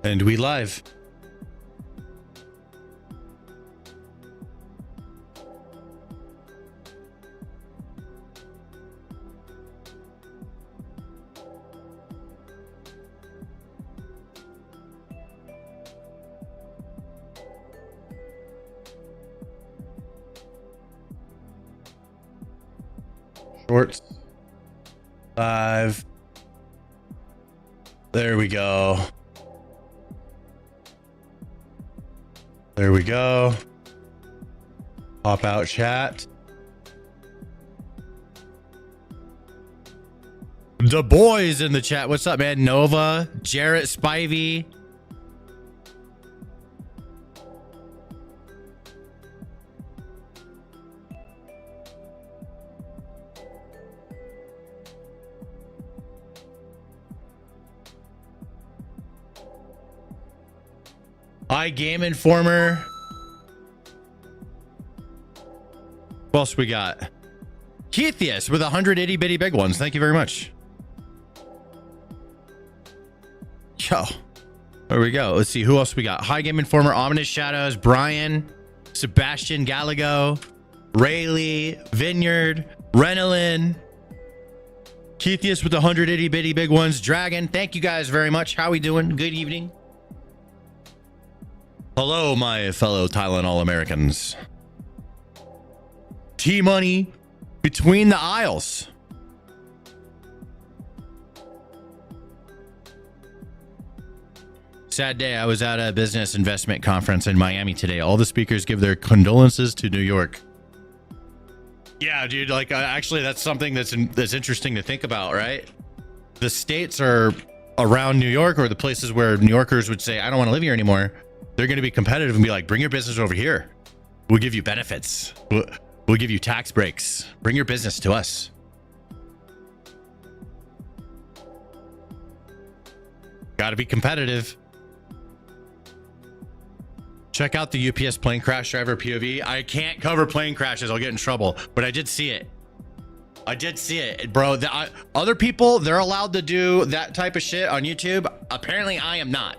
And we live. Shorts. Live. There we go. There we go. Pop out chat. The boys in the chat. What's up, man? Nova, Jarrett, Spivey. Hi, Game Informer. What else we got? Keithius with 100 itty bitty big ones. Thank you very much. Yo, there we go. Let's see who else we got. Hi, Game Informer, Ominous Shadows, Brian, Sebastian Gallego, Rayleigh, Vineyard, Renelin, Keithius with 100 itty bitty big ones, Dragon. Thank you guys very much. How we doing? Good evening. Hello, my fellow Tylenol Americans. T-Money between the aisles. Sad day. I was at a business investment conference in Miami today. All the speakers give their condolences to New York. Yeah, dude. Like, actually, that's something that's interesting to think about, right? The states are around New York, or the places where New Yorkers would say, "I don't want to live here anymore." They're going to be competitive and be like, bring your business over here. We'll give you benefits. We'll give you tax breaks. Bring your business to us. Got to be competitive. Check out the UPS plane crash driver POV. I can't cover plane crashes. I'll get in trouble, but I did see it. I did see it, bro. Other people, they're allowed to do that type of shit on YouTube. Apparently I am not.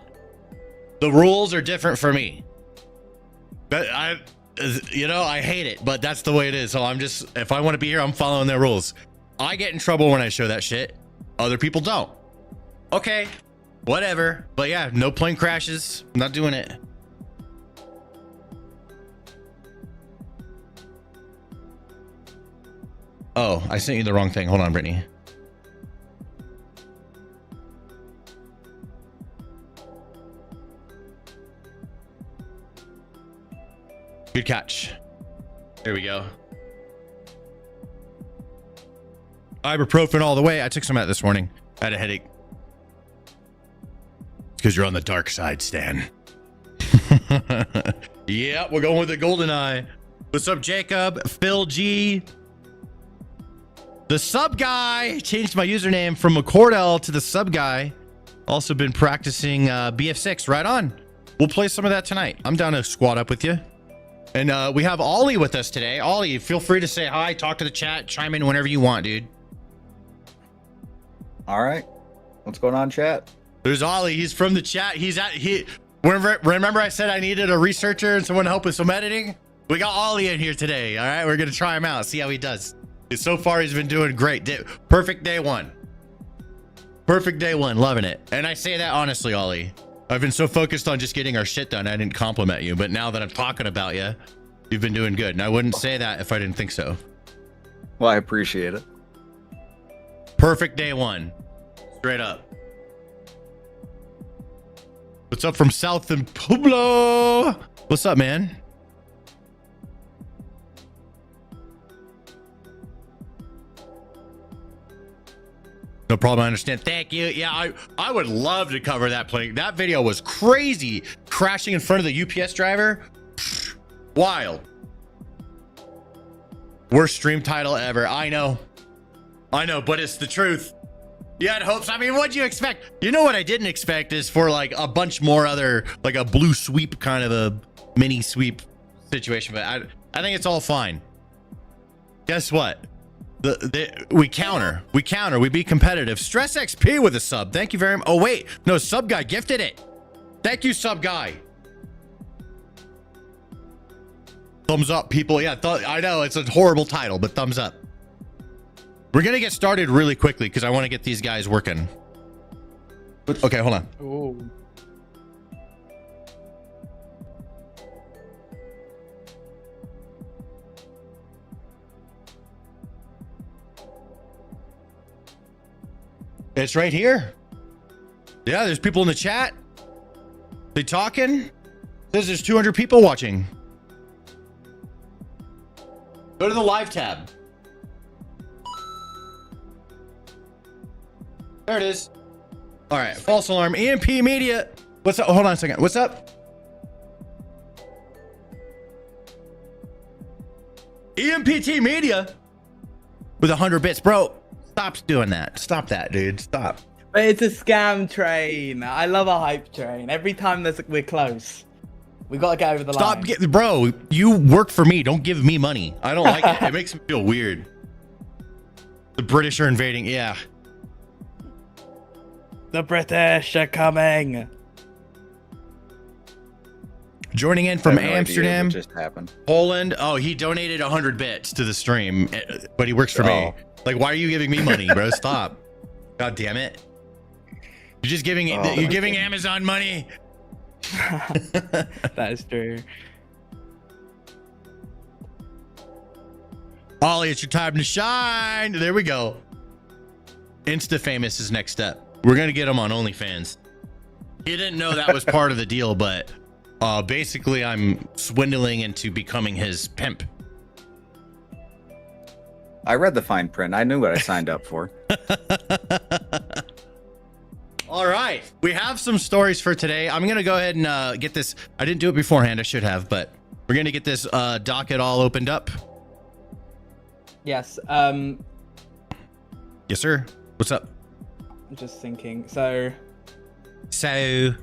The rules are different for me. But I hate it, but that's the way it is. So I'm just, if I want to be here, I'm following their rules. I get in trouble when I show that shit. Other people don't. Okay, whatever. But yeah, no plane crashes. I'm not doing it. Oh, I sent you the wrong thing. Hold on, Brittany. Good catch. There we go. Ibuprofen all the way. I took some out this morning. I had a headache. It's because you're on the dark side, Stan. Yeah, we're going with the golden eye. What's up, Jacob? Phil G. The sub guy. Changed my username from McCordell to the sub guy. Also been practicing BF6. Right on. We'll play some of that tonight. I'm down to squat up with you. And we have Ollie with us today. Ollie, feel free to say hi, talk to the chat, chime in whenever you want, dude. All right. What's going on, chat? There's Ollie. He's from the chat. Remember I said I needed a researcher and someone to help with some editing? We got Ollie in here today. All right, we're going to try him out, see how he does. So far, he's been doing great. Perfect day one. Perfect day one. Loving it. And I say that honestly, Ollie. I've been so focused on just getting our shit done, I didn't compliment you. But now that I'm talking about you, you've been doing good. And I wouldn't say that if I didn't think so. Well, I appreciate it. Perfect day one. Straight up. What's up from South and Pueblo? What's up, man? No problem. I understand. Thank you. Yeah, I would love to cover that plane. That video was crazy. Crashing in front of the UPS driver. Wild. Worst stream title ever. I know, but it's the truth. You had hopes. I mean, what'd you expect? You know what I didn't expect is for like a bunch more other, like a blue sweep kind of a mini sweep situation. But I think it's all fine. Guess what? We counter. We be competitive. Stress XP with a sub. Thank you very much. Oh, wait. No, sub guy gifted it. Thank you, sub guy. Thumbs up, people. Yeah, I know it's a horrible title, but thumbs up. We're gonna get started really quickly because I want to get these guys working. Okay, hold on. Ooh. It's right here. Yeah, there's people in the chat. They talking. Says there's 200 people watching. Go to the live tab. There it is. All right, false alarm. EMP Media. What's up? Hold on a second. What's up? EMPT Media with 100 bits, bro. Stop doing that. Stop that, dude. Stop. But it's a scam train. I love a hype train. Every time we're close, we gotta get over the line. Bro. You work for me. Don't give me money. I don't like it. It makes me feel weird. The British are invading. Yeah. The British are coming. Joining in from I have no idea Amsterdam, what just happened. Poland. Oh, he donated 100 bits to the stream, but he works for me. Oh. Like, why are you giving me money, bro? Stop. God damn it. You're just giving you're giving Amazon money. That is true. Ollie, it's your time to shine. There we go. Insta famous is next step. We're gonna get him on OnlyFans. He didn't know that was part of the deal, but basically I'm swindling into becoming his pimp. I read the fine print. I knew what I signed up for. All right, we have some stories for today. I'm gonna go ahead and get this. I didn't do it beforehand. I should have, but we're gonna get this docket all opened up. Yes. Yes, sir. What's up? I'm just thinking. So, So,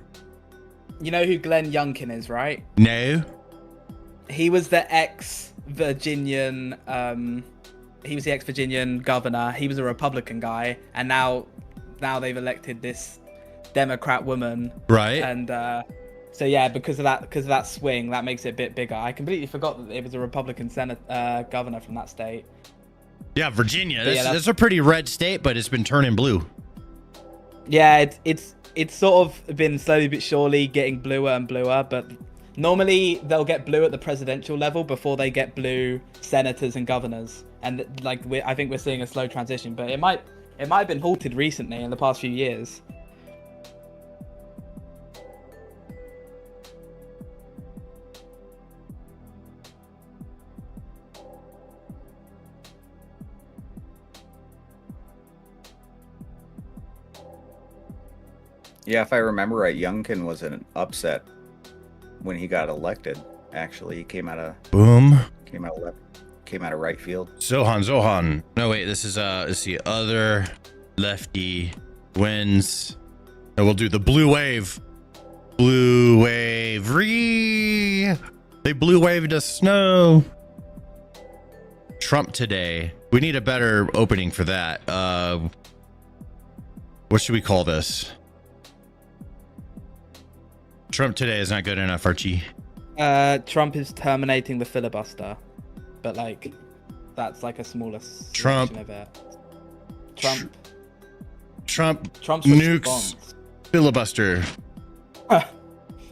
you know who Glenn Youngkin is, right? no. He was the ex-Virginian. He was the ex-Virginian governor. He was a Republican guy, and now they've elected this Democrat woman. Right. And so yeah, because of that swing, that makes it a bit bigger. I completely forgot that it was a Republican governor from that state. Yeah, Virginia. But yeah, That's a pretty red state, but it's been turning blue. Yeah, it's sort of been slowly but surely getting bluer and bluer, but normally they'll get blue at the presidential level before they get blue senators and governors. And like I think we're seeing a slow transition, but it might have been halted recently in the past few years. Yeah, if I remember right, Youngkin was an upset when he got elected. Actually, he came out of right field. Zohan. No, wait, this is the other lefty wins. No, we'll do the blue wave. Blue wave. They blue waved us snow. Trump today. We need a better opening for that. What should we call this? Trump today is not good enough, Archie. Trump is terminating the filibuster, but like that's like a smaller Trump of it. Trump's nukes response. filibuster.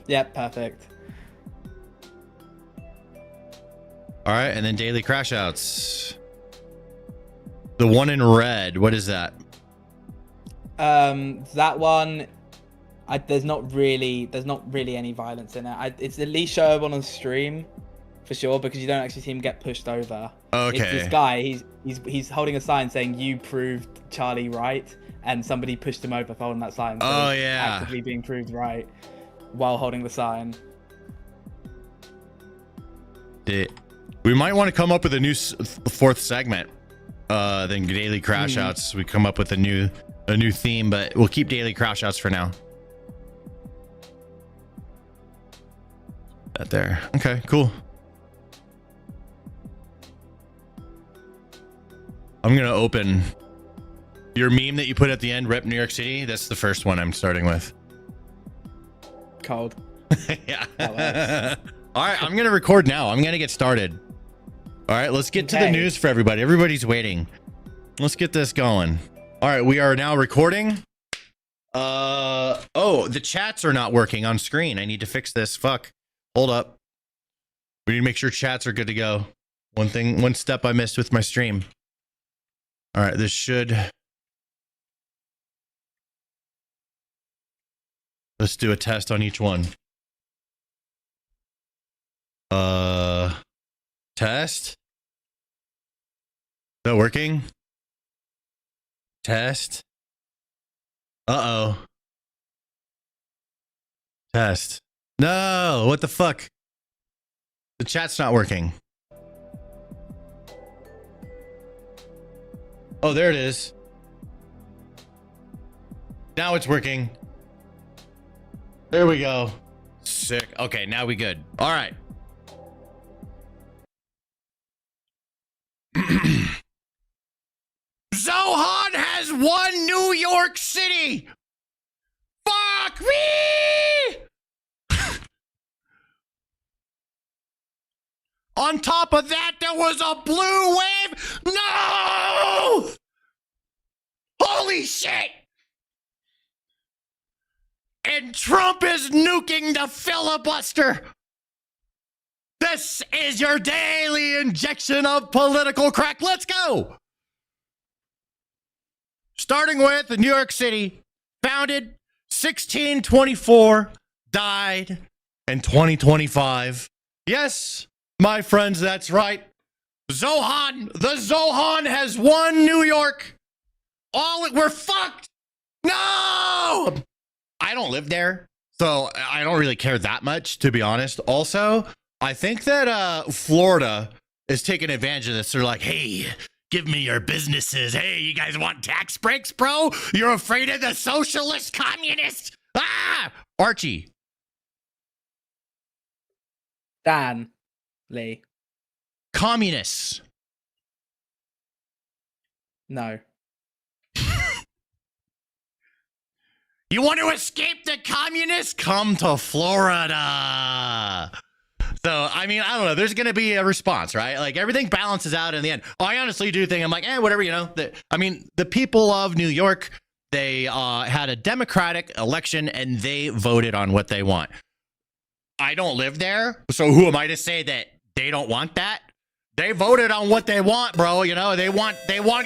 Yeah, perfect. All right, and then daily crash outs. The one in red, what is that? That one, there's not really any violence in it. It's at least showable on a stream, for sure, because you don't actually see him get pushed over. Okay. It's this guy. He's holding a sign saying "You proved Charlie right," and somebody pushed him over for holding that sign. So Oh, he's yeah. actively being proved right while holding the sign. We might want to come up with a new fourth segment. Then daily crash outs. We come up with a new theme, but we'll keep daily crash outs for now. That there. Okay, cool. I'm gonna open your meme that you put at the end. Rep New York City. That's the first one I'm starting with. cold. Yeah. That works. All right, I'm gonna record now. I'm gonna get started. All right, let's get to the news for everybody. Everybody's waiting. Let's get this going. All right, we are now recording. Oh, the chats are not working on screen. I need to fix this. Fuck. Hold up. We need to make sure chats are good to go. One step I missed with my stream. All right, this should. Let's do a test on each one. Test. Is that working? Test. Uh-oh. Test. No, what the fuck? The chat's not working. Oh, there it is. Now it's working. There we go. Sick. Okay, now we good. All right. Zohan has won New York City. Fuck me. On top of that, there was a blue wave. No! Holy shit! And Trump is nuking the filibuster. This is your daily injection of political crack. Let's go. Starting with New York City, founded 1624, died in 2025. Yes, my friends, that's right. Zohan, the Zohan has won New York. We're fucked. No! I don't live there, so I don't really care that much, to be honest. Also, I think that Florida is taking advantage of this. They're like, hey, give me your businesses. Hey, you guys want tax breaks, bro? You're afraid of the socialist communists? Ah! Archie. Dan Lee. Communists. No. You want to escape the communists? Come to Florida. So, I mean, I don't know. There's going to be a response, right? Like, everything balances out in the end. I honestly do think, I'm like, whatever, you know. The people of New York, they had a democratic election, and they voted on what they want. I don't live there, so who am I to say that they don't want that? They voted on what they want, bro. You know, they want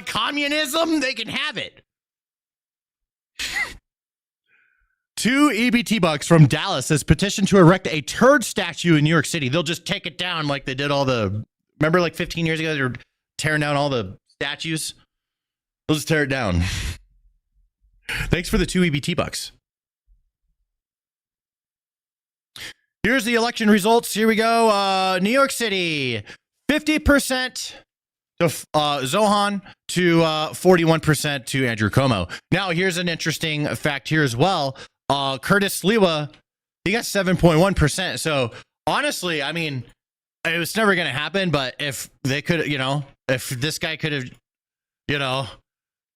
communism. They can have it. 2 EBT bucks from Dallas has petitioned to erect a turd statue in New York City. They'll just take it down like they did remember like 15 years ago, they were tearing down all the statues? They'll just tear it down. Thanks for the 2 EBT bucks. Here's the election results. Here we go. New York City, 50% to Zohan, to 41% to Andrew Cuomo. Now, here's an interesting fact here as well. Curtis Lewa, he got 7.1%. So honestly, I mean, it was never going to happen. But if they could, if this guy could have,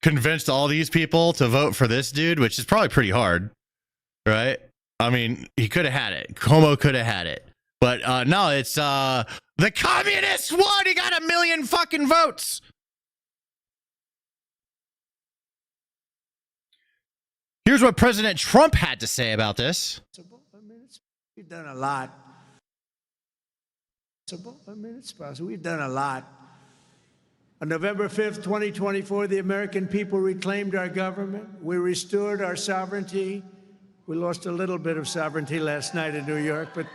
convinced all these people to vote for this dude, which is probably pretty hard, right? I mean, he could have had it. Cuomo could have had it. But no, it's the communists won. He got 1 million fucking votes. Here's what President Trump had to say about this. We've done a lot. It's possible. We've done a lot. On November 5th, 2024, the American people reclaimed our government. We restored our sovereignty. We lost a little bit of sovereignty last night in New York, but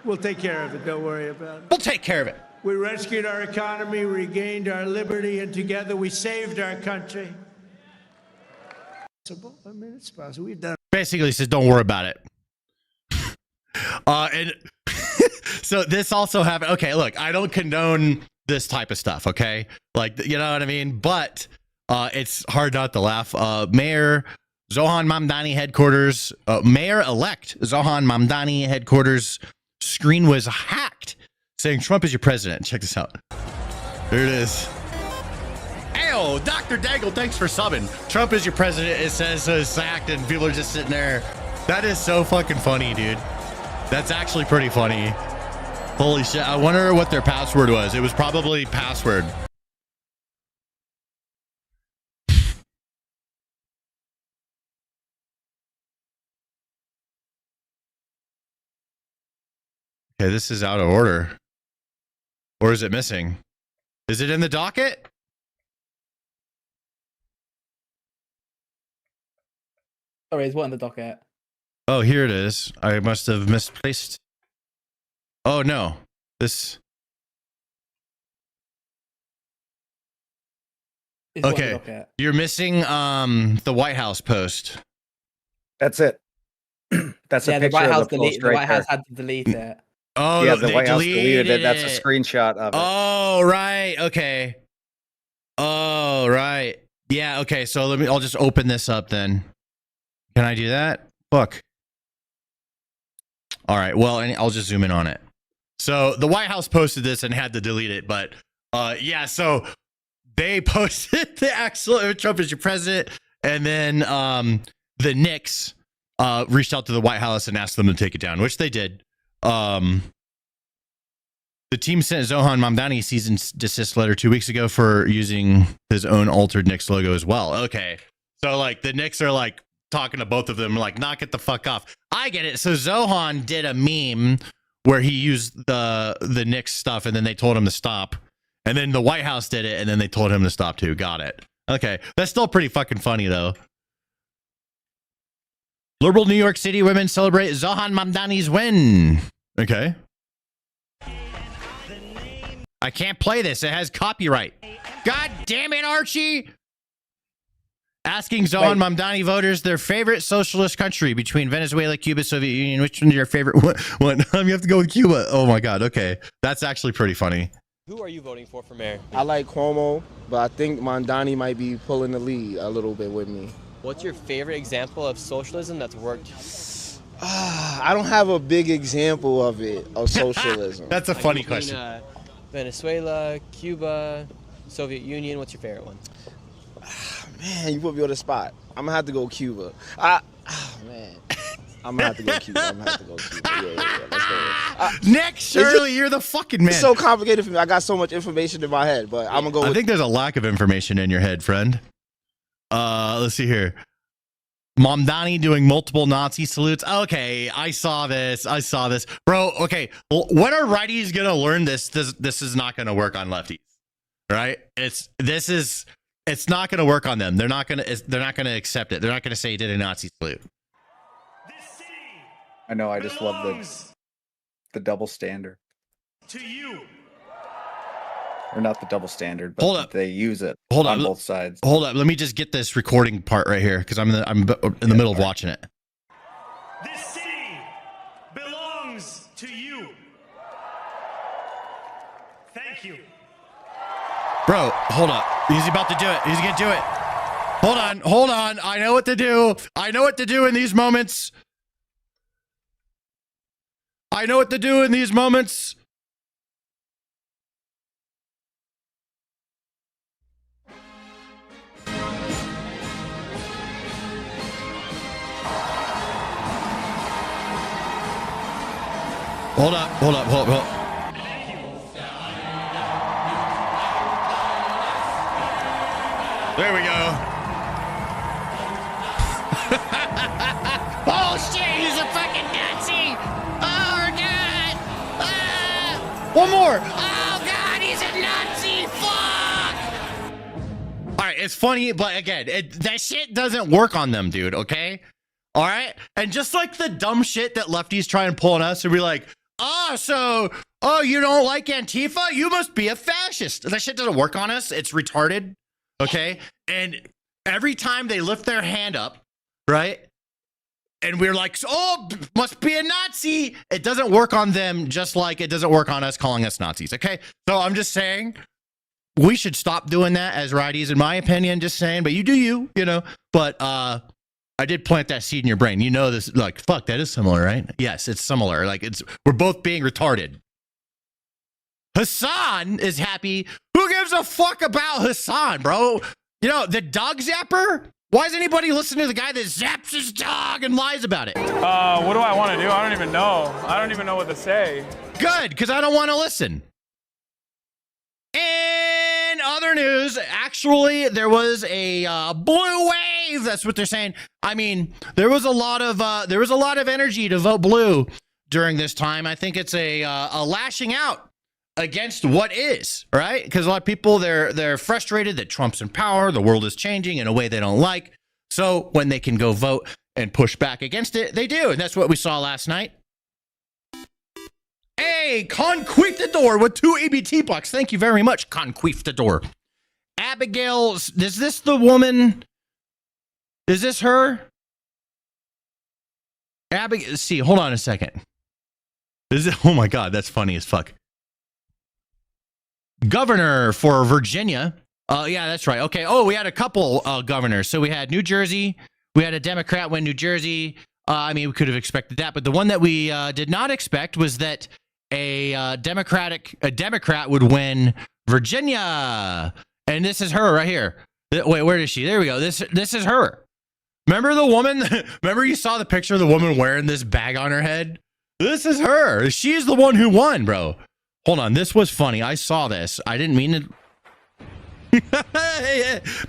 we'll take care of it. Don't worry about it. We'll take care of it. We rescued our economy, regained our liberty, and together we saved our country. It's possible. We've done. Basically, he says, don't worry about it. And so this also happened. Okay, look, I don't condone this type of stuff, okay? Like, you know what I mean? But it's hard not to laugh. Mayor Zohan Mamdani headquarters, Mayor-elect Zohan Mamdani headquarters screen was hacked, saying Trump is your president. Check this out. There it is. Ayo, Dr. Daigle, thanks for subbing. Trump is your president. It says it's hacked, and people are just sitting there That is so fucking funny, dude. That's actually pretty funny. Holy shit. I wonder what their password was. It was probably password. Okay, this is out of order. Or is it missing? Is it in the docket? Sorry, is what in the docket? Oh, here it is. I must have misplaced. Oh, no. This. Is what in the Okay. docket? You're missing the White House post. That's it. That's a Yeah, the picture White of House the post the right White House there. had to delete it. Oh, Yeah, the they White House deleted it. That's a it. screenshot of it. Oh, right. Okay. Oh, right. Yeah. Okay. So I'll just open this up then. Can I do that? Fuck. All right. Well, and I'll just zoom in on it. So the White House posted this and had to delete it, but yeah. So they posted the actual Trump is your president, and then the Knicks reached out to the White House and asked them to take it down, which they did. The team sent Zohan Mamdani a cease and desist letter 2 weeks ago for using his own altered Knicks logo as well. Okay. So like the Knicks are like talking to both of them, like, knock it the fuck off. I get it. So Zohan did a meme where he used the Knicks stuff and then they told him to stop. And then the White House did it and then they told him to stop too. Got it. Okay. That's still pretty fucking funny though. Liberal New York City women celebrate Zohan Mamdani's win. Okay. I can't play this. It has copyright. God damn it, Archie. Asking Zohan Mamdani voters their favorite socialist country between Venezuela, Cuba, Soviet Union. Which one's your favorite one? You have to go with Cuba. Oh my God. Okay. That's actually pretty funny. Who are you voting for mayor? I like Cuomo, but I think Mamdani might be pulling the lead a little bit with me. What's your favorite example of socialism that's worked? I don't have a big example of it, of socialism. That's a Like funny between, question. Venezuela, Cuba, Soviet Union. What's your favorite one? Man, you put me on the spot. I'm gonna have to go Cuba. Man. I'm gonna have to go Cuba. Yeah. Let's go. Next, Shirley, you're the fucking man. It's so complicated for me. I got so much information in my head, but I'm gonna go I with think there's a lack of information in your head, friend. Let's see here. Mamdani doing multiple Nazi salutes. Okay, I saw this. Bro, okay. When are righties gonna learn this? This is not gonna work on lefties. Right? It's not gonna work on them. They're not gonna accept it. They're not gonna say he did a Nazi salute. I know. I just love the double standard. To you. Or not the double standard, but Hold up. they use it Hold on up. both sides. Hold up. Let me just get this recording part right here because I'm in the middle of watching it. This city belongs to you. Thank you. Bro, hold up. He's about to do it. He's going to do it. Hold on. I know what to do. In these moments. Hold up. There we go. Oh shit, he's a fucking Nazi! Oh god! One more! Oh god, he's a Nazi! Fuck! Alright, it's funny, but again, that shit doesn't work on them, dude, okay? Alright? And just like the dumb shit that lefties try and pull on us and be like, you don't like Antifa? You must be a fascist. That shit doesn't work on us. It's retarded. Okay. And every time they lift their hand up, right? And we're like, oh, must be a Nazi. It doesn't work on them just like it doesn't work on us calling us Nazis. Okay. So I'm just saying we should stop doing that as righties, in my opinion, just saying, but you do you know, but, I did plant that seed in your brain. You know this, like, fuck, that is similar, right? Yes, it's similar. Like, we're both being retarded. Hassan is happy. Who gives a fuck about Hassan, bro? You know, the dog zapper? Why is anybody listening to the guy that zaps his dog and lies about it? What do I want to do? I don't even know. I don't even know what to say. Good, because I don't want to listen. In other news, actually, there was a blue wave. That's what they're saying. I mean, there was a lot of energy to vote blue during this time. I think it's a lashing out against what is, right? Because a lot of people they're frustrated that Trump's in power, the world is changing in a way they don't like. So when they can go vote and push back against it, they do, and that's what we saw last night. Hey, Conquistador with 2 EBT bucks. Thank you very much, Conquistador. Abigail, is this the woman? Is this her? Abigail, see, hold on a second. Is it? Oh my God, that's funny as fuck. Governor for Virginia. Yeah, that's right. Okay. Oh, we had a couple governors. So we had New Jersey. We had a Democrat win New Jersey. I mean, we could have expected that, but the one that we did not expect was that a Democrat would win Virginia. And this is her right here. Wait, where is she? There we go. This is her. Remember the woman? Remember you saw the picture of the woman wearing this bag on her head? This is her. She's the one who won, bro. Hold on. This was funny. I saw this. I didn't mean to.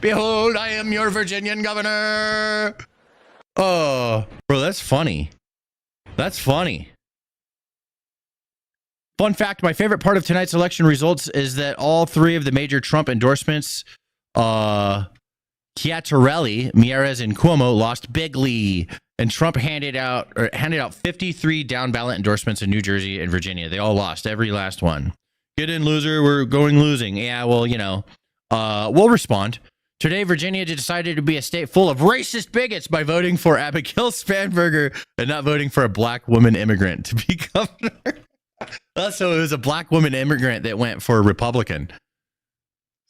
Behold, I am your Virginian governor. Oh, bro, that's funny. That's funny. Fun fact, my favorite part of tonight's election results is that all 3 of the major Trump endorsements, Chiatarelli, Mieres, and Cuomo lost bigly. And Trump handed out 53 down ballot endorsements in New Jersey and Virginia. They all lost, every last one. Get in, loser. We're going losing. Yeah, well, you know, we'll respond. Today, Virginia decided to be a state full of racist bigots by voting for Abigail Spanberger and not voting for a black woman immigrant to be governor. So it was a black woman immigrant that went for a Republican.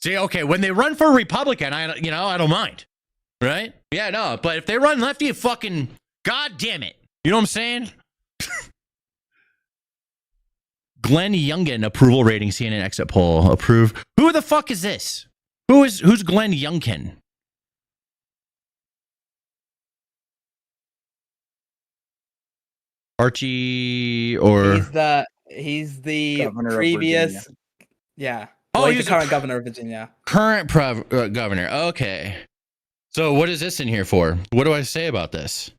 See, okay, when they run for a Republican, I don't mind, right? Yeah, no, but if they run lefty, fucking God damn it, you know what I'm saying? Glenn Youngkin approval rating, CNN exit poll approve. Who the fuck is this? Who's Glenn Youngkin? Archie or he's the Governor of previous, yeah. Oh, Well, he's he's the current governor of Virginia. Current governor. Okay. So what is this in here for? What do I say about this?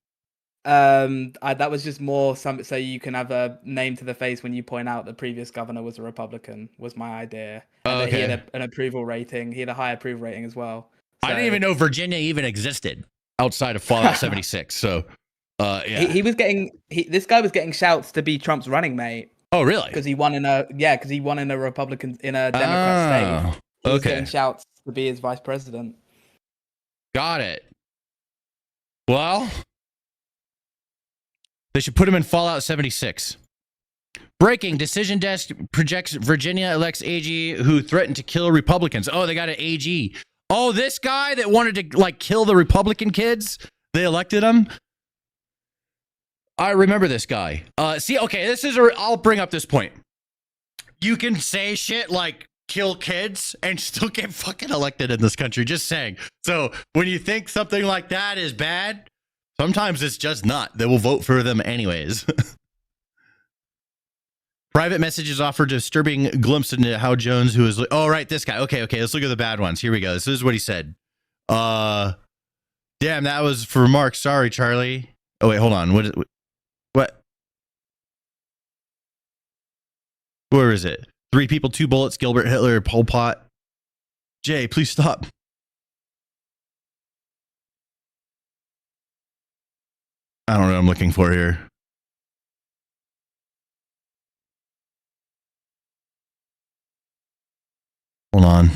That was just more some so you can have a name to the face when you point out the previous governor was a Republican. Was my idea. And that he had an approval rating. He had a high approval rating as well. So, I didn't even know Virginia even existed outside of Fallout 76. So, yeah. He was getting this guy was getting shouts to be Trump's running mate. Oh, really? Because he won in a Republican in a Democrat state. He was getting shouts to be his vice president. Got it. Well, they should put him in Fallout 76. Breaking, Decision Desk projects Virginia elects AG who threatened to kill Republicans. Oh, they got an AG. Oh, this guy that wanted to kill the Republican kids, they elected him. I remember this guy. See, okay, I'll bring up this point. You can say shit like kill kids and still get fucking elected in this country. Just saying. So when you think something like that is bad, sometimes it's just not. They will vote for them anyways. Private messages offer disturbing glimpse into how Jones, who is, oh, right, this guy. Okay, let's look at the bad ones. Here we go. This is what he said. Damn, that was for Mark. Sorry, Charlie. Oh, wait, hold on. What? Where is it? 3 people, 2 bullets, Gilbert, Hitler, Pol Pot. Jay, please stop. I don't know what I'm looking for here. Hold on.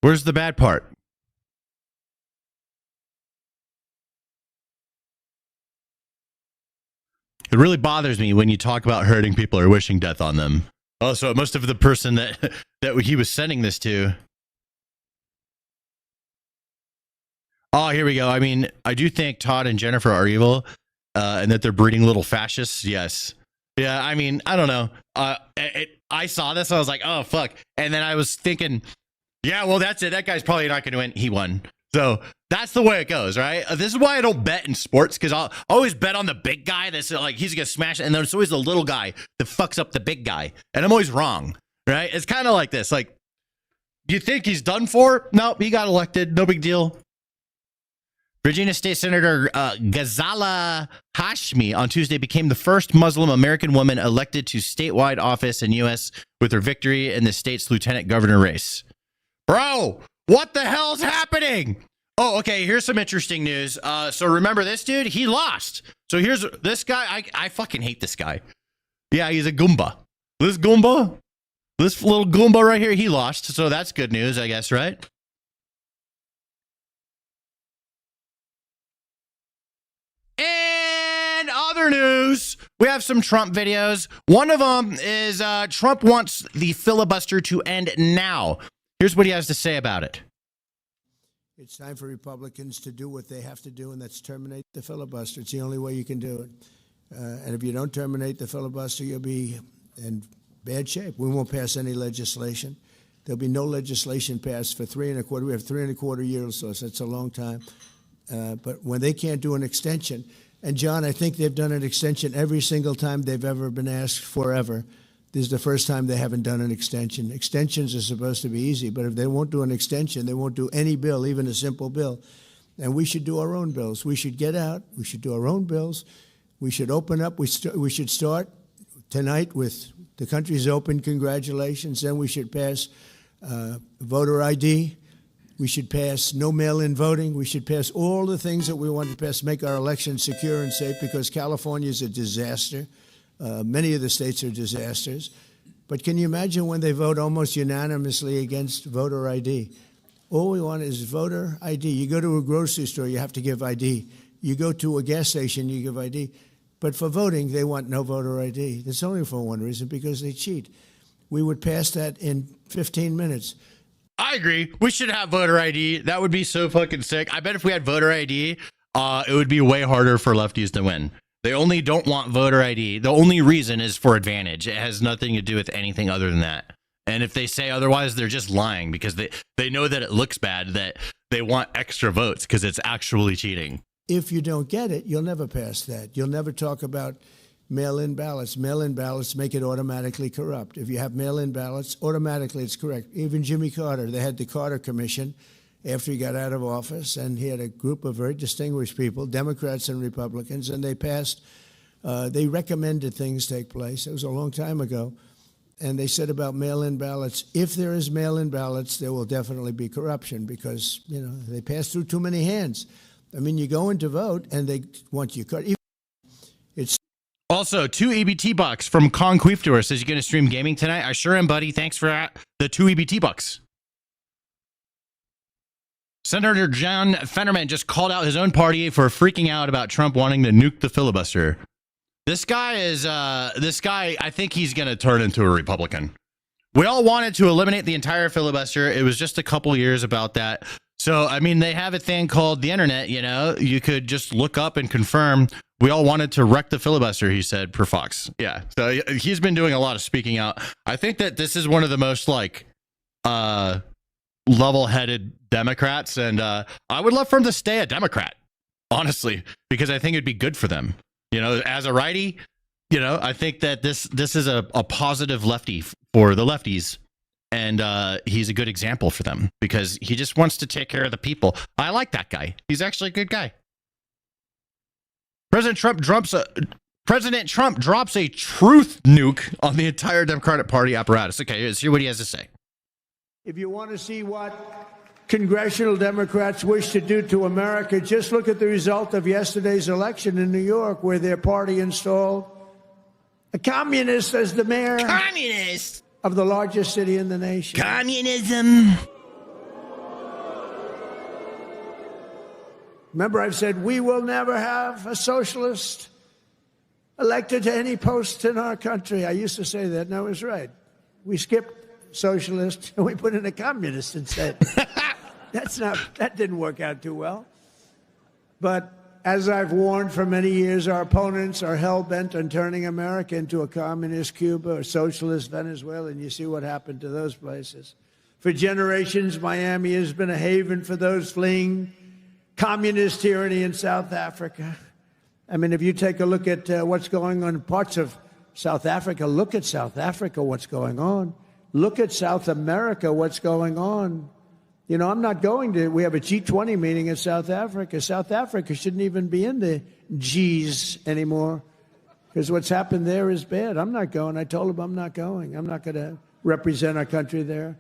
Where's the bad part? It really bothers me when you talk about hurting people or wishing death on them. Oh, so it must have the person that he was sending this to. Oh, here we go. I mean, I do think Todd and Jennifer are evil, and that they're breeding little fascists. Yes. Yeah, I mean, I don't know. I saw this, I was like, oh fuck, and then I was thinking, yeah, well, that's it. That guy's probably not going to win. He won. So that's the way it goes, right? This is why I don't bet in sports, because I'll always bet on the big guy that's like he's going to smash it, and then it's always the little guy that fucks up the big guy, and I'm always wrong, right? It's kind of like this. Like, you think he's done for? Nope, he got elected. No big deal. Virginia State Senator Ghazala Hashmi on Tuesday became the first Muslim American woman elected to statewide office in U.S. with her victory in the state's lieutenant governor race. Bro, what the hell's happening? Oh, okay, here's some interesting news. So remember this dude? He lost. So here's this guy. I fucking hate this guy. Yeah, he's a Goomba. This little Goomba right here, he lost. So that's good news, I guess, right? And other news, we have some Trump videos. One of them is Trump wants the filibuster to end now. Here's what he has to say about it. It's time for Republicans to do what they have to do, and that's terminate the filibuster. It's the only way you can do it. And if you don't terminate the filibuster, you'll be in bad shape. We won't pass any legislation. There'll be no legislation passed for 3.25. We have 3.25 years, so that's a long time. But when they can't do an extension, and John, I think they've done an extension every single time they've ever been asked forever. This is the first time they haven't done an extension. Extensions are supposed to be easy, but if they won't do an extension, they won't do any bill, even a simple bill. And we should do our own bills. We should get out. We should do our own bills. We should open up. We should start tonight with the country's open. Congratulations. Then we should pass voter ID. We should pass no mail-in voting. We should pass all the things that we want to pass, make our elections secure and safe, because California is a disaster. Many of the states are disasters. But can you imagine when they vote almost unanimously against voter ID? All we want is voter ID. You go to a grocery store, you have to give ID. You go to a gas station, you give ID. But for voting, they want no voter ID. That's only for one reason, because they cheat. We would pass that in 15 minutes. I agree. We should have voter ID. That would be so fucking sick. I bet if we had voter ID, it would be way harder for lefties to win. They only don't want voter ID. The only reason is for advantage. It has nothing to do with anything other than that. And if they say otherwise, they're just lying, because they know that it looks bad, that they want extra votes because it's actually cheating. If you don't get it, you'll never pass that. You'll never talk about mail-in ballots. Mail-in ballots make it automatically corrupt. If you have mail-in ballots, automatically it's correct. Even Jimmy Carter, they had the Carter Commission after he got out of office, and he had a group of very distinguished people, Democrats and Republicans, and they passed, they recommended things take place. It was a long time ago. And they said about mail-in ballots, if there is mail-in ballots, there will definitely be corruption, because, you know, they pass through too many hands. I mean, you go in to vote, and they want you cut. It's also, 2 EBT bucks from Conquiftor says, you going to stream gaming tonight? I sure am, buddy. Thanks for the 2 EBT bucks. Senator John Fetterman just called out his own party for freaking out about Trump wanting to nuke the filibuster. This guy, I think he's going to turn into a Republican. We all wanted to eliminate the entire filibuster. It was just a couple years about that. So, I mean, they have a thing called the internet, you know, you could just look up and confirm. We all wanted to wreck the filibuster, he said, per Fox. Yeah. So he's been doing a lot of speaking out. I think that this is one of the most like level-headed Democrats. And I would love for him to stay a Democrat, honestly, because I think it'd be good for them. You know, as a righty, you know, I think that this is a positive lefty for the lefties. And he's a good example for them because he just wants to take care of the people. I like that guy. He's actually a good guy. President Trump drops a truth nuke on the entire Democratic Party apparatus. Okay, let's hear what he has to say. If you want to see what congressional Democrats wish to do to America, just look at the result of yesterday's election in New York, where their party installed a communist as the mayor. Communist of the largest city in the nation. Communism. Remember, I've said we will never have a socialist elected to any post in our country. I used to say that, and I was right. We skipped socialist and we put in a communist instead. That didn't work out too well. But as I've warned for many years, our opponents are hell-bent on turning America into a communist Cuba or socialist Venezuela, and you see what happened to those places. For generations, Miami has been a haven for those fleeing communist tyranny in South Africa. I mean, if you take a look at what's going on in parts of South Africa, look at South Africa, what's going on. Look at South America, what's going on. You know, I'm not going to, we have a G20 meeting in South Africa. South Africa shouldn't even be in the Gs anymore because what's happened there is bad. I'm not going. I told them I'm not going. I'm not going to represent our country there.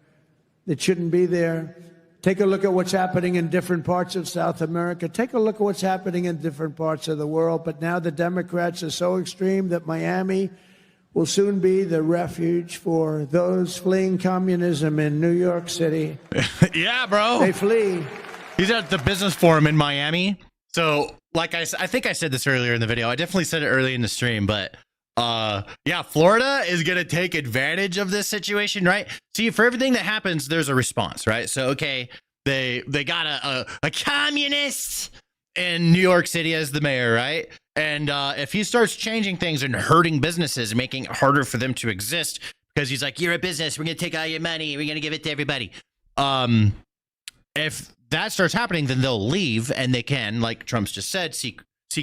It shouldn't be there. Take a look at what's happening in different parts of South America. Take a look at what's happening in different parts of the world. But now the Democrats are so extreme that Miami will soon be the refuge for those fleeing communism in New York City. Yeah, bro. They flee. He's at the business forum in Miami. So, like I think I said this earlier in the video. I definitely said it early in the stream, but yeah, Florida is going to take advantage of this situation, right? See, for everything that happens, there's a response, right? So, okay, they got a communist in New York City as the mayor, right? And if he starts changing things and hurting businesses and making it harder for them to exist because he's like, you're a business, we're going to take all your money, we're going to give it to everybody. If that starts happening, then they'll leave and they can, like Trump's just said, seek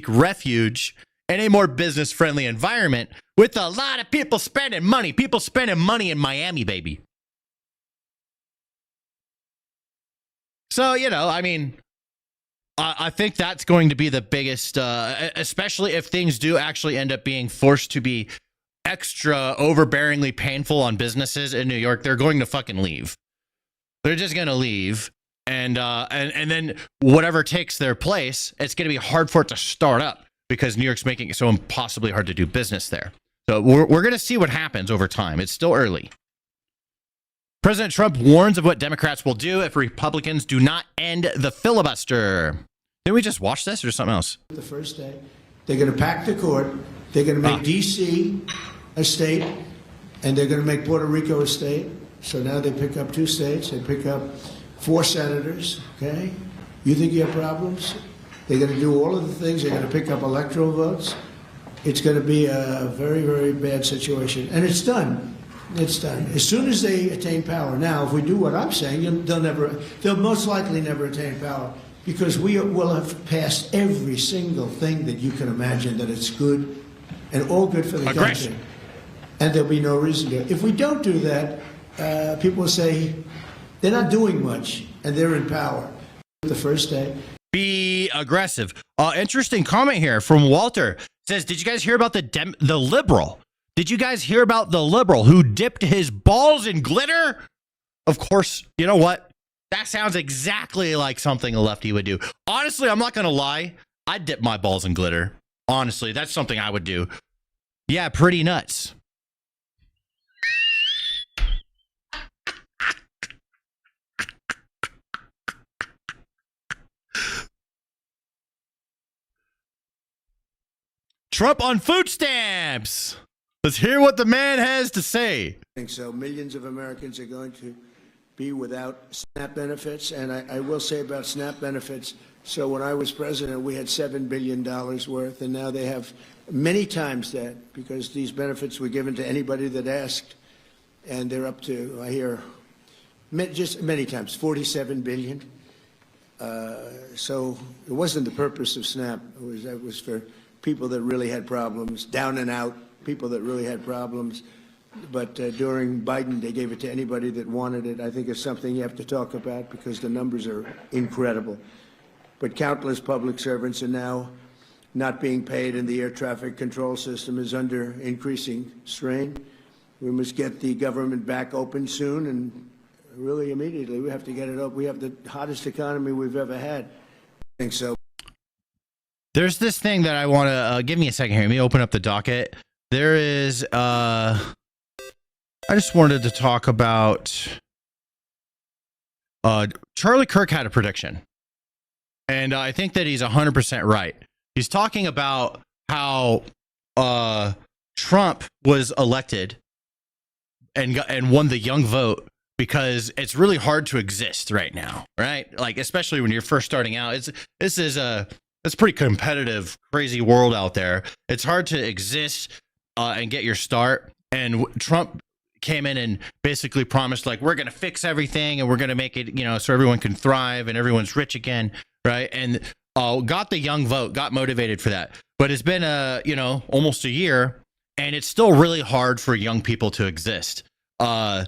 refuge in a more business-friendly environment with a lot of people spending money in Miami, baby. So, you know, I mean, I think that's going to be the biggest, especially if things do actually end up being forced to be extra overbearingly painful on businesses in New York. They're going to fucking leave. They're just going to leave. And then whatever takes their place, it's going to be hard for it to start up because New York's making it so impossibly hard to do business there. So we're going to see what happens over time. It's still early. President Trump warns of what Democrats will do if Republicans do not end the filibuster. Didn't we just watch this or something else? The first day, they're going to pack the court. They're going to make D.C. a state, and they're going to make Puerto Rico a state. So now they pick up 2 states. They pick up 4 senators, okay? You think you have problems? They're going to do all of the things. They're going to pick up electoral votes. It's going to be a very, very bad situation. And it's done. It's done. As soon as they attain power. Now, if we do what I'm saying, they'll most likely never attain power because we will have passed every single thing that you can imagine that it's good and all good for the country. And there'll be no reason to. If we don't do that, people will say they're not doing much and they're in power. The first day. Be aggressive. Interesting comment here from Walter. Says, did you guys hear about the liberal? Did you guys hear about the liberal who dipped his balls in glitter? Of course, you know what? That sounds exactly like something a lefty would do. Honestly, I'm not going to lie. I'd dip my balls in glitter. Honestly, that's something I would do. Yeah, pretty nuts. Trump on food stamps. Let's hear what the man has to say. I think so. Millions of Americans are going to be without SNAP benefits. And I will say about SNAP benefits, so when I was president, we had $7 billion worth, and now they have many times that because these benefits were given to anybody that asked, and they're up to, I hear, just many times, $47 billion. So it wasn't the purpose of SNAP. It was for people that really had problems, down and out, people that really had problems. But during Biden, they gave it to anybody that wanted it. I think it's something you have to talk about because the numbers are incredible. But countless public servants are now not being paid, and the air traffic control system is under increasing strain. We must get the government back open soon, and really immediately. We have to get it up. We have the hottest economy we've ever had. I think so. There's this thing that I want to give me a second here. Let me open up the docket. There is I just wanted to talk about Charlie Kirk had a prediction, and I think that he's 100% right. He's talking about how Trump was elected and won the young vote because it's really hard to exist right now, right? Like, especially when you're first starting out. This is a it's a pretty competitive, crazy world out there. It's hard to exist and get your start. And Trump came in and basically promised, like, we're going to fix everything and we're going to make it, so everyone can thrive and everyone's rich again, right? And got the young vote, got motivated for that. But it's been almost a year, and it's still really hard for young people to exist. And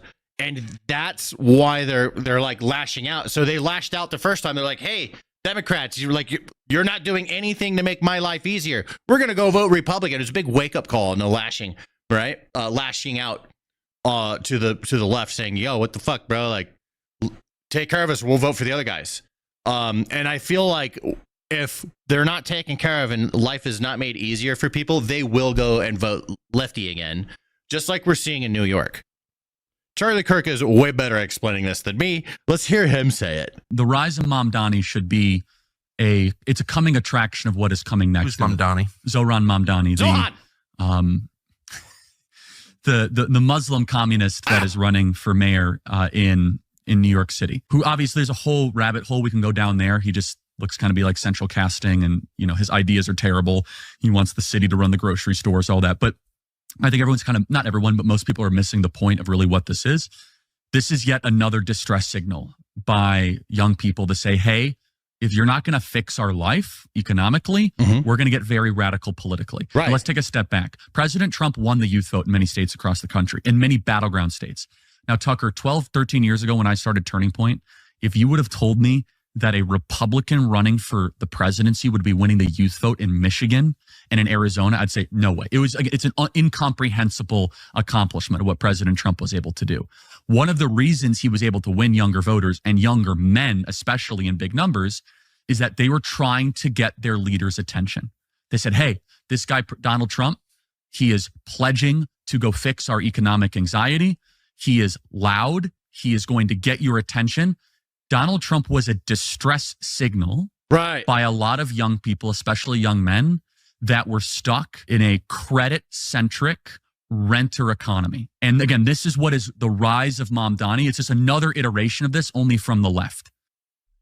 that's why they're like lashing out. So they lashed out the first time. They're like, hey, Democrats, you're not doing anything to make my life easier. We're going to go vote Republican. It's a big wake up call, no lashing, right? Lashing out to the left, saying, yo, what the fuck, bro? Like, take care of us. We'll vote for the other guys. And I feel like if they're not taken care of and life is not made easier for people, they will go and vote lefty again, just like we're seeing in New York. Charlie Kirk is way better at explaining this than me. Let's hear him say it. The rise of Mamdani should be it's a coming attraction of what is coming next. Who's Mamdani? Zohan Mamdani. Zohan! The Muslim communist that is running for mayor in New York City, who obviously there's a whole rabbit hole we can go down there. He just looks kind of be like central casting, and his ideas are terrible. He wants the city to run the grocery stores, all that. But I think everyone's kind of, not everyone, but most people are missing the point of really what this is. This is yet another distress signal by young people to say, hey, if you're not going to fix our life economically, we're going to get very radical politically. Right. Now, let's take a step back. President Trump won the youth vote in many states across the country, in many battleground states. Now, Tucker, 12, 13 years ago when I started Turning Point, if you would have told me that a Republican running for the presidency would be winning the youth vote in Michigan and in Arizona, I'd say no way. It's an incomprehensible accomplishment of what President Trump was able to do. One of the reasons he was able to win younger voters and younger men, especially in big numbers, is that they were trying to get their leaders' attention. They said, hey, this guy, Donald Trump, he is pledging to go fix our economic anxiety. He is loud. He is going to get your attention. Donald Trump was a distress signal by a lot of young people, especially young men, that were stuck in a credit-centric renter economy. And again, this is what is the rise of Mamdani. It's just another iteration of this, only from the left.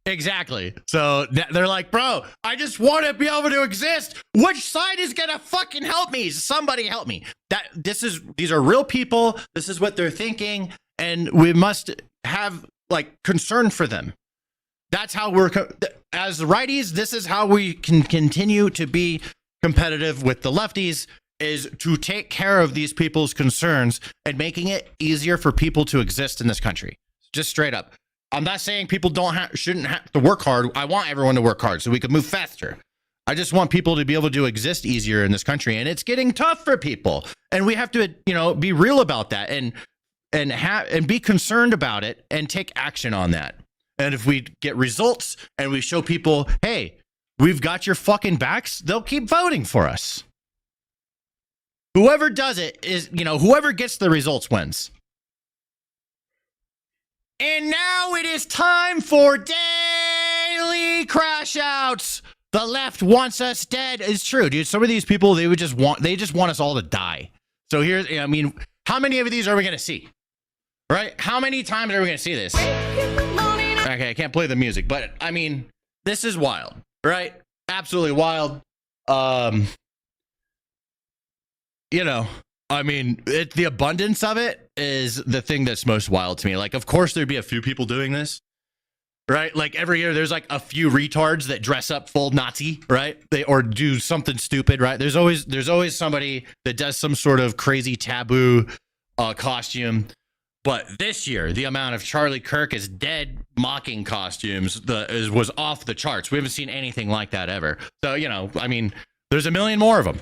Exactly. So they're like, bro, I just want to be able to exist. Which side is going to fucking help me? Somebody help me. These are real people. This is what they're thinking. And we must have concern for them. That's how as righties, this is how we can continue to be competitive with the lefties, is to take care of these people's concerns and making it easier for people to exist in this country. Just straight up. I'm not saying people shouldn't have to work hard. I want everyone to work hard so we can move faster. I just want people to be able to exist easier in this country, and it's getting tough for people. And we have to, be real about that and be concerned about it and take action on that. And if we get results and we show people, hey, we've got your fucking backs, they'll keep voting for us. Whoever does it is, whoever gets the results wins. And now it is time for daily crash outs. The left wants us dead. It's true, dude. Some of these people, they just want us all to die. So how many of these are we going to see? Right? How many times are we going to see this? Okay, I can't play the music, but this is wild, right? Absolutely wild. The abundance of it is the thing that's most wild to me. Of course, there'd be a few people doing this, right? Every year, there's a few retards that dress up full Nazi, right? Or do something stupid, right? There's always somebody that does some sort of crazy taboo costume. But this year, the amount of Charlie Kirk is dead mocking costumes was off the charts. We haven't seen anything like that ever. So, there's a million more of them.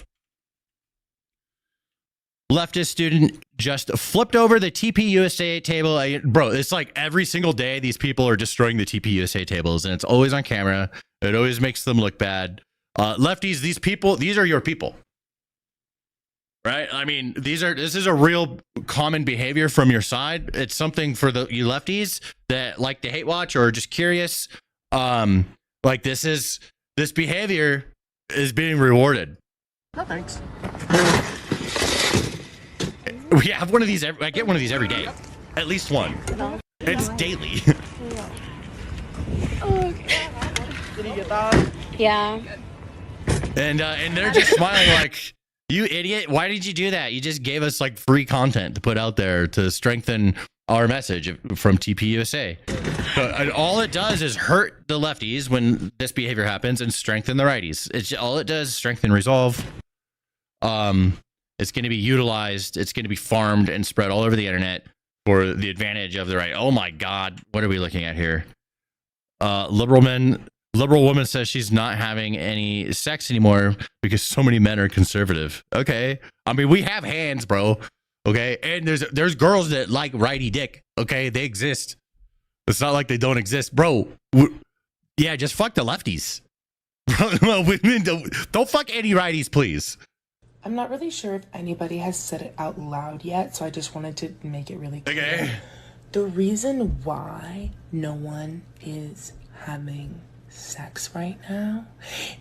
Leftist student just flipped over the TPUSA table. Bro, it's every single day these people are destroying the TPUSA tables, and it's always on camera. It always makes them look bad. Lefties, these are your people. Right? This is a real common behavior from your side. It's something for you lefties that like to hate watch or are just curious. This behavior is being rewarded. No, thanks. We have one of these. I get one of these every day. At least one. It's daily. Yeah. And they're just smiling like, you idiot. Why did you do that? You just gave us like free content to put out there to strengthen our message from TPUSA. But all it does is hurt the lefties when this behavior happens and strengthen the righties. It's all it does, strengthen resolve. It's going to be utilized. It's going to be farmed and spread all over the internet for the advantage of the right. Oh my God. What are we looking at here? Liberal woman says she's not having any sex anymore because so many men are conservative. Okay. I mean, we have hands, bro. Okay. And there's girls that like righty dick. Okay. They exist. It's not like they don't exist, bro. Yeah. Just fuck the lefties. Don't fuck any righties, please. I'm not really sure if anybody has said it out loud yet, so I just wanted to make it really clear. Okay. The reason why no one is having sex right now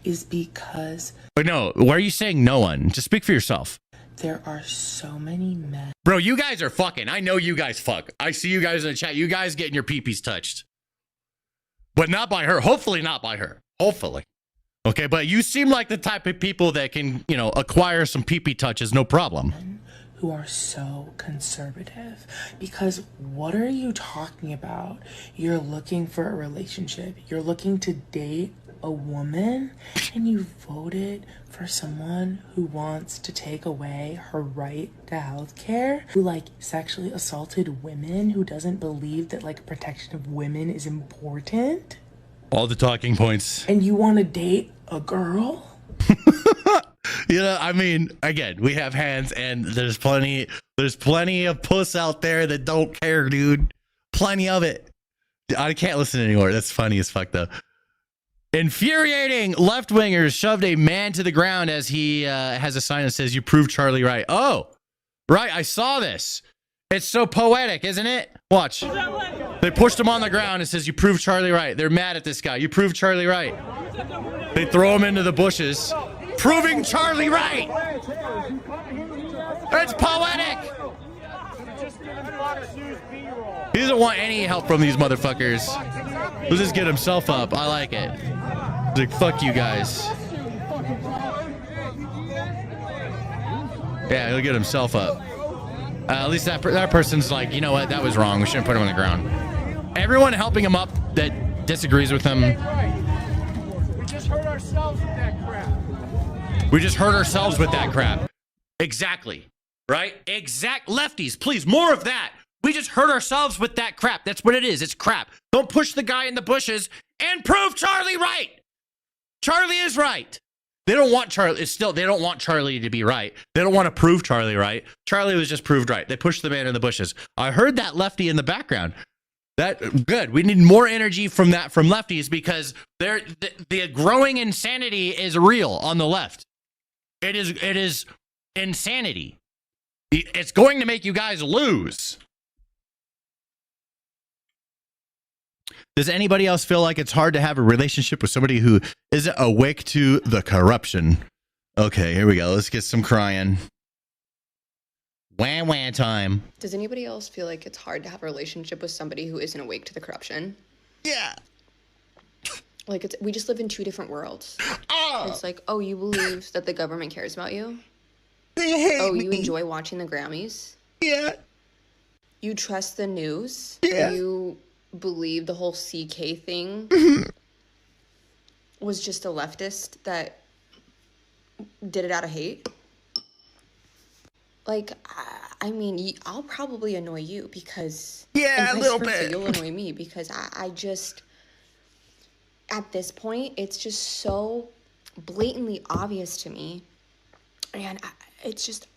is because... But no, why are you saying no one? Just speak for yourself. There are so many men. Bro, you guys are fucking. I know you guys fuck. I see you guys in the chat. You guys getting your peepees touched. But not by her. Hopefully not by her. Hopefully. Okay, but you seem like the type of people that can, you know, acquire some peepee touches, no problem. Who are so conservative. Because what are you talking about? You're looking for a relationship. You're looking to date a woman, and you voted for someone who wants to take away her right to health care, who like sexually assaulted women, who doesn't believe that like protection of women is important. All the talking points. And you want to date a girl? You know, I mean, again, we have hands, and there's plenty of puss out there that don't care, dude. Plenty of it. I can't listen anymore. That's funny as fuck, though. Infuriating left-wingers shoved a man to the ground as he has a sign that says, "You proved Charlie right." Oh, right. I saw this. It's so poetic, isn't it? Watch. They pushed him on the ground and says, "You proved Charlie right." They're mad at this guy. You proved Charlie right. They throw him into the bushes, proving Charlie right. It's poetic. He doesn't want any help from these motherfuckers. He'll just get himself up. I like it. He's like, fuck you guys. Yeah, he'll get himself up. At least that person's like, you know what? That was wrong. We shouldn't put him on the ground. Everyone helping him up that disagrees with him. We just hurt ourselves with that crap. We just hurt ourselves with that crap. Exactly. Right? Lefties, please, more of that. We just hurt ourselves with that crap. That's what it is. It's crap. Don't push the guy in the bushes and prove Charlie right. Charlie is right. They don't want Charlie. They don't want Charlie to be right. They don't want to prove Charlie right. Charlie was just proved right. They pushed the man in the bushes. I heard that lefty in the background. That good. We need more energy from lefties because the growing insanity is real on the left. It is insanity. It's going to make you guys lose. Does anybody else feel like it's hard to have a relationship with somebody who isn't awake to the corruption? Okay, here we go. Let's get some crying. Wham time. Does anybody else feel like it's hard to have a relationship with somebody who isn't awake to the corruption? Yeah. Like, we just live in two different worlds. It's like, oh, you believe that the government cares about you? Oh, you enjoy watching the Grammys? Yeah. You trust the news? Yeah. You believe the whole CK thing was just a leftist that did it out of hate? Like, I mean, I'll probably annoy you because... Yeah, a little bit. You'll annoy me because I just... At this point, it's just so blatantly obvious to me. And it's just...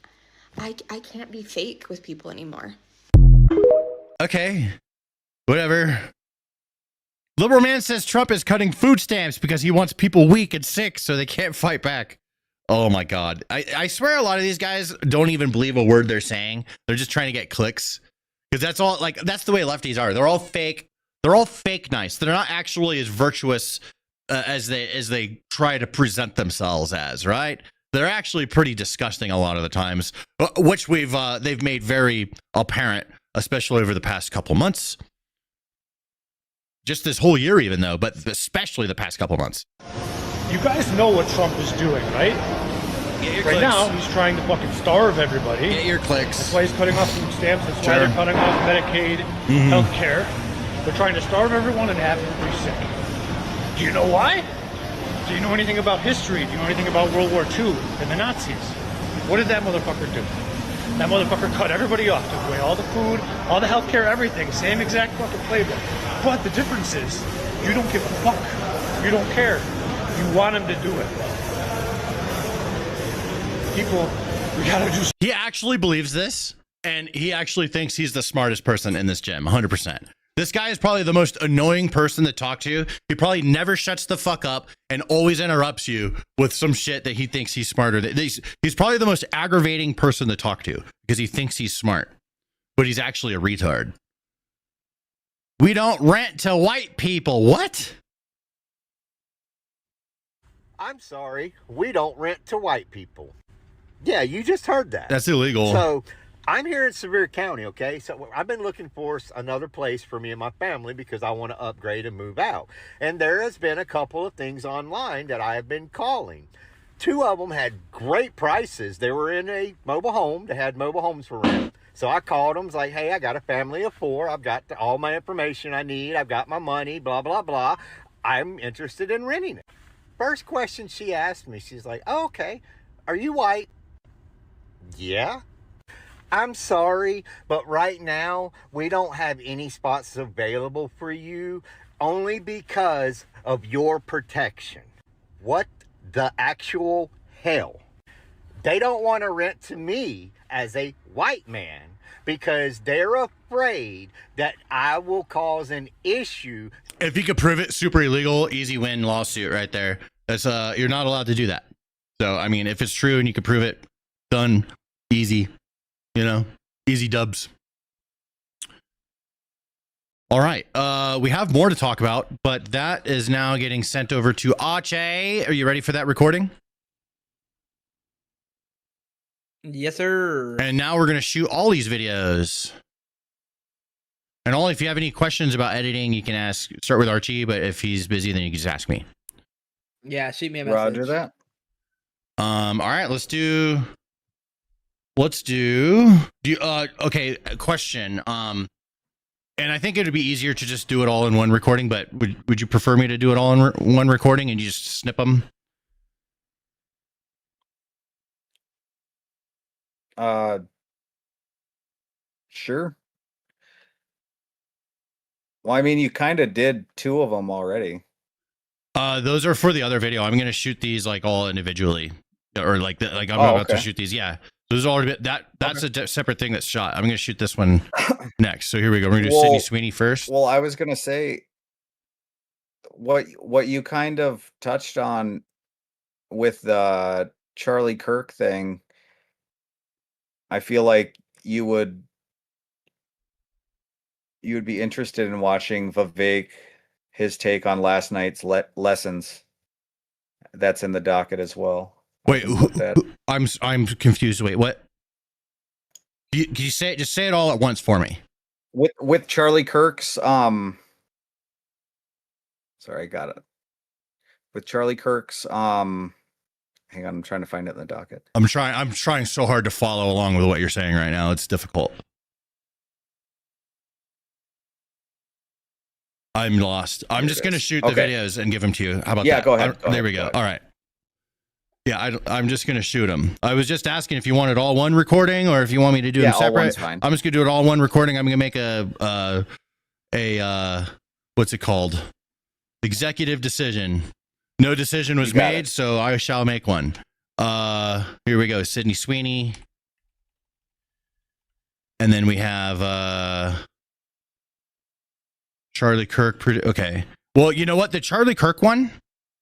I can't be fake with people anymore. Okay. Whatever. Liberal man says Trump is cutting food stamps because he wants people weak and sick so they can't fight back. Oh my God. I swear a lot of these guys don't even believe a word they're saying. They're just trying to get clicks. Because that's all, like, that's the way lefties are. They're all fake. They're all fake nice. They're not actually as virtuous as they try to present themselves as, right? They're actually pretty disgusting a lot of the times, which they've made very apparent, especially over the past couple months. Just this whole year even though, but especially the past couple months. You guys know what Trump is doing, right? Get your Right clicks. now, he's trying to fucking starve everybody. Get your clicks. That's why he's cutting off food stamps. That's why Sure. they're cutting off Medicaid, health care. They're trying to starve everyone and have everybody sick. Do you know why? Do you know anything about history? Do you know anything about World War II and the Nazis? What did that motherfucker do? That motherfucker cut everybody off, took away all the food, all the health care, everything. Same exact fucking playbook. But the difference is, you don't give a fuck. You don't care. You want him to do it. People, we gotta do. He actually believes this, and he actually thinks he's the smartest person in this gym, 100%. This guy is probably the most annoying person to talk to. He probably never shuts the fuck up and always interrupts you with some shit that he thinks he's smarter than. He's probably the most aggravating person to talk to because he thinks he's smart, but he's actually a retard. We don't rent to white people. What? I'm sorry, we don't rent to white people. Yeah, you just heard that. That's illegal. So, I'm here in Sevier County, okay? So, I've been looking for another place for me and my family because I want to upgrade and move out. And there has been a couple of things online that I have been calling. 2 of them had great prices. They were in a mobile home. They had mobile homes for rent. So, I called them. I was like, hey, I got a family of 4. I've got all my information I need. I've got my money, blah, blah, blah. I'm interested in renting it. First question she asked me, she's like, oh, okay, are you white? Yeah. I'm sorry, but right now we don't have any spots available for you only because of your protection. What the actual hell? They don't want to rent to me as a white man because they're afraid that I will cause an issue. If you could prove it, super illegal, easy win lawsuit right there. That's you're not allowed to do that. So I mean, if it's true and you can prove it, done, easy, you know, easy dubs. All right, we have more to talk about, but that is now getting sent over to Ache. Are you ready for that recording? Yes, sir. And now we're gonna shoot all these videos. And only if you have any questions about editing, you can ask. Start with Archie, but if he's busy, then you can just ask me. Yeah, shoot me a message. Roger that. All right, let's do okay, question. And I think it'd be easier to just do it all in one recording, but would you prefer me to do it all in one recording and you just snip them? Sure. Well, I mean, you kind of did 2 of them already. Those are for the other video. I'm gonna shoot these like all individually, or like I'm about to shoot these. Yeah, those are already that's a separate thing that's shot. I'm gonna shoot this one next. So here we go. We're gonna do Sydney Sweeney first. Well, I was gonna say what you kind of touched on with the Charlie Kirk thing. I feel like you would be interested in watching Vivek, his take on last night's lessons. That's in the docket as well. Wait, I'm confused. Wait, what? Can you say it? Just say it all at once for me. With Charlie Kirk's sorry, I got it. With Charlie Kirk's hang on, I'm trying to find it in the docket. I'm trying so hard to follow along with what you're saying right now. It's difficult. I'm lost. I'm just going to shoot the videos and give them to you. How about that? Yeah, go ahead. There we go. All right. Yeah, I'm just going to shoot them. I was just asking if you wanted all one recording or if you want me to do them separate. All one's fine. I'm just going to do it all one recording. I'm going to make a what's it called? Executive decision. No decision was made, so I shall make one. Here we go. Sydney Sweeney. And then we have Charlie Kirk. Okay. Well, you know what? The Charlie Kirk one,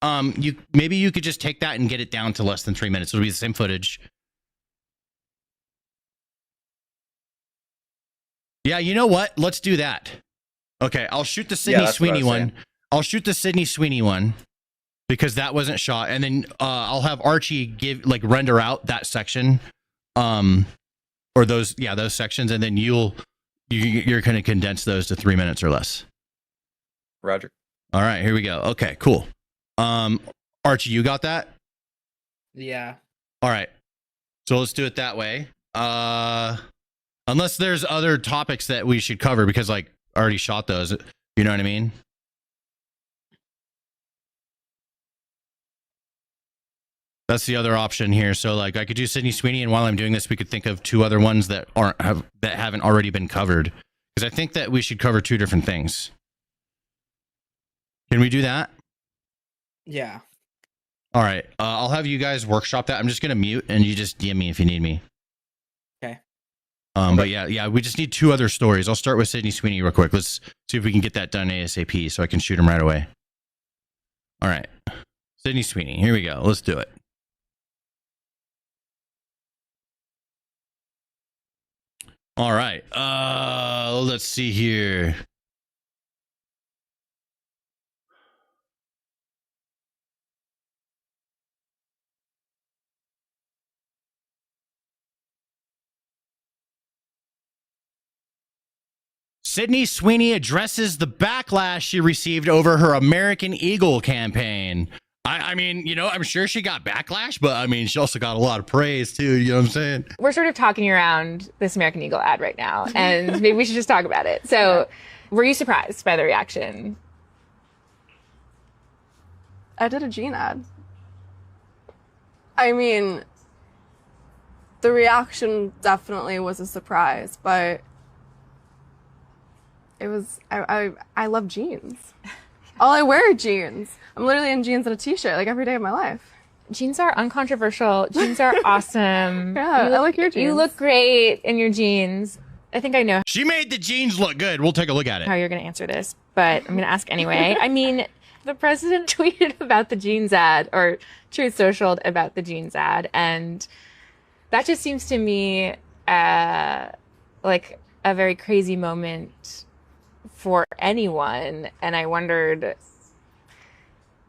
maybe you could just take that and get it down to less than 3 minutes. It'll be the same footage. Yeah, you know what? Let's do that. Okay, I'll shoot the Sydney Sweeney one. I'll shoot the Sydney Sweeney one because that wasn't shot, and then I'll have Archie render out that section, or those sections, and then you're going to condense those to 3 minutes or less. Roger. All right, here we go. Okay, cool. Archie, you got that? Yeah. All right. So let's do it that way. Unless there's other topics that we should cover because like I already shot those. You know what I mean? That's the other option here. So like I could do Sydney Sweeney, and while I'm doing this, we could think of two other ones that haven't already been covered. Because I think that we should cover two different things. Can we do that? Yeah. All right. I'll have you guys workshop that. I'm just gonna mute, and you just DM me if you need me. Okay. But yeah, we just need two other stories. I'll start with Sydney Sweeney real quick. Let's see if we can get that done ASAP so I can shoot him right away. All right. Sydney Sweeney. Here we go. Let's do it. All right. Let's see here. Sydney Sweeney addresses the backlash she received over her American Eagle campaign. I mean, you know, I'm sure she got backlash, but I mean, she also got a lot of praise too. You know what I'm saying? We're sort of talking around this American Eagle ad right now, and maybe we should just talk about it. So, were you surprised by the reaction? I did a jean ad. I mean, the reaction definitely was a surprise, but it was, I love jeans. All I wear are jeans. I'm literally in jeans and a t-shirt like every day of my life. Jeans are uncontroversial. Jeans are awesome. Yeah, I like your jeans. You look great in your jeans. I think I know She made the jeans look good. We'll take a look at it. how you're going to answer this, but I'm going to ask anyway. I mean, the president tweeted about the jeans ad, or Truth Socialed about the jeans ad, and that just seems to me like a very crazy moment for anyone, and I wondered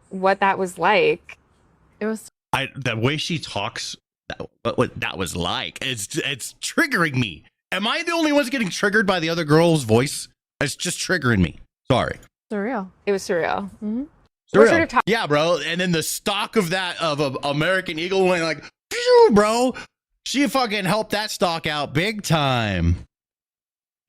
what that was like. It was The way she talks, what that was like, it's triggering me. Am I the only one's getting triggered by the other girl's voice? It's just triggering me. Sorry. surreal. It was surreal. Mm-hmm. We're sort of Yeah, bro. And then the stock of that of American Eagle went like, phew, bro. She fucking helped that stock out big time.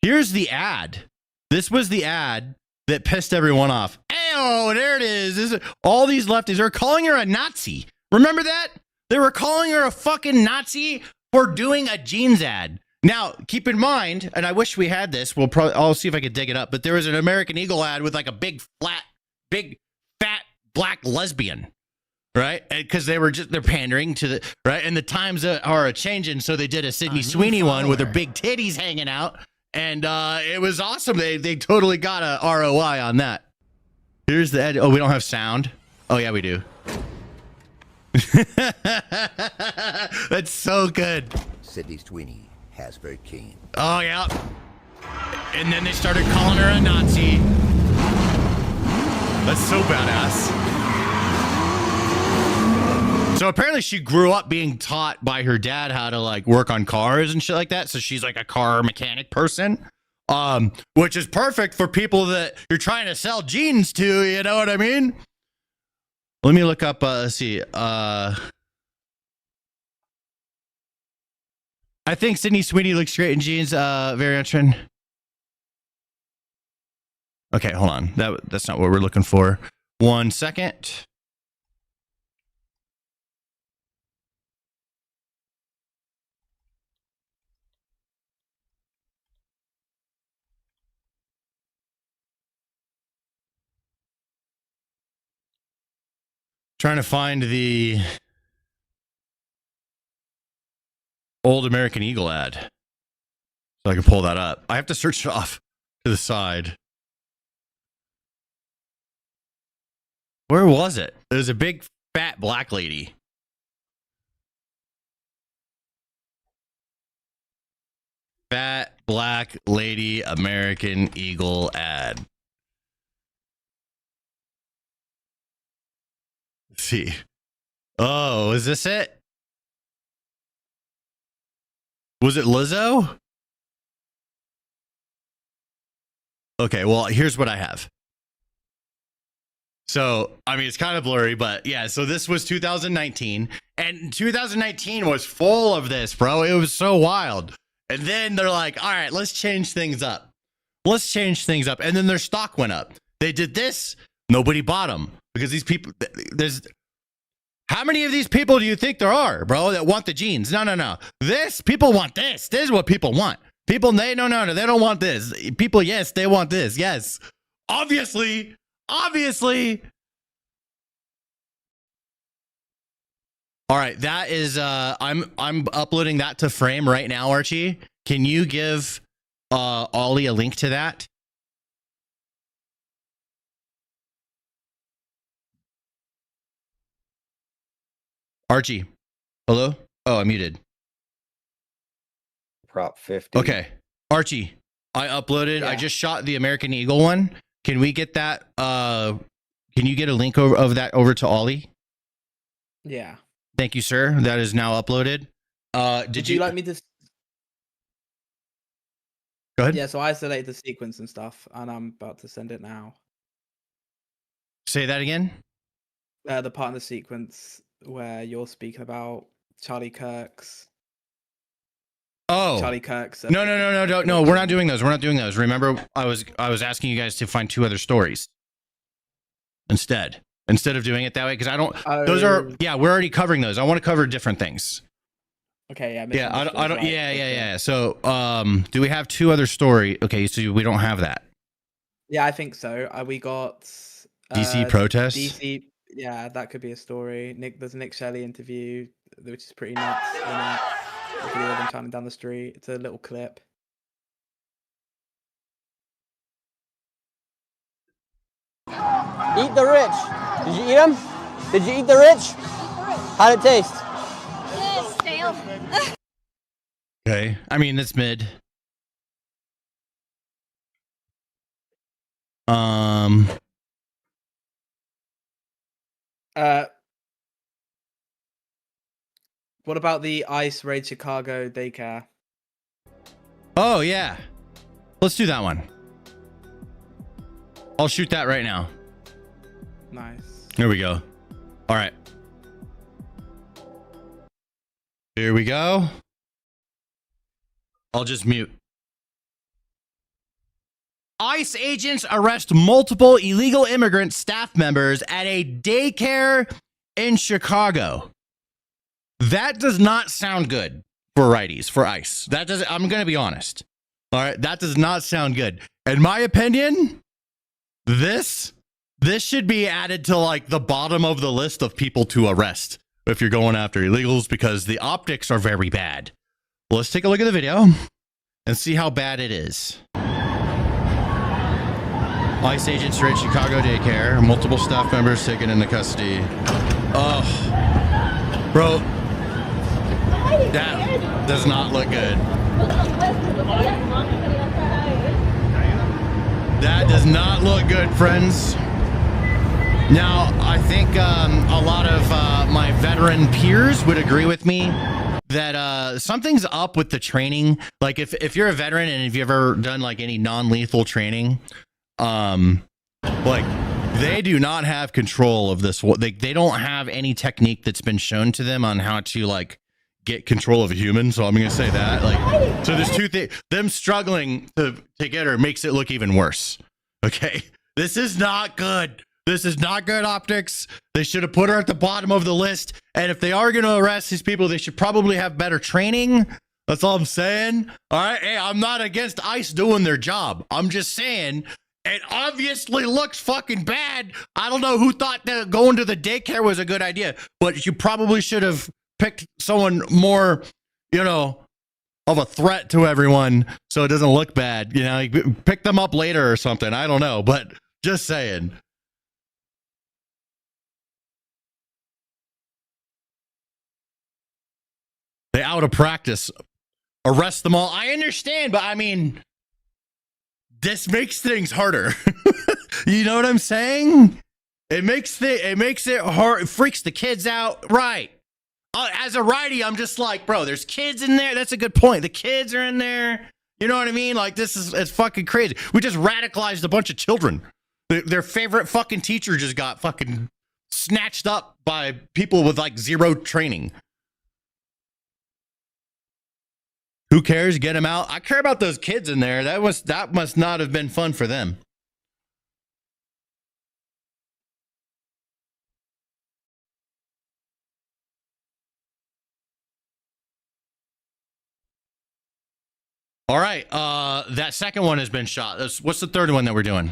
Here's the ad. This was the ad that pissed everyone off. Oh, there it is. All these lefties are calling her a Nazi. Remember that? They were calling her a fucking Nazi for doing a jeans ad. Now, keep in mind, and I wish we had this. I'll see if I can dig it up. But there was an American Eagle ad with like a big fat black lesbian, right? Because they're pandering to the right, and the times are a changing. So they did a Sydney Sweeney one with her big titties hanging out. And it was awesome. They totally got a ROI on that. Here's the edit. Oh, we don't have sound. Oh, yeah, we do. That's so good. Sydney Sweeney, Hasbro King. Oh, yeah. And then they started calling her a Nazi. That's so badass. So apparently she grew up being taught by her dad how to like work on cars and shit like that. So she's like a car mechanic person, which is perfect for people that you're trying to sell jeans to. You know what I mean? Let me look up. Let's see. I think Sydney Sweeney looks great in jeans. Variation. Okay, hold on. That's not what we're looking for. 1 second. Trying to find the old American Eagle ad so I can pull that up. I have to search it off to the side. Where was it? It was a big fat black lady. Fat black lady American Eagle ad. Let's see. Oh, is this it? Was it Lizzo? Okay, well, here's what I have. So, I mean, it's kind of blurry, but yeah. So this was 2019, and 2019 was full of this, bro. It was so wild. And then they're like, all right, let's change things up. Let's change things up. And then their stock went up. They did this. Nobody bought them because these people, there's, how many of these people do you think there are, bro, that want the jeans? No. This, people want this. This is what people want. People, no, they don't want this. People, yes, they want this. Yes. Obviously. All right, that is I'm uploading that to Frame right now, Archie. Can you give Ollie a link to that? Archie. Hello? Oh, I'm muted. Prop 50. Okay. Archie, I uploaded, Yeah. I just shot the American Eagle one. Can we get that can you get a link of that over to Ollie? Yeah. Thank you, sir. That is now uploaded. Did Would you like me to? Go ahead. Yeah. So I isolated the sequence and stuff, and I'm about to send it now. Say that again? The part in the sequence where you're speaking about Charlie Kirk's. Oh. Charlie Kirk's. No, we're not doing those. We're not doing those. Remember, I was asking you guys to find 2 other stories instead of doing it that way, because I don't. Those are we're already covering those. I want to cover different things. Okay, yeah. Yeah, I don't. Yeah. So, do we have 2 other story? Okay, so we don't have that. Yeah, I think so. We got DC protests. DC. Yeah, that could be a story. There's a Nick Shelley interview, which is pretty nuts. A video of them chanting down the street. It's a little clip. Eat the rich. Did you eat them? Did you eat the rich? How'd it taste? Stale. Okay, I mean it's mid. What about the ICE raid Chicago daycare? Oh yeah, let's do that one. I'll shoot that right now. Nice. There we go. All right. Here we go. I'll just mute. ICE agents arrest multiple illegal immigrant staff members at a daycare in Chicago. That does not sound good for righties, for ICE. That does. I'm going to be honest. All right. That does not sound good. In my opinion, this should be added to like the bottom of the list of people to arrest if you're going after illegals, because the optics are very bad. Let's take a look at the video and see how bad it is. ICE agents raid Chicago daycare. Multiple staff members taken into custody. Oh, bro, that does not look good. That does not look good, friends. Now, I think a lot of my veteran peers would agree with me that something's up with the training. Like if you're a veteran and if you've ever done like any non-lethal training, like they do not have control of this. They don't have any technique that's been shown to them on how to like get control of a human. So I'm going to say that, like, so there's 2 things. Them struggling to get her makes it look even worse. Okay. This is not good. This is not good optics. They should have put her at the bottom of the list. And if they are going to arrest these people, they should probably have better training. That's all I'm saying. All right. Hey, I'm not against ICE doing their job. I'm just saying it obviously looks fucking bad. I don't know who thought that going to the daycare was a good idea, but you probably should have picked someone more, of a threat to everyone so it doesn't look bad. Pick them up later or something. I don't know, but just saying. They out of practice. Arrest them all. I understand, but I mean, this makes things harder. You know what I'm saying? It makes it hard. It freaks the kids out. Right. As a righty, I'm just like, bro, there's kids in there. That's a good point. The kids are in there. You know what I mean? Like, it's fucking crazy. We just radicalized a bunch of children. Their favorite fucking teacher just got fucking snatched up by people with like zero training. Who cares? Get them out. I care about those kids in there. That must not have been fun for them. All right. That second one has been shot. What's the third one that we're doing?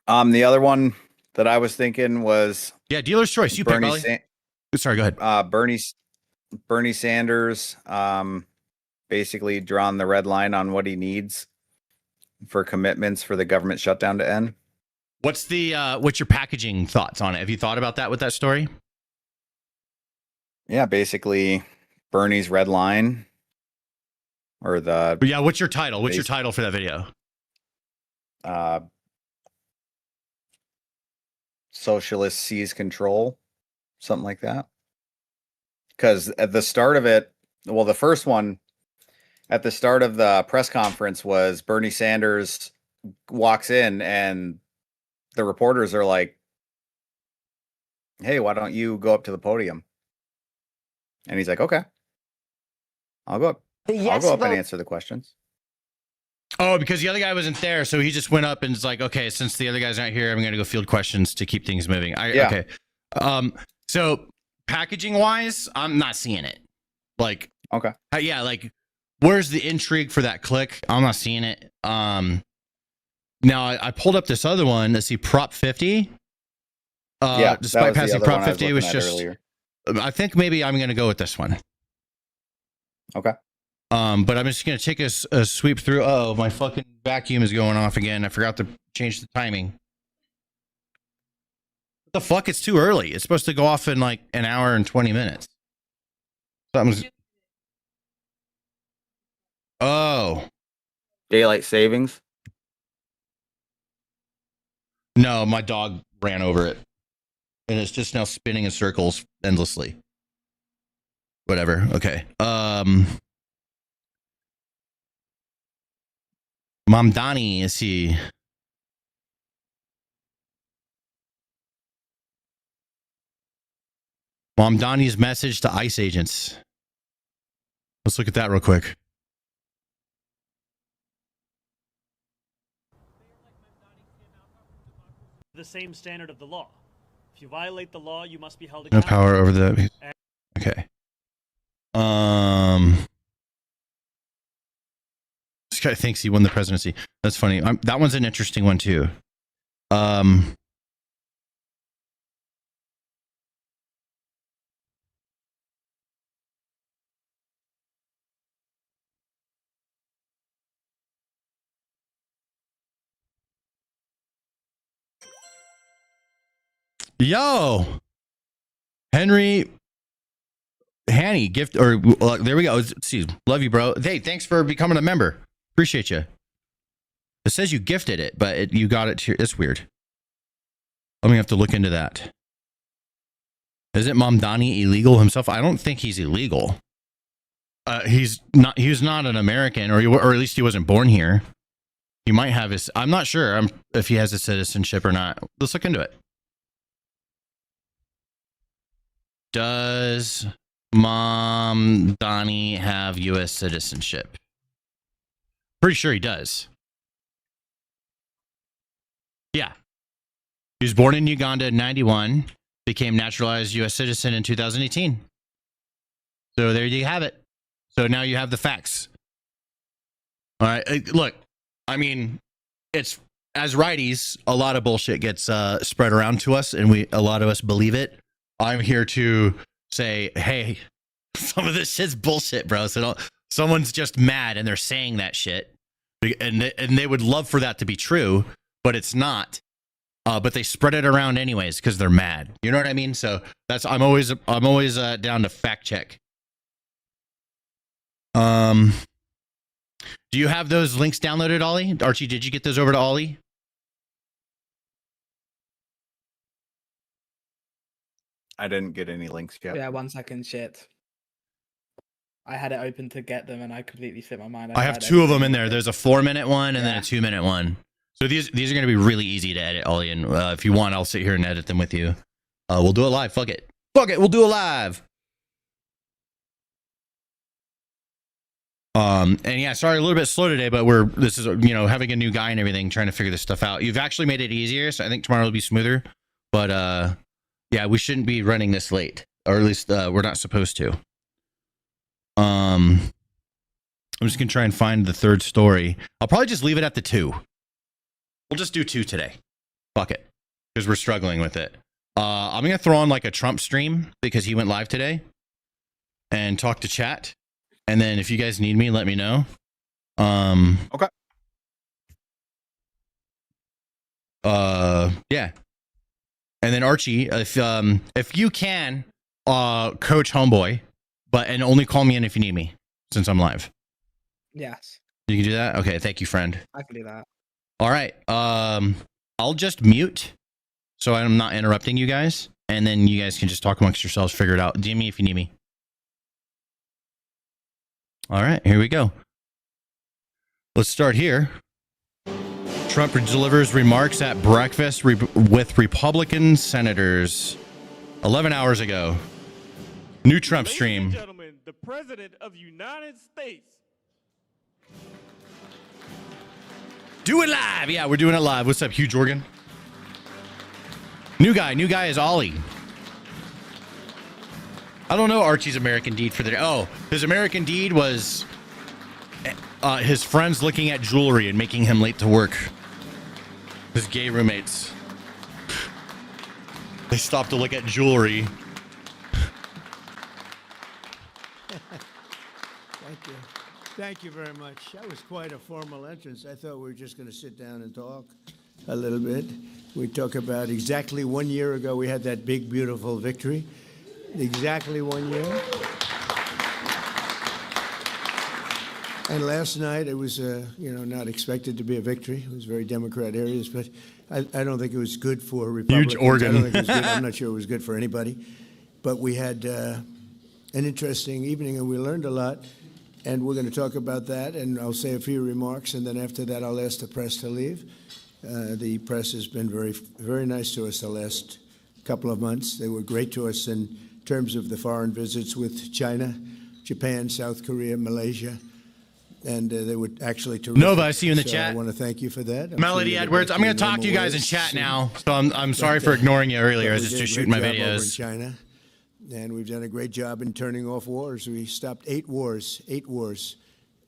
The other one that I was thinking was dealer's choice. You Bernie pick, sorry, go ahead. Bernie Sanders, basically drawn the red line on what he needs for commitments for the government shutdown to end. What's your packaging thoughts on it? Have you thought about that with that story? Yeah, basically Bernie's red line, or the what's your title? What's your title for that video? Socialist seize control, something like that. Because at the start of it, well, the first one at the start of the press conference was Bernie Sanders walks in and the reporters are like, "Hey, why don't you go up to the podium?" And he's like, "Okay, I'll go up. I'll go up and answer the questions." Oh, because the other guy wasn't there, so he just went up and was like, "Okay, since the other guy's not here, I'm going to go field questions to keep things moving." Okay. So packaging wise, I'm not seeing it. Like, okay, like, where's the intrigue for that click? I'm not seeing it. Now I pulled up this other one. Let's see, Prop 50. Despite passing Prop 50, was just earlier. I think maybe I'm going to go with this one. Okay. But I'm just going to take a sweep through. Oh, my fucking vacuum is going off again. I forgot to change the timing. What the fuck? It's too early. It's supposed to go off in like an hour and 20 minutes. Something's. Oh. Daylight savings? No, my dog ran over it. And it's just now spinning in circles endlessly. Whatever. Okay. Mamdani, is he? Mamdani's message to ICE agents. Let's look at that real quick. The same standard of the law. If you violate the law, you must be held No accountable. power over the. Okay. This guy thinks he won the presidency. That's funny. That one's an interesting one too. Yo, Henry Hanny gift, or there we go. Let's see, love you, bro. Hey, thanks for becoming a member. Appreciate you. It says you gifted it, but you got it to. It's weird. Let me have to look into that. Isn't Mamdani illegal himself? I don't think he's illegal. He's not. He was not an American, or at least he wasn't born here. He might have his. I'm not sure. If he has a citizenship or not. Let's look into it. Does Mamdani have U.S. citizenship? Pretty sure he does. Yeah. He was born in Uganda in 91, became naturalized U.S. citizen in 2018. So there you have it. So now you have the facts. All right. Look, I mean, it's as righties, a lot of bullshit gets spread around to us, and a lot of us believe it. I'm here to say, hey, some of this shit's bullshit, bro. So someone's just mad and they're saying that shit, and they would love for that to be true, but it's not. But they spread it around anyways because they're mad. You know what I mean? So I'm always down to fact check. Do you have those links downloaded, Ollie? Archie, did you get those over to Ollie? I didn't get any links yet. Yeah, 1 second. Shit. I had it open to get them, and I completely slipped my mind. I have tried 2 of them everything. in there. There's a 4-minute one and then a 2-minute one. So these are going to be really easy to edit, Ollie. And if you want, I'll sit here and edit them with you. We'll do it live. Fuck it. We'll do it live. And yeah, sorry, a little bit slow today, but this is, having a new guy and everything, trying to figure this stuff out. You've actually made it easier, so I think tomorrow will be smoother. But yeah, we shouldn't be running this late, or at least we're not supposed to. I'm just gonna try and find the third story. I'll probably just leave it at the 2. We'll just do 2 today. Fuck it, because we're struggling with it. I'm gonna throw on like a Trump stream because he went live today, and talk to chat. And then if you guys need me, let me know. Okay. Yeah. And then Archie, if you can, coach Homeboy, and only call me in if you need me, since I'm live. Yes. You can do that? Okay, thank you, friend. I can do that. All right. I'll just mute so I'm not interrupting you guys, and then you guys can just talk amongst yourselves, figure it out. DM me if you need me. All right, here we go. Let's start here. Trump delivers remarks at breakfast with Republican senators 11 hours ago. New Trump stream. Ladies and gentlemen, the President of the United States. Do it live. Yeah, we're doing it live. What's up, Huge Organ? New guy is Ollie. I don't know Archie's American deed for the day. Oh, his American deed was his friends looking at jewelry and making him late to work. His gay roommates. They stopped to look at jewelry. Thank you. Thank you very much. That was quite a formal entrance. I thought we were just going to sit down and talk a little bit. We talk about exactly 1 year ago, we had that big, beautiful victory. Exactly 1 year. And last night, it was, not expected to be a victory. It was very Democrat areas, but I don't think it was good for Republicans. Huge organ. I don't think it was good. I'm not sure it was good for anybody. But we had an interesting evening, and we learned a lot. And we're going to talk about that, and I'll say a few remarks, and then after that, I'll ask the press to leave. The press has been very, very nice to us the last couple of months. They were great to us in terms of the foreign visits with China, Japan, South Korea, Malaysia, and they were actually terrific. Nova, I see you in the So chat. I want to thank you for that. Melody Edwards, I'm going to talk to you guys in chat now. So I'm sorry for ignoring you earlier. I was just shooting my videos. Over in China, and we've done a great job in turning off wars. We stopped 8 wars,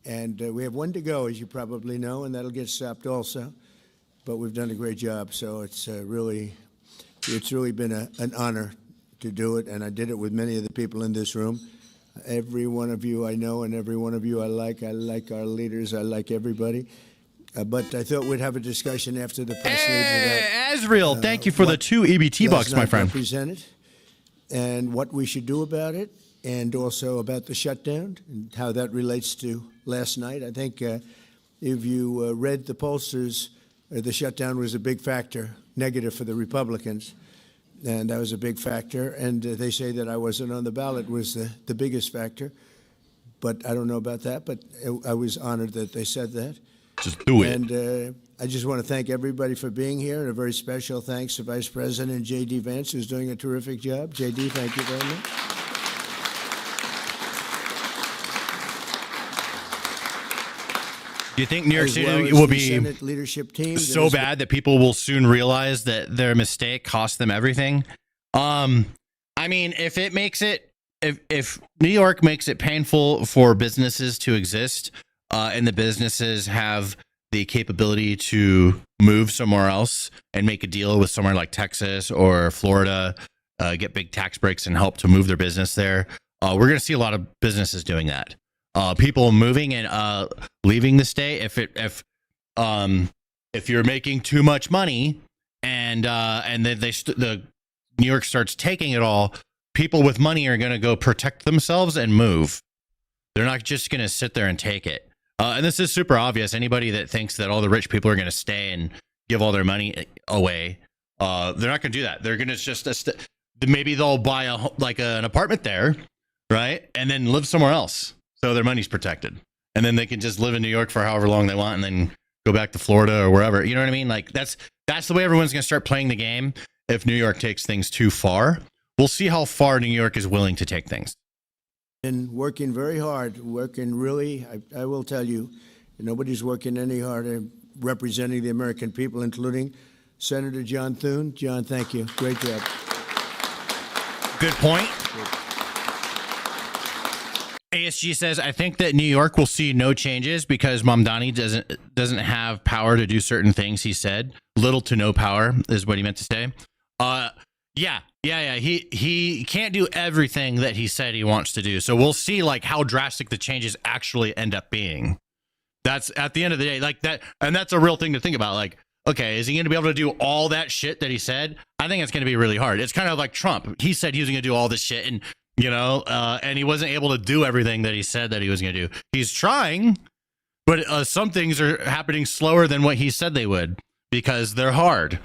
and we have 1 to go, as you probably know, and that'll get stopped also. But we've done a great job, so it's really been an honor to do it, and I did it with many of the people in this room. Every one of you I know, and every one of you I like. I like our leaders. I like everybody. But I thought we'd have a discussion after the press leaves about Azriel, thank you for the 2 EBT bucks, my friend. Represented, and what we should do about it, and also about the shutdown and how that relates to last night. I think if you read the pollsters, the shutdown was a big factor, negative for the Republicans, and that was a big factor. And they say that I wasn't on the ballot was the biggest factor, but I don't know about that. But I was honored that they said that. Just do it. And I just want to thank everybody for being here, and a very special thanks to Vice President J.D. Vance, who's doing a terrific job. J.D., thank you very much. Do you think New York As City well as will the be Senate leadership team so bad that people will soon realize that their mistake cost them everything? I mean, if it makes it, if New York makes it painful for businesses to exist, and the businesses have the capability to move somewhere else and make a deal with somewhere like Texas or Florida, get big tax breaks and help to move their business there, we're going to see a lot of businesses doing that. People moving and leaving the state. If you're making too much money and then the New York starts taking it all, people with money are going to go protect themselves and move. They're not just going to sit there and take it. And this is super obvious. Anybody that thinks that all the rich people are going to stay and give all their money away, they're not going to do that. They're going to just maybe they'll buy an apartment there, right, and then live somewhere else. so their money's protected, and then they can just live in New York for however long they want, and then go back to Florida or wherever. You know what I mean? Like that's the way everyone's going to start playing the game. If New York takes things too far, we'll see how far New York is willing to take things. And working very hard, working really, I will tell you, nobody's working any harder representing the American people, including Senator John Thune. John, thank you. Great job. Good point. ASG says, I think that New York will see no changes because Mamdani doesn't have power to do certain things. He said little to no power is what he meant to say. Yeah. He can't do everything that he said he wants to do. So we'll see like how drastic the changes actually end up being. That's at the end of the day, like that. And that's a real thing to think about. Like, okay, is he going to be able to do all that shit that he said? I think it's going to be really hard. It's kind of like Trump. He said he was going to do all this shit and, and he wasn't able to do everything that he said that he was going to do. He's trying, but some things are happening slower than what he said they would because they're hard.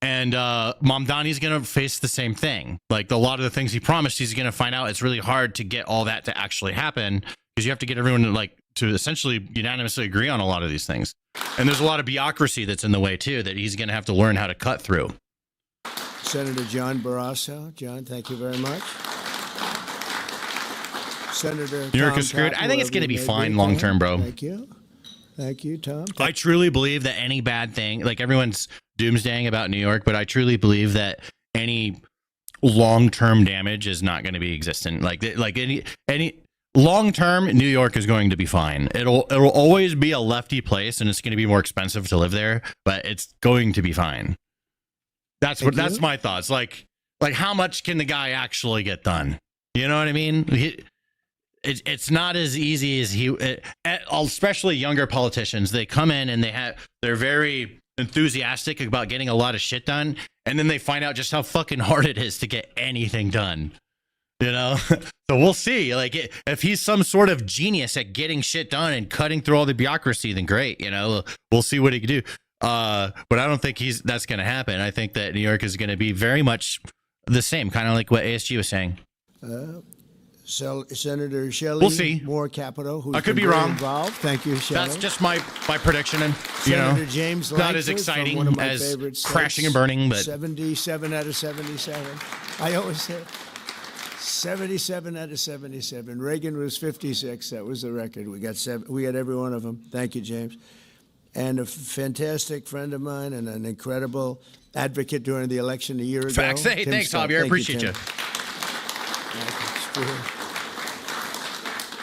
And Mamdani's going to face the same thing. Like a lot of the things he promised, he's going to find out it's really hard to get all that to actually happen because you have to get everyone to essentially unanimously agree on a lot of these things. And there's a lot of bureaucracy that's in the way too that he's going to have to learn how to cut through. Senator John Barrasso. John, thank you very much. Senator New York Tom is screwed. Cotton, I think it's going to be wherever you may fine long term, bro. Thank you. Thank you, Tom. I truly believe that any bad thing, like everyone's doomsdaying about New York, but I truly believe that any long-term damage is not going to be existent. Like any long-term, New York is going to be fine. It'll always be a lefty place, and it's going to be more expensive to live there, but it's going to be fine. That's my thoughts. Like how much can the guy actually get done? You know what I mean? It's not as easy as especially younger politicians. They come in and they're very enthusiastic about getting a lot of shit done, and then they find out just how fucking hard it is to get anything done. So we'll see. Like if he's some sort of genius at getting shit done and cutting through all the bureaucracy, then great. We'll see what he can do. But I don't think that's going to happen. I think that New York is going to be very much the same, kind of like what ASG was saying. Senator Shelley, we'll see. Moore Capito, who's I could be very wrong. Involved. Thank you, Shelley. That's just my prediction, and Senator James not Lankford as exciting from one of my as favorite states, crashing and burning, but 77 out of 77. I always say 77 out of 77. Reagan was 56. That was the record. We got every one of them. Thank you, James. And a fantastic friend of mine and an incredible advocate during the election a year ago. Facts. Hey, thanks, Javier. I appreciate you.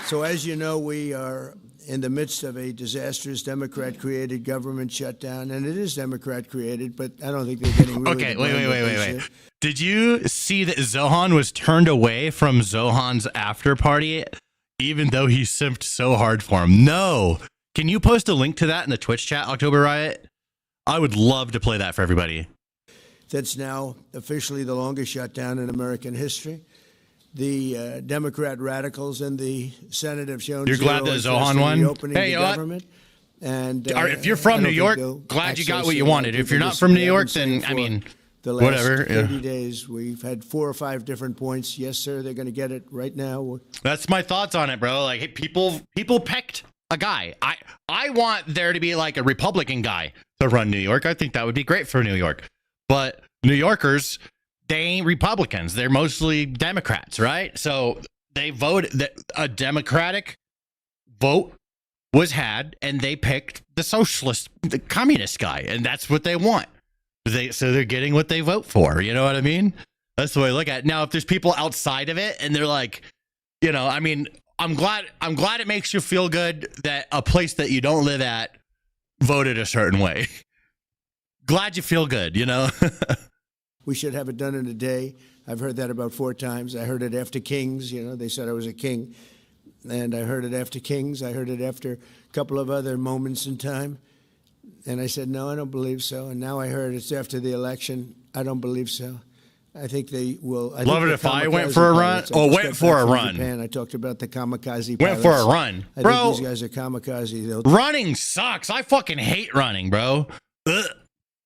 So as you know, we are in the midst of a disastrous Democrat-created government shutdown, and it is Democrat-created, but I don't think they're getting really... Okay, wait. Did you see that Zohan was turned away from Zohan's after party, even though he simped so hard for him? No. Can you post a link to that in the Twitch chat, October Riot? I would love to play that for everybody. That's now officially the longest shutdown in American history. The Democrat radicals in the Senate have shown you're glad that Zohan won? Hey, you know government. And if you're from New York, glad you got what you wanted. If you're not from New York, then I mean, the last whatever. 30 days, we've had 4 or 5 different points. Yes, sir, they're going to get it right now. That's my thoughts on it, bro. Like, hey, people picked a guy. I want there to be like a Republican guy to run New York. I think that would be great for New York. But New Yorkers, they ain't Republicans. They're mostly Democrats, right? So they voted that a Democratic vote was had, and they picked the communist guy, and that's what they want. So they're getting what they vote for. You know what I mean? That's the way I look at it. Now, if there's people outside of it, and they're like, I mean, I'm glad it makes you feel good that a place that you don't live at voted a certain way. Glad you feel good, We should have it done in a day. I've heard that about 4 times. I heard it after Kings. They said I was a king. And I heard it after Kings. I heard it after a couple of other moments in time. And I said, no, I don't believe so. And now I heard it's after the election. I don't believe so. I think they will. Love it if I went for a run. Went for a run. Japan. I talked about the kamikaze pilots. Went for a run. I bro, think these guys are kamikaze. Running sucks. I fucking hate running, bro. Ugh.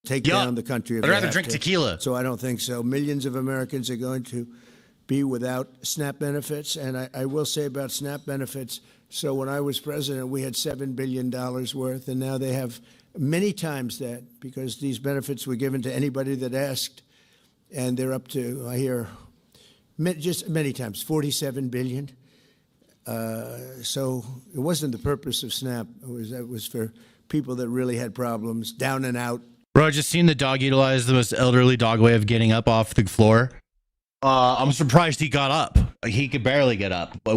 Take down the country. I'd rather drink tequila. So I don't think so. Millions of Americans are going to be without SNAP benefits. And I will say about SNAP benefits, so when I was president, we had $7 billion worth, and now they have many times that, because these benefits were given to anybody that asked, and they're up to, I hear, just many times, 47 billion. So it wasn't the purpose of SNAP. It was for people that really had problems, down and out. Bro, just seen the dog utilize the most elderly dog way of getting up off the floor. I'm surprised he got up. He could barely get up, but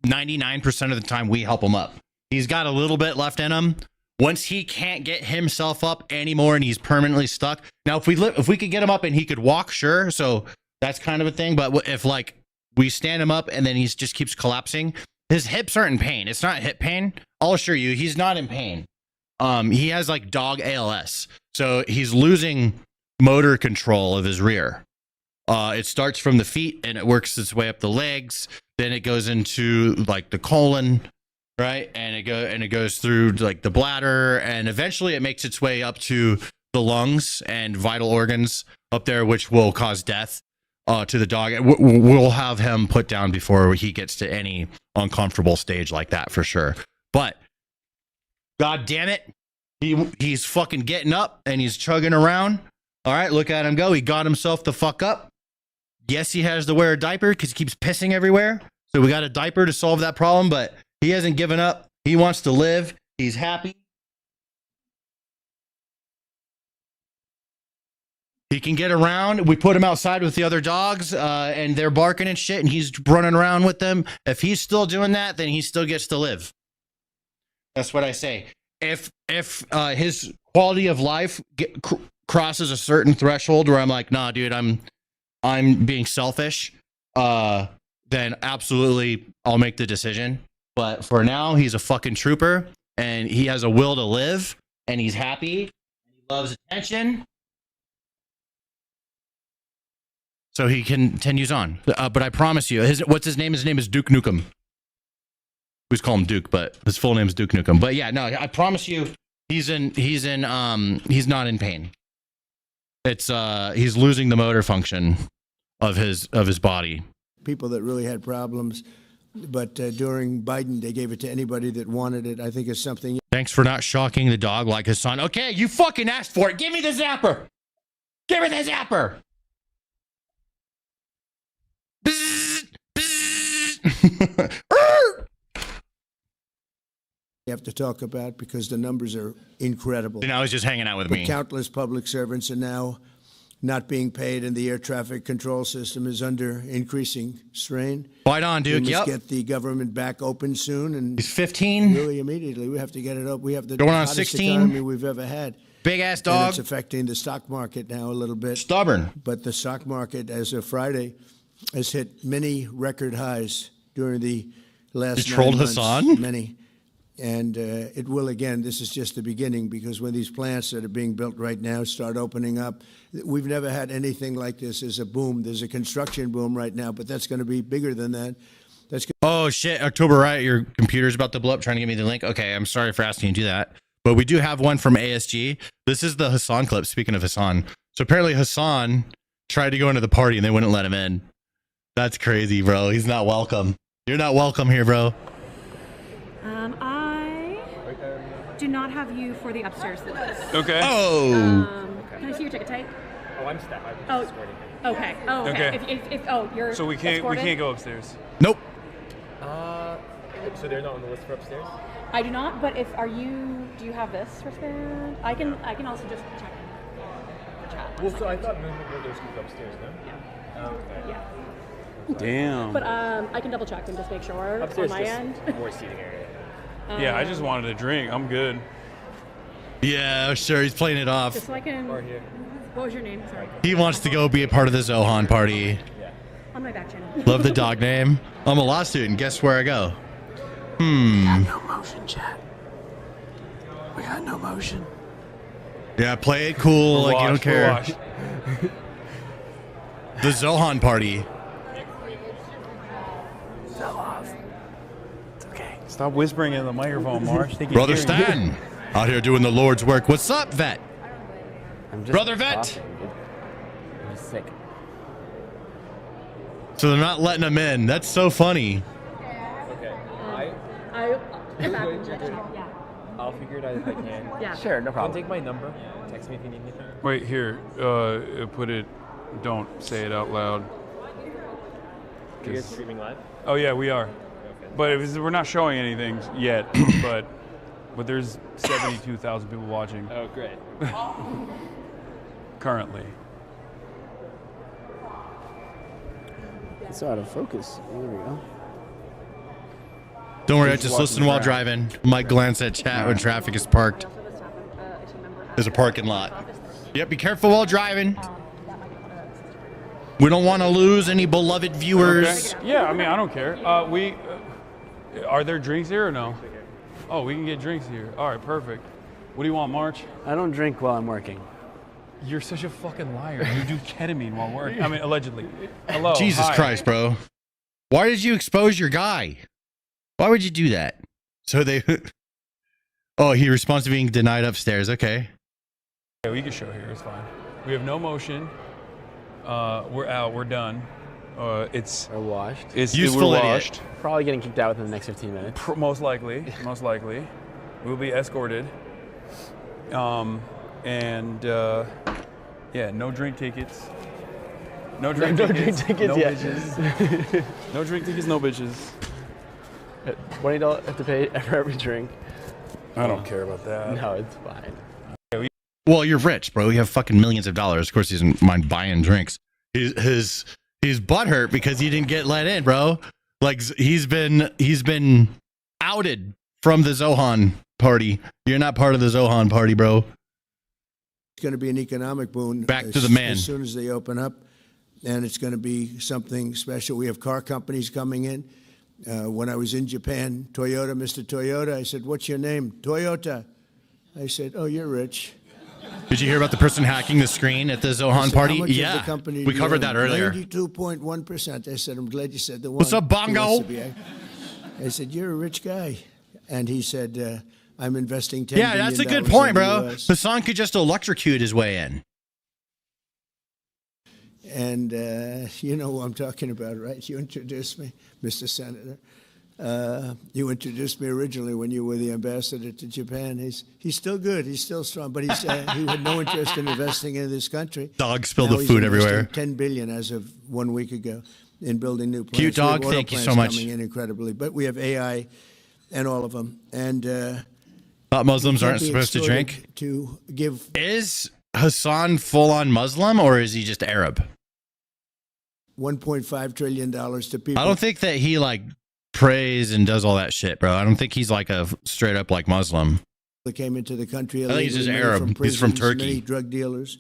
99% of the time we help him up. He's got a little bit left in him. Once he can't get himself up anymore and he's permanently stuck. Now, if we could get him up and he could walk, sure. So that's kind of a thing. But if like we stand him up and then he just keeps collapsing, his hips aren't in pain. It's not hip pain. I'll assure you, he's not in pain. He has like dog ALS. So he's losing motor control of his rear. It starts from the feet and it works its way up the legs. Then it goes into like the colon, right? And it goes through like the bladder, and eventually it makes its way up to the lungs and vital organs up there, which will cause death to the dog. We'll have him put down before he gets to any uncomfortable stage like that for sure. But God damn it, he's fucking getting up and he's chugging around. All right, look at him go. He got himself the fuck up. Yes, he has to wear a diaper because he keeps pissing everywhere. So we got a diaper to solve that problem, but he hasn't given up. He wants to live. He's happy. He can get around. We put him outside with the other dogs, and they're barking and shit, and he's running around with them. If he's still doing that, then he still gets to live. That's what I say. If his quality of life crosses a certain threshold where I'm like, nah, dude, I'm being selfish, then absolutely I'll make the decision. But for now, he's a fucking trooper, and he has a will to live, and he's happy, and he loves attention. So he continues on. But I promise you, what's his name? His name is Duke Nukem. We just call him Duke, but his full name is Duke Nukem. But yeah, no, I promise you, he's not in pain. It's he's losing the motor function of his body. People that really had problems, but during Biden, they gave it to anybody that wanted it. I think it's something. Thanks for not shocking the dog like his son. Okay, you fucking asked for it. Give me the zapper. Give me the zapper. You have to talk about, because the numbers are incredible. And now he's just hanging out with me. Countless public servants are now not being paid, and the air traffic control system is under increasing strain. Fight on, Duke. We must Yep. get the government back open soon, and he's 15. Really immediately, we have to get it up. We have the going on hottest 16 economy we've ever had. Big ass And dog. it's affecting the stock market now a little bit. Stubborn. But the stock market, as of Friday, has hit many record highs during the last. You trolled 9 months, Hassan? Many. And it will again. This is just the beginning, because when these plants that are being built right now start opening up, we've never had anything like this as a boom. There's a construction boom right now, but that's going to be bigger than that. Oh shit, October Riot, your computer's about to blow up trying to give me the link. Okay, I'm sorry for asking you to do that. But we do have one from ASG. This is the Hassan clip, speaking of Hassan. So apparently Hassan tried to go into the party and they wouldn't let him in. That's crazy, bro. He's not welcome. You're not welcome here, bro. I do not have you for the upstairs list. Okay. Oh. Can I see your ticket tape? Oh, I'm staff. Oh, okay. Oh, okay. Okay. If you're So we can't escorted? go upstairs. Nope. So they're not on the list for upstairs? I do not. But do you have this wristband? I can also just check. Chat. Well, so I thought movement builders could go upstairs, no? Yeah. Oh, okay. Yeah. Damn. But I can double check and just make sure Upstairs on my just end. more seating area. Yeah, I just wanted a drink. I'm good. Yeah, sure. He's playing it off. Just so I can. What was your name? Sorry. He wants to go be a part of the Zohan party. On my back channel. Love the dog name. I'm a law student. Guess where I go? We got no motion, chat. We got no motion. Yeah, play it cool. We're like you don't washed, we're care. washed. The Zohan party. It's okay. Stop whispering in the microphone, Marsh. They can Brother hear you. Stan. Out here doing the Lord's work. What's up, Vet? I'm just Brother Vet. I'm just sick. So they're not letting them in. That's so funny. Okay. I'll figure it out if I can. Yeah. Sure, no problem. Take my number. Text me if you need anything. Wait, here. Put it. Don't say it out loud. Are you guys streaming live? Oh yeah, we are. Okay. But we're not showing anything yet. but there's 72,000 people watching. Oh, great. Currently. It's out of focus. There we go. Don't worry, I just listen while driving. Might glance at chat when traffic is parked. There's a parking lot. Yep, be careful while driving. We don't want to lose any beloved viewers. Okay. Yeah, I mean, I don't care. Are there drinks here or no? Oh, we can get drinks here. All right, perfect. What do you want, March? I don't drink while I'm working. You're such a fucking liar. You do ketamine while working. I mean, allegedly. Hello. Jesus hi. Christ, bro. Why did you expose your guy? Why would you do that? So they... Oh, he responds to being denied upstairs. Okay. Yeah, we can show here. It's fine. We have no motion. We're out. We're done. It's... We're washed. Useful we're idiot. Washed. Probably getting kicked out within the next 15 minutes. Most likely. Most likely. We'll be escorted. Yeah, no drink tickets. No drink tickets. No bitches. No drink tickets, no bitches. $20 have to pay for every drink. I don't care about that. No, it's fine. Well, you're rich, bro. You have fucking millions of dollars. Of course, he doesn't mind buying drinks. He's butthurt because he didn't get let in, bro. Like he's been outed from the Zohan party. You're not part of the Zohan party, bro. It's going to be an economic boon. Back to the man. As soon as they open up, and it's going to be something special. We have car companies coming in. When I was in Japan, Toyota, Mr. Toyota, I said, "What's your name?" Toyota. I said, "Oh, you're rich." Did you hear about the person hacking the screen at the Zohan party? Yeah, we covered that earlier. 92.1%. I said, "I'm glad you said the one." What's up, Bongo? I said, "You're a rich guy," and he said, "I'm investing $10 Yeah, that's a good point, bro. US. Hassan could just electrocute his way in. And you know who I'm talking about, right? You introduced me, Mr. Senator. You introduced me originally when you were the ambassador to Japan. He's still good. He's still strong. But he had no interest in investing in this country. Dog spilled Now the he's food investing everywhere. $10 billion as of 1 week ago in building new plants. Cute dog. We have oil Thank you so plants much. Coming in incredibly, but we have AI and all of them. And Thought Muslims we can't aren't be supposed to extorted drink. To give Is Hassan full on Muslim or is he just Arab? $1.5 trillion to people. I don't think that he like prays and does all that shit, bro. I don't think he's like a straight up like Muslim. That came into the country. I think he's just illegally, Arab. many He's from prisons, Turkey. Many drug dealers.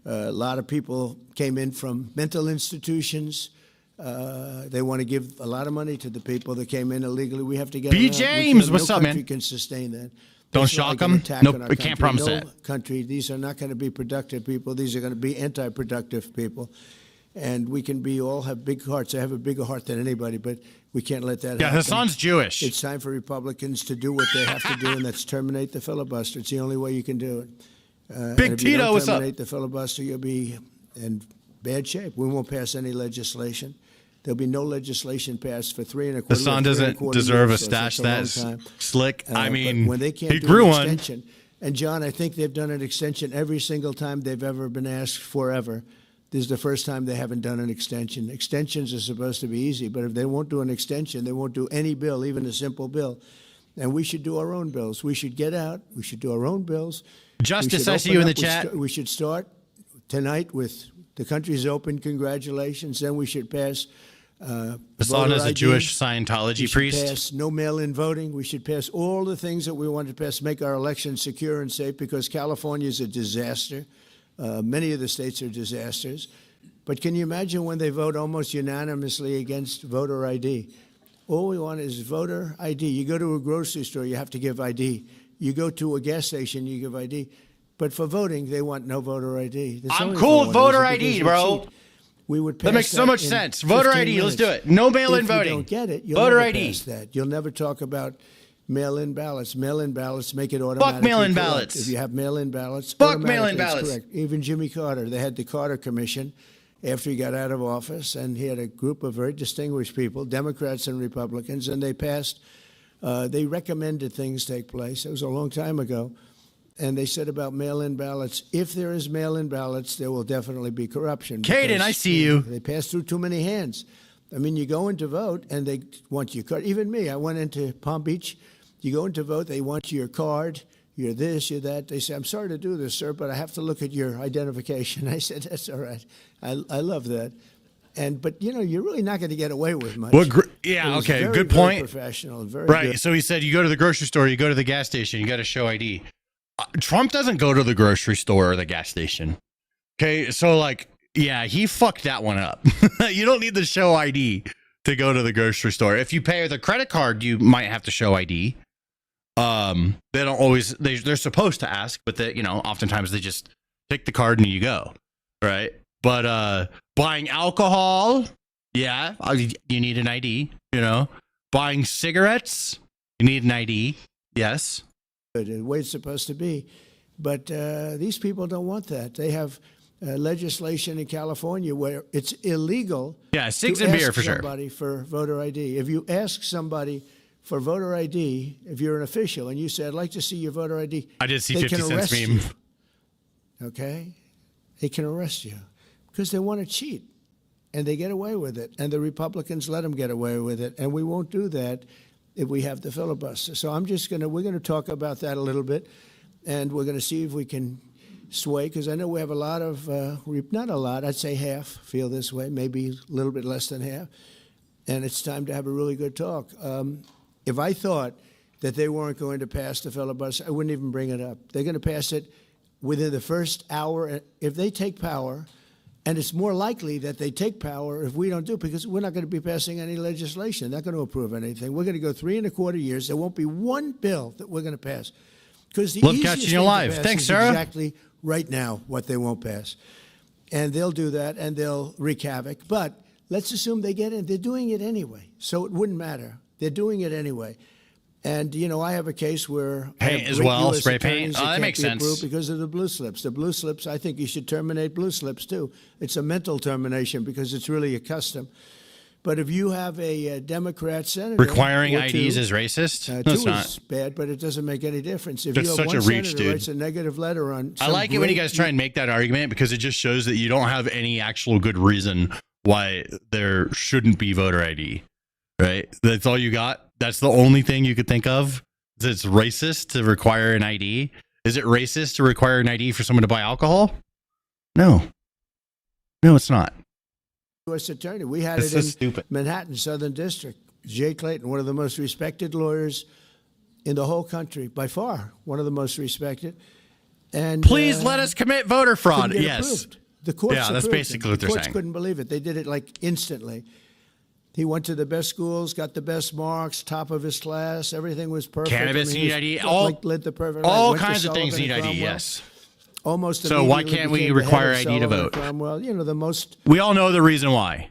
A lot of people came in from mental institutions. They want to give a lot of money to the people that came in illegally. We have to get B. them out. James, what's no up, country man? Can sustain that. Don't That's shock like an them. attack Nope, on our we can't country. promise No that. country. These are not going to be productive people. These are going to be anti-productive people. And we can all have big hearts. I have a bigger heart than anybody, but we can't let that Yeah, happen. Hassan's Jewish. It's time for Republicans to do what they have to do, and that's terminate the filibuster. It's the only way you can do it. Big and if you Tito, don't what's up? terminate the filibuster, you'll be in bad shape. We won't pass any legislation. There'll be no legislation passed for 3.25 Hassan doesn't deserve a years, so stash that's a that long is time. slick. I But mean, when they can't he do grew an one. extension, and John, I think they've done an extension every single time they've ever been asked forever. This is the first time they haven't done an extension. Extensions are supposed to be easy, but if they won't do an extension, they won't do any bill, even a simple bill. And we should do our own bills. We should get out. We should do our own bills. Justice, We I should see you in open the up. chat. We should start tonight with the country's open. Congratulations. Then we should pass. Hassan voter is a ID. Jewish Scientology We should priest. pass no mail-in voting. We should pass all the things that we want to pass, make our elections secure and safe, because California is a disaster. Many of the states are disasters. But can you imagine when they vote almost unanimously against voter ID? All we want is voter ID. You go to a grocery store, you have to give ID. You go to a gas station, you give ID. But for voting, they want no voter ID. That's I'm only cool for with one voter reason, ID, because bro. we cheat. We would pass That makes so much in sense. Voter 15 ID, let's minutes. do it. No mail-in If voting. you don't get it, you'll Voter never ID. pass that. You'll never talk about mail-in ballots. Mail-in ballots make it automatically mail-in correct. ballots. If you have mail-in ballots, Fuck automatically mail-in it's ballots. correct. Even Jimmy Carter, they had the Carter Commission, after he got out of office, and he had a group of very distinguished people, Democrats and Republicans, and they passed, they recommended things take place. It was a long time ago. And they said about mail-in ballots, if there is mail-in ballots, there will definitely be corruption. Caden, I see you. They pass through too many hands. I mean, you go in to vote, and they want your card. Even me, I went into Palm Beach. You go in to vote, they want your card. You're this, you're that. They say, I'm sorry to do this, sir, but I have to look at your identification. I said, that's all right. I love that. But, you know, you're really not going to get away with much. Yeah, okay, very, good very point. Professional and very Right, good. so he said you go to the grocery store, you go to the gas station, you got to show ID. Trump doesn't go to the grocery store or the gas station. Okay, so like, yeah, he fucked that one up. You don't need to show ID to go to the grocery store. If you pay with a credit card, you might have to show ID. They don't always, they're supposed to ask, but you know, oftentimes they just take the card and you go, right? But buying alcohol, yeah, you need an ID, you know. Buying cigarettes, you need an ID, yes. The way it's supposed to be. But these people don't want that. They have legislation in California where it's illegal cigs to and beer ask for sure. somebody for voter ID. If you ask somebody for voter ID, if you're an official, and you say, I'd like to see your voter ID, I did see they 50 can Cent's arrest meme. you. Okay? They can arrest you because they want to cheat, and they get away with it. And the Republicans let them get away with it, and we won't do that if we have the filibuster. So we're going to talk about that a little bit, and we're going to see if we can sway, because I know we have a lot of, not a lot, I'd say half feel this way, maybe a little bit less than half, and it's time to have a really good talk. If I thought that they weren't going to pass the filibuster, I wouldn't even bring it up. They're going to pass it within the first hour. If they take power, and it's more likely that they take power if we don't do it, because we're not going to be passing any legislation. They're not going to approve anything. We're going to go 3.25 years. There won't be one bill that we're going to pass. Because the Love easiest catching thing you to live. pass Thanks, is Sarah. exactly right now what they won't pass. And they'll do that, and they'll wreak havoc. But let's assume they get in. They're doing it anyway, so it wouldn't matter. They're doing it anyway. And, you know, I have a case where Paint as well, spray paint. Oh, that makes sense. because of the blue slips. The blue slips, I think you should terminate blue slips, too. It's a mental termination because it's really a custom. But if you have a Democrat senator... Requiring or IDs two, is racist? No, two it's not. is bad, but it doesn't make any difference. If That's you have such one a reach, senator dude. writes a negative letter on... I like it when you guys try and make that argument, because it just shows that you don't have any actual good reason why there shouldn't be voter ID, right? That's all you got? That's the only thing you could think of? It's racist to require an ID? Is it racist to require an ID for someone to buy alcohol? No. No, it's not. U.S. attorney. We had It's it in so stupid. Manhattan, Southern District. Jay Clayton, one of the most respected lawyers in the whole country, by far, one of the most respected. And Please let us commit voter fraud. couldn't get Yes. approved. The courts Yeah, that's approved basically him. what they're The courts saying. couldn't believe it. They did it like instantly. He went to the best schools, got the best marks, top of his class. Everything was perfect. Cannabis he need was ID. led the perfect life. All Went to kinds of things Sullivan need and ID, Cromwell. yes. Almost So why immediately can't we became the head require of ID to Sullivan and vote? Cromwell, you know, the most... We all know the reason why.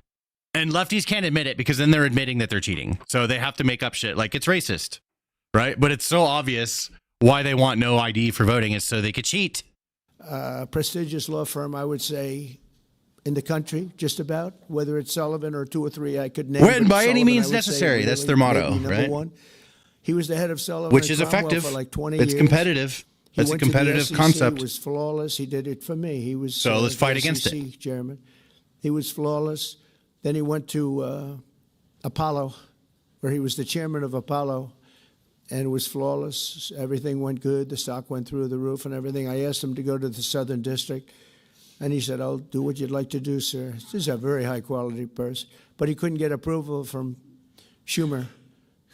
And lefties can't admit it because then they're admitting that they're cheating. So they have to make up shit like it's racist, right? But it's so obvious why they want no ID for voting is so they could cheat. Prestigious law firm, I would say, in the country, just about. Whether it's Sullivan or two or three, I could name. When but by any Sullivan, means I would say, necessary. That's really their motto, maybe number right? one. He was the head of Sullivan, Which and is Cromwell effective. for like 20 It's years. competitive. He It's a went to the competitive SEC, concept. Was flawless. He did it for me. He was So let's the fight against SEC it. Chairman. He was flawless. Then he went to Apollo, where he was the chairman of Apollo, and was flawless. Everything went good. The stock went through the roof and everything. I asked him to go to the Southern District, and he said, I'll do what you'd like to do, sir. This is a very high-quality person. But he couldn't get approval from Schumer.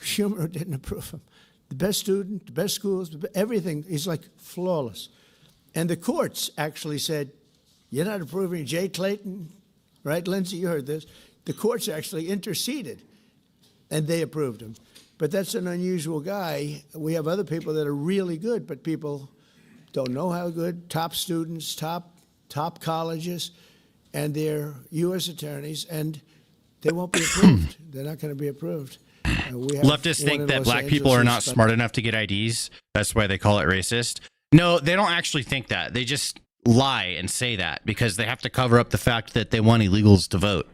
Schumer didn't approve him. The best student, the best schools, everything. He's like flawless. And the courts actually said, you're not approving Jay Clayton, right, Lindsay? You heard this. The courts actually interceded, and they approved him. But that's an unusual guy. We have other people that are really good, but people don't know how good. Top students, top colleges, and they're U.S. attorneys, and they won't be approved. They're not going to be approved. Leftists think that black people are not smart enough to get IDs. That's why they call it racist. No, they don't actually think that. They just lie and say that because they have to cover up the fact that they want illegals to vote.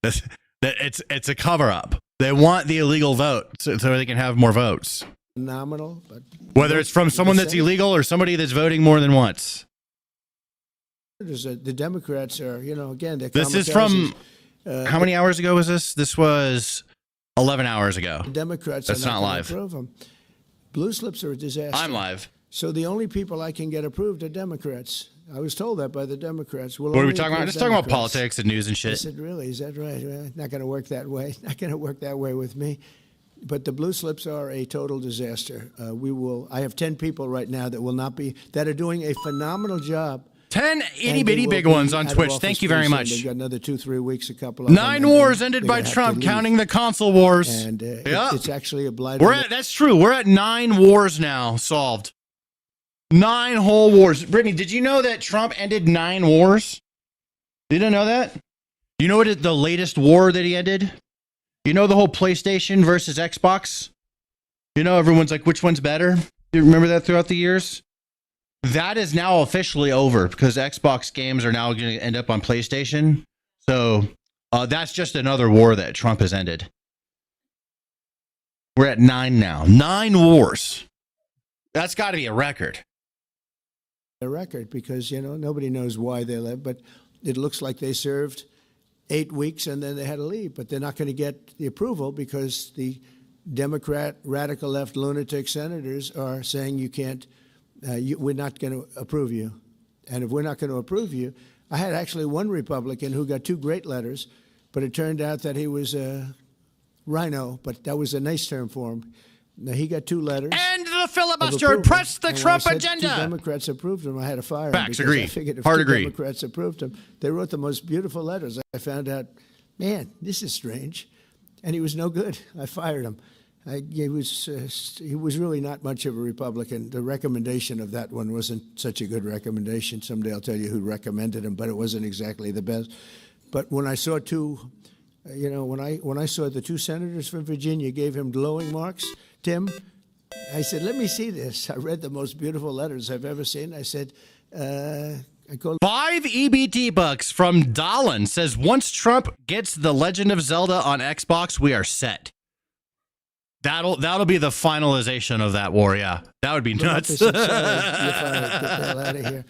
It's a cover up. They want the illegal vote so they can have more votes. Phenomenal, but whether it's from someone that's illegal or somebody that's voting more than once. The Democrats are, again, they're this is from how many hours ago was this? This was 11 hours ago. The Democrats that's are not live. Approve them. Blue slips are a disaster. I'm live. So the only people I can get approved are Democrats. I was told that by the Democrats. What are we talking about? Just talking about politics and news and shit. I said, really? Is that right? Well, not going to work that way. Not going to work that way with me. But the blue slips are a total disaster. I have 10 people right now that are doing a phenomenal job. 10 itty bitty big ones on Twitch. Thank you very much. They've got another 2-3 weeks, a couple of 9 wars ended by Trump, counting the console wars. And it's actually a blight. That's true. We're at 9 wars now solved. 9 whole wars. Brittany, did you know that Trump ended 9 wars? You didn't know that? You know what the latest war that he ended? You know the whole PlayStation versus Xbox? You know, everyone's like, which one's better? Do you remember that throughout the years? That is now officially over because Xbox games are now going to end up on PlayStation. So that's just another war that Trump has ended. We're at 9 now. 9 wars. That's got to be a record. A record because, nobody knows why they left, but it looks like they served 8 weeks and then they had to leave. But they're not going to get the approval because the Democrat radical left lunatic senators are saying you can't. We're not going to approve you. And if we're not going to approve you, I had actually one Republican who got 2 great letters, but it turned out that he was a rhino, but that was a nice term for him. Now, he got 2 letters. End the filibuster. Press the Trump agenda. 2 Democrats approved him. I had to fire him. Facts, agree. I figured if Hard 2 agree. Democrats approved him, they wrote the most beautiful letters. I found out, man, this is strange. And he was no good. I fired him. He was really not much of a Republican. The recommendation of that one wasn't such a good recommendation. Someday I'll tell you who recommended him, but it wasn't exactly the best. But when I saw when I saw the 2 senators from Virginia gave him glowing marks, Tim, I said, let me see this. I read the most beautiful letters I've ever seen. I said, I called 5 EBT bucks from Dallin says, once Trump gets The Legend of Zelda on Xbox, we are set. That'll be the finalization of that war. Yeah, that would be nuts. Get the hell out of here.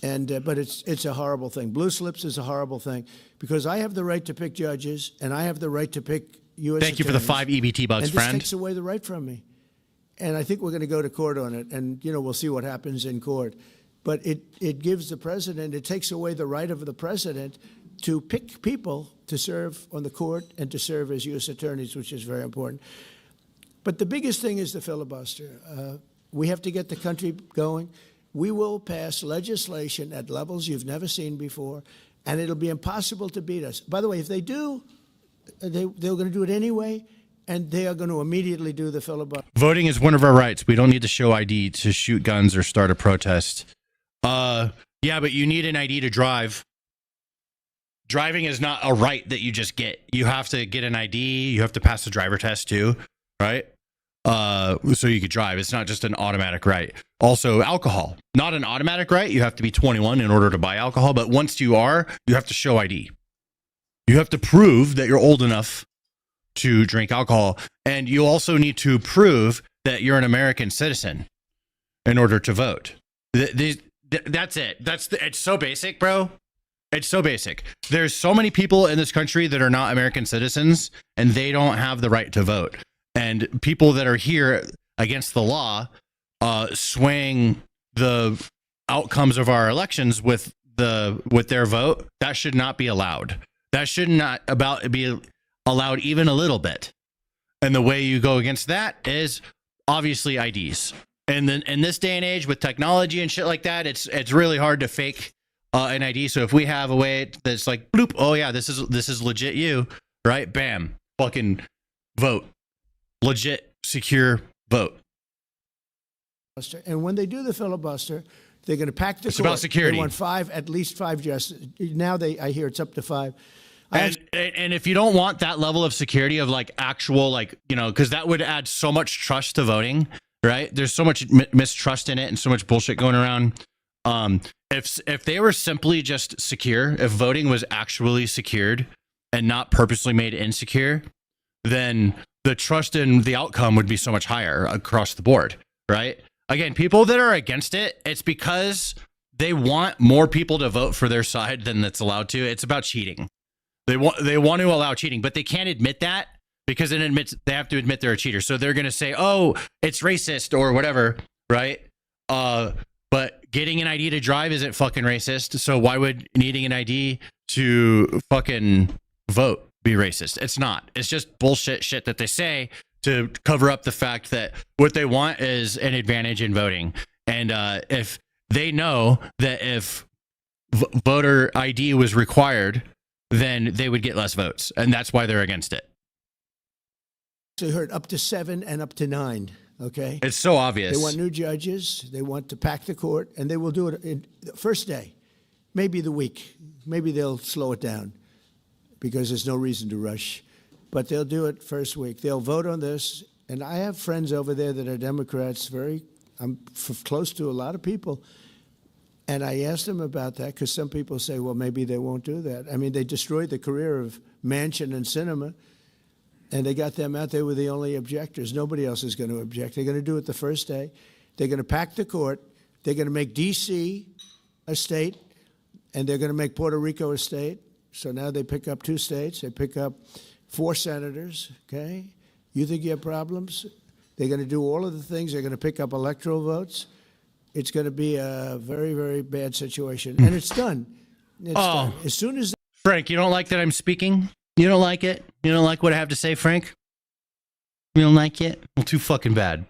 And but it's a horrible thing. Blue slips is a horrible thing because I have the right to pick judges and I have the right to pick U.S. Thank you for the 5 EBT bucks, and friend. this takes away the right from me. And I think we're going to go to court on it. And we'll see what happens in court. But it gives the president. It takes away the right of the president to pick people to serve on the court and to serve as U.S. attorneys, which is very important. But the biggest thing is the filibuster. We have to get the country going. We will pass legislation at levels you've never seen before, and it'll be impossible to beat us. By the way, if they do, they're going to do it anyway, and they are going to immediately do the filibuster. Voting is one of our rights. We don't need to show ID to shoot guns or start a protest. Yeah, but you need an ID to drive. Driving is not a right that you just get. You have to get an ID. You have to pass the driver test too. Right? So you could drive. It's not just an automatic right. Also, alcohol, not an automatic right. You have to be 21 in order to buy alcohol. But once you are, you have to show ID. You have to prove that you're old enough to drink alcohol. And you also need to prove that you're an American citizen in order to vote. That's it. It's so basic, bro. It's so basic. There's so many people in this country that are not American citizens and they don't have the right to vote. And people that are here against the law, swaying the outcomes of our elections with their vote, that should not be allowed. That should not be allowed even a little bit. And the way you go against that is obviously IDs. And then in this day and age with technology and shit like that, it's really hard to fake an ID. So if we have a way that's like bloop, oh yeah, this is legit you, right? Bam, fucking vote. Legit, secure vote. And when they do the filibuster, they're going to pack the It's court. about security. They want at least five justices. Now I hear it's up to 5. And if you don't want that level of security of like actual, like, because that would add so much trust to voting, right? There's so much mistrust in it and so much bullshit going around. If they were simply just secure, if voting was actually secured and not purposely made insecure, then the trust in the outcome would be so much higher across the board, right? Again, people that are against it, it's because they want more people to vote for their side than that's allowed to. It's about cheating. They want to allow cheating, but they can't admit that because they have to admit they're a cheater. So they're going to say, "Oh, it's racist" or whatever, right? But getting an ID to drive isn't fucking racist. So why would needing an ID to fucking vote be racist? It's not. It's just bullshit shit that they say to cover up the fact that what they want is an advantage in voting. And if they know that if voter ID was required, then they would get less votes. And that's why they're against it. They heard up to 7 and up to 9. Okay. It's so obvious. They want new judges. They want to pack the court, and they will do it in the first day, maybe the week. Maybe they'll slow it down because there's no reason to rush. But they'll do it first week. They'll vote on this. And I have friends over there that are Democrats. I'm close to a lot of people. And I asked them about that because some people say, well, maybe they won't do that. I mean, they destroyed the career of Manchin and Sinema. And they got them out. They were the only objectors. Nobody else is going to object. They're going to do it the first day. They're going to pack the court. They're going to make D.C. a state, and they're going to make Puerto Rico a state. So now they pick up 2 states. They pick up 4 senators, okay? You think you have problems? They're going to do all of the things. They're going to pick up electoral votes. It's going to be a very, very bad situation. And it's done. It's done. As soon as... Frank, you don't like that I'm speaking? You don't like it? You don't like what I have to say, Frank? You don't like it? Well, too fucking bad.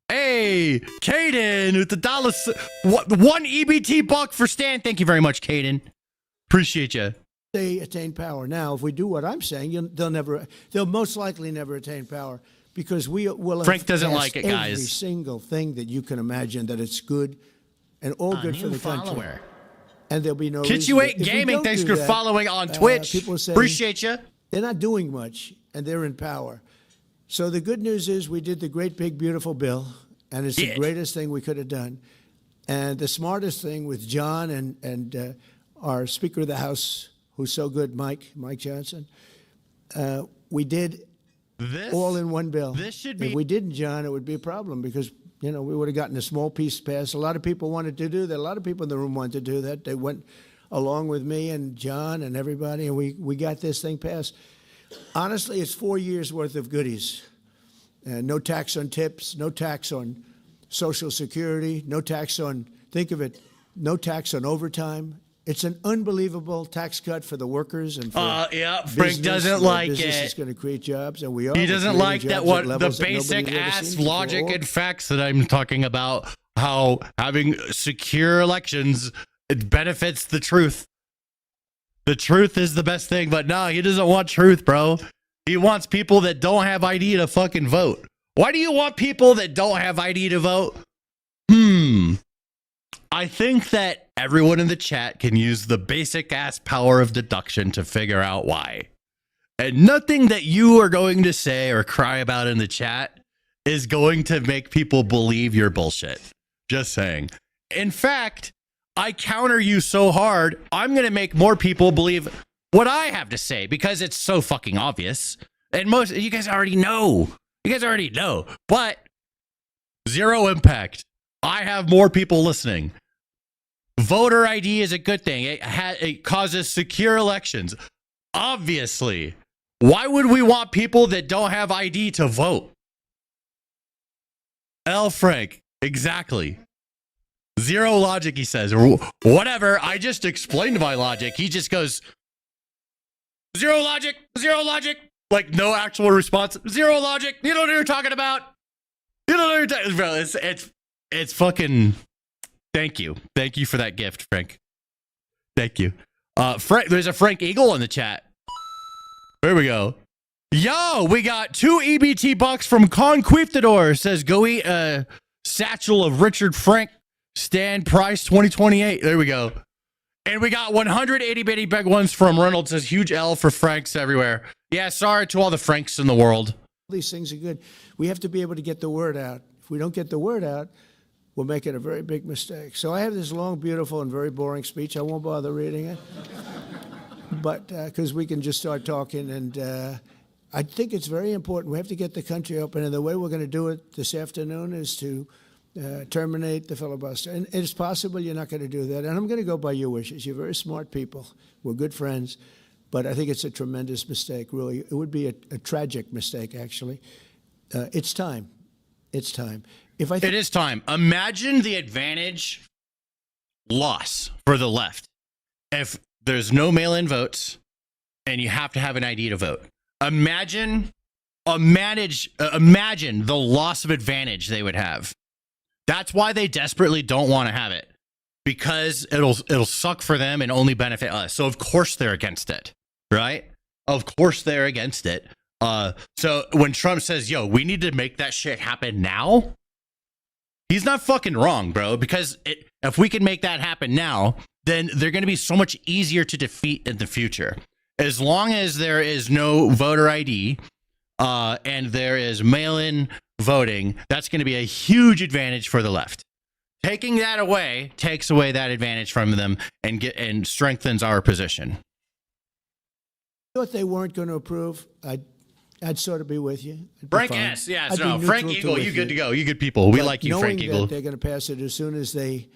Hey, Caden with the $1 EBT buck for Stan. Thank you very much, Caden. Appreciate you. They attain power. Now, if we do what I'm saying, they'll most likely never attain power because we will have Frank doesn't like it, guys. Every single thing that you can imagine that it's good and all good for the country. And there'll be no Kitchuate Gaming, thanks for following on Twitch. People say Appreciate you. They're not doing much, and they're in power. So the good news is we did the great, big, beautiful bill, and it's the greatest thing we could have done. And the smartest thing with John and our Speaker of the House, who's so good, Mike Johnson, we did all in one bill. This should be. If we didn't, John, it would be a problem because we would have gotten a small piece passed. A lot of people wanted to do that. A lot of people in the room wanted to do that. They went along with me and John and everybody, and we got this thing passed. Honestly, it's 4 years worth of goodies. No tax on tips, no tax on Social Security, no tax on, think of it, no tax on overtime. It's an unbelievable tax cut for the workers and for Frank doesn't like business it. is going to create jobs, and we are. He doesn't like that the basic ass logic and facts that I'm talking about. How having secure elections it benefits the truth. The truth is the best thing, but no, he doesn't want truth, bro. He wants people that don't have ID to fucking vote. Why do you want people that don't have ID to vote? I think that everyone in the chat can use the basic ass power of deduction to figure out why. And nothing that you are going to say or cry about in the chat is going to make people believe your bullshit. Just saying. In fact, I counter you so hard, I'm going to make more people believe what I have to say because it's so fucking obvious. And most you guys already know. But zero impact. I have more people listening. Voter ID is a good thing. It causes secure elections. Obviously. Why would we want people that don't have ID to vote? L. Frank. Exactly. Zero logic, he says. Whatever. I just explained my logic. He just goes, zero logic. Like no actual response. Zero logic. You don't know what you're talking about. Bro, it's fucking... Thank you for that gift, Frank. Thank you. Frank, there's a Frank Eagle in the chat. There we go. Yo, we got 2 EBT bucks from Conquistador. Says go eat a satchel of Richard Frank Stan Price 2028. There we go. And we got 180 bitty big ones from Reynolds. Says huge L for Franks everywhere. Yeah, sorry to all the Franks in the world. These things are good. We have to be able to get the word out. If we don't get the word out, we're making a very big mistake. So I have this long, beautiful, and very boring speech. I won't bother reading it, but because we can just start talking. And I think it's very important. We have to get the country open, and the way we're going to do it this afternoon is to terminate the filibuster. And it's possible you're not going to do that. And I'm going to go by your wishes. You're very smart people. We're good friends. But I think it's a tremendous mistake, really. It would be a tragic mistake, actually. It's time. It's time. It is time. Imagine the advantage loss for the left if there's no mail-in votes and you have to have an ID to vote. Imagine the loss of advantage they would have. That's why they desperately don't want to have it, because it'll suck for them and only benefit us. So of course they're against it, right? Of course they're against it. So when Trump says, "Yo, we need to make that shit happen now," he's not fucking wrong, bro. Because if we can make that happen now, then they're going to be so much easier to defeat in the future. As long as there is no voter ID and there is mail-in voting, that's going to be a huge advantage for the left. Taking that away takes away that advantage from them and strengthens our position. What they weren't going to approve, I'd sort of be with you. Frank S. Yes, no. Frank Eagle, you good to go. You good people. We like you, Frank Eagle. They're going to pass it as soon as they.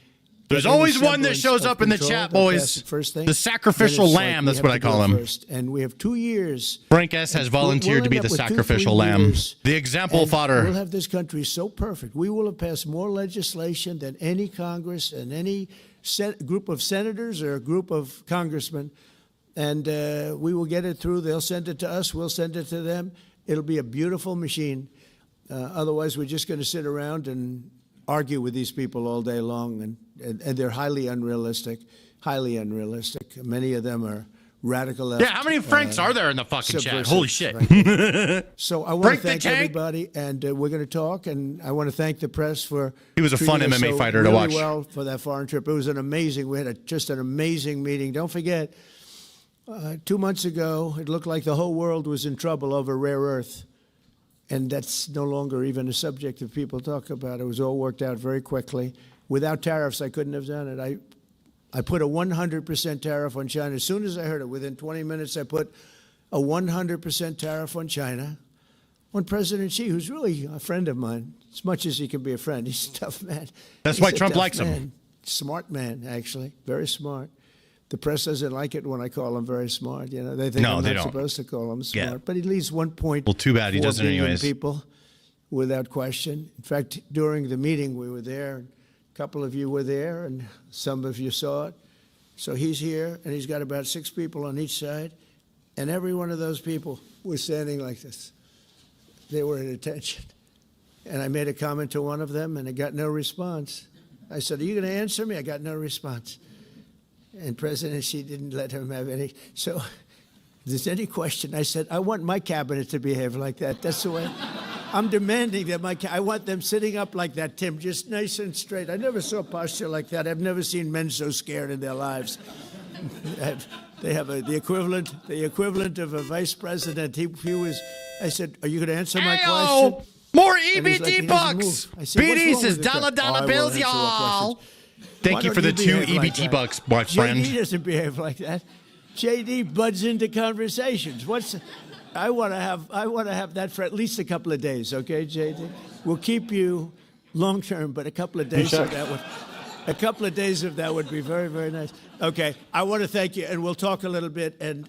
There's always one that shows up in the chat, boys. The sacrificial lamb, that's what I call him. And we have 2 years. Frank S. has volunteered to be the sacrificial lamb. The example fodder. We'll have this country so perfect. We will have passed more legislation than any Congress and any group of senators or a group of congressmen. And we will get it through. They'll send it to us. We'll send it to them. It'll be a beautiful machine. Otherwise, we're just going to sit around and argue with these people all day long. And they're highly unrealistic, highly unrealistic. Many of them are radical left. Yeah, how many Franks are there in the fucking chat? Holy shit. So I want to thank everybody, and we're going to talk, and I want to thank the press for he was a fun MMA fighter to watch. Well for that foreign trip. It was an amazing, we had just an amazing meeting. Don't forget, 2 months ago, it looked like the whole world was in trouble over rare earth. And that's no longer even a subject that people talk about. It was all worked out very quickly. Without tariffs, I couldn't have done it. I put a 100% tariff on China. As soon as I heard it, within 20 minutes, I put a 100% tariff on China, on President Xi, who's really a friend of mine, as much as he can be a friend. He's a tough man. That's why Trump likes him. Smart man, actually, very smart. The press doesn't like it when I call him very smart. You know, they think I'm not supposed to call him smart. Yeah. But he leads 1.4 well, too bad he doesn't anyways. People, without question. In fact, during the meeting, we were there. A couple of you were there, and some of you saw it. So he's here, and he's got about 6 people on each side, and every one of those people was standing like this. They were at attention. And I made a comment to one of them, and I got no response. I said, "Are you going to answer me?" I got no response. And President Xi didn't let him have any. So if there's any question, I said, I want my cabinet to behave like that. That's the way. I'm demanding that I want them sitting up like that, Tim, just nice and straight. I never saw posture like that. I've never seen men so scared in their lives. They have the equivalent of a vice president. He was, I said, "Are you going to answer my question?" More EBT bucks. BDs is dollar bills, y'all. Thank you for the 2 EBT bucks, my friend. JD doesn't behave like that. JD buds into conversations. I want to have that for at least a couple of days, okay, JD? We'll keep you long term, but a couple of days of that would be very, very nice. Okay, I want to thank you, and we'll talk a little bit. And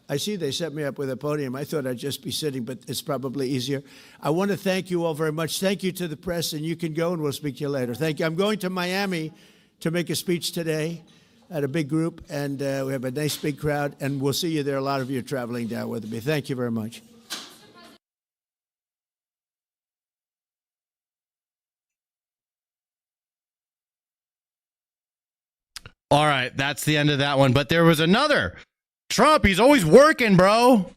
I see they set me up with a podium. I thought I'd just be sitting, but it's probably easier. I want to thank you all very much. Thank you to the press, and you can go, and we'll speak to you later. Thank you. I'm going to Miami to make a speech today at a big group, and we have a nice big crowd, and we'll see you there. A lot of you are traveling down with me. Thank you very much. All right, that's the end of that one. But there was another. Trump, he's always working, bro.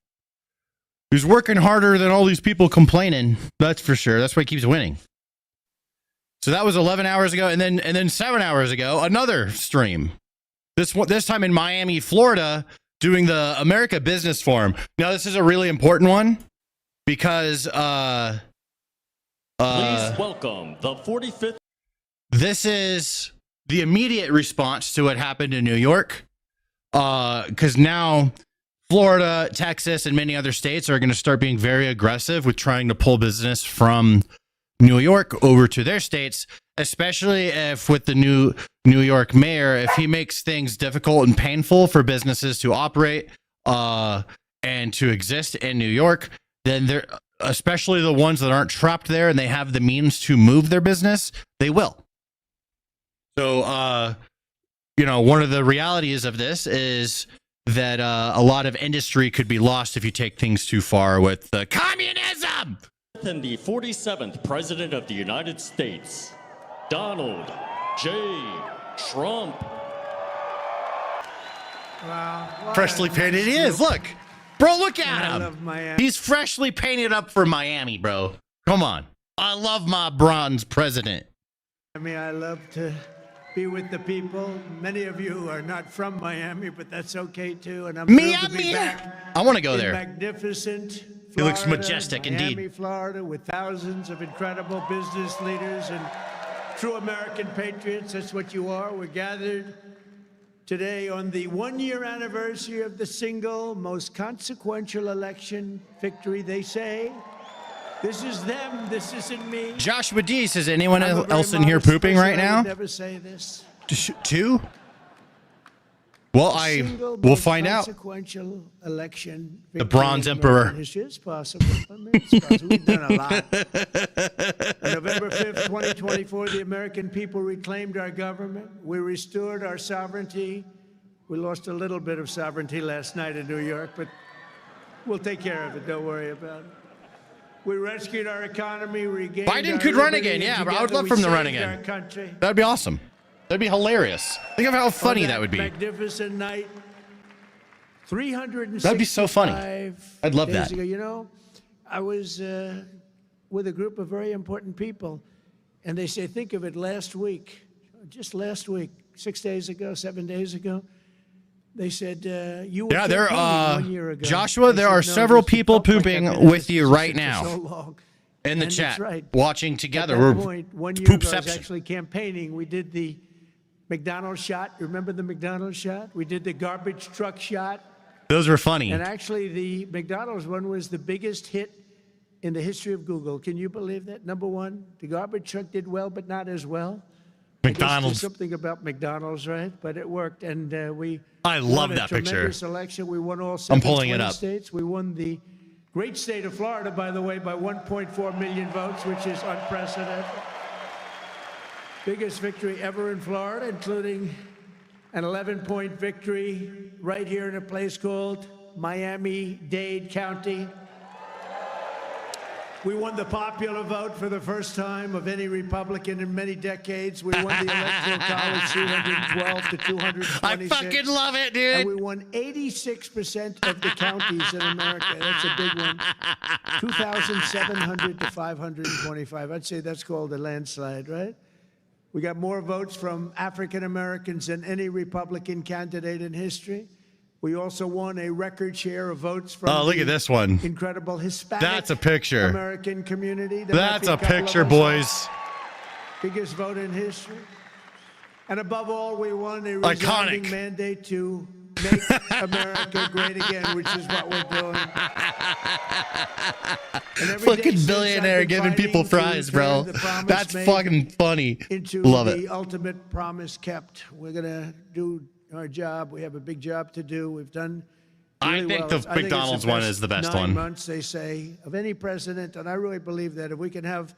He's working harder than all these people complaining. That's for sure. That's why he keeps winning. So that was 11 hours ago, and then 7 hours ago, another stream. This time in Miami, Florida, doing the America Business Forum. Now, this is a really important one because Please welcome the 45th. This is the immediate response to what happened in New York. Because now Florida, Texas, and many other states are going to start being very aggressive with trying to pull business from New York over to their states, especially if with the new New York mayor, if he makes things difficult and painful for businesses to operate and to exist in New York, then they're, especially the ones that aren't trapped there and they have the means to move their business, they will. So, you know, one of the realities of this is that a lot of industry could be lost if you take things too far with communism. And the 47th President of the United States, Donald J. Trump. Wow. Freshly painted he is. Look, bro, look at I him. love Miami. He's freshly painted up for Miami, bro. Come on. I love my bronze president. I love to be with the people. Many of you are not from Miami, but that's okay too. And I'm thrilled to be back. I want to go in there. Magnificent Florida, He looks majestic, Miami, indeed. Florida, with thousands of incredible business leaders and true American patriots. That's what you are. We're gathered today on the one-year anniversary of the single most consequential election victory, they say. This is them. This isn't me. Joshua D says, anyone I'm a very else in here modest pooping person. right I now? would never say this. Two? Well, we'll find out. Consequential election. The Bronze Emperor. It's possible. I mean, it's possible. We've done a lot. On November 5th, 2024, the American people reclaimed our government. We restored our sovereignty. We lost a little bit of sovereignty last night in New York, but we'll take care of it. Don't worry about it. We rescued our economy, regained Biden our could run liberty, again. and Yeah, I would together love we for him to run saved again. our country. That'd be awesome. That'd be hilarious. Think of how funny On that would be. Magnificent night. 365 That'd be so funny. I'd love days that. ago. You know, I was with a group of very important people, and they say, think of it, last week, just last week, 6 days ago, 7 days ago, they said, you were Yeah, there campaigning 1 year ago. Joshua, I there said, are "No, several this has people felt like I've pooping been in with this you position right for now. so long." In the And chat, that's right. watching together. At We're that point, 1 year ago, I was poopception. actually campaigning. We did the McDonald's shot. You remember the McDonald's shot? We did the garbage truck shot. Those were funny. And actually, the McDonald's one was the biggest hit in the history of Google. Can you believe that? Number one, the garbage truck did well, but not as well. I guess McDonald's. there's something about McDonald's, right? But it worked, and we. I love won a that picture. Tremendous election. We won all I'm pulling it 720 up. states. We won the great state of Florida, by the way, by 1.4 million votes, which is unprecedented. Biggest victory ever in Florida, including an 11-point victory right here in a place called Miami-Dade County. We won the popular vote for the first time of any Republican in many decades. We won the Electoral College 312 to 226. I fucking love it, dude. And we won 86% of the counties in America. That's a big one. 2,700 to 525. I'd say that's called a landslide, right? We got more votes from African Americans than any Republican candidate in history. We also won a record share of votes from Oh, look the at this one. incredible Hispanic That's a picture. American community. There might That's be a couple of picture, us boys. Biggest vote in history. And above all, we won a Iconic. resounding mandate to make America great again, which is what we're doing. And every day Fucking since, billionaire I've been giving people fighting to fries, bro. turn the promise That's made fucking funny. into Love the it. ultimate promise kept. We're gonna do our job. We have a big job to do. We've done. I Really think well. the I think it's McDonald's one is the best 9 one. months, they say, of any president, and I really believe that if we can have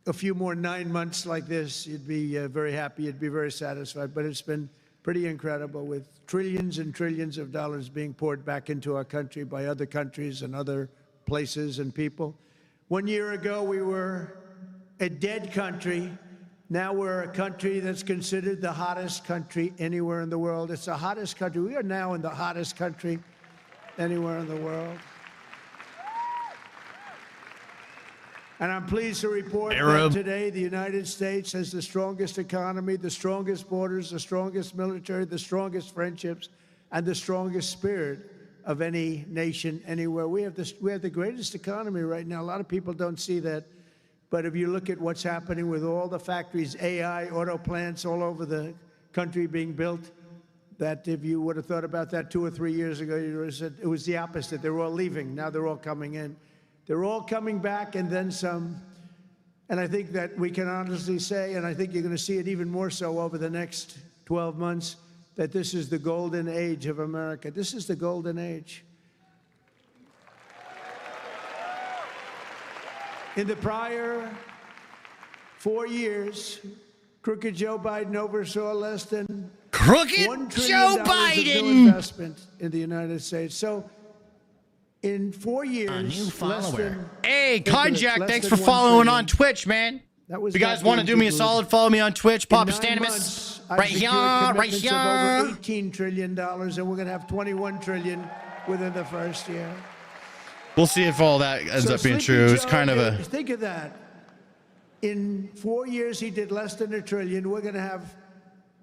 a few more 9 months like this, you'd be very happy. You'd be very satisfied. But it's been pretty incredible, with trillions and trillions of dollars being poured back into our country by other countries and other places and people. 1 year ago, we were a dead country. Now we're a country that's considered the hottest country anywhere in the world. It's the hottest country. We are now in the hottest country anywhere in the world. And I'm pleased to report that today the United States has the strongest economy, the strongest borders, the strongest military, the strongest friendships, and the strongest spirit of any nation anywhere. We have the greatest economy right now. A lot of people don't see that. But if you look at what's happening with all the factories, AI, auto plants all over the country being built, that if you would have thought about that 2 or 3 years ago, you would have said it was the opposite. They were all leaving. Now they're all coming in. They're all coming back and then some. And I think that we can honestly say, and I think you're going to see it even more so over the next 12 months, that this is the golden age of America. This is the golden age. In the prior 4 years, crooked Joe Biden oversaw less than Crooked $1 trillion Joe of new Biden investment in the United States. So in 4 years, A new less follower. than, Hey, think of it, Konjac, less thanks than for $1 following trillion. on Twitch, man. That was If you guys not want to being do me a good. solid, follow me on Twitch, Papa In 9 Stanimus. months, I've Right here, secured right commitments of over here. $18 trillion, and we're going to have $21 trillion within the first year. We'll see if all that ends So up being Sleepy true. It's Joe kind of did- a... Think of that. In 4 years, he did less than $1 trillion. We're going to have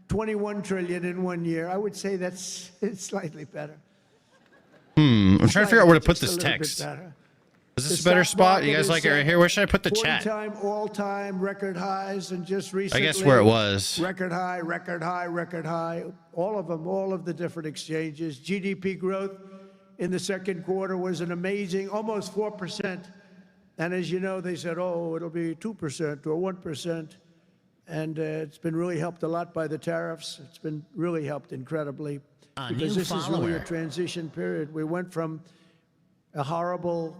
$21 trillion in 1 year. I would say that's it's slightly better. I'm trying to figure out where to put Just a this little bit text. better. Is this The a better stock spot? You market guys is like it right at here? Where should I put the chat? 40-time, all-time record highs, and just recently. where it was. Record high, record high, record high. All of them, all of the different exchanges. GDP growth in the second quarter was an amazing, almost 4%. And as you know, they said, oh, it'll be 2% or 1%. And it's been really helped a lot by the tariffs. It's been really helped incredibly. A Because new this is really a follower. transition period. We went from a horrible,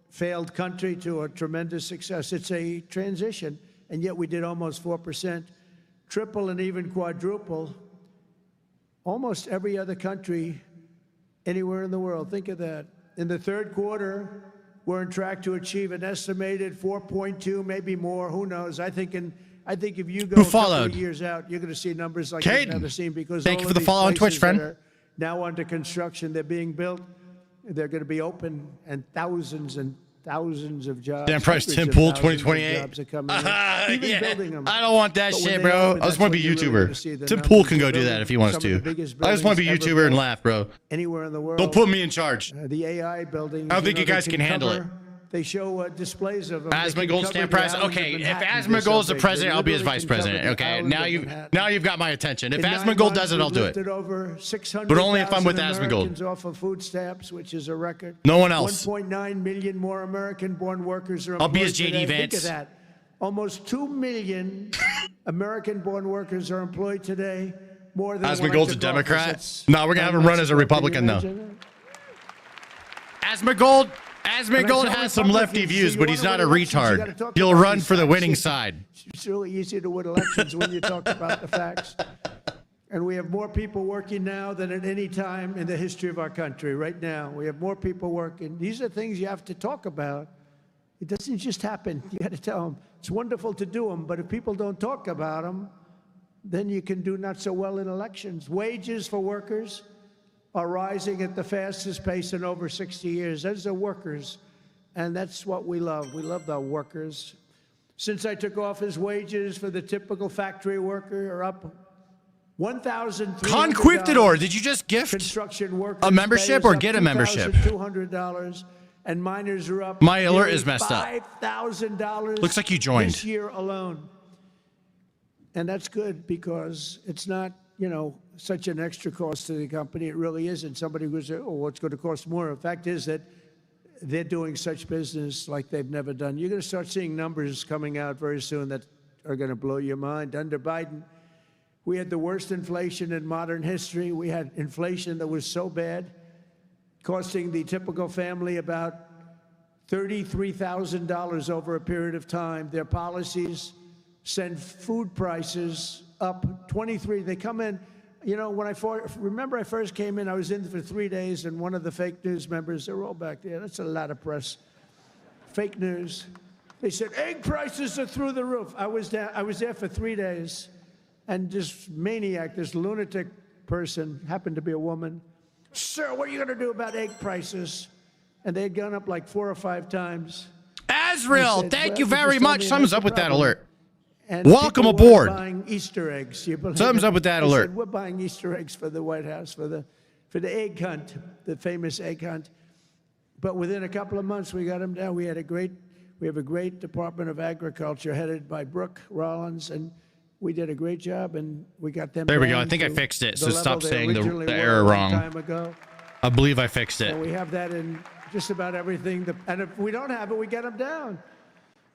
failed country to a tremendous success. It's a transition, and yet we did almost 4%, triple and even quadruple. Almost every other country anywhere in the world. Think of that. In the third quarter, we're on track to achieve an estimated 4.2, maybe more. Who knows? I think if you go Who a couple followed? of years out, you're going to see numbers like Caden. you've never seen because Thank all you of for the these follow on Twitch, places that friend. are now under construction, they're being built. They're going to be open, and thousands of jobs. Damn price, hundreds Tim of Pool thousands of 2028. jobs are coming in. Even Yeah. building them. I don't want that But when shit, they bro. open, I just that's want to when be you're really gonna YouTuber. see the Tim numbers. Pool can They're go do that building if he wants some of the to. biggest I just want to be buildings ever YouTuber and built laugh, bro. Anywhere in the world. Don't put me in charge. The AI buildings. I don't think you guys they can handle it. cover- They show displays of them. They can Asmongold cover stamp the price. island of Okay, if Manhattan. They're so Asmongold's the big. They president, I'll be his literally vice can cover president. the Okay, island of Manhattan. now you've got my attention. If In 9 Asmongold months, does it, we I'll do it. lifted over 600,000 But only if I'm with Asmongold. Americans off of food stamps, which is a record. No one else. 1.9 million more American-born workers are I'll be his employed JD today. Think Vance. of that. Almost 2 million American-born workers are employed today, more than when I Asmongold's a took Democrat? office. That's No, we're gonna have him 9 run months as a ago. Can you Republican, though. imagine that? Asmongold And I Asmongold tell has some lefty Republicans, views, you but wanna he's not a win elections, you gotta retard. talk He'll about run these for the facts. winning side. It's really easy to win elections when you talk about the facts. And we have more people working now than at any time in the history of our country. Right now, we have more people working. These are things you have to talk about. It doesn't just happen. You got to tell them. It's wonderful to do them, but if people don't talk about them, then you can do not so well in elections. Wages for workers are rising at the fastest pace in over 60 years. Those are workers, and that's what we love. We love the workers. Since I took office, wages for the typical factory worker are up $1,300. Conquistador, did you just gift construction workers a membership pay is or up get a membership? $2,200, and miners are up. My alert nearly is messed up. $5,000. Looks like you joined. This year alone. And that's good because it's not, you know, such an extra cost to the company. It really isn't. Somebody goes, oh, what's going to cost more? The fact is that they're doing such business like they've never done. You're going to start seeing numbers coming out very soon that are going to blow your mind. Under Biden, we had the worst inflation in modern history. We had inflation that was so bad, costing the typical family about $33,000 over a period of time. Their policies send food prices up 23. They come in, you know, when I first came in, I was in for 3 days, and one of the fake news members, they're all back there. That's a lot of press. Fake news. They said egg prices are through the roof. I was there for 3 days, and this maniac, this lunatic person, happened to be a woman. Sir, what are you going to do about egg prices? And they had gone up like 4 or 5 times. Azrael, said, thank well, you you very just told much. me Thumbs that's up the with that problem. alert. And Welcome people aboard. were buying Easter eggs. You believe Thumbs it? up with that They alert. said, we're buying Easter eggs for the White House, for the egg hunt, the famous egg hunt. But within a couple of months, we got them down. We had a great We have a great Department of Agriculture headed by Brooke Rollins, and we did a great job, and we got them. There we go. I down think I to fixed it. the So level stop they saying originally the were error a long wrong. time ago. I believe I fixed it. And we have that in just about everything. And if we don't have it, we get them down.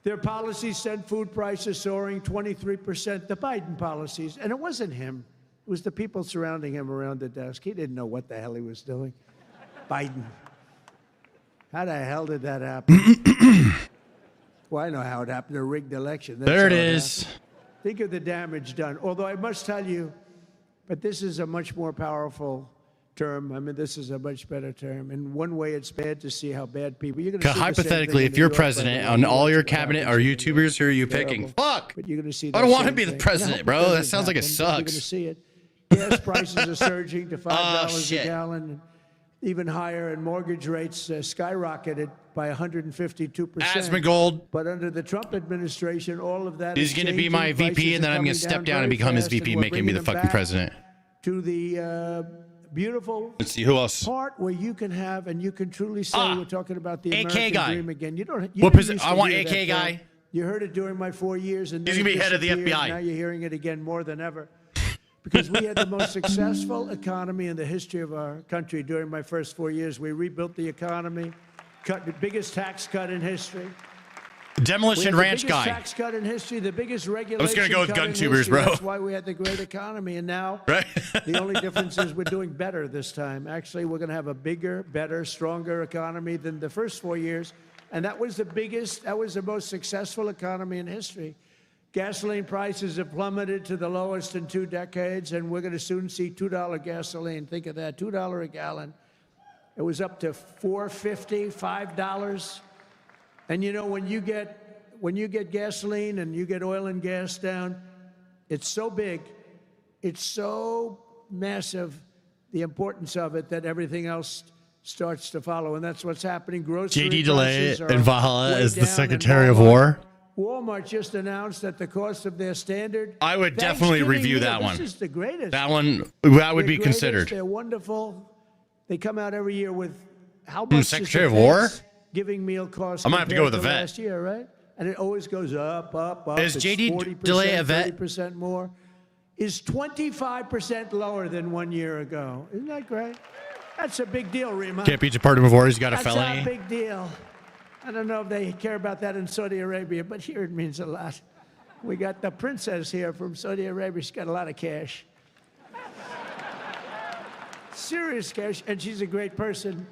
Their policies sent food prices soaring 23%, the Biden policies. And it wasn't him. It was the people surrounding him around the desk. He didn't know what the hell he was doing. Biden. How the hell did that happen? Well, I know how it happened. A rigged election. That's There it how is. happened. Think of the damage done. Although I must tell you, but this is a much more powerful term. I mean, this is a much better term. In one way, it's bad to see how bad people. You're going to see the same Hypothetically, thing if in you're New York, by the president way. and You all watch your what cabinet happens are in New YouTubers, York. who are you Terrible. picking? Fuck. But you're going to see. I don't that want to same be the thing. president, And I bro. hope That doesn't sounds like it happen, but You're going to sucks. see it. Gas prices are surging to $5 shit. a gallon, even higher, and mortgage rates skyrocketed by 152%. Asmongold. But under the Trump administration, all of that He's is going to be changing. my VP, Prices and then are I'm going coming to step down down and very become his fast, VP, and we're making me the bringing them fucking back president. To the beautiful Let's see who else. part where you can have and you can truly say we're talking about the AK American guy. dream again. You don't. You What didn't position? used to I want hear AK that guy. term. You heard it during my 4 years, and He's then gonna it be head of the disappeared, FBI. and now you're hearing it again more than ever. Because we had the most successful economy in the history of our country during my first 4 years. We rebuilt the economy, cut the biggest tax cut in history. Demolition Ranch the biggest guy. tax cut in history, the biggest regulation. I was gonna go with cut in gun-tubers, history. bro. That's why we had the great economy, and now Right? the only difference is we're doing better this time. Actually, we're going to have a bigger, better, stronger economy than the first 4 years, and that was the biggest. That was the most successful economy in history. Gasoline prices have plummeted to the lowest in 2 decades, and we're going to soon see $2 gasoline. Think of that, $2 a gallon. It was up to $4.50, $5. And you know, when you get gasoline and you get oil and gas down, it's so big, it's so massive, the importance of it, that everything else starts to follow, and that's what's happening. Grocery JD DeLay prices are in Valhalla way as the down, Secretary and of War. Walmart just announced that the cost of their standard. I would definitely Thanksgiving review meal, that one. This is the greatest. That one, that would They're be greatest, considered. They're wonderful. They come out every year with how much Secretary does of the War? Thanksgiving meal cost? I might have to go with compared a vet. Last year, right? And it always goes up, up, up. Is It's JD 40%, DeLay a vet? 30% more. Is 25% lower than 1 year ago. Isn't that great? That's a big deal, Rima. Can't beat Department of War. He's got a That's felony. a big deal. I don't know if they care about that in Saudi Arabia, but here it means a lot. We got the princess here from Saudi Arabia. She's got a lot of cash. Serious cash, and she's a great person.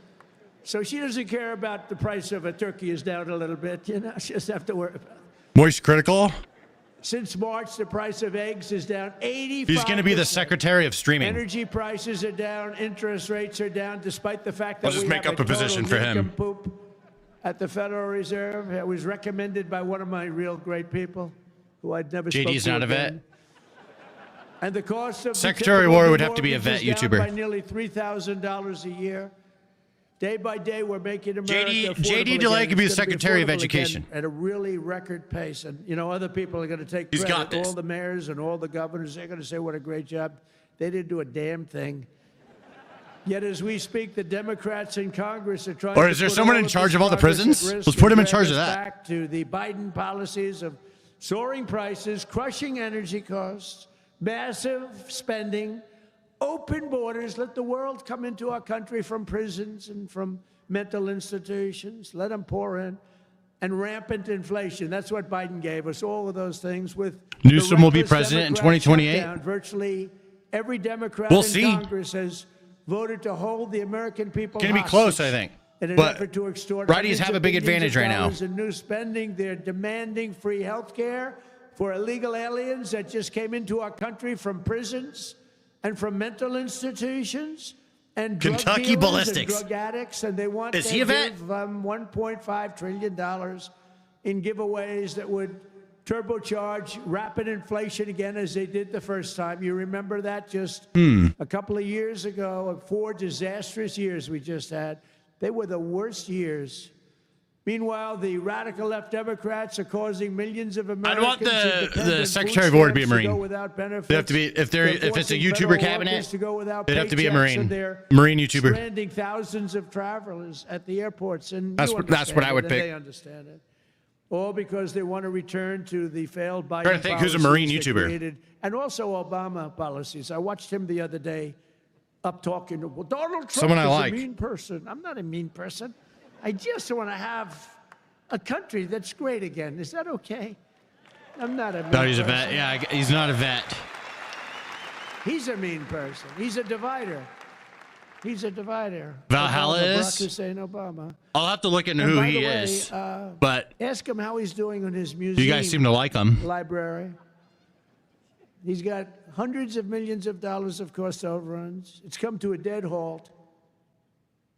So she doesn't care about the price of a turkey is down a little bit. You know, she doesn't have to worry about it. Moist Critical. Since March, the price of eggs is down 85%. He's going to be the Secretary of Streaming. Energy prices are down. Interest rates are down, despite the fact that I'll just we make have up a position for him. nincompoop at the Federal Reserve. It was recommended by one of my real great people, who I'd never spoken to JD's not a vet. again. And the cost of Secretary the of War typical would have to be a vet mortgage is down YouTuber. by nearly $3,000 a year. Day by day, we're making America JD affordable DeLay again. could be It's the gonna Secretary of affordable Education. again at a really record pace. And, you know, other people are going to take He's credit. got this. All the mayors and all the governors, they're going to say what a great job. They didn't do a damn thing. Yet as we speak, the Democrats in Congress are trying Or to is there put someone all in of charge this of all the progress at prisons? risk Let's put and him in drag charge of us that. Back to the Biden policies of soaring prices, crushing energy costs, massive spending, open borders. Let the world come into our country from prisons and from mental institutions. Let them pour in. And rampant inflation. That's what Biden gave us, all of those things. With Newsom the will be reckless president in Democrat 2028. shutdown, virtually every Democrat We'll in see. Congress has voted to hold the American people Going to be hostage close, I think. in an But effort to extort righties hundreds have a of big billions advantage of right now. dollars in new spending. They're demanding free health care for illegal aliens that just came into our country from prisons and from mental institutions and drug Kentucky dealers ballistics. and drug addicts, and they want Is to he a vet? give $1.5 trillion in giveaways that would turbocharge rapid inflation again, as they did the first time. You remember that just a couple of years ago, 4 disastrous years we just had. They were the worst years. Meanwhile, the radical left Democrats are causing millions of Americans. I'd want the independent Secretary food of War to be a stamps Marine. go without benefits. They have to be if They're it's a forcing YouTuber federal cabinet. workers to go without They'd have to be a paychecks, Marine. and they're Marine YouTuber. stranding thousands of travelers at the airports. And That's you what I understand would it, and pick. They understand it. all because they want to return to the failed Biden Trying to think who's a Marine policies that YouTuber. created- and also Obama policies. I watched him the other day up talking to, well, Donald Trump Someone I is like. a mean person. I'm not a mean person. I just want to have a country that's great again. Is that okay? I'm not a mean No, he's a person. vet. Yeah, he's not a vet. He's a mean person. He's a divider. He's a divider. Valhalla Obama, is? Barack Hussein Obama. I'll have to look into And who by he the way, is. But ask him how he's doing on his museum. you guys seem to like him. Library. He's got hundreds of millions of dollars of cost overruns. It's come to a dead halt.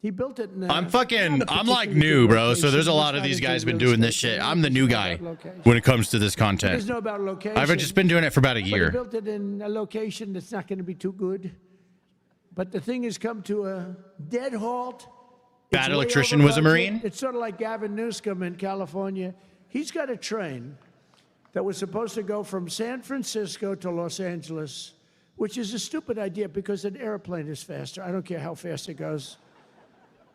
He built it in I'm like new, bro. So there's a lot of these guys been doing this shit. I'm the new guy when it comes to this He content. doesn't know about location. I've just been doing it for about a But he year. built it in a location that's not going to be too good. But the thing has come to a dead halt. It's Bad way electrician over was a budget. Marine? It's sort of like Gavin Newsom in California. He's got a train that was supposed to go from San Francisco to Los Angeles, which is a stupid idea because an airplane is faster. I don't care how fast it goes.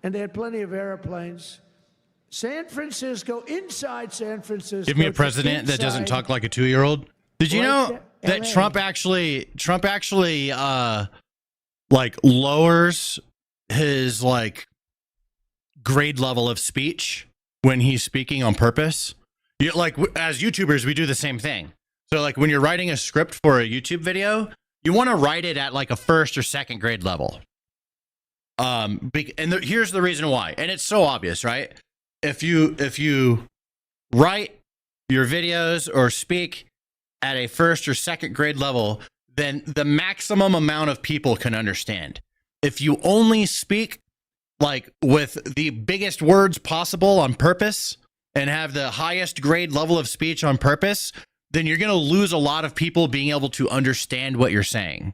And they had plenty of airplanes. San Francisco, inside San Francisco. Give me a to president that doesn't inside- talk like a 2-year-old. Did you Right know there, that LA. Trump actually like lowers his like grade level of speech when he's speaking on purpose? Like as YouTubers, we do the same thing. So like when you're writing a script for a YouTube video, you want to write it at like a 1st or 2nd grade level. Here's the reason why, and it's so obvious, right? If you write your videos or speak at a 1st or 2nd grade level, then the maximum amount of people can understand. If you only speak like with the biggest words possible on purpose and have the highest grade level of speech on purpose, then you're going to lose a lot of people being able to understand what you're saying.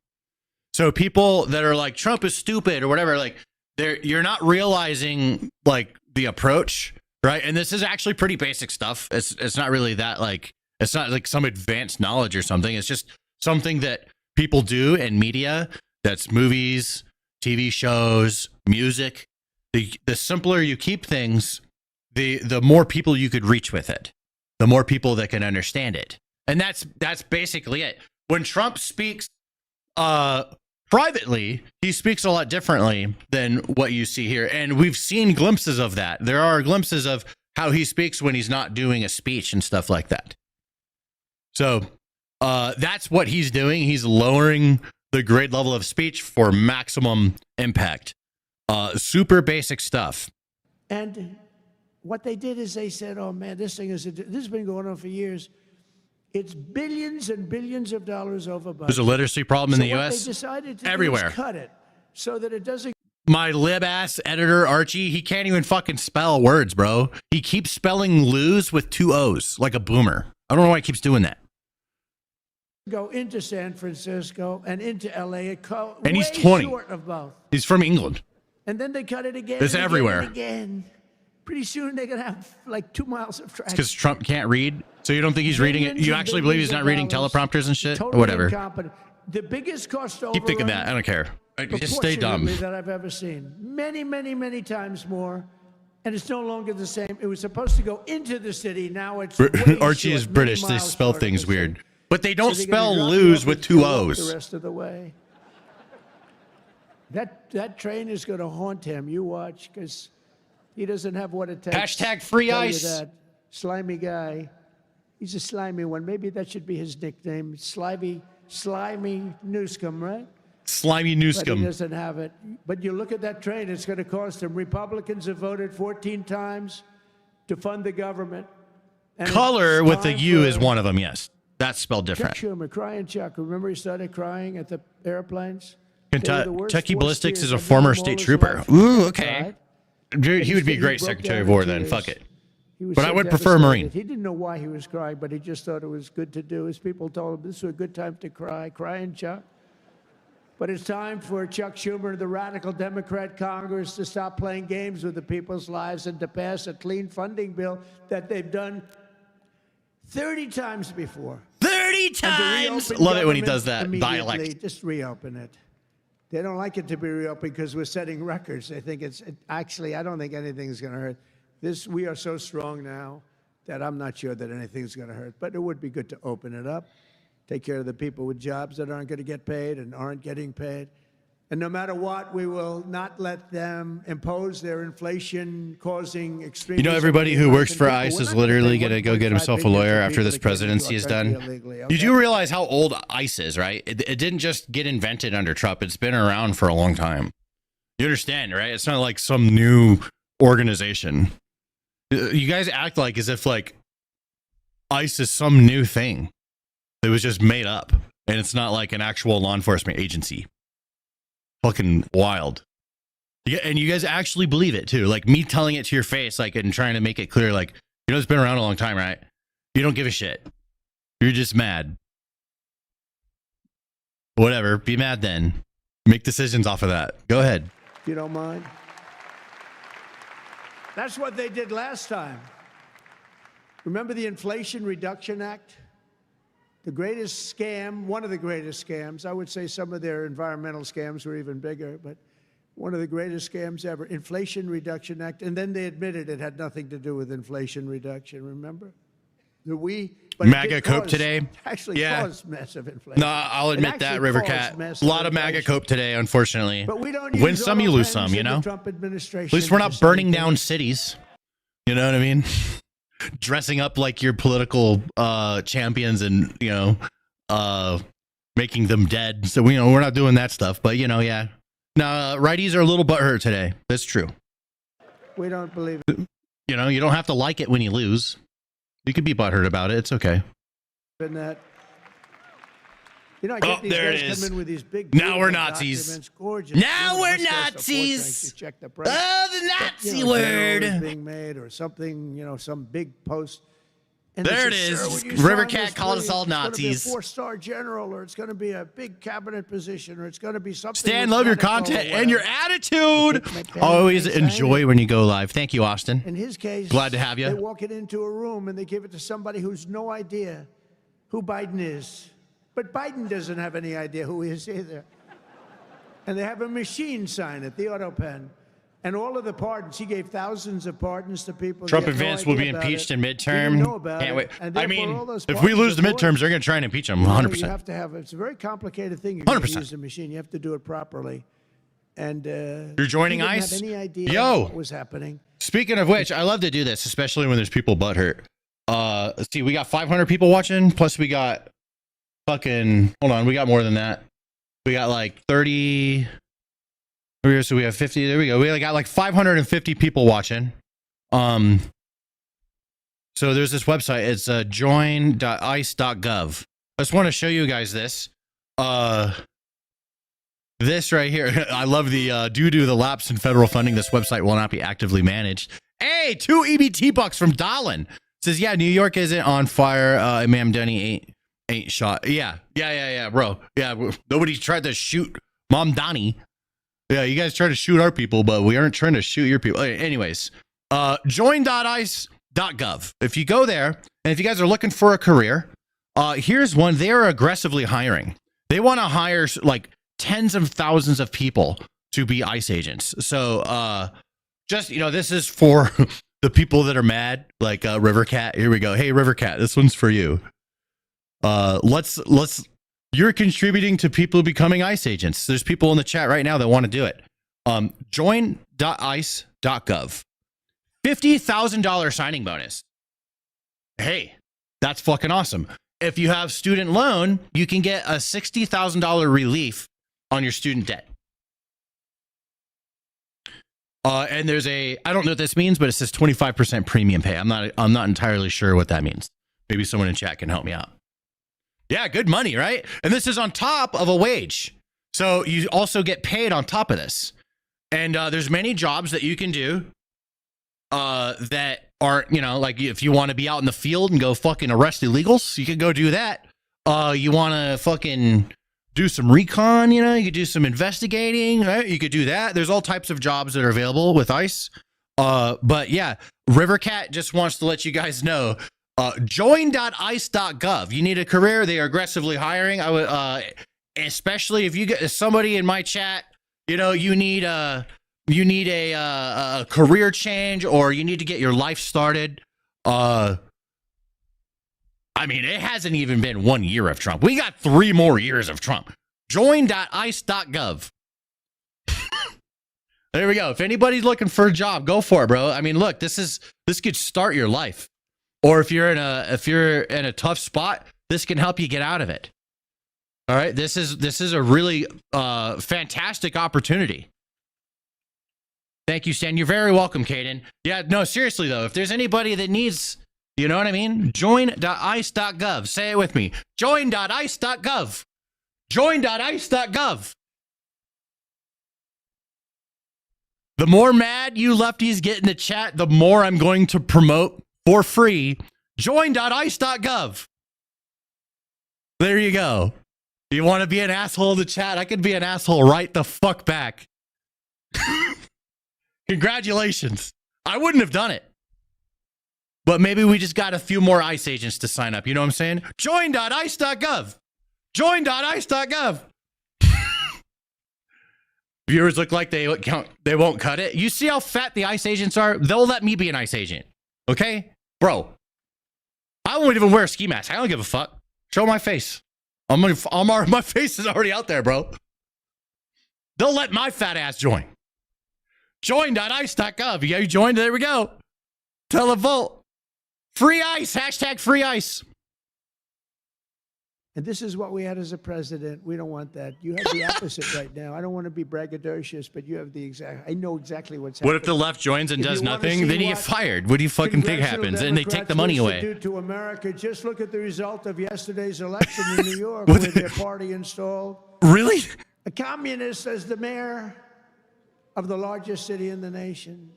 So people that are like Trump is stupid or whatever, like you're not realizing like the approach, right? And this is actually pretty basic stuff. It's not really that like, it's not like some advanced knowledge or something. It's just something that people do in media. That's movies, TV shows, music. The simpler you keep things, the more people you could reach with it, the more people that can understand it. And that's basically it. When Trump speaks privately, he speaks a lot differently than what you see here. And we've seen glimpses of that. There are glimpses of how he speaks when he's not doing a speech and stuff like that. So that's what he's doing. He's lowering the grade level of speech for maximum impact. Super basic stuff. And what they did is they said, oh man, this has been going on for years. It's billions and billions of dollars over budget. There's a literacy problem in the what U.S. They decided to everywhere. Do is cut it so that it doesn't My lib ass editor, Archie, he can't even fucking spell words, bro. He keeps spelling lose with 2 O's like a boomer. I don't know why he keeps doing that. go into San Francisco and into LA. And he's way 20. Short of both. He's from England. And then they cut it again. It's and everywhere. Again, and again. Pretty soon they're gonna have like 2 miles of track. Because Trump can't read. So you don't think he's reading it? You actually believe he's not reading teleprompters and shit? Totally Or whatever. incompetent. The biggest cost overrun. Keep thinking that. I don't care. Just stay dumb. Proportionately that I've ever seen. Many, many, many times more. And it's no longer the same. It was supposed to go into the city. Now it's way Archie is short, British. many They miles spell short of things the city. weird. But they don't So they're gonna spell drop you lose off with and 2 fill up O's. The rest of the way. That train is going to haunt him. You watch, because he doesn't have what it takes. Hashtag free to tell you ice. that. Slimy guy. He's a slimy one. Maybe that should be his nickname. Slimy Newsom, right? Slimy But he Newsom. doesn't have it. But you look at that train, it's going to cost him. Republicans have voted 14 times to fund the government. And Color it's with a time U for is one of them, yes. That's spelled Chuck different. Schumer, crying Chuck. Remember he started crying at the airplanes? They were the worst Kentucky forced Ballistics tears is a I've former known all state his trooper. life. Ooh, okay. Right? He would be a great broke Secretary down of in War then. tears. Fuck it. He was But so I would prefer a Marine. devastated. He didn't know why he was crying, but he just thought it was good to do. His people told him this was a good time to cry. Crying Chuck. But it's time for Chuck Schumer and the radical Democrat Congress to stop playing games with the people's lives and to pass a clean funding bill that they've done 30 times before. 30 And to times! reopen Love it when he government does that immediately. dialect. Just reopen it. They don't like it to be reopened because we're setting records. They think actually, I don't think anything's going to hurt. We are so strong now. that I'm not sure that anything's going to hurt. But it would be good to open it up, take care of the people with jobs that aren't going to get paid and aren't getting paid. And no matter what, we will not let them impose their inflation-causing extreme. You know, everybody who works for ICE is literally going to go get himself a lawyer after this presidency is done. You do realize how old ICE is, right? It didn't just get invented under Trump. It's been around for a long time. You understand, right? It's not like some new organization. You guys act like as if like ICE is some new thing that was just made up, and it's not like an actual law enforcement agency. Fucking wild. Yeah, and you guys actually believe it too. Like me telling it to your face, like, and trying to make it clear, like, you know, it's been around a long time, right? You don't give a shit. You're just mad. Whatever. Be mad then. Make decisions off of that. Go ahead. If you don't mind. That's what they did last time. Remember the Inflation Reduction Act? The greatest scam, one of the greatest scams. I would say some of their environmental scams were even bigger, but one of the greatest scams ever. Inflation Reduction Act. And then they admitted it had nothing to do with inflation reduction, remember? MAGA Cope today? Actually caused massive inflation. No, I'll admit that, Rivercat. A lot of MAGA Cope today, unfortunately. But we don't win some, you lose some, you know? At least we're not burning down cities. You know what I mean? Dressing up like your political champions and, you know, making them dead. So, you know, we're not doing that stuff. But, you know, yeah. No, righties are a little butthurt today. That's true. We don't believe it. You know, you don't have to like it when you lose. You could be butthurt about it. It's okay. In that, you know, I get these there guys it is. come in with these big now we're Nazis. Gorgeous. Now we're Nazis. Check the the Nazi you know, word is being made or something, you know, some big post. And there it they say, is. "Sir, would you Rivercat sign this, called us please? all It's gonna be a Nazis. 4-star general, or it's going to be a big cabinet position, or it's going to be something. Stan, with love your medical or content and whatever." your attitude. McCain Always ain't saying enjoy it. when you go live. Thank you, Austin. In his case, Glad to have you. They walk it into a room and they give it to somebody who's no idea who Biden is. But Biden doesn't have any idea who he is either. And they have a machine sign it, the auto pen. And all of the pardons, he gave thousands of pardons to people. Trump He had and no Vance will be idea about impeached it. in He midterm. didn't know about Can't it. wait. And I therefore, mean, all those if we lose the pardons are void. midterms, they're going to try and impeach him You 100%. have to have, it's a very complicated thing. You're 100%. to use the machine. You have to do it properly. And You're joining he didn't ICE? have any idea Yo. what was happening. Speaking of which, I love to do this, especially when there's people butthurt. Let's see, we got 500 people watching, plus we got fucking, hold on, we got more than that. We got like 30, so we have 50, there we go. We got like 550 people watching. So there's this website, it's join.ice.gov. I just want to show you guys this. This right here, I love the due to the lapse in federal funding, this website will not be actively managed. Hey, 2 EBT bucks from Dolan. Says, yeah, New York isn't on fire. Ma'am Dunny ain't shot. Yeah, bro. Yeah, nobody tried to shoot Mom Donnie. Yeah, you guys try to shoot our people, but we aren't trying to shoot your people. Anyways, join.ice.gov. If you go there, and if you guys are looking for a career, here's one. They are aggressively hiring. They want to hire like tens of thousands of people to be ICE agents. So just, you know, this is for the people that are mad, like Rivercat. Here we go. Hey, Rivercat, this one's for you. You're contributing to people becoming ICE agents. There's people in the chat right now that want to do it. Join.ice.gov. $50,000 signing bonus. Hey, that's fucking awesome. If you have student loan, you can get a $60,000 relief on your student debt. And there's I don't know what this means, but it says 25% premium pay. I'm not entirely sure what that means. Maybe someone in chat can help me out. Yeah, good money, right? And this is on top of a wage. So you also get paid on top of this. And there's many jobs that you can do that aren't, you know, like if you want to be out in the field and go fucking arrest illegals, you can go do that. You want to fucking do some recon, you know, you could do some investigating, right? You could do that. There's all types of jobs that are available with ICE. But yeah, Rivercat just wants to let you guys know, join.ice.gov. You need a career. They are aggressively hiring. I would, especially if you get somebody in my chat, you know, you need a career change, or you need to get your life started. I mean, it hasn't even been 1 year of Trump. We got 3 more years of Trump. Join.ice.gov. There we go. If anybody's looking for a job, go for it, bro. I mean, look, this could start your life. Or if you're in a tough spot, this can help you get out of it. All right, this is a really fantastic opportunity. Thank you, Stan. You're very welcome, Caden. Yeah, no, seriously though, if there's anybody that needs, you know what I mean? Join.ice.gov. Say it with me. Join.ice.gov. Join.ice.gov. The more mad you lefties get in the chat, the more I'm going to promote for free. Join.ice.gov. There you go. You want to be an asshole in the chat? I could be an asshole right the fuck back. Congratulations. I wouldn't have done it. But maybe we just got a few more ICE agents to sign up. You know what I'm saying? Join.ice.gov. Join.ice.gov. Viewers look like they won't cut it. You see how fat the ICE agents are? They'll let me be an ICE agent. Okay? Bro. I won't even wear a ski mask. I don't give a fuck. Show my face. My face is already out there, bro. They'll let my fat ass join. Join.ice.gov. You joined? There we go. Televolt. Free ice. Hashtag free ice. And this is what we had as a president. We don't want that. You have the opposite right now. I don't want to be braggadocious, but you have the exact. I know exactly what's happening. What if the left joins and does nothing? Then you get fired. What do you fucking think happens? And they take the money away. Do to America. Just look at the result of yesterday's election in New York, where their party installed. Really? A communist as the mayor of the largest city in the nation.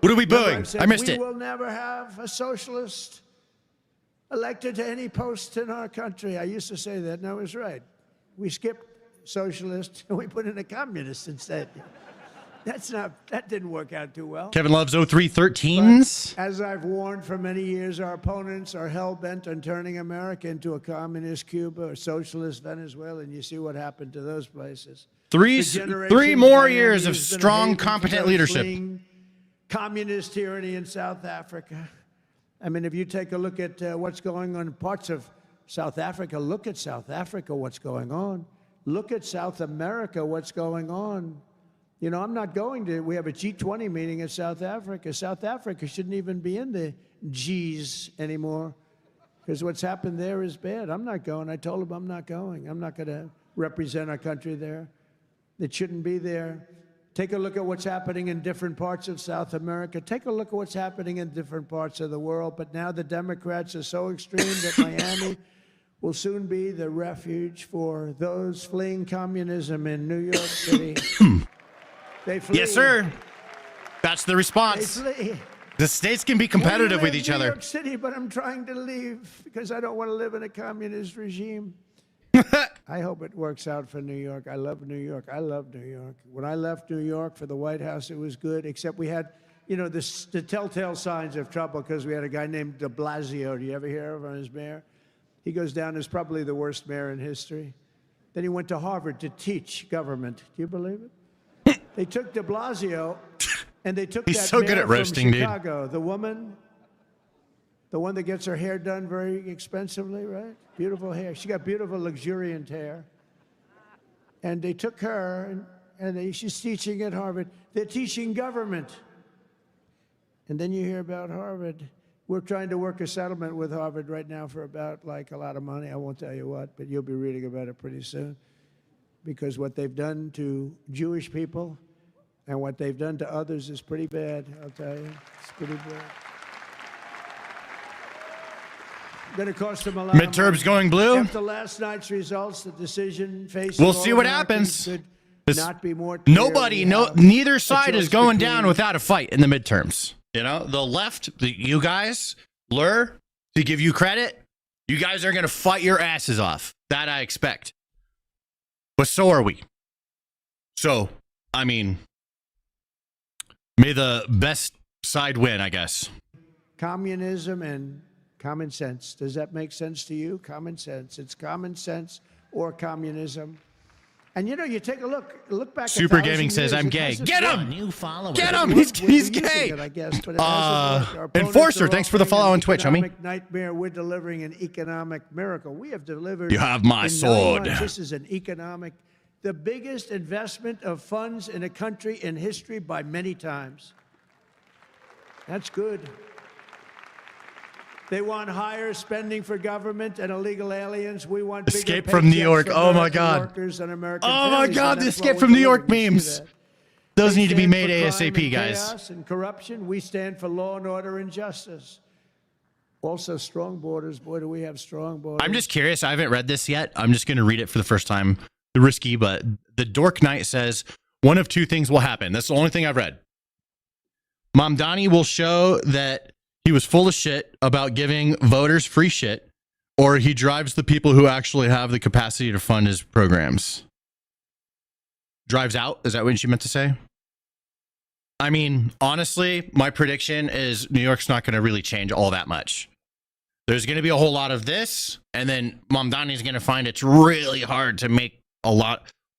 What are we booing? I missed it. We will never have a socialist elected to any post in our country. I used to say that, and I was right. We skipped socialist and we put in a communist instead. That didn't work out too well. Kevin loves 0313s. But as I've warned for many years, our opponents are hell-bent on turning America into a communist Cuba or socialist Venezuela, and you see what happened to those places. 3 more years of strong, competent leadership. Communist tyranny in South Africa. I mean, if you take a look at what's going on in parts of South Africa, look at South Africa, what's going on. Look at South America, what's going on. You know, I'm not going to, we have a G20 meeting in South Africa. South Africa shouldn't even be in the Gs anymore because what's happened there is bad. I'm not going. I told them I'm not going. I'm not going to represent our country there. It shouldn't be there. Take a look at what's happening in different parts of South America. Take a look at what's happening in different parts of the world. But now the Democrats are so extreme that Miami will soon be the refuge for those fleeing communism in New York City. They flee. Yes, sir. That's the response. They flee. The states can be competitive with each other. New York City, but I'm trying to leave because I don't want to live in a communist regime. I hope it works out for New York. I love New York. I love New York. When I left New York for the White House, it was good, except we had, you know, the telltale signs of trouble because we had a guy named de Blasio. Do you ever hear of him as mayor? He goes down as probably the worst mayor in history. Then he went to Harvard to teach government. Do you believe it? They took de Blasio, and they took He's that so mayor good at roasting, from Chicago, the woman, the one that gets her hair done very expensively, right? Beautiful hair. She got beautiful, luxuriant hair. And they took her, and she's teaching at Harvard. They're teaching government. And then you hear about Harvard. We're trying to work a settlement with Harvard right now for about, like, a lot of money. I won't tell you what, but you'll be reading about it pretty soon. Because what they've done to Jewish people and what they've done to others is pretty bad, I'll tell you. It's pretty bad. Going to cost them a lot. Midterms going blue. After last night's results, the decision facing We'll see what happens. could not be more Nobody, neither side is going down without a fight in the midterms. You know, the left, you guys, Lur, to give you credit, you guys are going to fight your asses off. That I expect. But so are we. So, I mean, may the best side win, I guess. Communism and common sense. Does that make sense to you? Common sense. It's common sense or communism. And you know, you take a look back. Super Gaming says I'm gay. Get him! Get him! He's gay. I guess, but it hasn't worked. Our opponents Enforcer, are thanks for the offering follow an on Twitch, homie. economic nightmare. We're delivering an economic miracle. We have delivered. You have my in 9 sword. months, this is the biggest investment of funds in a country in history by many times. That's good. They want higher spending for government and illegal aliens. We want bigger Escape from New paychecks York. for Oh my American God. workers and American Oh my families, God, and the that's Escape what from we're New York delivering. You see memes. that? Those They need to be stand made for ASAP, crime and guys. chaos and corruption. We stand for law and order and justice. Also, strong borders. Boy, do we have strong borders. I'm just curious. I haven't read this yet. I'm just going to read it for the first time. The risky, but the Dork Knight says one of two things will happen. That's the only thing I've read. Mamdani will show that he was full of shit about giving voters free shit, or he drives the people who actually have the capacity to fund his programs. Drives out? Is that what she meant to say? I mean, honestly, my prediction is New York's not going to really change all that much. There's going to be a whole lot of this, and then Mamdani's going to find it's really hard to make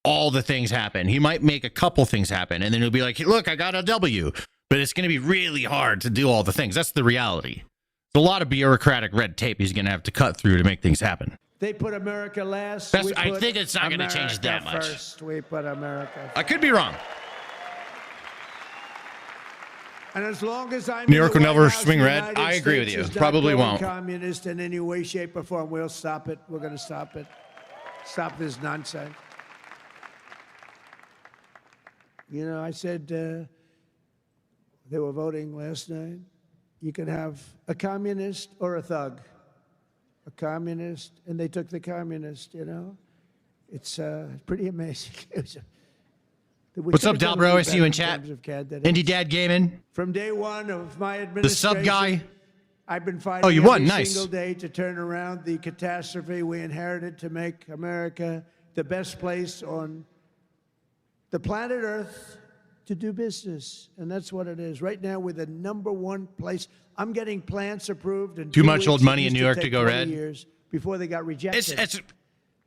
all the things happen. He might make a couple things happen, and then he'll be like, hey, look, I got a W. But it's going to be really hard to do all the things. That's the reality. There's a lot of bureaucratic red tape he's going to have to cut through to make things happen. They put America last. I think it's not going to change that much. First. We put America first. I could be wrong. And as long as I'm New York will in the never White House, swing the red. United I agree with States you. is not Probably going won't. Communist in any way, shape, or form. We'll stop it. We're going to stop it. Stop this nonsense. You know, I said they were voting last night. You can have a communist or a thug. A communist, and they took the communist. You know, it's pretty amazing. What's up, Dalbro? I see you in chat. Indie Dad Gaming. From day one of my administration, The sub guy. I've been fighting you won. every Nice. single day to turn around the catastrophe we inherited to make America the best place on the planet Earth to do business. And that's what it is. Right now, we're the #1 place. I'm getting plants approved. In Too 2 much weeks. old It money in used New York to take go 20 red. years before they got rejected.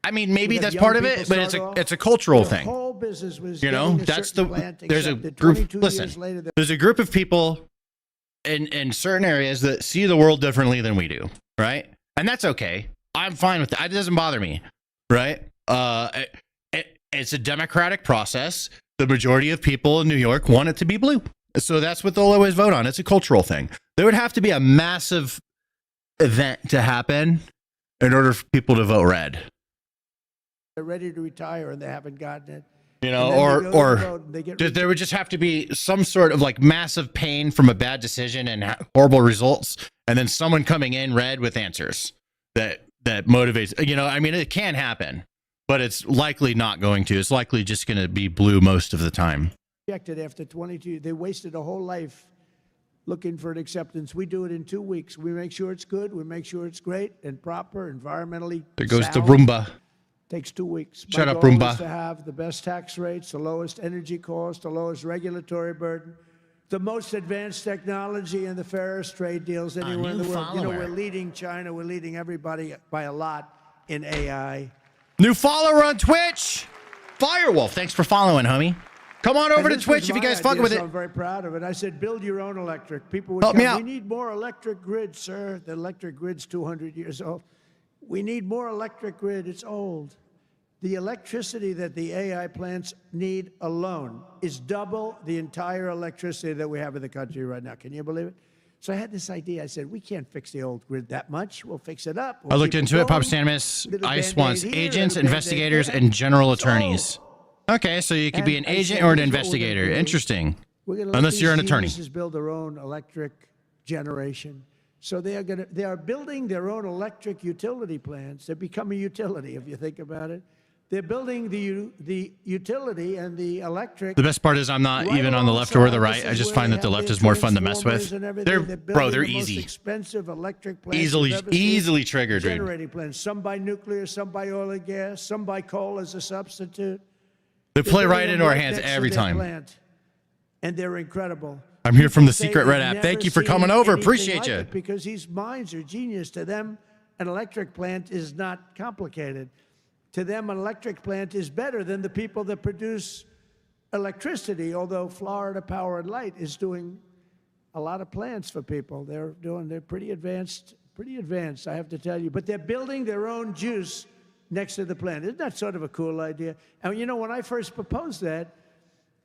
I mean, maybe We have that's young part of people it, but start it's a off, cultural the thing. whole business was You know, getting a that's certain the plant there's a accepted. group. 22 Listen, years later, there's a group of people in certain areas that see the world differently than we do, right? And that's okay. I'm fine with that. It doesn't bother me, right? It's a democratic process. The majority of people in New York want it to be blue, so that's what they'll always vote on. It's a cultural thing. There would have to be a massive event to happen in order for people to vote red. they're ready to retire and they haven't gotten it. You know, And then they go to the or vote and they get there would just have to be some sort of like massive pain from a bad decision and horrible results, and then someone coming in red with answers that motivates. You know, I mean, it can happen, but it's likely not going to. It's likely just going to be blue most of the time. rejected after 22. They wasted a whole life looking for an acceptance. We do it in 2 weeks. We make sure it's good. We make sure it's great and proper, environmentally There goes the sound. Roomba. Takes 2 weeks. Shut My up, goal Roomba. is to have the best tax rates, the lowest energy cost, the lowest regulatory burden, the most advanced technology, and the fairest trade deals anywhere in the world. You know, we're leading China. We're leading everybody by a lot in AI. New follower on Twitch. Firewolf, thanks for following, homie. Come on over And to this was Twitch if you my guys fuck idea, with so it. I'm very proud of it. I said, build your own electric. People would Help come, me out. we need more electric grid, sir. The electric grid's 200 years old. We need more electric grid. It's old. The electricity that the AI plants need alone is double the entire electricity that we have in the country right now. Can you believe it? So I had this idea. I said, we can't fix the old grid that much. We'll fix it up. We'll I looked keep into it. Pop going. Samus. Little ICE Band-Aid wants here, agents, little investigators, Band-Aid and general there. attorneys. Okay, so you could be an And I agent said, or an here's what we're gonna investigator. do. Interesting. We're gonna let Unless these you're an attorney. geniuses build their own electric generation. So they are building their own electric utility plants. They become a utility, if you think about it. They're building the utility and the electric. The best part is I'm not right even on the left or the alongside. right. This I is just where find they that the have left their is more fun to mess with. transformers and everything. They're building they're the most easy. expensive electric plants you've ever seen. Easily triggered, dude. Generating plants. Some by nuclear, some by oil and gas, some by coal as a substitute. They They're play building right them into our right hands next to every their time. plant. And they're incredible. I'm here from the People say Secret Red they've app. never Thank you for seen coming over. anything Appreciate like you. it because these minds are genius. To them, an electric plant is not complicated. To them, an electric plant is better than the people that produce electricity, although Florida Power and Light is doing a lot of plants for people. They're pretty advanced, I have to tell you. But they're building their own juice next to the plant. Isn't that sort of a cool idea? And you know, when I first proposed that,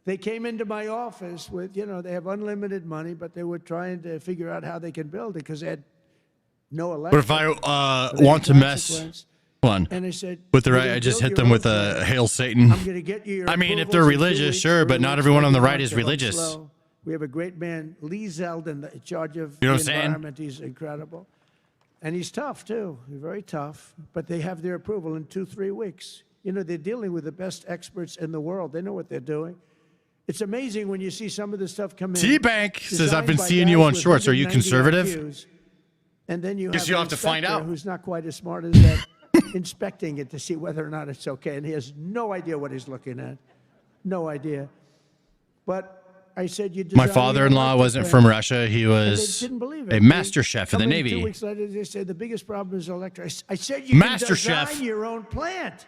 they came into my office with, you know, they have unlimited money, but they were trying to figure out how they can build it because they had no electric. But if I want to mess one and I said, with the right, I just hit them with a Hail Satan. I'm gonna get you your I mean, if approvals they're in 2 religious, weeks, sure, 3 but not weeks, everyone on the maybe right not, is till I'm religious. slow. We have a great man, Lee Zeldin, in charge of You know the what I'm saying? environment. He's incredible. And he's tough, too. He's very tough. But they have their approval in 2-3 weeks. You know, they're dealing with the best experts in the world. They know what they're doing. It's amazing when you see some of the stuff come in. T-Bank says, I've been designed by seeing you guys on with shorts. Are you 190 conservative? IQs, and then you Guess have you'll an have to find inspector out. who's not quite as smart as that, inspecting it to see whether or not it's okay. And he has no idea what he's looking at. No idea. But I said, you My design your father-in-law electric wasn't plant. from Russia. He And they was didn't believe a it. master chef in the Come 2 Navy. weeks later, they said the biggest problem is electric. I said, you Master can design chef. your own plant.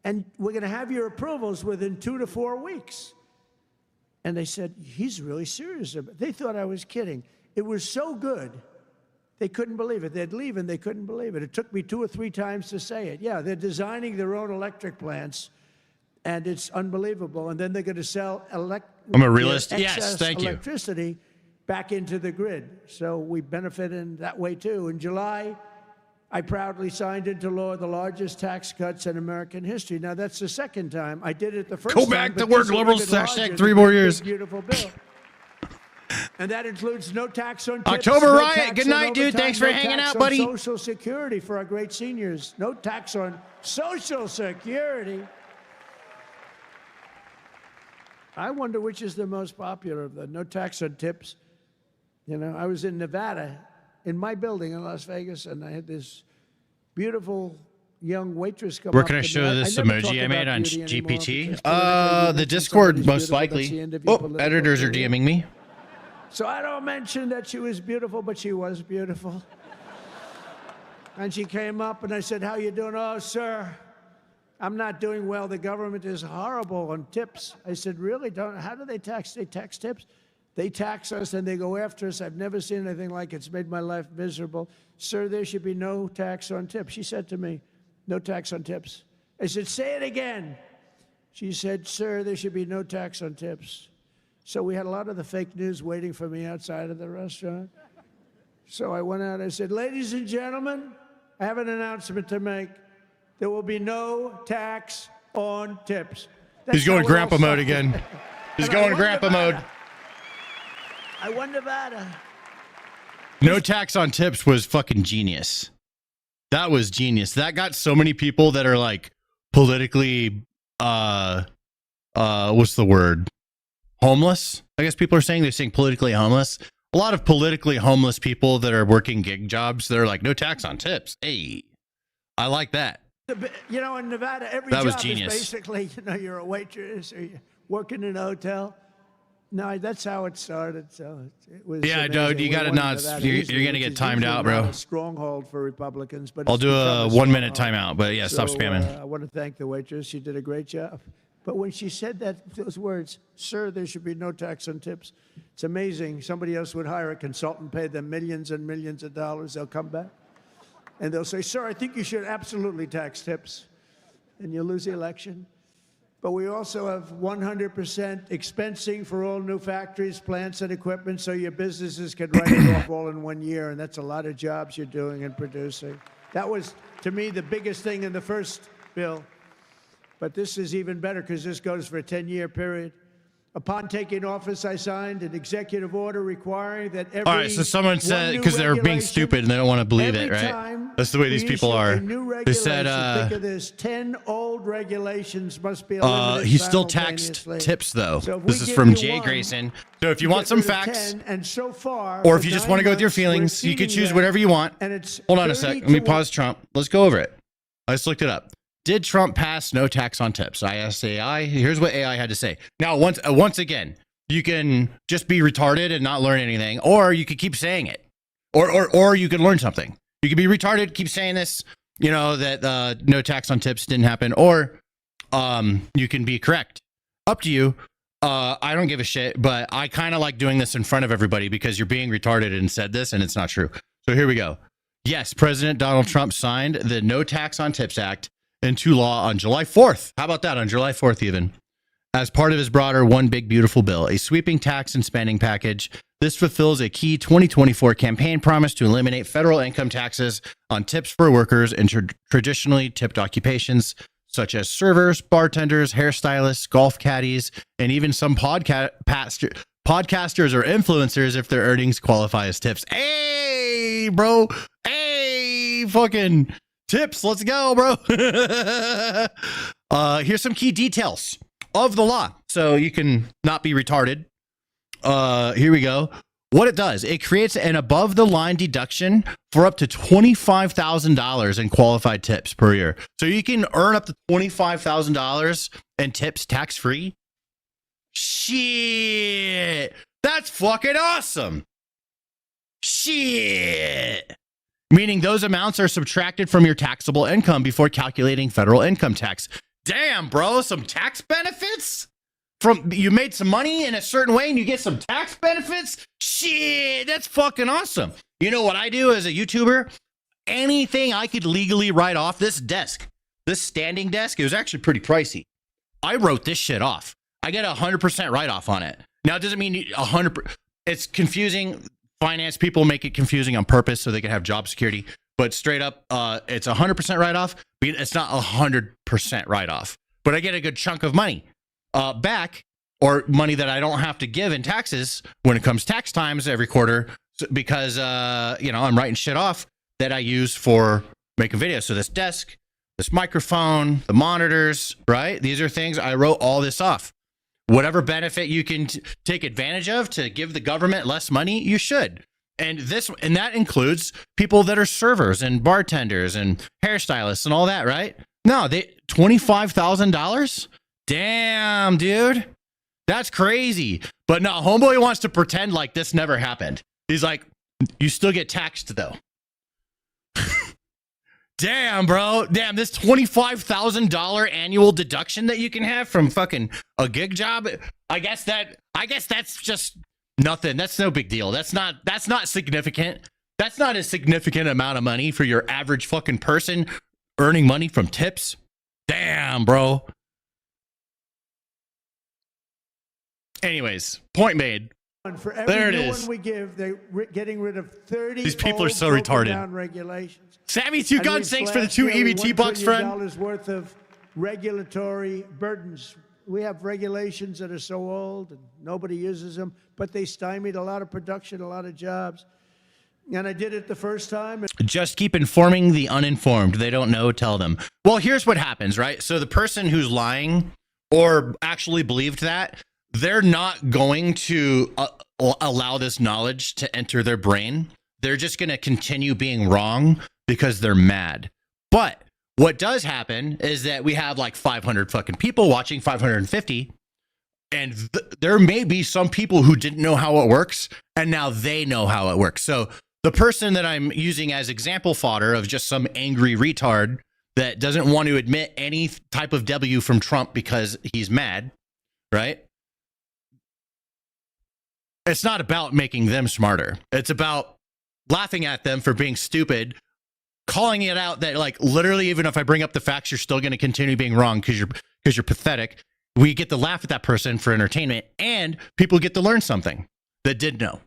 And we're going to have your approvals within 2 to 4 weeks. And they said, he's really serious about it. They thought I was kidding. It was so good, they couldn't believe it. They'd leave and they couldn't believe it. It took me 2 or 3 times to say it. Yeah, they're designing their own electric plants, and it's unbelievable. And then they're going to sell I'm a realist. excess Yes, thank you. electricity back into the grid. So we benefit in that way, too. In July, I proudly signed into law the largest tax cuts in American history. Now, that's the second time. I did it the first Go time. back to but work, this is liberals. even larger, Hashtag the 3 more big, years. Beautiful bill. And that includes no tax on tips, October no riot. tax Good on night, dude. overtime, Thanks for no hanging tax out, on buddy. Social Security for our great seniors. No tax on Social Security. I wonder which is the most popular of the no tax on tips. You know, I was in Nevada, in my building in Las Vegas, and I had this beautiful young waitress come Where up can I to me. show this never talk emoji I about made on beauty anymore GPT? because politically, The when Discord, somebody's most beautiful, that's the likely. end of your Oh, political editors are career. DMing me. So I don't mention that she was beautiful, but she was beautiful. And she came up and I said, how you doing? Oh, sir, I'm not doing well. The government is horrible on tips. I said, really? How do they tax? They tax tips? They tax us and they go after us. I've never seen anything like it. It's made my life miserable. Sir, there should be no tax on tips. She said to me, no tax on tips. I said, say it again. She said, sir, there should be no tax on tips. So we had a lot of the fake news waiting for me outside of the restaurant. So I went out, I said, ladies and gentlemen, I have an announcement to make. There will be no tax on tips. He's going grandpa mode again. He's going grandpa mode. I won Nevada. No tax on tips was fucking genius. That was genius. That got so many people that are like politically, what's the word? Homeless. I guess people are saying they're saying politically homeless. A lot of politically homeless people that are working gig jobs, they're like, no tax on tips. Hey, I like that. You know, in Nevada, every That was job genius. is basically, you know, you're a waitress or you're working in a hotel. No, that's how it started. So it was. Yeah, amazing. dude, you We got to won not. Nevada You're easily, going to which get is timed usually out, not bro. a stronghold for Republicans, but I'll it's do become a 1 minute stronghold. timeout, but yeah, stop spamming. I want to thank the waitress. She did a great job. But when she said those words, sir, there should be no tax on tips. It's amazing. Somebody else would hire a consultant, pay them millions and millions of dollars. They'll come back and they'll say, sir, I think you should absolutely tax tips. And you'll lose the election. But we also have 100% expensing for all new factories, plants, and equipment, so your businesses can write it off all in 1 year, and that's a lot of jobs you're doing and producing. That was, to me, the biggest thing in the first bill. But this is even better because this goes for a 10-year period. Upon taking office, I signed an executive order requiring that every All right, so someone said, because they're being stupid and they don't want to believe it, right? That's the way these people are. They said, think of this, 10 old regulations must be eliminated he still taxed simultaneously. tips, though. So if This we is give from you Jay one, Grayson. So if you you want get some rid of facts, 10, and so far, or if for you just 9 want to go with your months, we're feelings, you could exceeding choose that. whatever you want. And it's Hold on a sec. 30 Let me to pause Trump. Let's go over it. I just looked it up. Did Trump pass no tax on tips? I asked AI. Here's what AI had to say. Now, once again, you can just be retarded and not learn anything, or you could keep saying it, or you can learn something. You could be retarded, keep saying this, you know, that no tax on tips didn't happen, or you can be correct. Up to you. I don't give a shit, but I kind of like doing this in front of everybody because you're being retarded and said this and it's not true. So here we go. Yes, President Donald Trump signed the No Tax on Tips Act into law on July 4th. How about that? On July 4th, even. As part of his broader One Big Beautiful Bill, a sweeping tax and spending package. This fulfills a key 2024 campaign promise to eliminate federal income taxes on tips for workers in traditionally tipped occupations, such as servers, bartenders, hairstylists, golf caddies, and even some podcasters or influencers if their earnings qualify as tips. Hey, bro. Hey, fucking tips. Let's go, bro. Here's some key details of the law so you can not be retarded. Here we go. What it does, it creates an above the line deduction for up to $25,000 in qualified tips per year. So you can earn up to $25,000 in tips tax free. Shit. That's fucking awesome. Shit. Meaning those amounts are subtracted from your taxable income before calculating federal income tax. Damn, bro, some tax benefits? From you made some money in a certain way and you get some tax benefits? Shit, that's fucking awesome. You know what I do as a YouTuber? Anything I could legally write off, this desk, this standing desk, it was actually pretty pricey. I wrote this shit off. I get 100% write-off on it. Now, it doesn't mean 100%. It's confusing. Finance people make it confusing on purpose so they can have job security. But straight up, it's 100% write-off. But it's not 100% write-off. But I get a good chunk of money back, or money that I don't have to give in taxes when it comes tax times every quarter, because you know, I'm writing shit off that I use for making videos. So this desk, this microphone, the monitors, right? These are things I wrote all this off. Whatever benefit you can take advantage of to give the government less money, you should. And that includes people that are servers and bartenders and hairstylists and all that, right? No, they $25,000. Damn, dude. That's crazy. But no, homeboy wants to pretend like this never happened. He's like, you still get taxed though. Damn, bro. Damn, this $25,000 annual deduction that you can have from fucking a gig job. I guess that's just nothing. That's no big deal. That's not significant. That's not a significant amount of money for your average fucking person earning money from tips. Damn, bro. Anyways, point made. For every there it new is. one we give, they're getting rid of 30. These people are so retarded. Regulations. Sammy Two Guns, thanks for the 2 EBT bucks, friend. $1 trillion worth of regulatory burdens. We have regulations that are so old and nobody uses them, but they stymied a lot of production, a lot of jobs. And I did it the first time. Just keep informing the uninformed. They don't know, tell them. Well, here's what happens, right? So the person who's lying or actually believed that, they're not going to allow this knowledge to enter their brain. They're just going to continue being wrong because they're mad. But what does happen is that we have like 500 fucking people watching, 550. And there may be some people who didn't know how it works, and now they know how it works. So the person that I'm using as example fodder of just some angry retard that doesn't want to admit any type of W from Trump because he's mad, right? It's not about making them smarter. It's about laughing at them for being stupid, calling it out that like literally even if I bring up the facts, you're still going to continue being wrong because you're pathetic. We get to laugh at that person for entertainment, and people get to learn something that did know.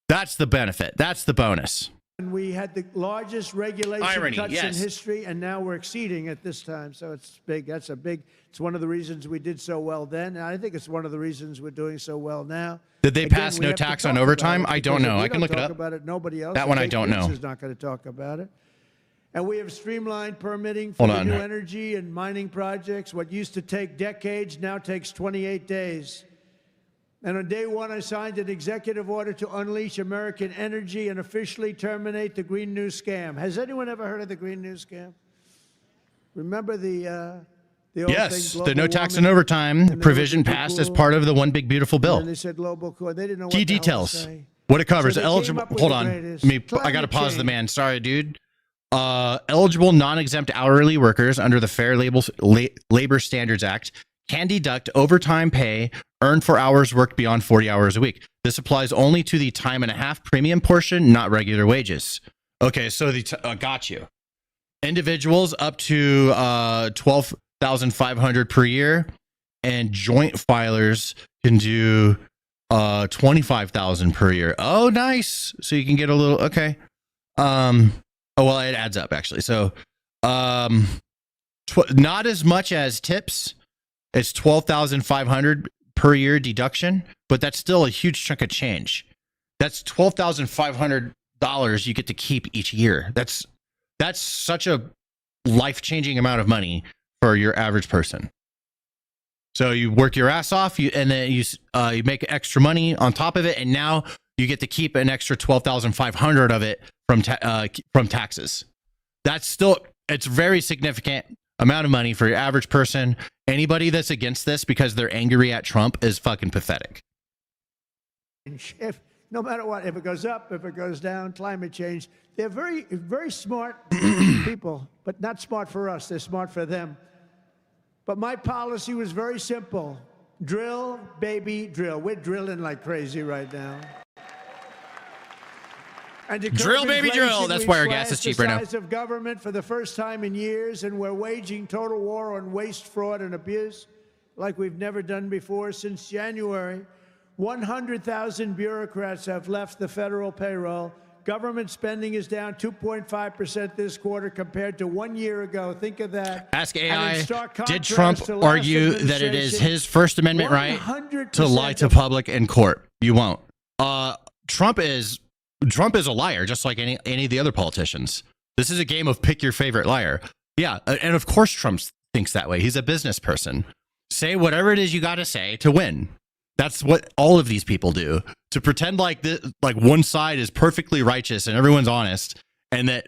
That's the benefit. That's the bonus. And we had the largest regulation Irony, cuts yes. in history, and now we're exceeding it this time. So it's big. It's one of the reasons we did so well then. And I think it's one of the reasons we're doing so well now. Did they Again, pass we no have to tax talk on about overtime? it, I don't because if know. we I can look it talk up. about it, nobody else. That one I Kate don't Lutz know. is not going to talk about it. And we have streamlined permitting for Hold the on. new energy and mining projects. What used to take decades now takes 28 days. And on day one, I signed an executive order to unleash American energy and officially terminate the Green New Scam. Has anyone ever heard of the Green New Scam? Remember the old Yes, thing, the no global tax on warming? overtime And provision there was a passed big as rule. part of the One Big Beautiful Bill. And they said global core. They didn't know Key what the hell to details. say. What it covers. So they came Eligible. up with Hold the on. greatest I got to climate pause the change. man. Sorry, dude. Eligible non-exempt hourly workers under the Fair Labor Standards Act can deduct overtime pay earned for hours worked beyond 40 hours a week. This applies only to the time and a half premium portion, not regular wages. Okay, so got you. Individuals up to $12,500 per year, and joint filers can do $25,000 per year. Oh, nice. So you can get a little okay. Oh well, it adds up actually. So not as much as tips. It's $12,500 per year deduction, but that's still a huge chunk of change. That's $12,500 you get to keep each year. That's such a life-changing amount of money for your average person. So you work your ass off, and then you make extra money on top of it, and now you get to keep an extra $12,500 of it from taxes. That's still, it's very significant amount of money for your average person. Anybody that's against this because they're angry at Trump is fucking pathetic. If, no matter what, if it goes up, if it goes down, climate change, they're very, very smart people, but not smart for us. They're smart for them. But my policy was very simple. Drill, baby, drill. We're drilling like crazy right now. And drill, baby, drill. That's why our gas is cheap right now. The size of government for the first time in years, and we're waging total war on waste, fraud, and abuse like we've never done before since January. 100,000 bureaucrats have left the federal payroll. Government spending is down 2.5% this quarter compared to 1 year ago. Think of that. Ask AI, did Trump argue that it is his First Amendment right to lie to public in court? You won't. Trump is a liar, just like any of the other politicians. This is a game of pick your favorite liar. Yeah, and of course Trump thinks that way. He's a business person. Say whatever it is you got to say to win. That's what all of these people do. To pretend like one side is perfectly righteous and everyone's honest, and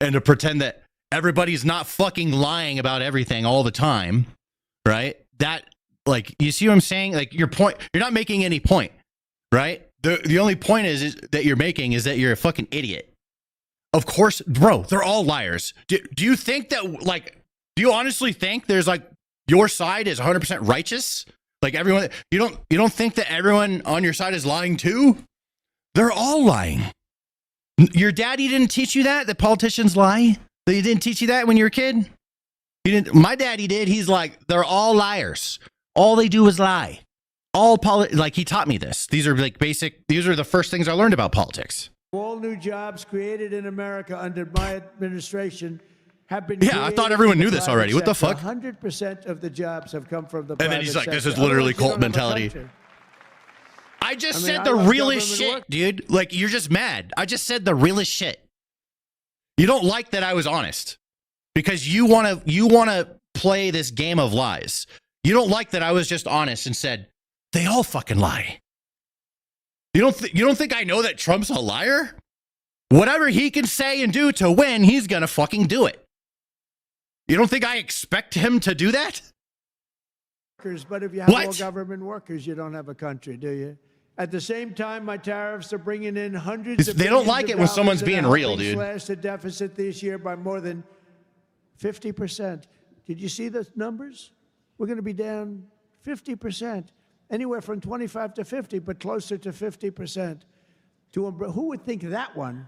to pretend that everybody's not fucking lying about everything all the time, right? That, like, you see what I'm saying? Like, your point, you're not making any point, right? The only point is that you're making is that you're a fucking idiot. Of course, bro, they're all liars. Do you think that, like, do you honestly think there's, like, your side is 100% righteous? Like, everyone, you don't think that everyone on your side is lying too? They're all lying. Your daddy didn't teach you that politicians lie? That he didn't teach you that when you were a kid? He didn't. My daddy did. He's like, they're all liars. All they do is lie. Like, he taught me this. These are like these are the first things I learned about politics. All new jobs created in America under my administration have been. Yeah, I thought everyone knew this already. What the fuck? 100% of the jobs have come from the private sector. And then he's like, this is sector. literally cult mentality. I just said the realest shit, dude. Like, you're just mad. I just said the realest shit. You don't like that I was honest because you want to play this game of lies. You don't like that I was just honest and said they all fucking lie. You don't think I know that Trump's a liar? Whatever he can say and do to win, he's gonna fucking do it. You don't think I expect him to do that? But if you have all government workers, you don't have a country, do you? At the same time, my tariffs are bringing in hundreds of They don't like it when someone's being real, dude. Slash the deficit this year by more than 50%. Did you see the numbers? We're going to be down 50%, anywhere from 25 to 50, but closer to 50%. Who would think that one?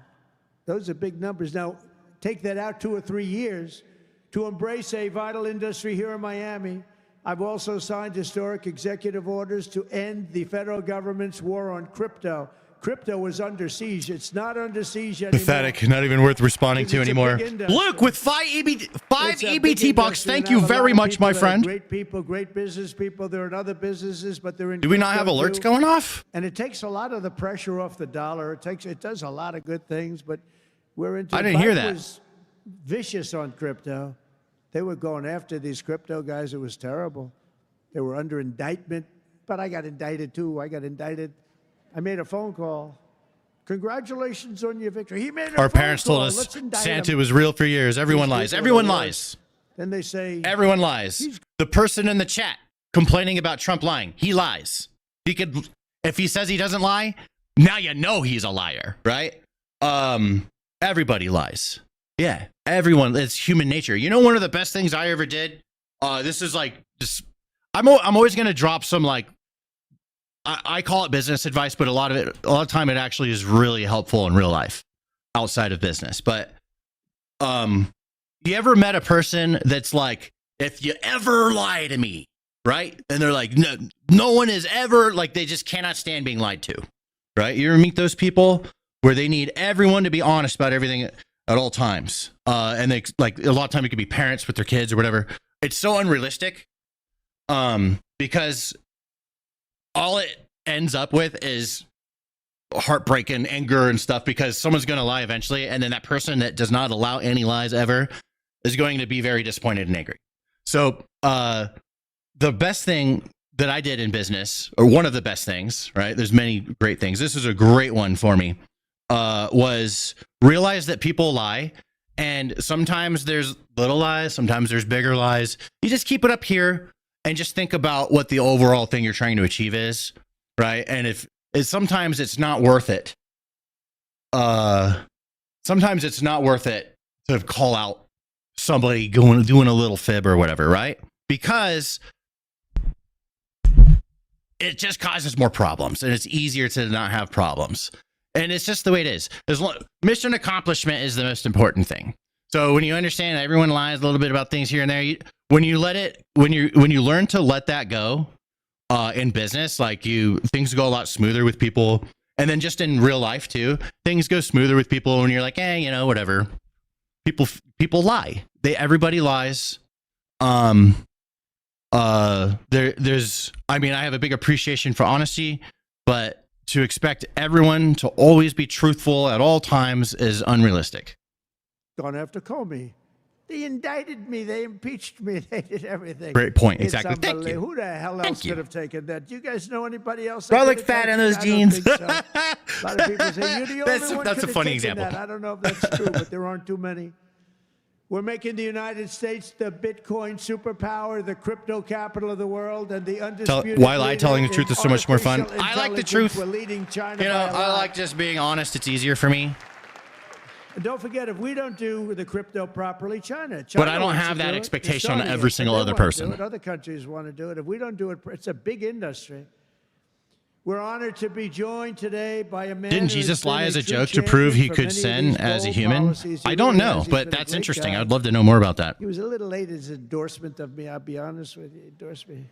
Those are big numbers. Now, take that out 2 or 3 years to embrace a vital industry here in Miami. I've also signed historic executive orders to end the federal government's war on crypto. Crypto is under siege. It's not under siege anymore. Pathetic. Not even worth responding to anymore. Luke with 5 EBT bucks. Thank you very much, my friend. Great people, great business people. They're in other businesses, but they're in. Do we not have alerts going off? And it takes a lot of the pressure off the dollar. It does a lot of good things, but we're into. I didn't hear that. Was vicious on crypto. They were going after these crypto guys. It was terrible. They were under indictment, but I got indicted too. I made a phone call. Congratulations on your victory. He made a Our phone parents call. told us Santa was real for years. Everyone lies. Everyone lies. Then they say everyone lies. The person in the chat complaining about Trump lying, he lies. He could, if he says he doesn't lie, now you know he's a liar, right? Everybody lies. Yeah, everyone. It's human nature. You know, one of the best things I ever did. This is like just. I'm always gonna drop some like. I call it business advice, but a lot of time it actually is really helpful in real life, outside of business. But you ever met a person that's like, if you ever lie to me, right? And they're like, no one is ever like, they just cannot stand being lied to, right? You ever meet those people where they need everyone to be honest about everything at all times? And they like a lot of time it could be parents with their kids or whatever. It's so unrealistic. Because all it ends up with is heartbreak and anger and stuff, because someone's going to lie eventually. And then that person that does not allow any lies ever is going to be very disappointed and angry. So, the best thing that I did in business, or one of the best things, right? There's many great things. This is a great one for me, was realize that people lie. And sometimes there's little lies. Sometimes there's bigger lies. You just keep it up here and just think about what the overall thing you're trying to achieve is, right? And if sometimes it's not worth it. Sometimes it's not worth it to call out somebody doing a little fib or whatever, right? Because it just causes more problems, and it's easier to not have problems. And it's just the way it is. Mission accomplishment is the most important thing. So when you understand that everyone lies a little bit about things here and there, when you learn to let that go in business, like things go a lot smoother with people. And then just in real life too, things go smoother with people when you're like, whatever. People lie. Everybody lies. I have a big appreciation for honesty, but to expect everyone to always be truthful at all times is unrealistic. Don't have to call me. They indicted me. They impeached me. They did everything. Great point. It's Exactly. Thank you. Who the hell else could have taken that? Do you guys know anybody else? Bro, I look fat in those jeans. So. A lot of people say, you're the only one That's a could have funny taken example. that. I don't know if that's true, but there aren't too many. We're making the United States the Bitcoin superpower, the crypto capital of the world, and the undisputed Why telling the truth is so much more fun? artificial I like the truth. We're leading China I by a lot. like just being honest. It's easier for me. And don't forget, if we don't do the crypto properly, China But I don't wants have to that do it. expectation The on Saudis, every single they other want to person. do it. Other countries want to do it. If we don't do it, it's a big industry. We're honored to be joined today by a man. Didn't who has Jesus lie been as a true joke to prove he champion for could many of sin these as a bold human? policies. He I don't really know, has. He's but been a that's great interesting. guy. I'd love to know more about that. He was a little late his endorsement of me, I'll be honest with you. He endorsed me.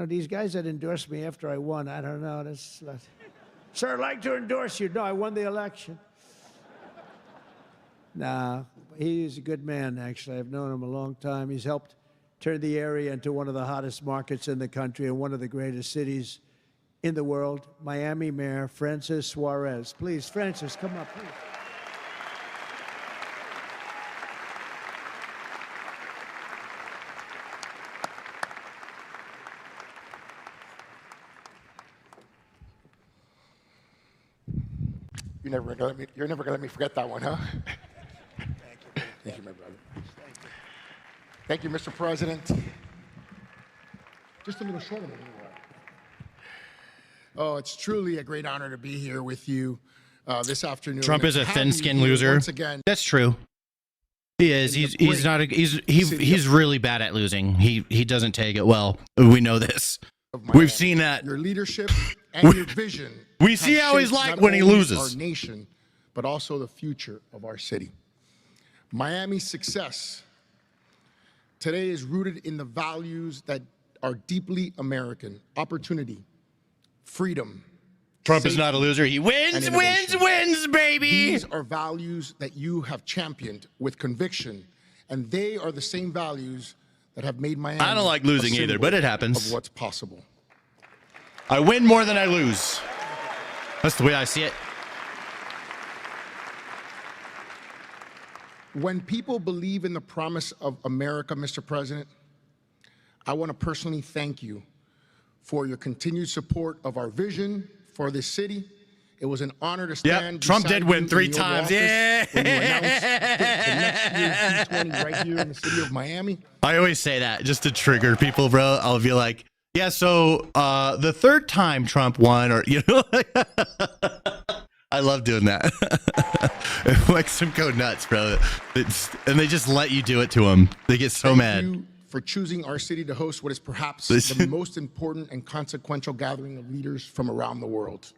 These guys that endorsed me after I won, I don't know. Sir, I'd like to endorse you. No, I won the election. Nah, he's a good man, actually. I've known him a long time. He's helped turn the area into one of the hottest markets in the country and one of the greatest cities in the world. Miami Mayor Francis Suarez. Please, Francis, come up, please. You're never gonna let me forget that one, huh? Thank you, my brother. Thank you, Mr. President. Just a little shorter than you are. Oh, it's truly a great honor to be here with you this afternoon. Trump is a To have thin-skinned you here loser. Once again. That's true. He is. He's really bad at losing. He doesn't take it well. We know this. We've seen that. Your leadership and your vision. We see have how he's shaped like not when he only loses. Our nation, but also the future of our city. Miami's success today is rooted in the values that are deeply American: opportunity, freedom. Trump is not a loser. He wins, baby. These are values that you have championed with conviction, and they are the same values that have made Miami. I don't like losing a either, but it symbol happens. Of what's possible. I win more than I lose. That's the way I see it. When people believe in the promise of America, Mr. President, I want to personally thank you for your continued support of our vision for this city. It was an honor to stand. Trump beside did win you 3 in the Oval times. Office Yeah. When you announced the next year's G20 right here in the city of Miami. I always say that just to trigger people, bro. I'll be like, yeah, so the third time Trump won, or I I love doing that. It makes them go nuts, bro. And they just let you do it to them. They get so mad. Thank you for choosing our city to host what is perhaps the most important and consequential gathering of leaders from around the world.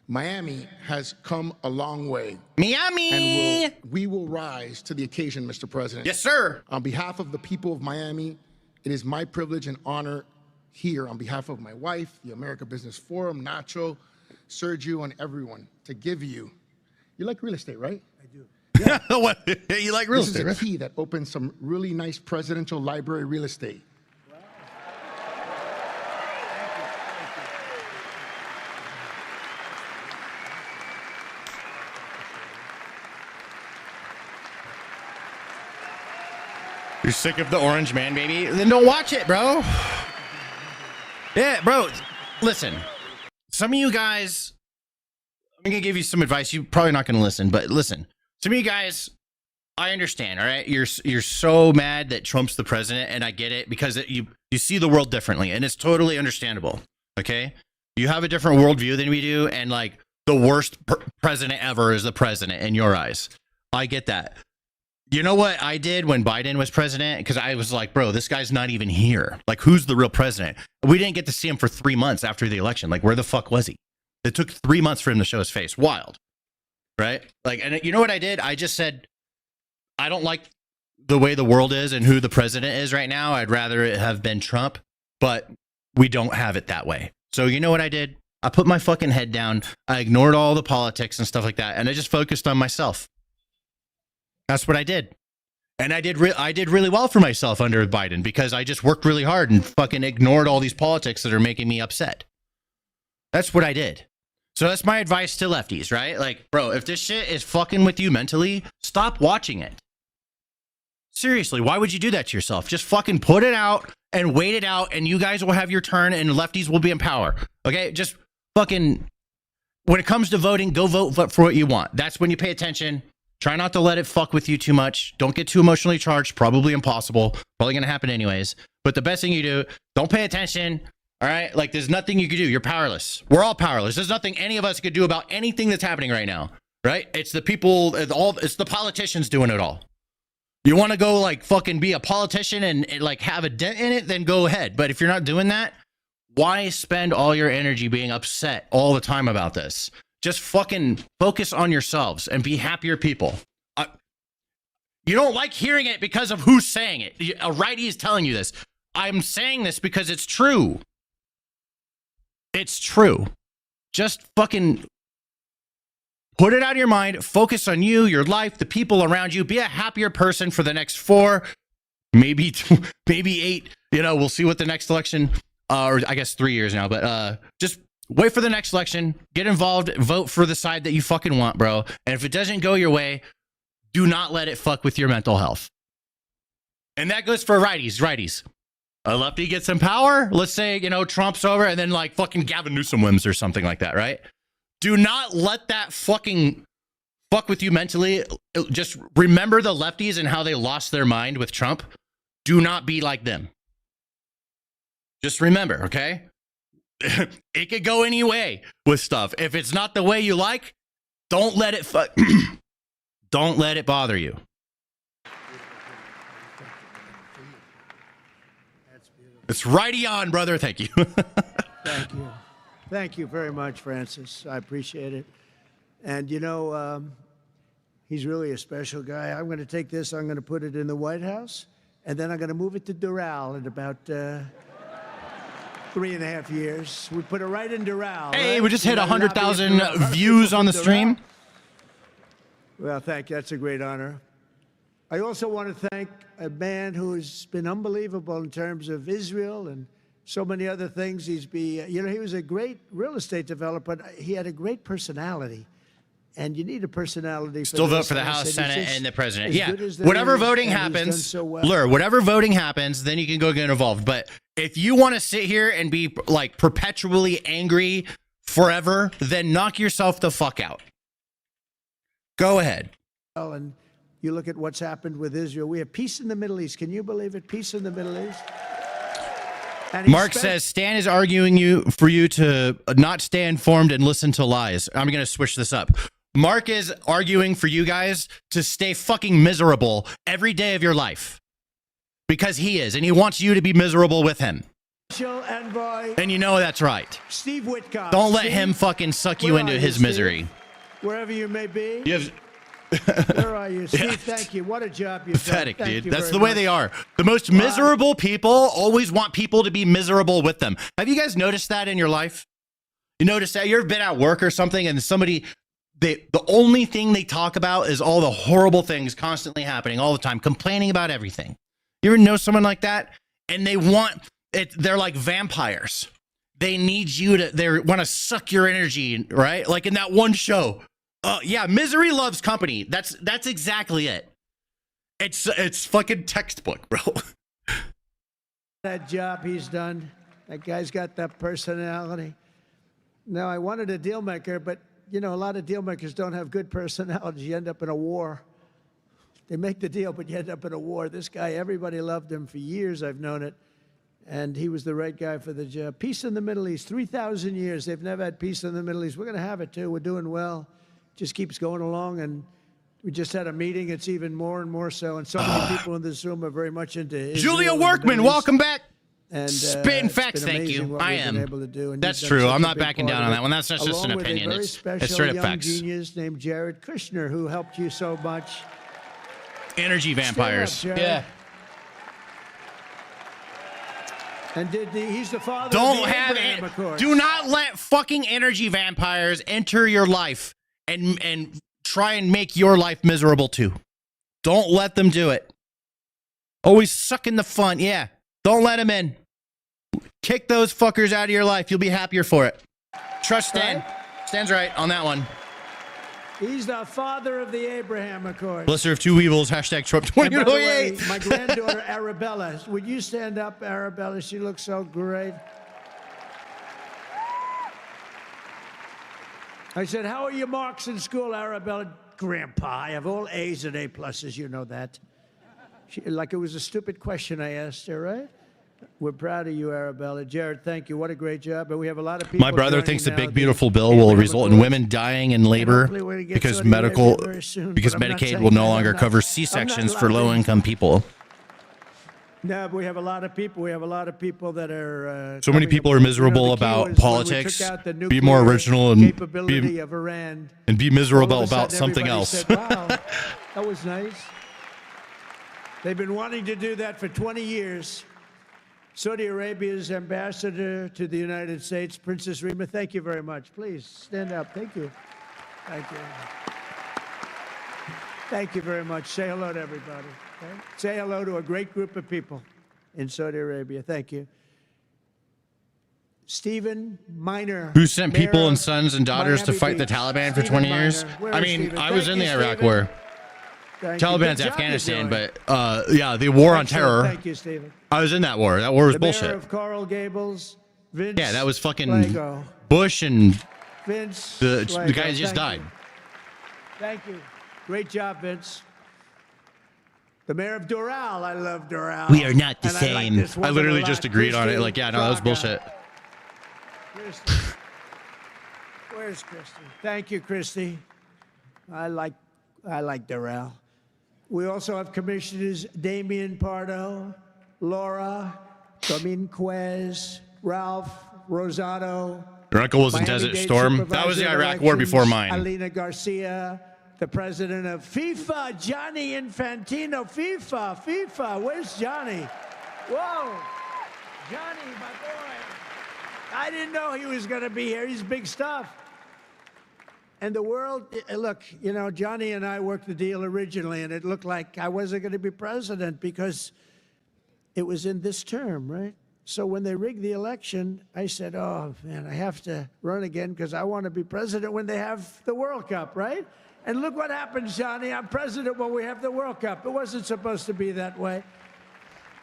Miami has come a long way. Miami! And we will rise to the occasion, Mr. President. Yes, sir. On behalf of the people of Miami, it is my privilege and honor here on behalf of my wife, the America Business Forum, Nacho, Sergio, and everyone to give you like real estate, right? I do. Yeah. You like real estate, This is a right? key that opens some really nice presidential library real estate. You're sick of the orange man, baby? Then don't watch it, bro. Yeah, bro. Listen, some of you guys, I'm going to give you some advice. You're probably not going to listen, but listen. Some of you guys, I understand, all right? You're so mad that Trump's the president, and I get it, because you see the world differently, and it's totally understandable, okay? You have a different worldview than we do, and, like, the worst president ever is the president in your eyes. I get that. You know what I did when Biden was president? Because I was like, bro, this guy's not even here. Like, who's the real president? We didn't get to see him for 3 months after the election. Like, where the fuck was he? It took 3 months for him to show his face. Wild. Right? Like, and you know what I did? I just said, I don't like the way the world is and who the president is right now. I'd rather it have been Trump, but we don't have it that way. So you know what I did? I put my fucking head down. I ignored all the politics and stuff like that. And I just focused on myself. That's what I did. And I did really well for myself under Biden, because I just worked really hard and fucking ignored all these politics that are making me upset. That's what I did. So that's my advice to lefties, right? Like, bro, if this shit is fucking with you mentally, stop watching it. Seriously, why would you do that to yourself? Just fucking put it out and wait it out, and you guys will have your turn and lefties will be in power. Okay? Just fucking, when it comes to voting, go vote for what you want. That's when you pay attention. Try not to let it fuck with you too much. Don't get too emotionally charged. Probably impossible. Probably going to happen anyways. But the best thing you do, don't pay attention. All right? Like, there's nothing you can do. You're powerless. We're all powerless. There's nothing any of us could do about anything that's happening right now. Right? It's the people, it's the politicians doing it all. You want to go, like, fucking be a politician and like have a dent in it, then go ahead. But if you're not doing that, why spend all your energy being upset all the time about this? Just fucking focus on yourselves and be happier people. You don't like hearing it because of who's saying it. A righty is telling you this. I'm saying this because it's true. It's true. Just fucking put it out of your mind. Focus on you, your life, the people around you. Be a happier person for the next 4, maybe 8. You know, we'll see what the next election, or I guess 3 years now, but just wait for the next election, get involved, vote for the side that you fucking want, bro. And if it doesn't go your way, do not let it fuck with your mental health. And that goes for righties. A lefty gets some power. Let's say, you know, Trump's over and then like fucking Gavin Newsom wins or something like that, right? Do not let that fucking fuck with you mentally. Just remember the lefties and how they lost their mind with Trump. Do not be like them. Just remember, okay? It could go any way with stuff. If it's not the way you like, don't let it don't let it bother you. It's righty on, brother. Thank you. Thank you. Thank you very much, Francis. I appreciate it. And, you know, he's really a special guy. I'm going to take this, I'm going to put it in the White House, and then I'm going to move it to Doral in about 3.5 years. We put it right in Doral. Hey, right? we just hit 100,000 views on the stream. Well, thank you. That's a great honor. I also want to thank a man who's been unbelievable in terms of Israel and so many other things. He was a great real estate developer, but he had a great personality. And you need a personality. Still vote for the House, Senate, and the president. Yeah, whatever voting happens, whatever voting happens, then you can go get involved. But if you want to sit here and be like perpetually angry forever, then knock yourself the fuck out. Go ahead. And you look at what's happened with Israel. We have peace in the Middle East. Can you believe it? Peace in the Middle East. Mark says Stan is arguing for you to not stay informed and listen to lies. I'm going to switch this up. Mark is arguing for you guys to stay fucking miserable every day of your life because he is, and he wants you to be miserable with him. Envoy, and you know that's right. Steve Witkoff. Don't let him fucking suck you into his misery. Wherever you may be. You have, where are you, Steve? Thank you. What a job you've pathetic, done. Thank dude. you That's very the way much. they are. The most miserable people always want people to be miserable with them. Have you guys noticed that in your life? You notice that you've been at work or something and somebody, the only thing they talk about is all the horrible things constantly happening all the time, complaining about everything. You ever know someone like that? And they want it. They're like vampires. They need you to, they want to suck your energy, right? Like in that one show. Yeah, misery loves company. That's exactly it. It's fucking textbook, bro. That job he's done. That guy's got that personality. Now, I wanted a deal maker, but you know, a lot of deal makers don't have good personality. You end up in a war. They make the deal, but you end up in a war. This guy, everybody loved him for years. I've known it. And he was the right guy for the job. Peace in the Middle East, 3,000 years. They've never had peace in the Middle East. We're going to have it, too. We're doing well. Just keeps going along. And we just had a meeting. It's even more and more so. And so many people in this room are very much into Israel. Julia Workman, welcome back. And Spitting facts, thank you. I am. That's true. I'm not backing down on that one. That's just an opinion. It's straight up facts. Genius named Jared Kushner, who helped you so much. Energy vampires. Yeah. And he's the father Don't of the have Abraham it. Accords. Do not let fucking energy vampires enter your life and try and make your life miserable too. Don't let them do it. Always sucking the fun. Yeah. Don't let them in. Kick those fuckers out of your life. You'll be happier for it. Trust Stan. Right? Stan's right on that one. He's the father of the Abraham Accords. Lesser of two evils. Hashtag Trump And by the way, 2028. my granddaughter Arabella, would you stand up, Arabella? She looks so great. I said, how are your marks in school, Arabella? Grandpa, I have all A's and A pluses, you know that. She, like it was a stupid question I asked her, right? We're proud of you, Arabella. Jared, thank you. What a great job. But we have a lot of people. My brother joining thinks the now. big beautiful bill will result in women dying in labor hopefully we're gonna get because Saudi Arabia very soon, because but I'm not Medicaid saying will no that. longer I'm not- cover I'm C-sections not for lobbying. low-income people. No, but we have a lot of people. We have a lot of people that are. So many coming people up. are You know, miserable the key about was when we politics. took out the Be more nuclear original and capability of Iran. be miserable All of a about sudden, something everybody else. said, wow, that was nice. They've been wanting to do that for 20 years. Saudi Arabia's ambassador to the United States, Princess Rima, thank you very much. Please stand up. Thank you. Thank you. Thank you very much. Say hello to everybody. Okay? Say hello to a great group of people in Saudi Arabia. Thank you. Stephen Miner. Who sent Mayor people and of sons and daughters to Miami fight the Beach. Taliban for Stephen 20 years? Miner. Where I is mean, Stephen? I was Thank in the you, Iraq Stephen. War. Thank you. Taliban's Good job Afghanistan, you're doing. but yeah, the war on Excellent. terror. Thank you, Stephen. I was in that war. That war was The mayor bullshit. of Coral Gables, Vince. Yeah, that was fucking Flego. Bush and Vince. the Flego. guys just Thank died. you. Thank you. Great job, Vince. The mayor of Doral. I love Doral. We are not the And I like same. this I woman literally a just lot. agreed on it. Christy Like, yeah, no, that was Fraga. bullshit. Christy. Where's Christy? Thank you, Christy. I like Doral. We also have commissioners Damian Pardo, Laura, Dominquez, Ralph, Rosado. Your uncle was in Miami-Dade Desert Storm. That was the Supervisor of Iraq War before Elections, mine. Alina Garcia, the president of FIFA, Johnny Infantino. FIFA. Where's Johnny? Whoa. Johnny, my boy. I didn't know he was going to be here. He's big stuff. And the world, look, you know, Johnny and I worked the deal originally, and it looked like I wasn't going to be president because it was in this term, right? So when they rigged the election, I said, oh, man, I have to run again because I want to be president when they have the World Cup, right? And look what happens, Johnny. I'm president when we have the World Cup. It wasn't supposed to be that way.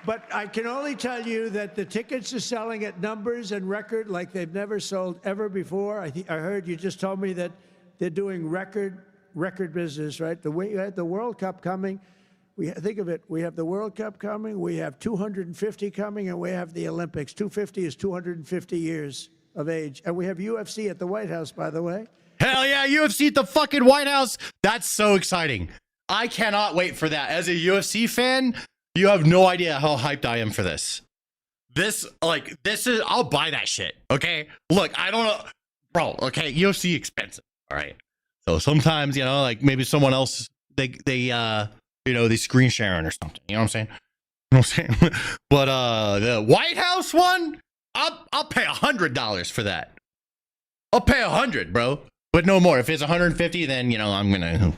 But I can only tell you that the tickets are selling at numbers and record like they've never sold ever before. I heard you just told me that they're doing record business, right? The way you had the World Cup coming, We think of it. We have the World Cup coming. We have 250 coming, and we have the Olympics. 250 is 250 years of age, and we have UFC at the White House, by the way. Hell yeah, UFC at the fucking White House. That's so exciting. I cannot wait for that. As a UFC fan, you have no idea how hyped I am for this. This is, I'll buy that shit. Okay. Look, I don't know, bro. Okay. UFC expensive. All right. So sometimes, you know, like maybe someone else, they screen sharing or something. You know what I'm saying? You know what I'm saying? But the White House one, I'll pay $100 for that. I'll pay $100, bro. But no more. If it's 150, then, you know, I'm gonna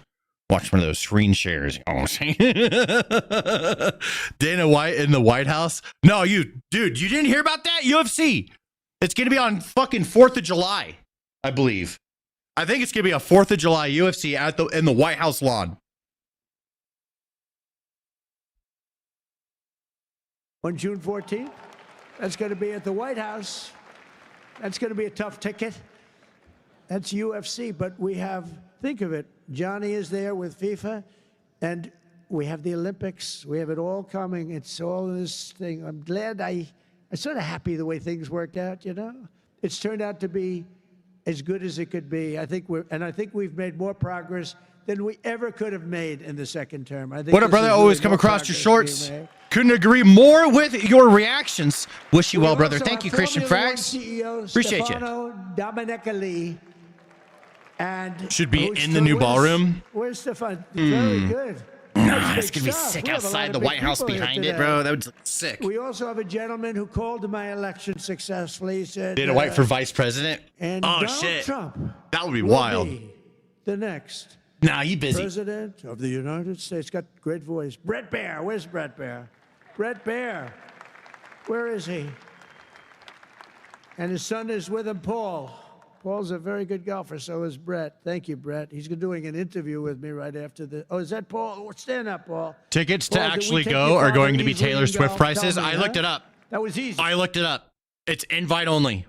watch one of those screen shares. You know what I'm saying? Dana White in the White House. No, dude, you didn't hear about that? UFC. It's gonna be on fucking 4th of July, I believe. I think it's gonna be a 4th of July UFC in the White House lawn. On June 14th, that's going to be at the White House. That's going to be a tough ticket. That's UFC, but we have, think of it, Johnny is there with FIFA, and we have the Olympics. We have it all coming. It's all this thing. I'm glad I'm sort of happy the way things worked out, you know? It's turned out to be as good as it could be. I think we've made more progress than we ever could have made in the second term. I think what up, brother? Always come across your shorts. Couldn't agree more with your reactions. Wish you well, brother. Thank you, Christian Frags. Appreciate Stefano Domenicali, and should be in the new ballroom. Where's Stefano? Very good. It's gonna be sick outside the White House behind it, bro. That would look sick. We also have a gentleman who called my election successfully. He said, Dana White for vice president. And oh Donald shit, Trump that would be wild. The next. Nah, you busy. President of the United States. Got great voice. Brett Baer. Where's Brett Baer? Brett Baer. Where is he? And his son is with him, Paul. Paul's a very good golfer, so is Brett. Thank you, Brett. He's doing an interview with me right after the... Oh, is that Paul? Stand up, Paul. Tickets Paul, to actually go are going to be Taylor Swift prices. I looked it up. That was easy. I looked it up. It's invite only.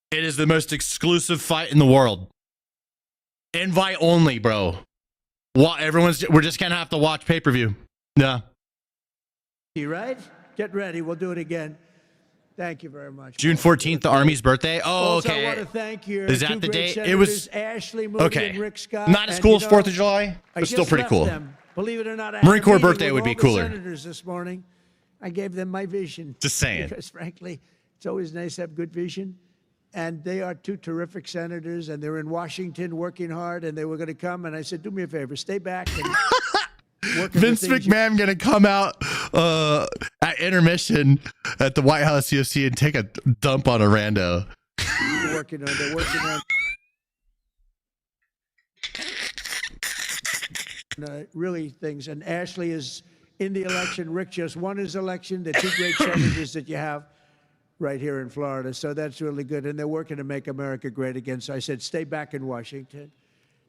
It is the most exclusive fight in the world. Invite only, bro. We're just gonna have to watch pay-per-view. Yeah. You right? Get ready. We'll do it again. Thank you very much. June 14th, the Army's birthday. Oh, okay. Also, I want to thank you. Is that the date? It was Ashley Moody okay. And Rick Scott. Not as cool as 4th of July, but still pretty cool. Believe it or not, Marine Corps birthday would be cooler. Senators this morning, I gave them my vision. Just saying. Because frankly, it's always nice to have good vision. And they are two terrific senators, and they're in Washington working hard, and they were going to come. And I said, do me a favor, stay back. And Vince McMahon going to come out at intermission at the White House UFC and take a dump on a rando. They're working on really things. And Ashley is in the election. Rick just won his election. The two great senators that you have right here in Florida. So that's really good. And they're working to make America great again. So I said, stay back in Washington.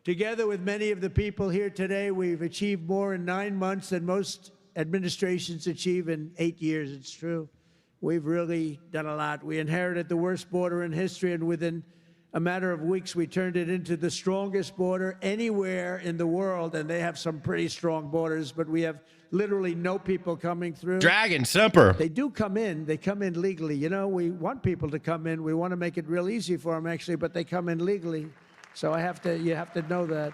Together with many of the people here today, we've achieved more in 9 months than most administrations achieve in 8 years. It's true. We've really done a lot. We inherited the worst border in history, and within a matter of weeks, we turned it into the strongest border anywhere in the world. And they have some pretty strong borders, but we have literally no people coming through. Dragon, Semper. They do come in. They come in legally. You know, we want people to come in. We want to make it real easy for them, actually, but they come in legally. So you have to know that.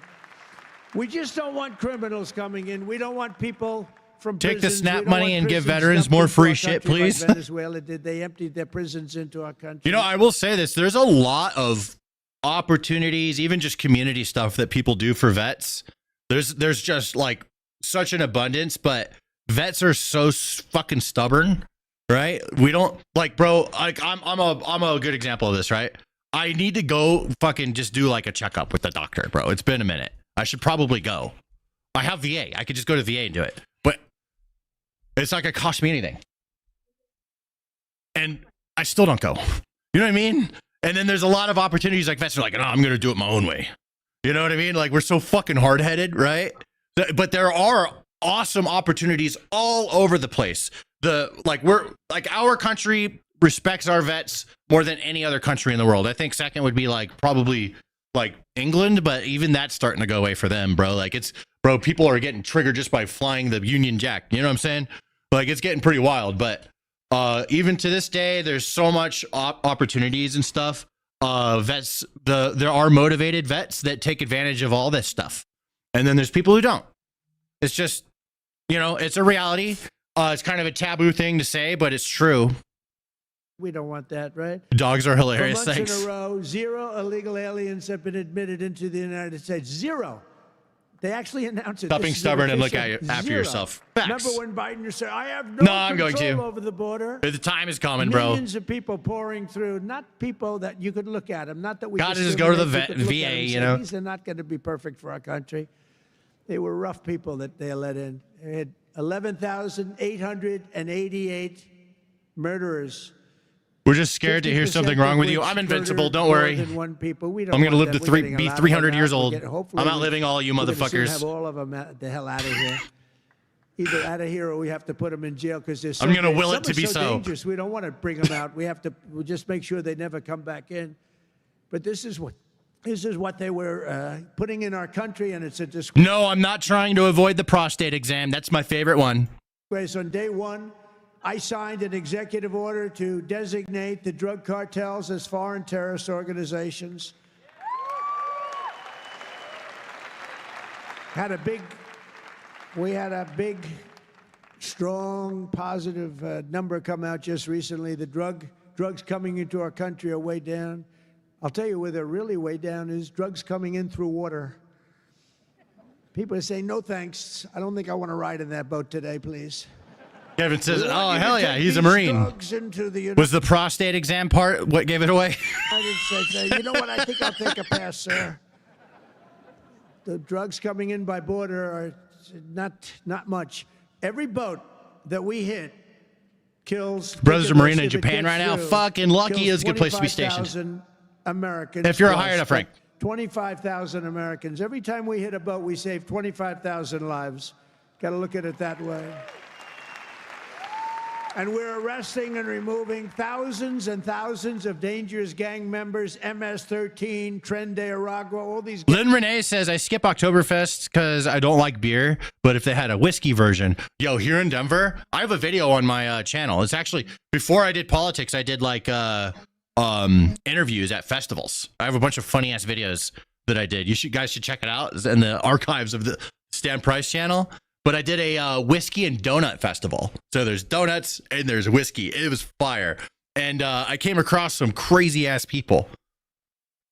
We just don't want criminals coming in. We don't want people from Take prisons. the SNAP money and give veterans more free shit, please. Like Venezuela did. They emptied their prisons into our country. You know, I will say this. There's a lot of opportunities, even just community stuff that people do for vets. There's just like such an abundance, but vets are so fucking stubborn, right? We don't like, bro, like I'm a good example of this, right? I need to go fucking just do like a checkup with the doctor, bro. It's been a minute. I should probably go. I have VA. I could just go to VA and do it. But it's not going to cost me anything. And I still don't go. You know what I mean? And then there's a lot of opportunities like vets are like, no, I'm going to do it my own way. You know what I mean? Like we're so fucking hard-headed, right? But there are awesome opportunities all over the place. Our country respects our vets more than any other country in the world. I think second would be like probably like England, but even that's starting to go away for them, bro. Like bro, people are getting triggered just by flying the Union Jack. You know what I'm saying? Like, it's getting pretty wild. But even to this day, there's so much opportunities and stuff. Vets, there are motivated vets that take advantage of all this stuff. And then there's people who don't. It's just, you know, it's a reality. It's kind of a taboo thing to say, but it's true. We don't want that, right? Dogs are hilarious. For months Thanks. in a row, 0 illegal aliens have been admitted into the United States. 0. They actually announced it. Stop being stubborn and look after 0. yourself. Facts. Remember when Biden used to say, I have No, I'm going control to. over the border? The time is coming, bro. Millions of people pouring through, not people that you could look at them, not that we Gotta just go to the discriminate, you could look VA, at 'em and you say, know? These are not going to be perfect for our country. They were rough people that they let in. They had 11,888 murderers. We're just scared to hear something wrong with you. I'm invincible. Don't worry. I'm going to live to 300 years old. I'm outliving all you motherfuckers. Have all of them the hell out of here. Either out of here or we have to put them in jail because there's. I'm going to will it to be so. Dangerous. We don't want to bring them out. We have to. We'll just make sure they never come back in. But this is what they were putting in our country, and it's a disgrace. No, I'm not trying to avoid the prostate exam. That's my favorite one. On day one, I signed an executive order to designate the drug cartels as foreign terrorist organizations. We had a big, strong, positive number come out just recently. The drugs coming into our country are way down. I'll tell you where they're really way down is drugs coming in through water. People are saying, no thanks. I don't think I want to ride in that boat today, please. Kevin says, oh, hell yeah, he's a Marine. Was the prostate exam part what gave it away? I didn't say, you know what, I think I'll take a pass, sir. The drugs coming in by border are not much. Every boat that we hit kills. Brothers are Marine in Japan right now. Fucking lucky. It's a good place to be stationed. Americans. If you're a higher enough rank. 25,000 Americans. Every time we hit a boat, we save 25,000 lives. Got to look at it that way. And we're arresting and removing thousands and thousands of dangerous gang members, MS-13, Tren de Aragua, all these. Lynn Renee says, I skip Oktoberfest because I don't like beer, but if they had a whiskey version. Yo, here in Denver, I have a video on my channel. It's actually, before I did politics, I did like interviews at festivals. I have a bunch of funny-ass videos that I did. Guys should check it out. It's in the archives of the Stan Price channel. But I did a whiskey and donut festival. So there's donuts and there's whiskey. It was fire. And I came across some crazy ass people.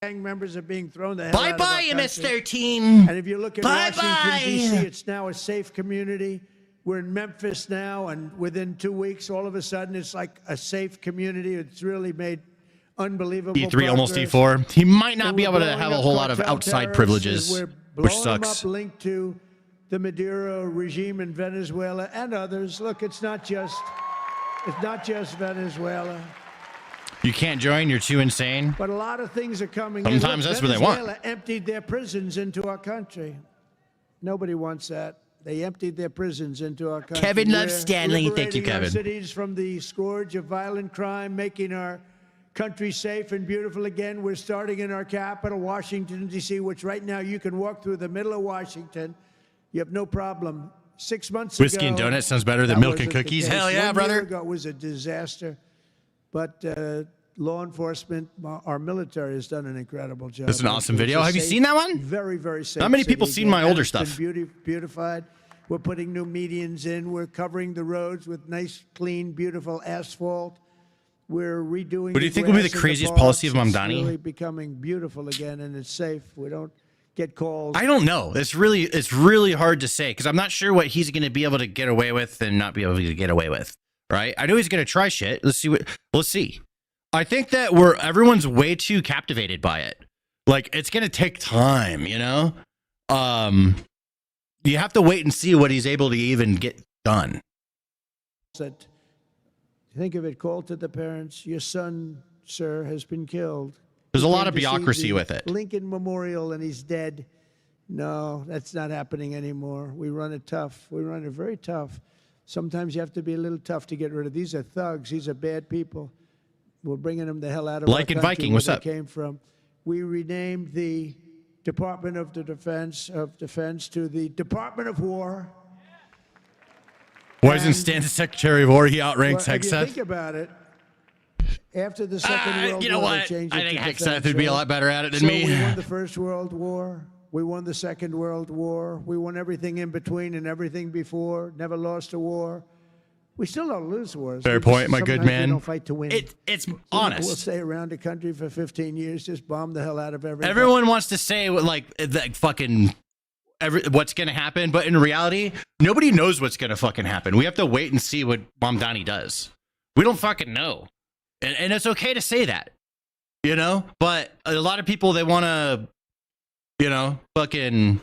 Gang members are being thrown the hell out of our Bye-bye, country. MS-13. And if you look at Washington, D.C., it's now a safe community. We're in Memphis now, and within 2 weeks, all of a sudden, it's like a safe community. It's really made unbelievable E3, almost E4. He might not be able to have a whole lot of outside privileges, which sucks. Up, linked to the Maduro regime in Venezuela and others. Look, it's not just Venezuela. You can't join, you're too insane. But a lot of things are coming. Sometimes that's what they want. Venezuela emptied their prisons into our country. Nobody wants that. They emptied their prisons into our country. Kevin loves Stanley. Thank you, Liberating our Kevin. cities from the scourge of violent crime, making our country safe and beautiful again. We're starting in our capital, Washington, D.C., which right now you can walk through the middle of Washington. You have no problem. 6 months ago. Whiskey and donuts sounds better than milk and cookies. Hell yeah, brother. 1 year ago, it was a disaster. But law enforcement, our military has done an incredible job. That's an awesome video. Have you seen that one? Very, very safe. Not many people city seen my again. older It's been stuff. beautified. We're putting new medians in. We're covering the roads with nice, clean, beautiful asphalt. We're redoing. What do you think will be the grass in craziest policy of parks. Mamdani? It's really becoming beautiful again, and it's safe. We don't get calls. I don't know. It's really hard to say because I'm not sure what he's going to be able to get away with and not be able to get away with. Right? I know he's going to try shit. Let's see. I think that everyone's way too captivated by it. Like it's going to take time, you know? You have to wait and see what he's able to even get done. Think of it, call to the parents. Your son, sir, has been killed. There's a lot Came of to see bureaucracy the with it. Lincoln Memorial and he's dead. No, that's not happening anymore. We run it tough. We run it very tough. Sometimes you have to be a little tough to get rid of. These are thugs. These are bad people. We're bringing them the hell out of our Like in country Viking, where what's they up? came from. We renamed the Department of Defense to the Department of War. Why doesn't stand the Secretary of War? He outranks Well, if you Hegseth. think about it, after the Second World You know War, they what? changed I it think to Hegseth defense, would be a right? lot better at it than So me. we won the First World War. We won the Second World War. We won everything in between and everything before. Never lost a war. We still don't lose wars. Fair We point, my good sometimes man. We don't fight to win. It's We'll honest. stay around the country for 15 years, just bomb the hell out of everything. Everyone wants to say like fucking what's gonna happen, but in reality, nobody knows what's gonna fucking happen. We have to wait and see what Mamdani does. We don't fucking know, and it's okay to say that, you know. But a lot of people, they want to, you know, fucking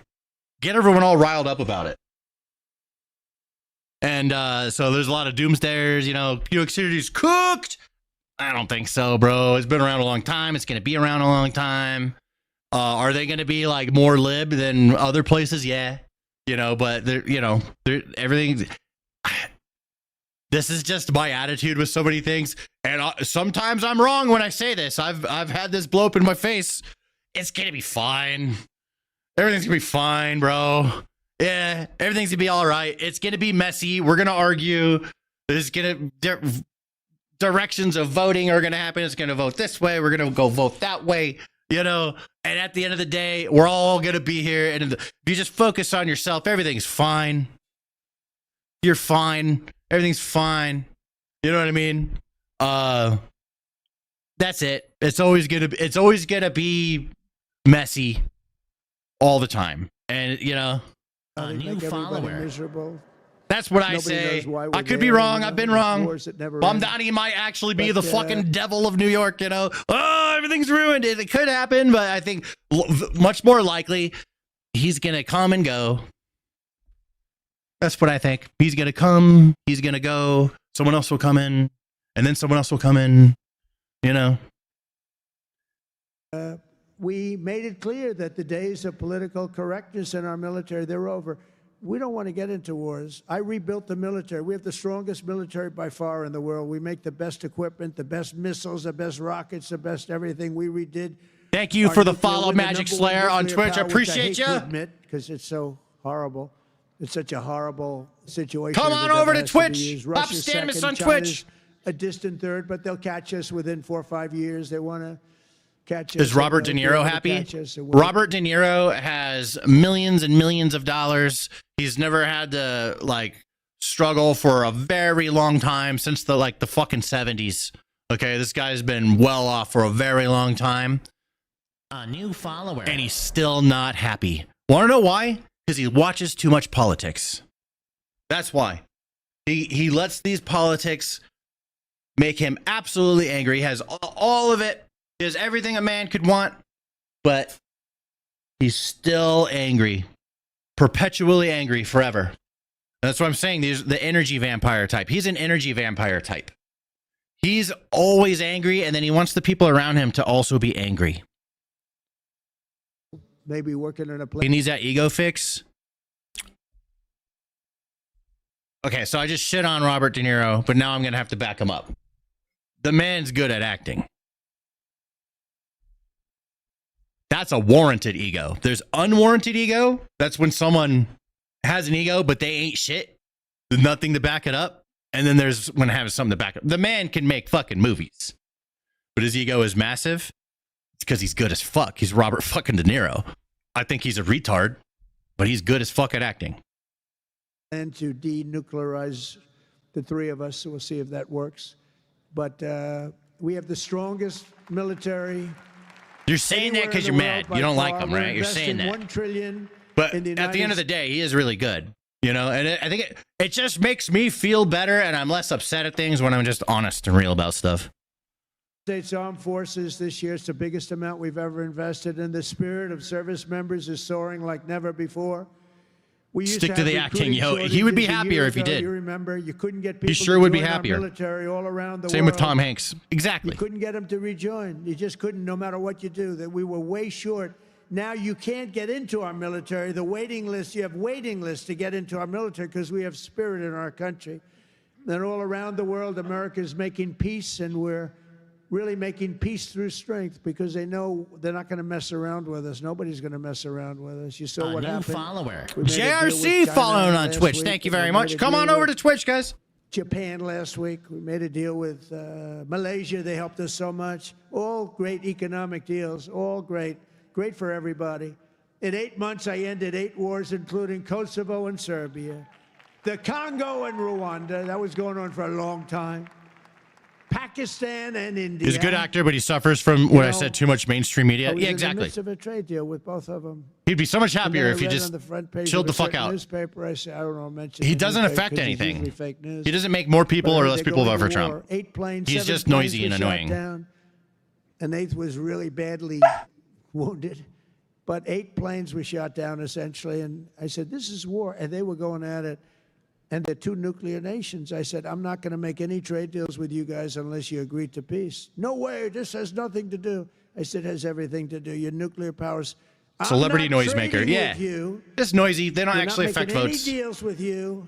get everyone all riled up about it. And so there's a lot of doomsdayers, you know, New York City's cooked. I don't think so, bro. It's been around a long time. It's going to be around a long time. Are they going to be like more lib than other places? Yeah. You know, but they're, you know, everything. This is just my attitude with so many things. And sometimes I'm wrong when I say this. I've had this blow up in my face. It's going to be fine. Everything's going to be fine, bro. Yeah, everything's gonna be all right. It's gonna be messy. We're gonna argue. There's gonna directions of voting are gonna happen. It's gonna vote this way. We're gonna go vote that way. You know. And at the end of the day, we're all gonna be here. And if you just focus on yourself, everything's fine. You're fine. Everything's fine. You know what I mean? That's it. It's always gonna be messy all the time. And you know. A new follower. Miserable. That's what I Nobody say. knows why we're I could be there, wrong. you I've know, been there's wrong. wars that never end. Mamdani might actually be But, the fucking devil of New York, you know? Oh, everything's ruined. It could happen, but I think much more likely he's going to come and go. That's what I think. He's going to come. He's going to go. Someone else will come in. And then someone else will come in. You know? We made it clear that the days of political correctness in our military, they're over. We don't want to get into wars. I rebuilt the military. We have the strongest military by far in the world. We make the best equipment, the best missiles, the best rockets, the best everything. We redid. Thank you for the follow, Magic Slayer on Twitch. I appreciate you. Because it's so horrible. It's such a horrible situation. Come on over to Twitch. Russia's Upstand us second, on China's Twitch. a distant third, but they'll catch us within 4 or 5 years. They want to catch us. Is Robert De Niro happy? Robert De Niro has millions and millions of dollars. He's never had to like struggle for a very long time since the fucking 70s. Okay, this guy's been well off for a very long time. A new follower. And he's still not happy. Want to know why? Because he watches too much politics. That's why. He lets these politics make him absolutely angry. He has all of it. He has everything a man could want, but he's still angry. Perpetually angry forever. That's what I'm saying. There's the energy vampire type. He's an energy vampire type. He's always angry, and then he wants the people around him to also be angry. Maybe working in a place. He needs that ego fix. Okay, so I just shit on Robert De Niro, but now I'm going to have to back him up. The man's good at acting. That's a warranted ego. There's unwarranted ego. That's when someone has an ego, but they ain't shit. There's nothing to back it up. And then there's when having something to back it up. The man can make fucking movies, but his ego is massive. It's because he's good as fuck. He's Robert fucking De Niro. I think he's a retard, but he's good as fuck at acting. And to denuclearize the three of us, so we'll see if that works. But we have the strongest military. You're saying that because you're mad. You don't like him, right? You're saying that. $1 trillion. But at the end of the day, he is really good. You know, and I think it just makes me feel better, and I'm less upset at things when I'm just honest and real about stuff. States Armed Forces this year, it's the biggest amount we've ever invested, and the spirit of service members is soaring like never before. We used Stick to the acting, yo. He would be happier if he did. You remember, you couldn't get people. He sure would be join our happier. Military all around the Same world. with Tom Hanks. Exactly. You couldn't get them to rejoin. You just couldn't, no matter what you do. That we were way short. Now you can't get into our military. The waiting list, you have waiting lists to get into our military because we have spirit in our country. And all around the world, America is making peace, and we're really making peace through strength because they know they're not going to mess around with us. Nobody's going to mess around with us. You saw what happened. Follower. We made a deal with JRC China following on last Twitch. week. Thank you We very made much. a Come deal on over with to Twitch, guys. Japan last week. We made a deal with Malaysia. They helped us so much. All great economic deals. All great. Great for everybody. In 8 months, I ended 8 wars, including Kosovo and Serbia, the Congo and Rwanda. That was going on for a long time. Pakistan and India. He's a good actor, but he suffers from what I said, too much mainstream media. I was Yeah, in the exactly. midst of a trade deal with both of them. He'd be so much And then happier I if he read just on the front page chilled of the a fuck certain out. Newspaper, I say, I don't know, mention He the doesn't newspaper affect 'cause it's anything. usually fake news. He doesn't make more people But or I less heard they're people going vote for to Trump. war. 8 planes, He's 7 just planes noisy and were shot annoying. down. An 8th was really badly wounded. But 8 planes were shot down, essentially. And I said, this is war. And they were going at it. And they're 2 nuclear nations. I said, I'm not going to make any trade deals with you guys unless you agree to peace. No way. This has nothing to do. I said, it has everything to do. Your nuclear powers. Celebrity I'm not noisemaker. trading Yeah. with you. Just noisy. They don't We're actually not affect making votes. any deals with you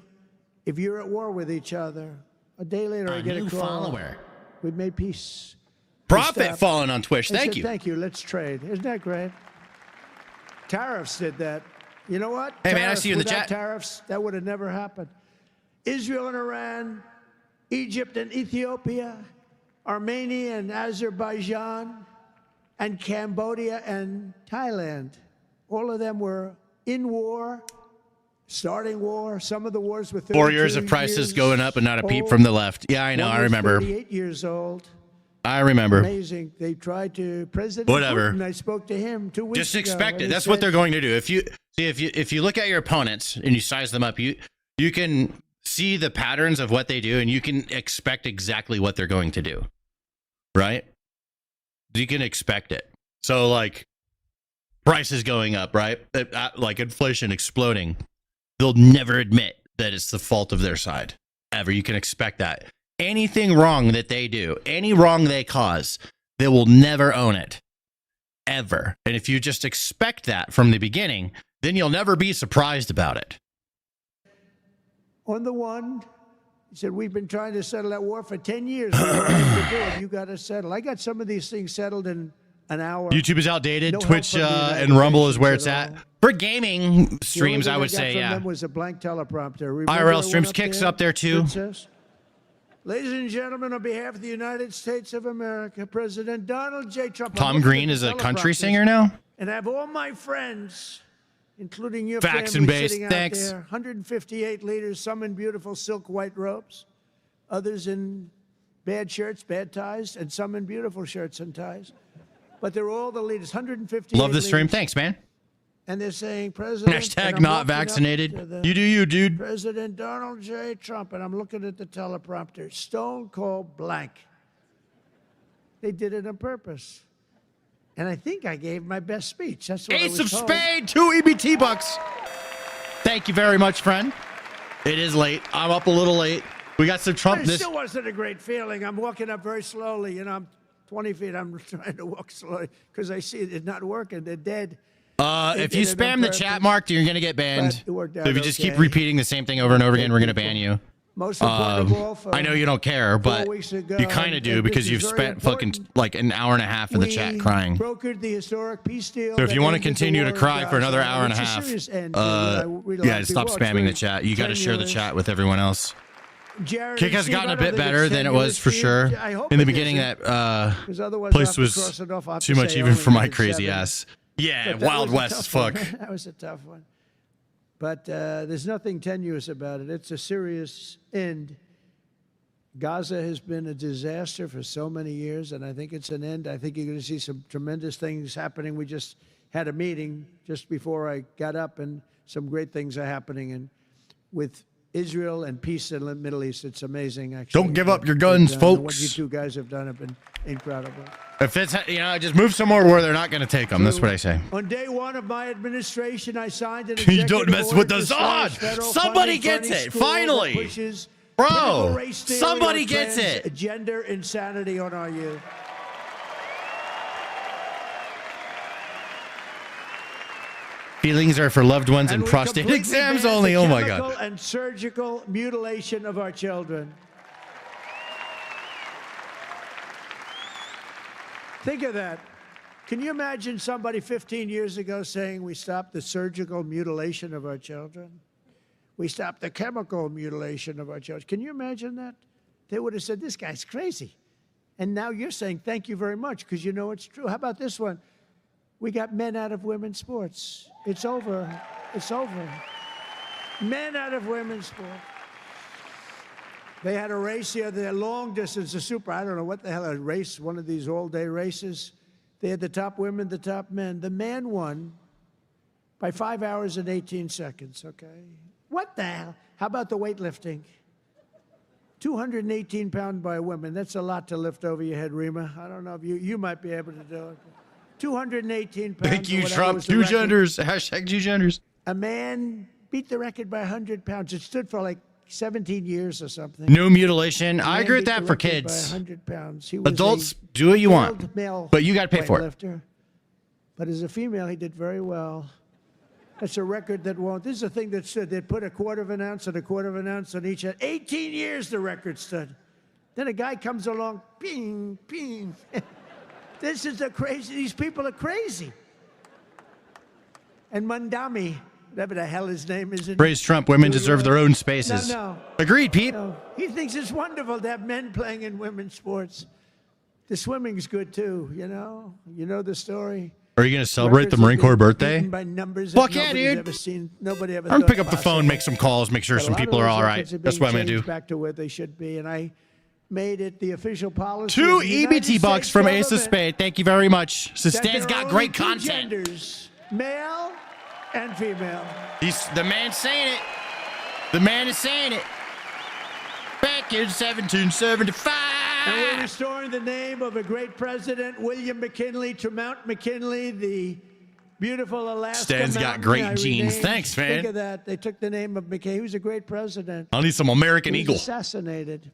if you're at war with each other. A day later, I get a new call. follower. We've made peace. Profit Stop. falling on Twitch. I Thank said, you. Thank you. Let's trade. Isn't that great? Tariffs did that. You know what? Hey, man, I Tariffs, see you in the without chat. Tariffs, that would have never happened. Israel and Iran, Egypt and Ethiopia, Armenia and Azerbaijan, and Cambodia and Thailand. All of them were in war, starting war. Some of the wars were 32 4 years of prices going up and not a peep from the left. Yeah, I know. One I was remember. 38 years old. I remember. Amazing. They tried to President Whatever. Putin, I spoke to him 2 weeks Just ago. expect and it. he That's what said, they're going to do. If you look at your opponents and you size them up, you can see the patterns of what they do and you can expect exactly what they're going to do. Right? You can expect it. So like prices going up, right? Like inflation exploding. They'll never admit that it's the fault of their side. Ever. You can expect that. Anything wrong that they do, any wrong they cause, they will never own it. Ever. And if you just expect that from the beginning, then you'll never be surprised about it. On the one, he said, we've been trying to settle that war for 10 years. We don't have to do it. You got to settle. I got some of these things settled in an hour. YouTube is outdated. No help Twitch from the United and Rumble is where Nations it's at at. all. For gaming streams, The I only would thing I got say, from yeah. them was a blank teleprompter. Remember I IRL went streams up kicks there, up there too. Princess? Ladies and gentlemen, on behalf of the United States of America, President Donald J. Trump. Tom I'm looking Green at is the a country teleprompters, singer now? And I have all my friends, including your Facts family, and base. sitting out Thanks. there. 158 leaders, some in beautiful silk white robes, others in bad shirts, bad ties, and some in beautiful shirts and ties. But they're all the leaders, 158 Love the stream. leaders. Thanks, man. And they're saying, President, and Hashtag I'm not walking up vaccinated. to the You do you, dude. President Donald J. Trump, and I'm looking at the teleprompter, stone cold blank. They did it on purpose. And I think I gave my best speech. That's what I Ace was of told. Spade, 2 EBT bucks. Thank you very much, friend. It is late. I'm up a little late. We got some Trump. But it This still wasn't a great feeling. I'm walking up very slowly. You know, I'm 20 feet. I'm trying to walk slowly because I see it's not working. They're dead. They if you did it on spam the purpose. chat mark, you're gonna get banned. But it worked So out if you just keep okay. repeating the same thing over and over again, we're gonna ban you. Most important of all, for I know you don't care, 4 but weeks ago, you kind of do and because this you've is very spent fucking like an hour and a half in the chat We crying. brokered the historic peace deal. So if that you want to ended the continue to war in cry for another Gaza, hour and a which is half, serious end to it. I read a lot yeah, of stop people. It's spamming the very chat. You got to share the tenuous. chat with everyone else. Jared Kick and has Steve, gotten I a don't bit think better it's than it was tenuous, for Steve. sure. I hope In the it beginning, isn't, that 'cause otherwise I'll place have to was cross it off. I'll have too to much say even only for my did crazy 7. ass. Yeah, But that Wild was a West as tough one. fuck. That was a tough one. But there's nothing tenuous about it. It's a serious end. Gaza has been a disaster for so many years, and I think it's an end. I think you're going to see some tremendous things happening. We just had a meeting just before I got up, and some great things are happening. And with Israel and peace in the Middle East, it's amazing, actually. Don't give up your what guns, they've done. And What folks. you two guys have done have been incredible. If it's, just move somewhere where they're not going to take them. That's what I say. On day 1 of my administration, I signed an You don't executive mess order with the to slash Zod. federal Somebody funding for gets any it, school that finally. pushes Bro, critical race theory somebody or gets it. Gender insanity on our youth. Feelings are for loved ones and we prostate completely exams banned only. the Oh my chemical God. and surgical mutilation of our children. Think of that. Can you imagine somebody 15 years ago saying we stopped the surgical mutilation of our children? We stopped the chemical mutilation of our children. Can you imagine that? They would have said, this guy's crazy. And now you're saying, thank you very much, because you know it's true. How about this one? We got men out of women's sports. It's over. It's over. Men out of women's sports. They had a race here, the long distance, a super, I don't know what the hell, a race, one of these all-day races. They had the top women, the top men. The man won by 5 hours and 18 seconds, okay? What the hell? How about the weightlifting? 218 pounds by women. That's a lot to lift over your head, Rima. I don't know if you might be able to do it. 218 pounds. Thank you, Trump. Two genders. Hashtag two genders. A man beat the record by 100 pounds. It stood for like 17 years or something. No mutilation. I agree with that for kids. By 100 pounds. He was Adults, do what you want, but you got to pay for it. But as a female, he did very well. That's a record that won't. This is a thing that stood. They'd put a quarter of an ounce and a quarter of an ounce on each. 18 years the record stood. Then a guy comes along, ping, ping. This is a crazy. These people are crazy. And Mandami, whatever the hell his name is. Praise Trump. Women deserve their own spaces. No. Agreed, Pete. No. He thinks it's wonderful to have men playing in women's sports. The swimming's good too, you know? You know the story. Are you going to celebrate the Marine Corps birthday? Fuck yeah, dude. Nobody ever I'm going to pick up the phone, make some calls, make sure some people are all right. That's what I'm going to do. Back to where they should be, and I made it the official policy. 2 EBT bucks from Ace of Spade. Thank you very much. Stan's got great content. Genders, male and female. The man's saying it. The man is saying it. Back in 1775. And we're restoring the name of a great president, William McKinley, to Mount McKinley, the beautiful Alaska Stan's got great genes. Thanks, man. Think of that. They took the name of McKinley. He was a great president. I'll need some American He Eagle. was assassinated.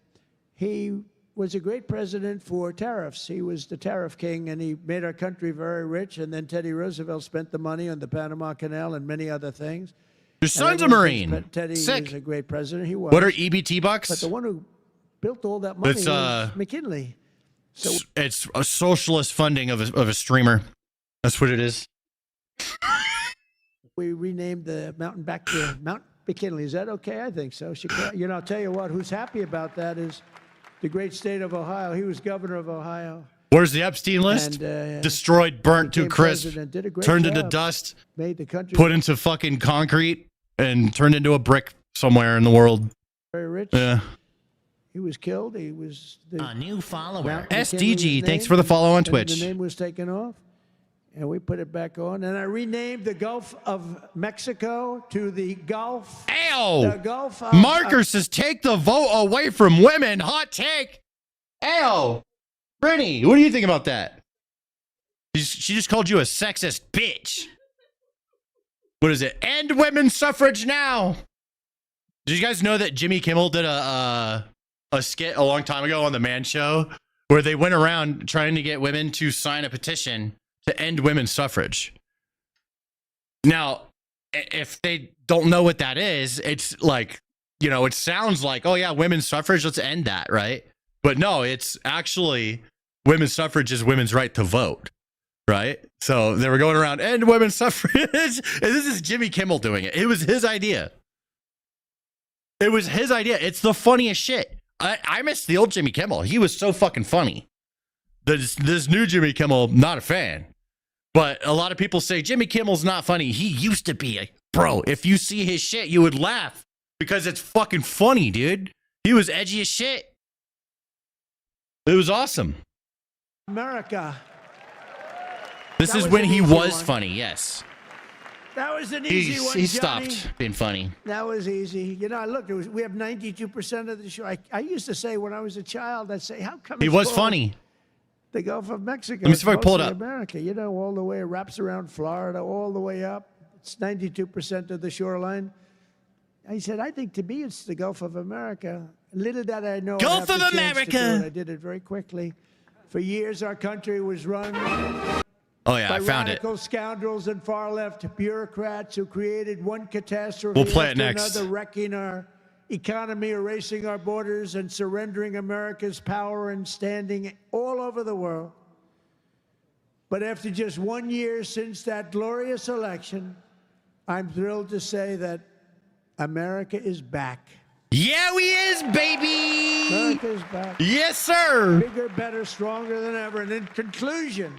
He was a great president for tariffs. He was the tariff king, and he made our country very rich. And then Teddy Roosevelt spent the money on the Panama Canal and many other things. Your son's a Marine. Teddy Sick. was a great president. He was. What are EBT bucks? But the one who built all that money was McKinley. So it's a socialist funding of a streamer. That's what it is. we renamed the mountain back to Mount McKinley. Is that okay? I think so. You know, I'll tell you what, who's happy about that is the great state of Ohio. He was governor of Ohio. Where's the Epstein list? And, destroyed, burnt to crisp, turned into job. dust, made the country put into fucking concrete, and turned into a brick somewhere in the world. Very rich. Yeah. He was killed. He was a new follower. SDG, thanks for the follow on Twitch. The name was taken off, and we put it back on. And I renamed the Gulf of Mexico to the Gulf. Ayo! The Gulf of Marcus says, take the vote away from women. Hot take. Ayo! Brittany, what do you think about that? She just called you a sexist bitch. What is it? End women's suffrage now. Did you guys know that Jimmy Kimmel did a skit a long time ago on the Man Show where they went around trying to get women to sign a petition to end women's suffrage? Now, if they don't know what that is, it's like, you know, it sounds like, oh yeah, women's suffrage, let's end that, right? But no, it's actually women's suffrage is women's right to vote, right? So they were going around, end women's suffrage. And this is Jimmy Kimmel doing it. It was his idea. It was his idea. It's the funniest shit. I miss the old Jimmy Kimmel. He was so fucking funny. This new Jimmy Kimmel, not a fan. But a lot of people say Jimmy Kimmel's not funny. He used to be. Bro, if you see his shit, you would laugh because it's fucking funny, dude. He was edgy as shit. It was awesome. America. This is when he was funny, yes. That was an easy one, He Johnny. stopped being funny. That was easy. You know, look, we have 92% of the show. I used to say when I was a child, I'd say, how come He it's was called funny. The Gulf of Mexico? Let me see if I can pull it Mostly up. America, you know, all the way, it wraps around Florida, all the way up. It's 92% of the shoreline. I said, I think to me it's the Gulf of America. Little that I know. Gulf of America. I did it very quickly. For years, our country was run Oh yeah, by I found it. radical scoundrels and far-left bureaucrats who created one catastrophe We'll play it after next. another, wrecking our economy, erasing our borders, and surrendering America's power and standing all over the world. But after just 1 year since that glorious election, I'm thrilled to say that America is back. Yeah, we is, baby. America's back. Yes, sir. Bigger, better, stronger than ever. And in conclusion,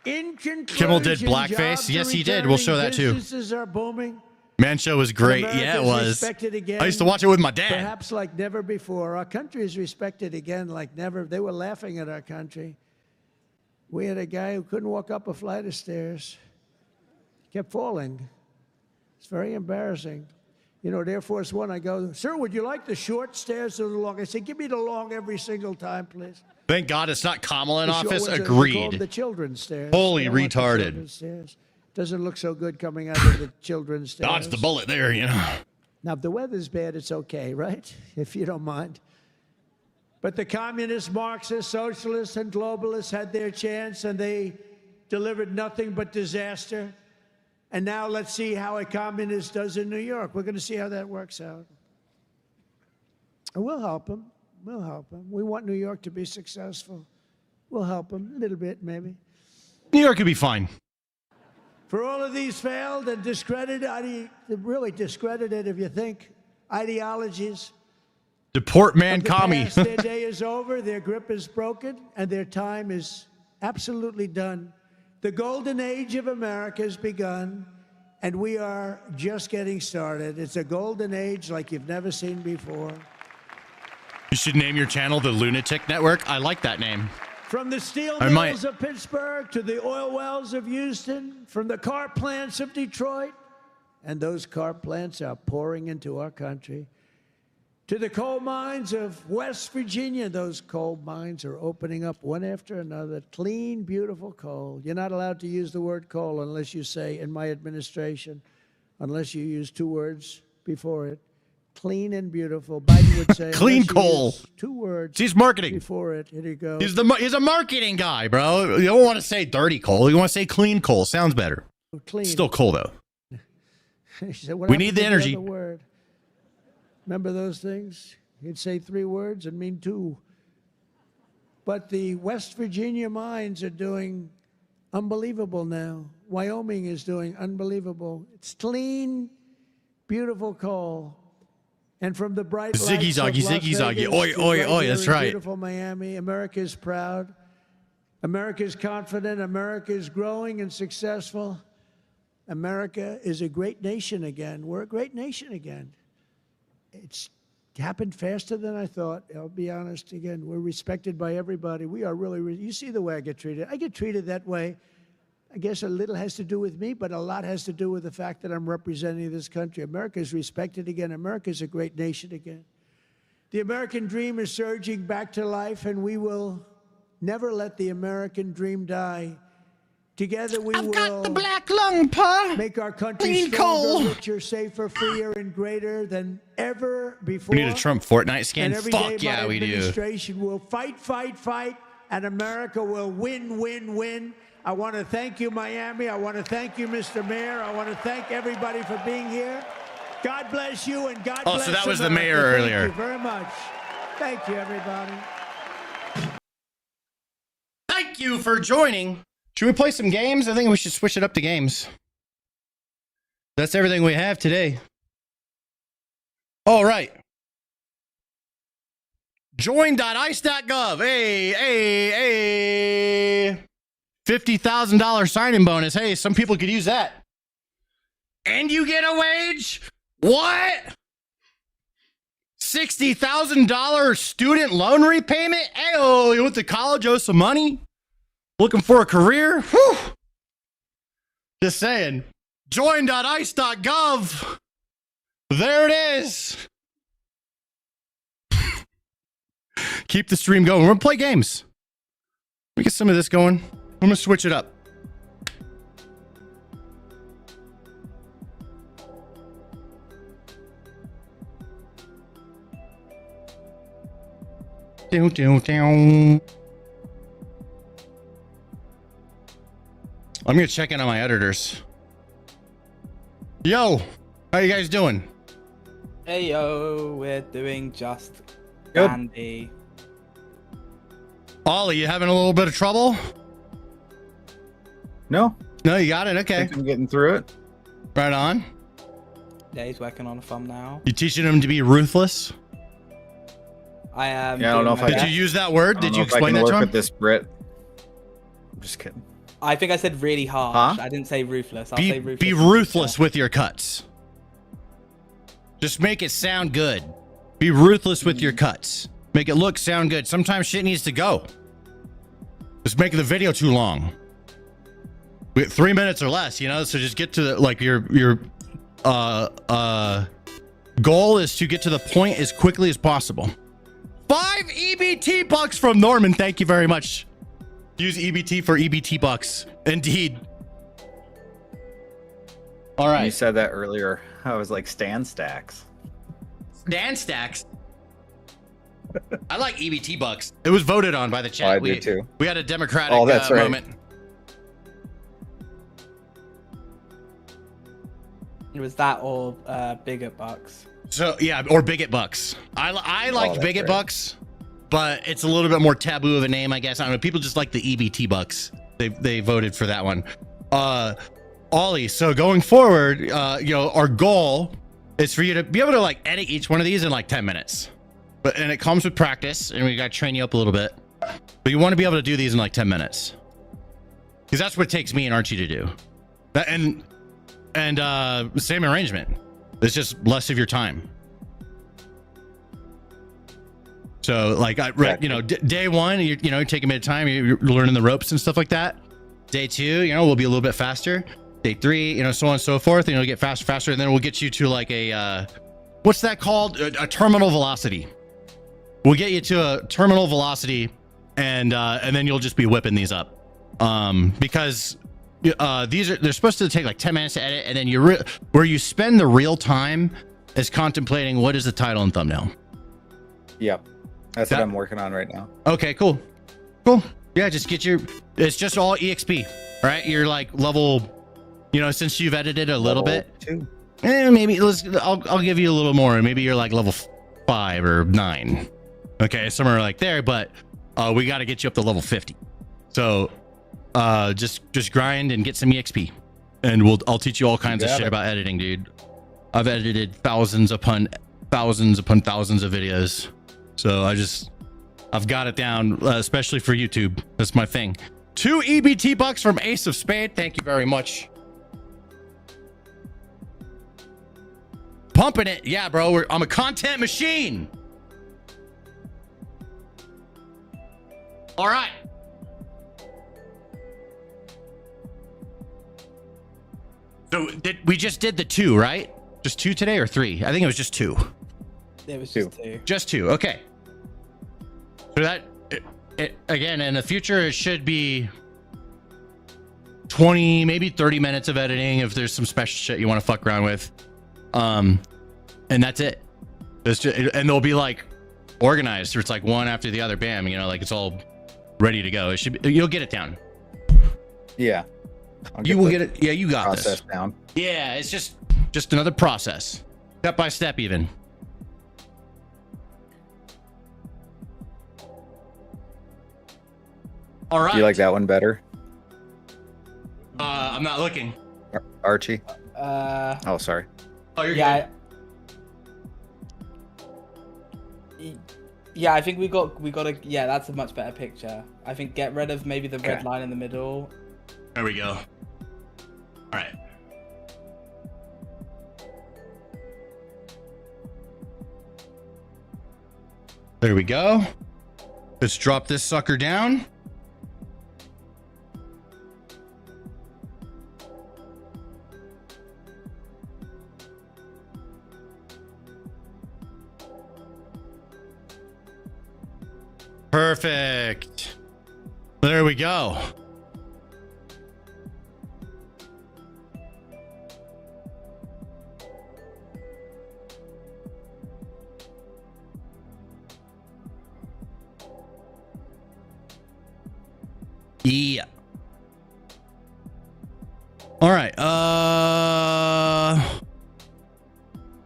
Kimmel did blackface. jobs Yes, are he did. We'll show that too. Businesses are booming. Man Show was great. America Yeah, it is was. respected again, I used to watch it with my dad. Perhaps like never before. Our country is respected again like never. They were laughing at our country. We had a guy who couldn't walk up a flight of stairs. Kept falling. It's very embarrassing. You know, at Air Force One, I go, sir, would you like the short stairs or the long? I say, give me the long every single time, please. Thank God it's not Kamala in The short office. ones are- they call them Agreed. the children's stairs. Holy They don't want the retarded. children's stairs. Doesn't look so good coming out of the children's stairs. Dodge the bullet there, you know. Now, if the weather's bad, it's okay, right? If you don't mind. But the communists, Marxists, socialists, and globalists had their chance, and they delivered nothing but disaster. And now let's see how a communist does in New York. We're going to see how that works out. And we'll help them. We'll help them. We want New York to be successful. We'll help them a little bit, maybe. New York could be fine. For all of these failed and discredited, really discredited if you think, ideologies. Deport man of the commie. past, their day is over, their grip is broken, and their time is absolutely done. The golden age of America has begun, and we are just getting started. It's a golden age like you've never seen before. You should name your channel the Lunatic Network. I like that name. From the steel I might. mills of Pittsburgh to the oil wells of Houston, from the car plants of Detroit, and those car plants are pouring into our country, to the coal mines of West Virginia. Those coal mines are opening up one after another. Clean, beautiful coal. You're not allowed to use the word coal unless you say, in my administration, unless you use two words before it. Clean and beautiful. Biden would say Clean unless you coal. use two words. He's marketing. Before it. Here you go. He's a marketing guy, bro. You don't want to say dirty coal. You want to say clean coal. Sounds better. Clean. Still coal though. She said, what We happened need the to energy. other word? Remember those things? He'd say three words and mean two. But the West Virginia mines are doing unbelievable now. Wyoming is doing unbelievable. It's clean, beautiful coal. And from the bright Ziggy lights of zoggy, Las ziggy zoggy. Vegas Oi, to oi, right oi, here that's in right. Beautiful Miami. America is proud. America is confident. America is growing and successful. America is a great nation again. We're a great nation again. It's happened faster than I thought. I'll be honest again. We're respected by everybody. We are really, you see the way I get treated. I get treated that way. I guess a little has to do with me, but a lot has to do with the fact that I'm representing this country. America is respected again. America is a great nation again. The American dream is surging back to life, and we will never let the American dream die. Together we will got the black lung, Pa. make our country Clean stronger, coal. richer, safer, freer, and greater than ever before. We need a Trump Fortnite skin. And every Fuck day yeah, my we do. administration will fight, fight, fight, and America will win, win, win. I want to thank you, Miami. I want to thank you, Mr. Mayor. I want to thank everybody for being here. God bless you, and God bless Oh, so that was the America. mayor Thank earlier. you very much. Thank you, everybody. Thank you for joining. Should we play some games? I think we should switch it up to games. That's everything we have today. All right. Join.ice.gov. Hey. $50,000 signing bonus. Hey, some people could use that. And you get a wage? What? $60,000 student loan repayment? Hey, you went to college, owe some money? Looking for a career? Whew. Just saying. Join.ice.gov. There it is. Keep the stream going. We're going to play games. Let me get some of this going. I'm going to switch it up. I'm going to check in on my editors. Yo, how you guys doing? Hey yo, we're doing just Good. dandy. Ollie, you having a little bit of trouble? No. No, you got it. I Okay. think I'm getting through it. Right on. Yeah, he's working on a thumbnail. You teaching him to be ruthless? I am. Yeah, I don't know if I Did you use that word? I don't Did know you if I explain can that work to him? with this Brit. I'm just kidding. I think I said really harsh. Huh? I didn't say ruthless. I'll say ruthless. Be ruthless with your cuts. Just make it sound good. Be ruthless with your cuts. Make it look, sound good. Sometimes shit needs to go. Just make the video too long. We 3 minutes or less, you know. So just get to the, like your goal is to get to the point as quickly as possible. 5 EBT bucks from Norman. Thank you very much. Use EBT for EBT bucks. Indeed. All right. You said that earlier. I was like Stan Stacks. Dan Stacks. I like EBT bucks. It was voted on by the chat. I did too. We had a democratic That's right. moment. It was that or bigot bucks. So yeah, or bigot bucks. I like that's bigot right. bucks, but it's a little bit more taboo of a name, I guess. I don't know. People just like the EBT bucks. They voted for that one. Ollie. So going forward, our goal is for you to be able to like edit each one of these in like 10 minutes. And it comes with practice, and we got to train you up a little bit. But you want to be able to do these in like 10 minutes. Because that's what it takes me and Archie to do. And same arrangement. It's just less of your time. So like, day one, you're taking a bit of time, you're learning the ropes and stuff like that. Day two, we'll be a little bit faster. Day three, so on and so forth. Get faster, and then we'll get you to like a, what's that called? A terminal velocity. We'll get you to a terminal velocity, and then you'll just be whipping these up. Because they're supposed to take like 10 minutes to edit, and then where you spend the real time is contemplating what is the title and thumbnail. Yep. That's what I'm working on right now. Okay, cool. Yeah, just it's just all EXP, right? You're like level, since you've edited a little bit. 2. Maybe I'll give you a little more. Maybe you're like level 5 or 9. Okay, somewhere like there, but we got to get you up to level 50. So just grind and get some EXP, and I'll teach you all kinds of shit about editing, dude. I've edited thousands upon thousands of videos, so I've got it down, especially for YouTube. That's my thing. 2 EBT bucks from Ace of Spade. Thank you very much. Pumping it. Yeah, bro. I'm a content machine. All right. So we just did the 2, right? Just 2 today or 3? I think it was just 2. It was just 2. Just 2. Okay. So that again, in the future, it should be 20, maybe 30 minutes of editing if there's some special shit you want to fuck around with. And that's it. And they'll be like organized. So it's like one after the other. Bam. Like it's all ready to go. You'll get it down. Yeah. You will get it. Yeah, you got process this. Down. Yeah, it's just another process. Step by step, even. All right. Do you like that one better? I'm not looking. Archie? Oh, sorry. Oh, you're good. Yeah, I think we got to. Yeah, that's a much better picture. I think get rid of maybe the red line in the middle. There we go. All right. There we go. Let's drop this sucker down. Perfect. There we go. Yeah. All right.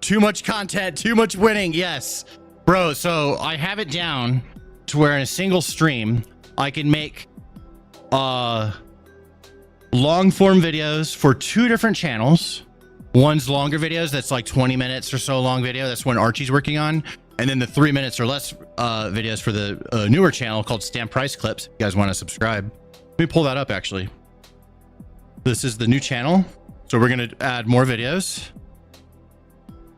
Too much content, too much winning. Yes. Bro, so I have it down to where in a single stream I can make long form videos for 2 different channels. One's longer videos, that's like 20 minutes or so long video. That's one Archie's working on. And then the 3 minutes or less videos for the newer channel called Stamp Price Clips. If you guys want to subscribe, let me pull that up actually. This is the new channel. So we're going to add more videos.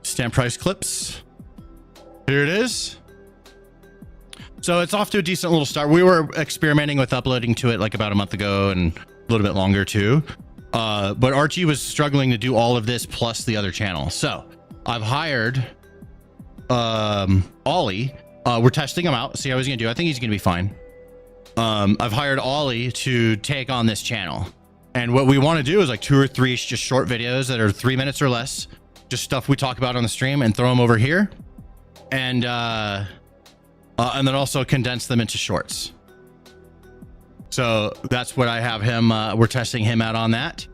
Stamp Price Clips. Here it is. So it's off to a decent little start. We were experimenting with uploading to it like about a month ago and a little bit longer too. But Archie was struggling to do all of this plus the other channel. So I've hired Ollie. We're testing him out, see how he's gonna do. I think he's gonna be fine. I've hired Ollie to take on this channel. And what we want to do is like 2 or 3 just short videos that are 3 minutes or less, just stuff we talk about on the stream, and throw them over here. And then also condense them into shorts. So that's what I have him. We're testing him out on that.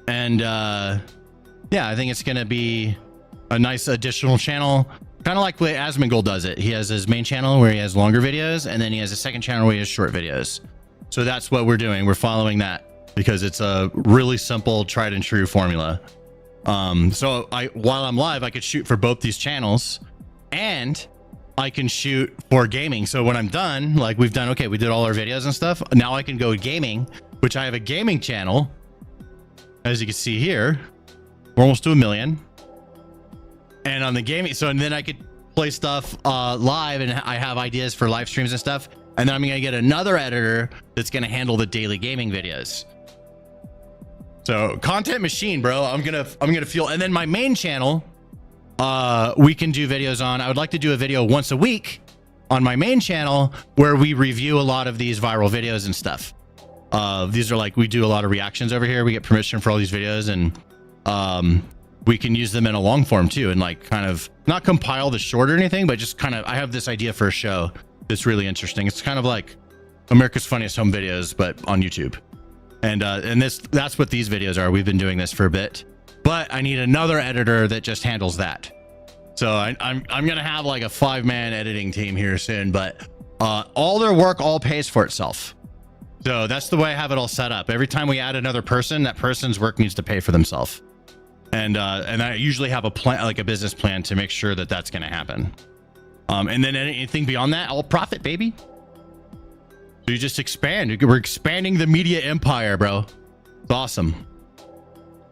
And yeah, I think it's going to be a nice additional channel. Kind of like the way Asmongold does it. He has his main channel where he has longer videos, and then he has a second channel where he has short videos. So that's what we're doing. We're following that because it's a really simple, tried and true formula. So while I'm live, I could shoot for both these channels, and I can shoot for gaming. So when I'm done, like we've done, okay, we did all our videos and stuff. Now I can go gaming, which I have a gaming channel. As you can see here, we're almost to 1 million. And on the gaming, so and then I could play stuff live, and I have ideas for live streams and stuff. And then I'm gonna get another editor that's gonna handle the daily gaming videos. So content machine, bro. I'm gonna feel. And then my main channel, we can do videos on. I would like to do a video once a week on my main channel where we review a lot of these viral videos and stuff. These are like, we do a lot of reactions over here. We get permission for all these videos, and we can use them in a long form too, and like kind of not compile the short or anything, but just kind of, I have this idea for a show that's really interesting. It's kind of like America's Funniest Home Videos, but on YouTube. And that's what these videos are. We've been doing this for a bit, but I need another editor that just handles that. So I'm gonna have like a 5-man editing team here soon, but all their work all pays for itself. So that's the way I have it all set up. Every time we add another person, that person's work needs to pay for themselves. And I usually have a plan, like a business plan, to make sure that that's going to happen. And then anything beyond that, all profit, baby. So you just expand. We're expanding the media empire, bro. It's awesome.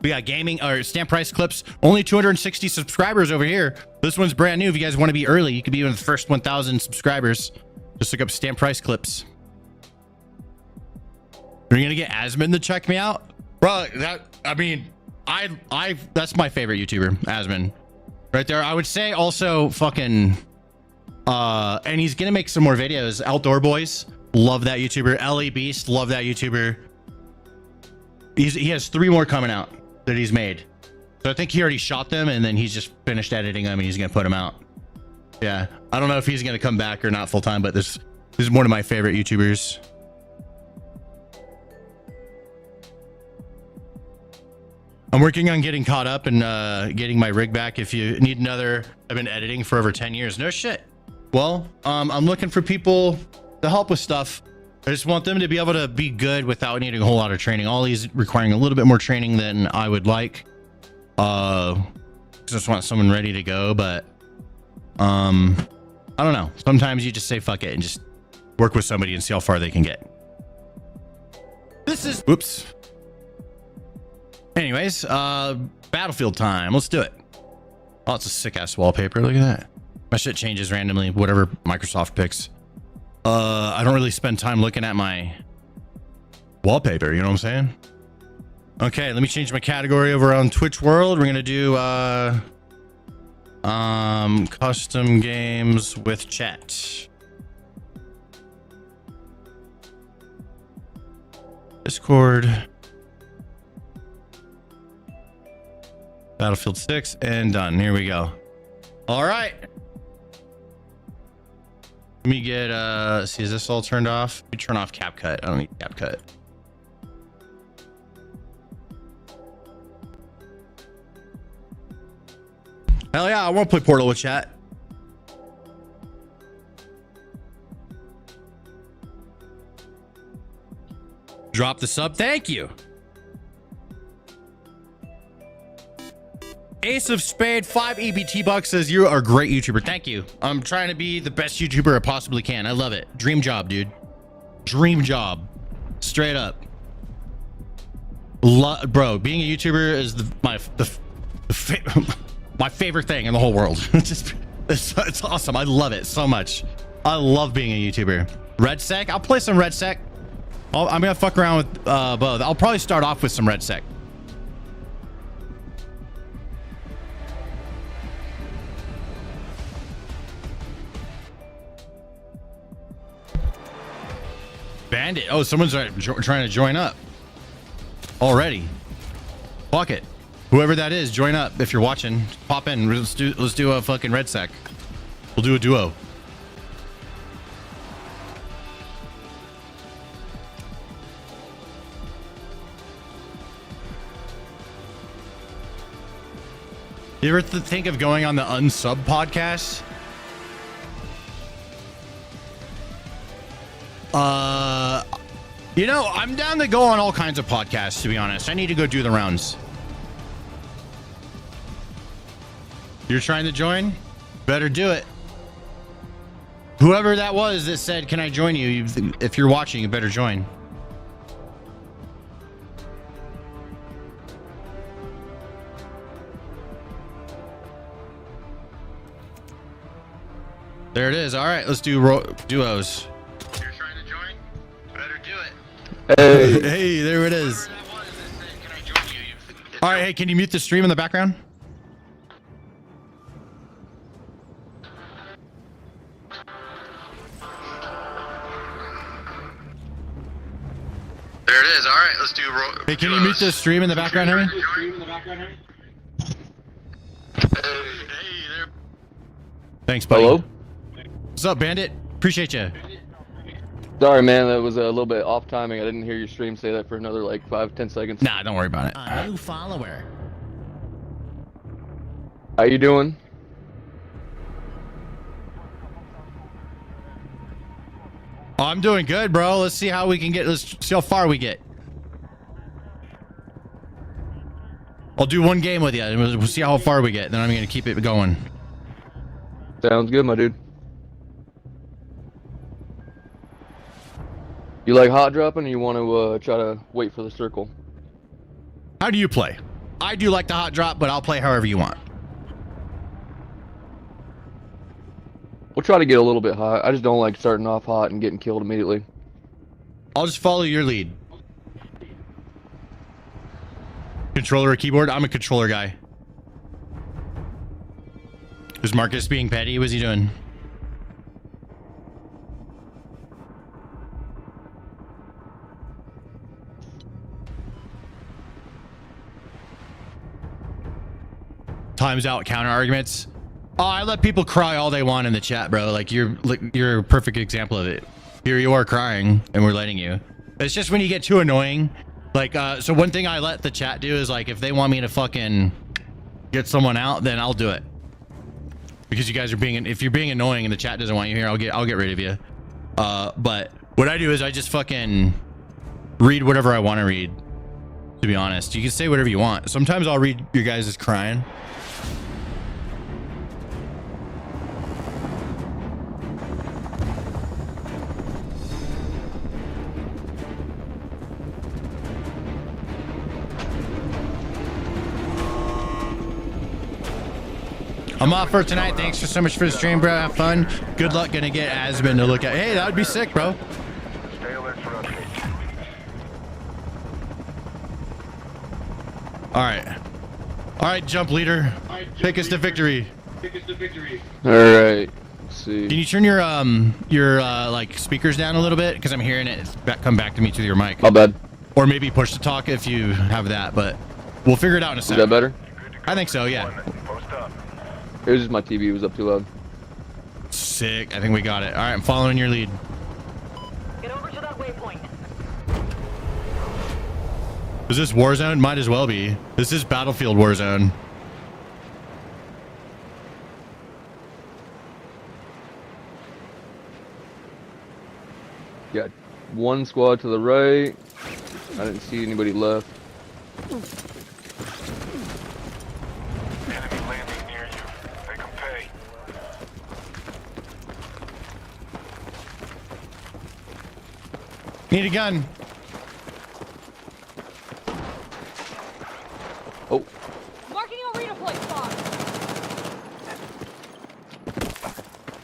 We got gaming or Stamp Price Clips. Only 260 subscribers over here. This one's brand new. If you guys want to be early, you could be one of the first 1,000 subscribers. Just look up Stamp Price Clips. Are you gonna get Asmon to check me out, bro? That's my favorite YouTuber, Asmon, right there. I would say also fucking, and he's gonna make some more videos. Outdoor Boys, love that YouTuber. LA Beast, love that YouTuber. He has 3 more coming out that he's made. So I think he already shot them, and then he's just finished editing them, and he's gonna put them out. Yeah, I don't know if he's gonna come back or not full time, but this is one of my favorite YouTubers. I'm working on getting caught up and getting my rig back. If you need another, I've been editing for over 10 years. No shit. Well, I'm looking for people to help with stuff. I just want them to be able to be good without needing a whole lot of training. Ollie's requiring a little bit more training than I would like. Just want someone ready to go, but I don't know. Sometimes you just say fuck it and just work with somebody and see how far they can get. This is, whoops. Anyways, Battlefield time. Let's do it. Oh, it's a sick ass wallpaper. Look at that. My shit changes randomly, whatever Microsoft picks. I don't really spend time looking at my wallpaper, you know what I'm saying? Okay, let me change my category over on Twitch World. We're gonna do custom games with chat. Discord. Battlefield 6 and done. Here we go. All right. Let me get see, is this all turned off? Let me turn off CapCut. I don't need CapCut. Hell yeah, I want to play Portal with chat. Drop the sub. Thank you. Ace of Spade, 5 EBT bucks says you are a great YouTuber. Thank you. I'm trying to be the best YouTuber I possibly can. I love it. Dream job, dude. Dream job. Straight up. Bro, being a YouTuber is my favorite thing in the whole world. It's awesome. I love it so much. I love being a YouTuber. Red Sec? I'll play some Red Sec. I'm gonna fuck around with both. I'll probably start off with some Red Sec. Bandit. Oh, someone's trying to join up already. Fuck it. Whoever that is, join up. If you're watching, pop in. Let's do a fucking Red Sec. We'll do a duo. You ever think of going on the Unsub podcast? You know, I'm down to go on all kinds of podcasts, to be honest. I need to go do the rounds. You're trying to join? Better do it. Whoever that was that said, can I join you? If you're watching, you better join. There it is. All right, let's do duos. You're trying to join? Better do it. Hey. Hey, there it is. All right, hey, can you mute the stream in the background? There it is. All right, let's do. Hey, can you mute the stream in the background, Henry? Thanks, buddy. Hello? What's up, Bandit? Appreciate you. Sorry, man, that was a little bit off timing. I didn't hear your stream say that for another like 5-10 seconds. Nah, don't worry about it. A new follower. How you doing? Oh, I'm doing good, bro. Let's see how we can get. Let's see how far we get. I'll do one game with you, and we'll see how far we get. Then I'm gonna keep it going. Sounds good, my dude. You like hot dropping, or you want to try to wait for the circle? How do you play? I do like the hot drop, but I'll play however you want. We'll try to get a little bit hot. I just don't like starting off hot and getting killed immediately. I'll just follow your lead. Controller or keyboard? I'm a controller guy. Is Marcus being petty? What's he doing? Times out counter arguments. Oh, I let people cry all they want in the chat, bro. Like you're a perfect example of it. Here you are crying, and we're letting you. It's just when you get too annoying. Like, so one thing I let the chat do is like, if they want me to fucking get someone out, then I'll do it. Because you guys are being, if you're being annoying and the chat doesn't want you here, I'll get rid of you. But what I do is I just fucking read whatever I want to read. To be honest, you can say whatever you want. Sometimes I'll read your guys' crying. I'm off for tonight. Thanks so much for the stream, bro. Have fun. Good luck. Gonna get Asbin to look at. Hey, that would be sick, bro. All right, jump leader. Take us to victory. All right. Let's see. Can you turn your like speakers down a little bit? Because I'm hearing it come back to me through your mic. My bad. Or maybe push to talk if you have that, but we'll figure it out in a second. Is that better? I think so, yeah. It was just my TV was up too loud. Sick. I think we got it. All right, I'm following your lead. Get over to that waypoint. Is this Warzone? Might as well be. This is Battlefield Warzone. Got one squad to the right. I didn't see anybody left. Need a gun. Oh. Marking a redeploy spot.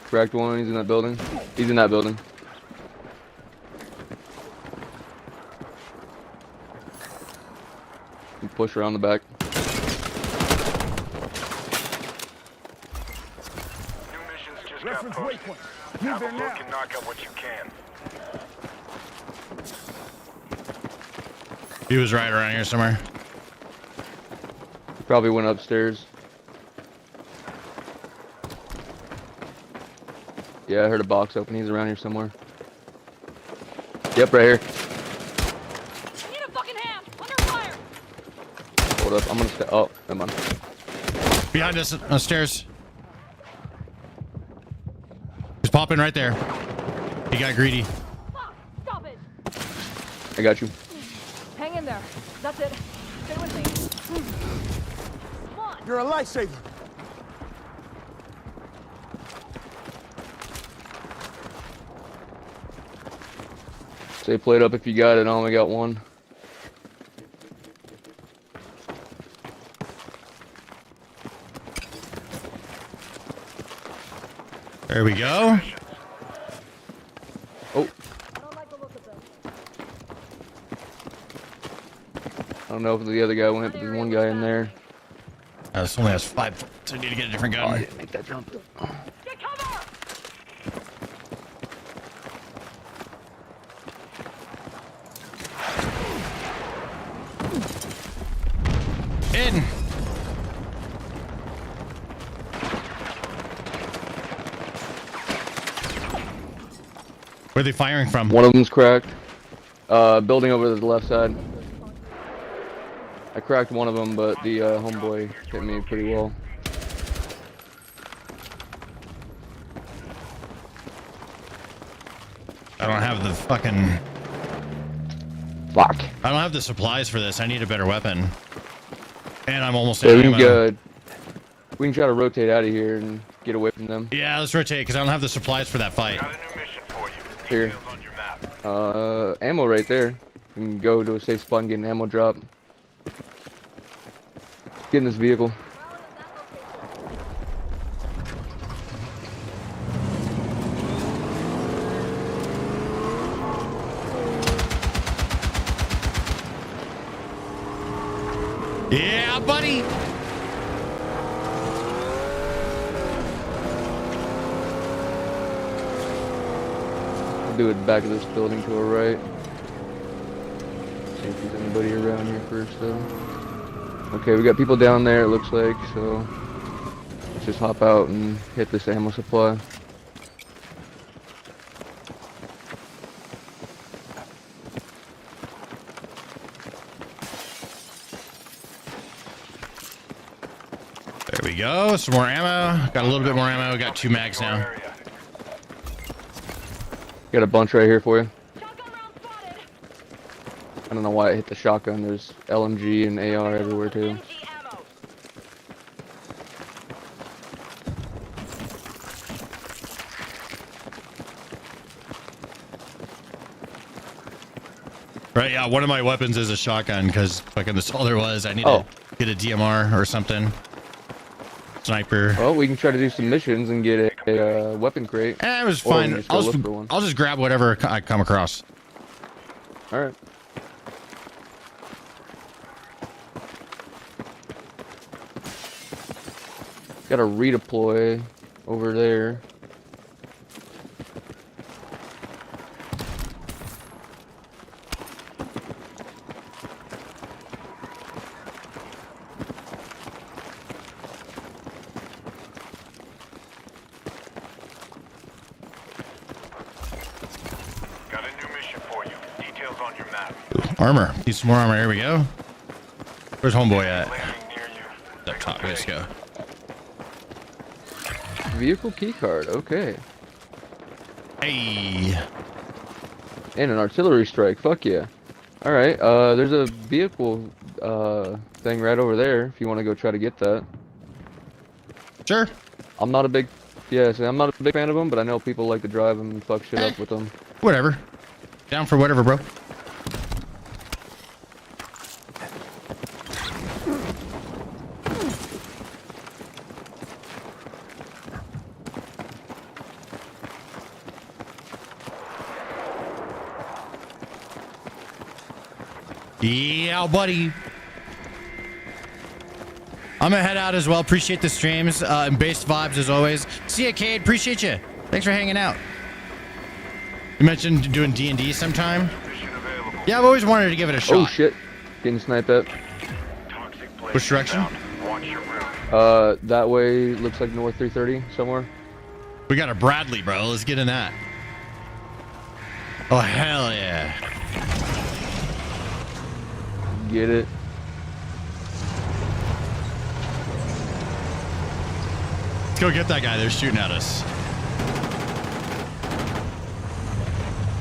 Cracked one. He's in that building. He's in that building. You push around the back. Reference waypoint. Move there now. And knock out what you can. He was right around here somewhere. He probably went upstairs. Yeah, I heard a box open. He's around here somewhere. Yep, right here. I need a fucking hand. Under fire. Hold up. I'm gonna stay. Oh, never mind. Behind us on the stairs. He's popping right there. He got greedy. Stop it. I got you. Hang in there. That's it. Stay with me. Come on. You're a lifesaver. Stay played up if you got it. I only got one. There we go. Oh. I don't know if the other guy went, but there's one guy in there. This only has 5, so I need to get a different gun. Oh, I didn't make that jump. In. Where are they firing from? One of them's cracked. Building over to the left side. I cracked one of them, but the homeboy hit me pretty well. I don't have the fucking... Fuck. I don't have the supplies for this. I need a better weapon. And I'm almost Yeah, out we of can ammo. we can try to rotate out of here and get away from them. Yeah, let's rotate, because I don't have the supplies for that fight. Here. Ammo right there. We can go to a safe spot and get an ammo drop. Get in this vehicle. Yeah, buddy. We'll do it back of this building to our right. See if there's anybody around here first, though. Okay, we got people down there, it looks like, so let's just hop out and hit this ammo supply. There we go. Some more ammo. Got a little bit more ammo. Got 2 mags now. Got a bunch right here for you. I don't know why I hit the shotgun. There's LMG and AR everywhere too. Right, yeah, one of my weapons is a shotgun because fucking that's all there was. I need to get a DMR or something. Sniper. Well, we can try to do some missions and get a weapon crate. It was Or we fine. can just go look for one. I'll just grab whatever I come across. All right. Got a redeploy over there. Got a new mission for you. Details on your map. Armor. Need some more armor. Here we go. Where's homeboy at? Up top. Let's go. Vehicle keycard. Okay. Hey. And an artillery strike. Fuck yeah. All right. There's a vehicle thing right over there. If you want to go try to get that. Sure. I'm not a big fan of them, but I know people like to drive them and fuck shit up with them. Whatever. Down for whatever, bro. Yeah, buddy. I'm gonna head out as well. Appreciate the streams and base vibes as always. See ya, Cade. Appreciate you. Thanks for hanging out. You mentioned doing D&D sometime. Yeah, I've always wanted to give it a shot. Oh shit! Getting sniped at. Which direction? That way looks like north 330 somewhere. We got a Bradley, bro. Let's get in that. Oh hell yeah! Get it. Let's go get that guy. They're shooting at us.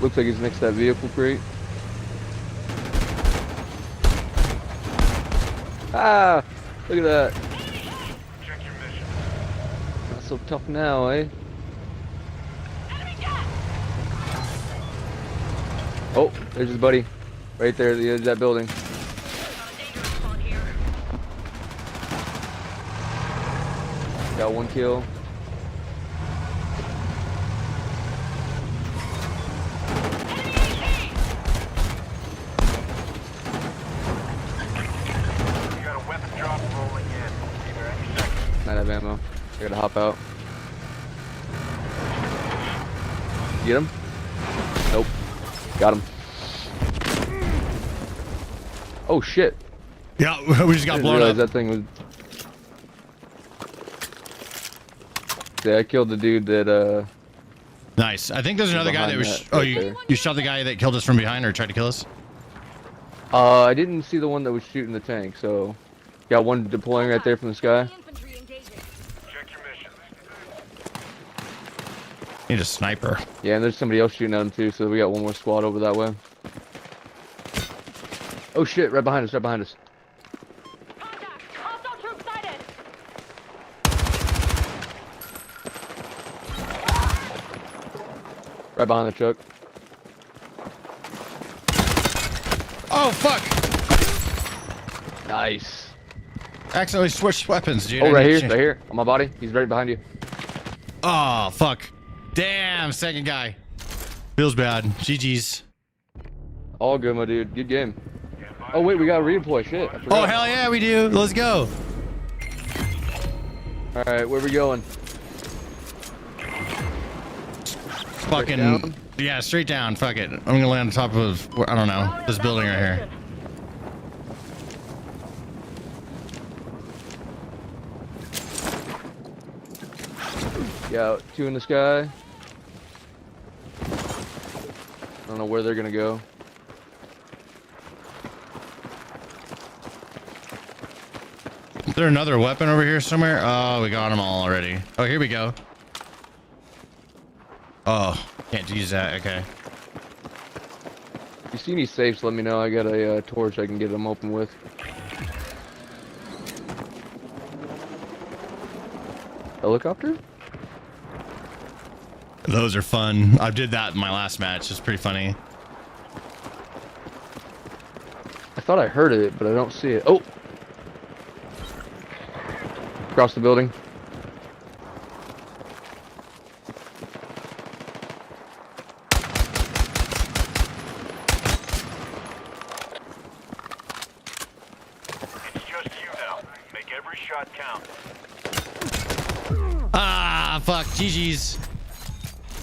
Looks like he's next to that vehicle crate. Ah! Look at that. Not so tough now, eh? Oh, there's his buddy. Right there at the edge of that building. Got one kill. Not have ammo. I gotta hop out. Get him? Nope. Got him. Oh shit. Yeah, we just got blown up. That thing was. Yeah, I killed the dude that. Nice. I think there's another guy that was. Oh, you shot the guy that killed us from behind or tried to kill us? I didn't see the one that was shooting the tank, so. Got one deploying right there from the sky. Need a sniper. Yeah, and there's somebody else shooting at him too, so we got one more squad over that way. Oh shit, right behind us, right behind us. Right behind the truck. Oh fuck! Nice. Accidentally switched weapons, dude. Oh, right here, on my body. He's right behind you. Oh fuck! Damn, second guy. Feels bad. GG's. All good, my dude. Good game. Oh wait, we got a redeploy. Shit. Oh hell yeah, we do. Let's go. All right, where we going? Fucking yeah, straight down. Fuck it. I'm gonna land on top of I don't know this building right here. Yeah, two in the sky. I don't know where they're gonna go. Is there another weapon over here somewhere? Oh, we got them all already. Oh, here we go. Oh, can't use that. Okay. If you see any safes, let me know. I got a torch I can get them open with. Helicopter? Those are fun. I did that in my last match. It's pretty funny. I thought I heard it, but I don't see it. Oh! Across the building. It's just you now. Make every shot count. Ah, fuck. GG's.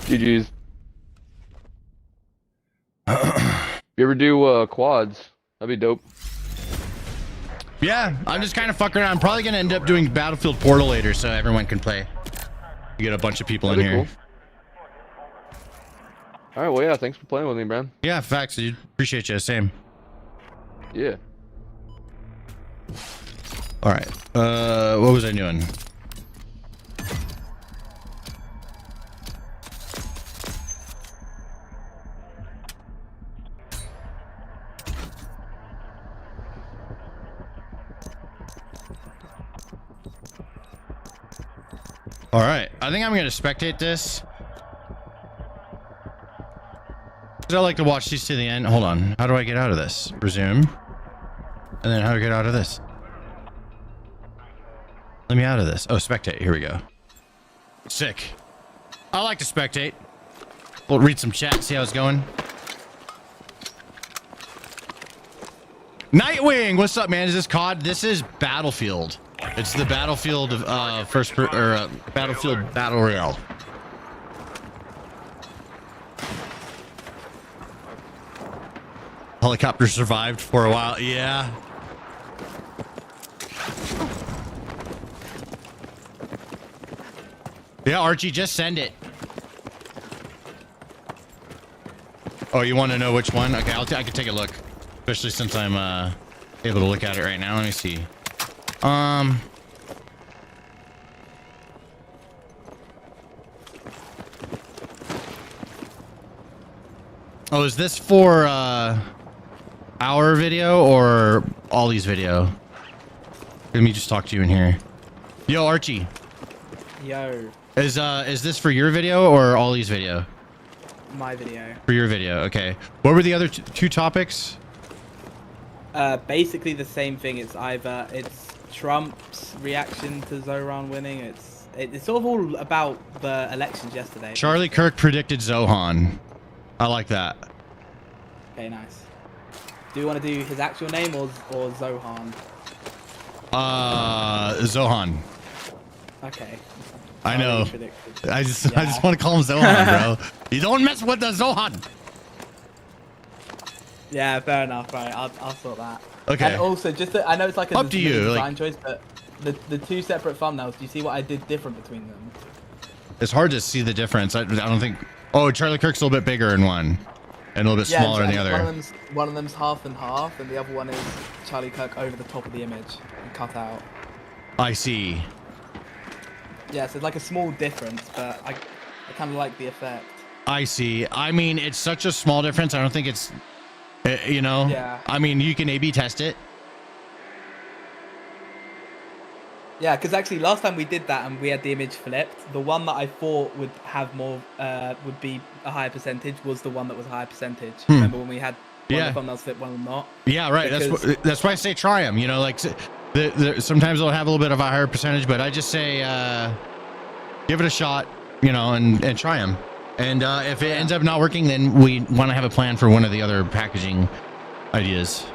GG's. You ever do quads? That'd be dope. Yeah, I'm just kind of fucking around. I'm probably gonna end up doing Battlefield Portal later, so everyone can play. You get a bunch of people in here. Cool. All right, well, yeah, thanks for playing with me, man. Yeah, facts, dude. Appreciate you. Same. Yeah. All right. What was I doing? All right, I think I'm gonna spectate this. I like to watch these to the end. Hold on. How do I get out of this? Resume. And then how do I get out of this? Let me out of this. Oh, spectate. Here we go. Sick. I like to spectate. We'll read some chat, see how it's going. Nightwing, what's up, man? Is this COD? This is Battlefield. It's the Battlefield Battlefield Battle Royale. Helicopter survived for a while. Yeah. Yeah, Archie, just send it. Oh, you want to know which one? Okay, I can take a look, especially since I'm able to look at it right now. Let me see. Oh, is this for our video or Ollie's video? Let me just talk to you in here. Yo, Archie. Yo. Is this for your video or Ollie's video? My video. For your video, okay. What were the other two topics? Basically the same thing. It's either Trump's reaction to Zohan winning. It's sort of all about the elections yesterday. Charlie Kirk predicted Zohan. I like that. Okay, nice. Do you want to do his actual name or Zohan? Zohan. Okay. I know. I just want to call him Zohan, bro. You don't mess with the Zohan. Yeah, fair enough. Right, I'll sort that. Okay. And also, I know it's like a Up to you, design choice, but the two separate thumbnails. Do you see what I did different between them? It's hard to see the difference. I don't think. Oh, Charlie Kirk's a little bit bigger in one, and a little bit smaller in the other. One of them's half and half, and the other one is Charlie Kirk over the top of the image and cut out. I see. Yeah, so it's like a small difference, but I kind of like the effect. I see. I mean, it's such a small difference. I don't think it's, you know. Yeah. I mean, you can A/B test it. Yeah, because actually last time we did that and we had the image flipped, the one that I thought would have more, would be a higher percentage was the one that was a higher percentage. Remember when we had one of the thumbnails flip, one of them not? Yeah, right. That's why I say try them. You know, like sometimes they'll have a little bit of a higher percentage, but I just say give it a shot, you know, and try them. And if it ends up not working, then we want to have a plan for one of the other packaging ideas.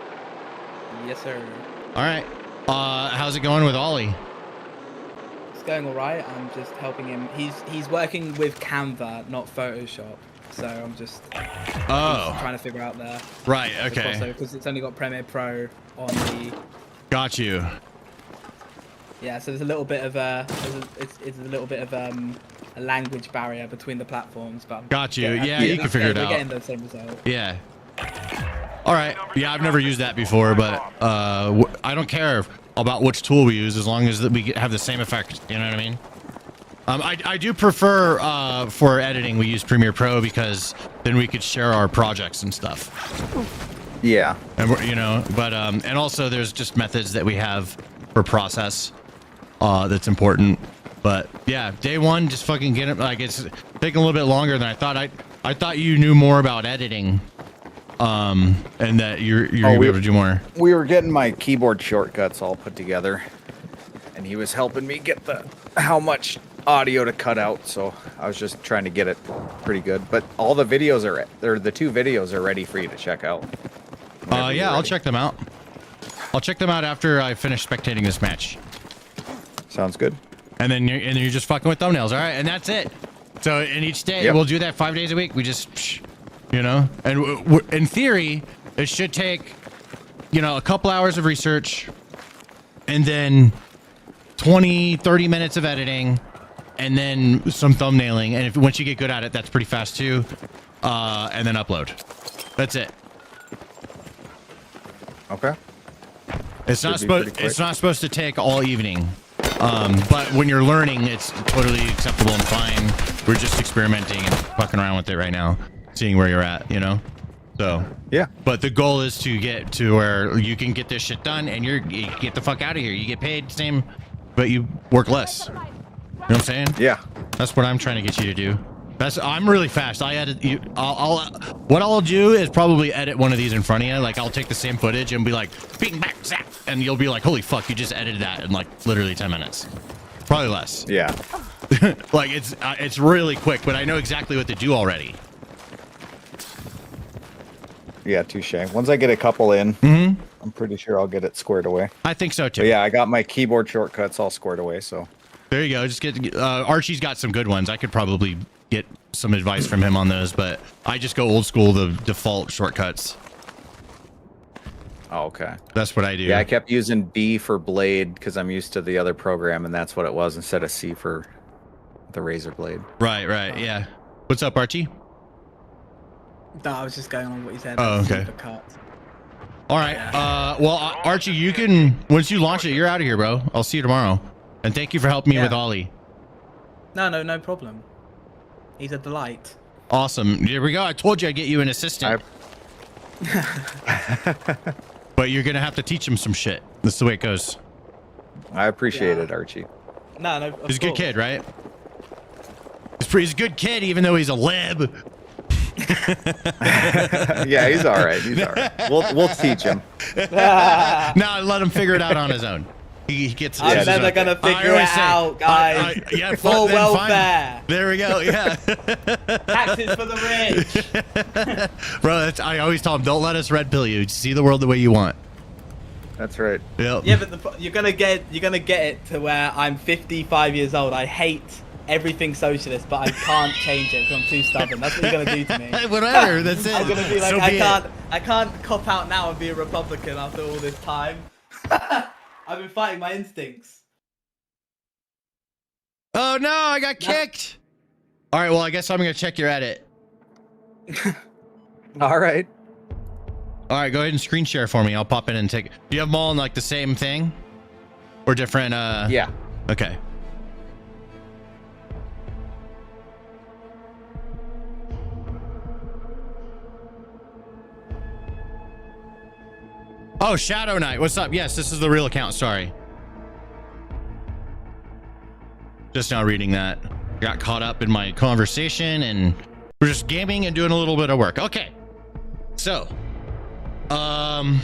Yes, sir. All right. How's it going with Ollie? It's going all right. I'm just helping him. He's working with Canva, not Photoshop. So I'm just trying to figure out there. Right. Okay. Because it's only got Premiere Pro on the. Got you. Yeah. So there's a little bit of it's a little bit of a language barrier between the platforms, but got you. Yeah, you can figure it out. We're getting the same result. Yeah. All right. Yeah, I've never used that before, but I don't care about which tool we use as long as that we have the same effect. You know what I mean? I do prefer for editing we use Premiere Pro because then we could share our projects and stuff. Yeah. And you know, but and also there's just methods that we have for process that's important. But yeah, day one, just fucking get it. Like it's taking a little bit longer than I thought. I thought you knew more about editing. And that you're gonna be able to do more. We were getting my keyboard shortcuts all put together, and he was helping me get how much audio to cut out. So I was just trying to get it pretty good. But all the videos the 2 videos are ready for you to check out. Yeah, I'll check them out. I'll check them out after I finish spectating this match. Sounds good. And then you're just fucking with thumbnails, all right? And that's it. So in each day, we'll do that 5 days a week. We just. You know, and in theory, it should take, you know, a couple hours of research and then 20-30 minutes of editing and then some thumbnailing. And once you get good at it, that's pretty fast too. And then upload. That's it. Okay. It's not supposed to take all evening. But when you're learning, it's totally acceptable and fine. We're just experimenting and fucking around with it right now. Seeing where you're at, you know? So yeah. But the goal is to get to where you can get this shit done and you get the fuck out of here. You get paid same, but you work less. You know what I'm saying? Yeah. That's what I'm trying to get you to do. I'm really fast. I edit you. What I'll do is probably edit one of these in front of you. Like I'll take the same footage and be like, bing, bang, zap, and you'll be like, holy fuck, you just edited that in like literally 10 minutes. Probably less. Yeah. Like it's really quick, but I know exactly what to do already. Yeah, touche. Once I get a couple in, I'm pretty sure I'll get it squared away. I think so too. But yeah, I got my keyboard shortcuts all squared away, so. There you go. Just get Archie's got some good ones. I could probably get some advice from him on those, but I just go old school, the default shortcuts. Oh, okay. That's what I do. Yeah, I kept using B for blade because I'm used to the other program, and that's what it was instead of C for the razor blade. Right, yeah. What's up, Archie? No, I was just going on what you said. Oh, okay. All right. Well, Archie, you can, once you launch it, you're out of here, bro. I'll see you tomorrow. And thank you for helping me with Ollie. No problem. He's a delight. Awesome. Here we go. I told you I'd get you an assistant. But you're going to have to teach him some shit. That's the way it goes. I appreciate it, Archie. No. He's a good kid, right? He's a good kid, even though he's a lib. Yeah, he's all right. He's all right. We'll teach him. No, let him figure it out on his own. He gets. I'm never gonna figure it out, guys. Yeah, full welfare. There we go. Yeah. Taxes for the rich. Bro, I always tell him, don't let us red pill you. See the world the way you want. That's right. Yep. Yeah, but you're gonna get it to where I'm 55 years old. I hate everything socialist, but I can't change it because I'm too stubborn. That's what you're gonna do to me. Whatever. That's it. I'm gonna be like, So I can't cop out now and be a Republican after all this time. I've been fighting my instincts. Oh no, I got kicked. All right, well, I guess I'm gonna check your edit. All right. All right, go ahead and screen share for me. I'll pop in and take. Do you have them all in like the same thing, or different? Yeah. Okay. Oh, Shadow Knight, what's up? Yes, this is the real account. Sorry. Just now reading that. Got caught up in my conversation and we're just gaming and doing a little bit of work. Okay. So, on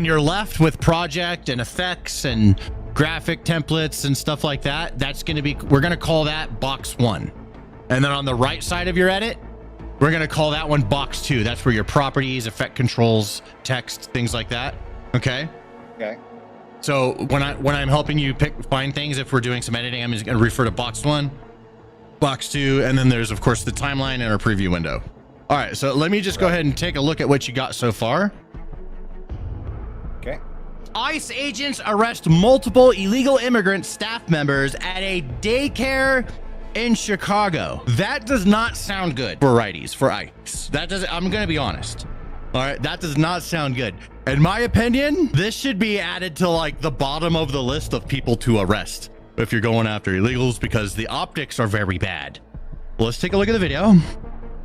your left with project and effects and graphic templates and stuff like that, that's going to be, we're going to call that box 1. And then on the right side of your edit, we're going to call that one box 2. That's where your properties, effect controls, text, things like that. Okay. Okay. So when I'm helping you find things, if we're doing some editing, I'm just going to refer to box 1, box 2, and then there's of course the timeline and our preview window. All right. So let me just go ahead and take a look at what you got so far. Okay. ICE agents arrest multiple illegal immigrant staff members at a daycare in Chicago. That does not sound good for righties, for ICE. That does. I'm gonna be honest. All right, that does not sound good. In my opinion, this should be added to like the bottom of the list of people to arrest if you're going after illegals, because the optics are very bad. Well, let's take a look at the video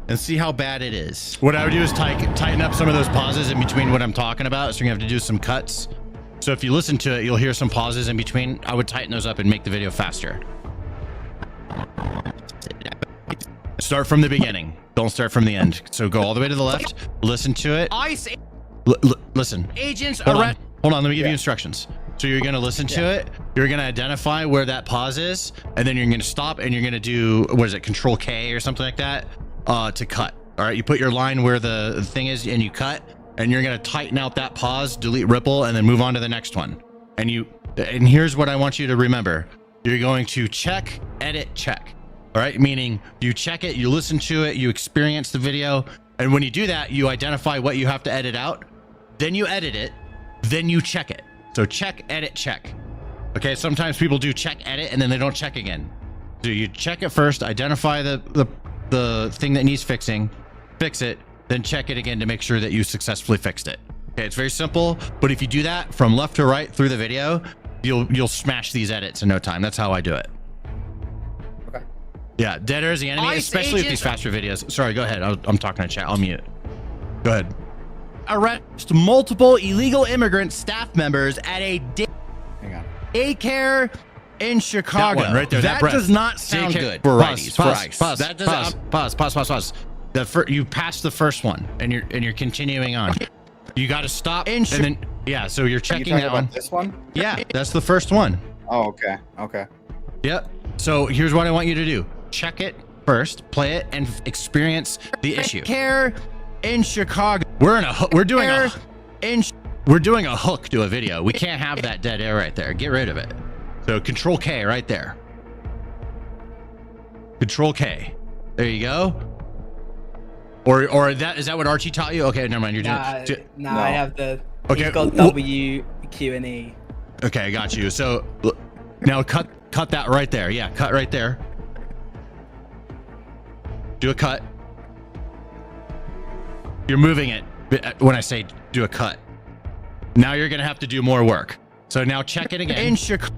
and see how bad it is. What I would do is tighten up some of those pauses in between what I'm talking about, so you're gonna have to do some cuts. So if you listen to it, you'll hear some pauses in between. I would tighten those up and make the video faster. Start from the beginning. Don't start from the end. So go all the way to the left. Listen to it. Listen. Agents arrest. Hold on. Let me give you instructions. So you're going to listen to it. You're going to identify where that pause is. And then you're going to stop and you're going to do, what is it? Control K or something like that to cut. All right. You put your line where the thing is and you cut. And you're going to tighten out that pause, delete ripple, and then move on to the next one. And here's what I want you to remember. You're going to check, edit, check. All right, meaning you check it, you listen to it, you experience the video, and when you do that, you identify what you have to edit out, then you edit it, then you check it. So check, edit, check. Okay, sometimes people do check, edit, and then they don't check again. So you check it first, identify the thing that needs fixing, fix it, then check it again to make sure that you successfully fixed it. Okay, it's very simple, but if you do that from left to right through the video, you'll smash these edits in no time. That's how I do it. Yeah, dead air is the enemy, especially with these faster videos. Sorry, go ahead. I'm talking to chat. I'll mute. Go ahead. Arrest multiple illegal immigrant staff members at a daycare in Chicago. That one right there. That does not sound good for righties. Pause. That doesn't. Pause. You passed the first one, and you're continuing on. You got to stop, and then yeah. So you're checking that one. This one? Yeah, that's the first one. Oh, okay. Okay. Yep. So here's what I want you to do: check it first, play it, and experience the issue. Care in Chicago. We're doing a hook to a video. We can't have that dead air right there. Get rid of it. So Control K right there. Control K. There you go. Or is that what Archie taught you? Okay, never mind. You're doing. No, I have the. Okay. He's got W, Q, and E. Okay, I got you. So now cut that right there. Yeah, cut right there. Do a cut. You're moving it when I say do a cut. Now you're gonna have to do more work. So now check it again. In Chicago.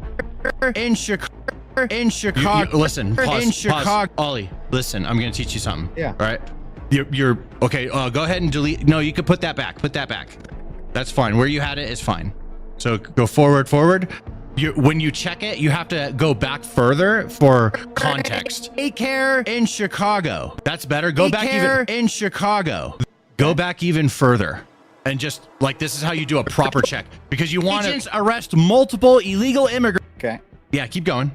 Listen. Pause. In Chicago. Ollie, listen. I'm gonna teach you something. Yeah. All right. You're okay. Go ahead and delete. No, you can put that back. Put that back. That's fine. Where you had it is fine. So go forward. When you check it, you have to go back further for context. Daycare in Chicago. That's better. Go back even in Chicago. Go back even further. And just like this is how you do a proper check, because you want to arrest multiple illegal immigrants. Okay. Yeah, keep going.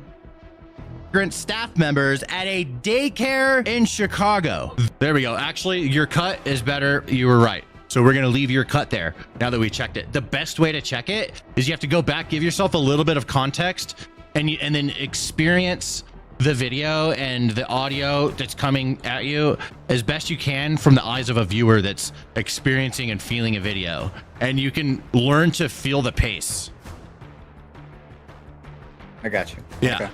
Immigrant staff members at a daycare in Chicago. There we go. Actually, your cut is better. You were right. So we're going to leave your cut there now that we checked it. The best way to check it is you have to go back, give yourself a little bit of context, and then experience the video and the audio that's coming at you as best you can from the eyes of a viewer that's experiencing and feeling a video. And you can learn to feel the pace. I got you. Yeah.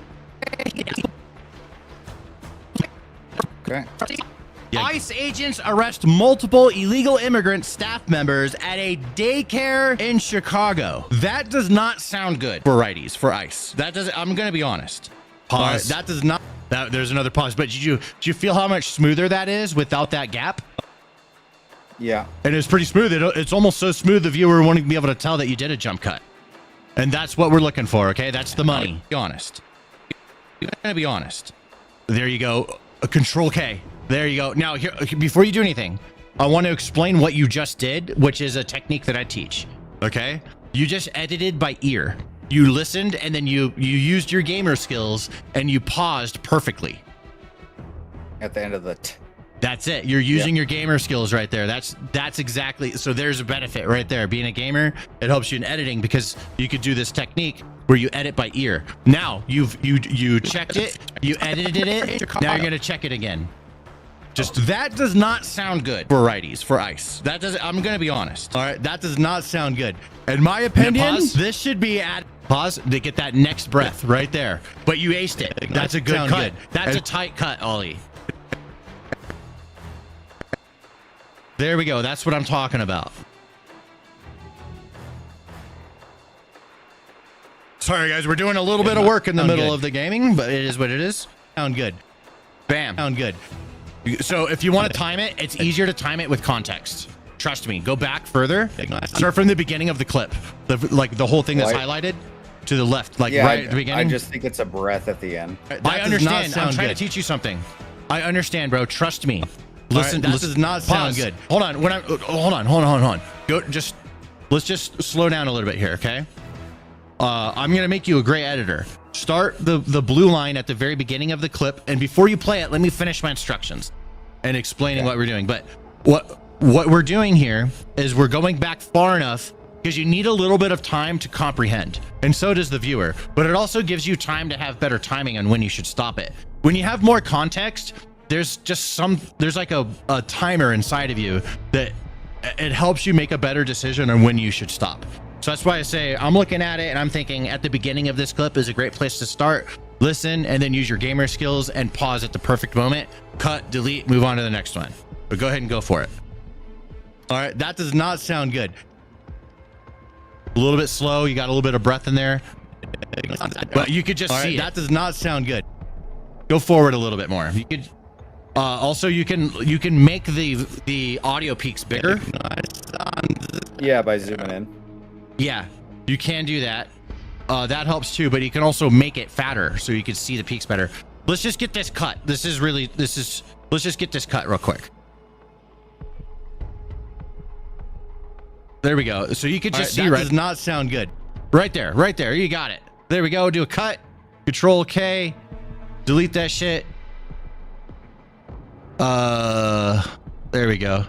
Okay. Yeah. ICE agents arrest multiple illegal immigrant staff members at a daycare in Chicago. That does not sound good for righties, for ICE. That doesn't. I'm going to be honest. Pause. That does not. There's another pause. But did you feel how much smoother that is without that gap? Yeah. And it's pretty smooth. It's almost so smooth the viewer won't even be able to tell that you did a jump cut. And that's what we're looking for. Okay, that's the money. Be honest. You're gonna be honest. There you go. Control K. There you go. Now, here, before you do anything, I want to explain what you just did, which is a technique that I teach. Okay? You just edited by ear. You listened, and then you used your gamer skills, and you paused perfectly. At the end of the That's it. You're using your gamer skills right there. That's exactly. So there's a benefit right there. Being a gamer, it helps you in editing because you could do this technique where you edit by ear. Now you checked it, you edited it. Now you're gonna check it again. Just that does not sound good for righties, for ICE. That does. I'm gonna be honest. All right, that does not sound good. In my opinion, this should be at pause to get that next breath right there. But you aced it. That's a good cut. That's a tight cut, Ollie. There we go. That's what I'm talking about. Sorry, guys. We're doing a little bit of work in the middle of the gaming, but it is what it is. Sound good. Bam. Sound good. So if you want to time it, it's easier to time it with context. Trust me. Go back further. Start from the beginning of the clip. The whole thing that's highlighted to the left, right at the beginning. I just think it's a breath at the end. I understand. I'm trying to teach you something. I understand, bro. Trust me. Listen, that does not sound good. Hold on. Hold on. Let's just slow down a little bit here, okay? I'm gonna make you a great editor. Start the blue line at the very beginning of the clip, and before you play it, let me finish my instructions and explaining what we're doing. But what we're doing here is we're going back far enough because you need a little bit of time to comprehend, and so does the viewer. But it also gives you time to have better timing on when you should stop it. When you have more context, there's like a timer inside of you that it helps you make a better decision on when you should stop. So that's why I say I'm looking at it and I'm thinking at the beginning of this clip is a great place to start, listen, and then use your gamer skills and pause at the perfect moment, cut, delete, move on to the next one. But go ahead and go for it. All right, that does not sound good. A little bit slow. You got a little bit of breath in there, but you could just see it. That does not sound good. Go forward a little bit more. You could. Also, you can make the audio peaks bigger. Yeah, by zooming in. Yeah, you can do that. that helps too, but you can also make it fatter so you can see the peaks better. Let's just get this cut. Let's just get this cut real quick. There we go. So you can just see, right? Does not sound good. Right there. You got it. There we go. Do a cut. Control K. Delete that shit. There we go.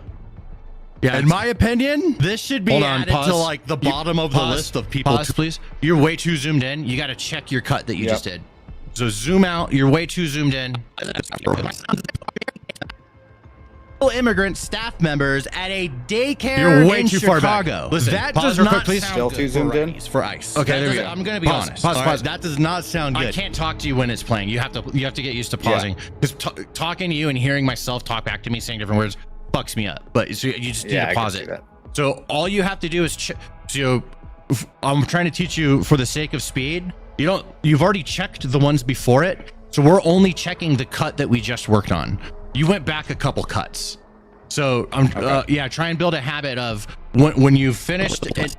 Yeah, in my opinion, this should be added to like the bottom of the list of people. Pause, please. You're way too zoomed in. You got to check your cut that you just did. So zoom out. You're way too zoomed in. Immigrant staff members at a daycare. You're way too far back. Listen, that does not sound still too zoomed in for ice. Okay, there we go. I'm gonna be honest. Pause. That does not sound good. I can't talk to you when it's playing. You have to get used to pausing because talking to you and hearing myself talk back to me saying different words fucks me up. But so you just need to pause it. So all you have to do is I'm trying to teach you for the sake of speed. You've already checked the ones before it, so we're only checking the cut that we just worked on. You went back a couple cuts. So try and build a habit of when you've finished it,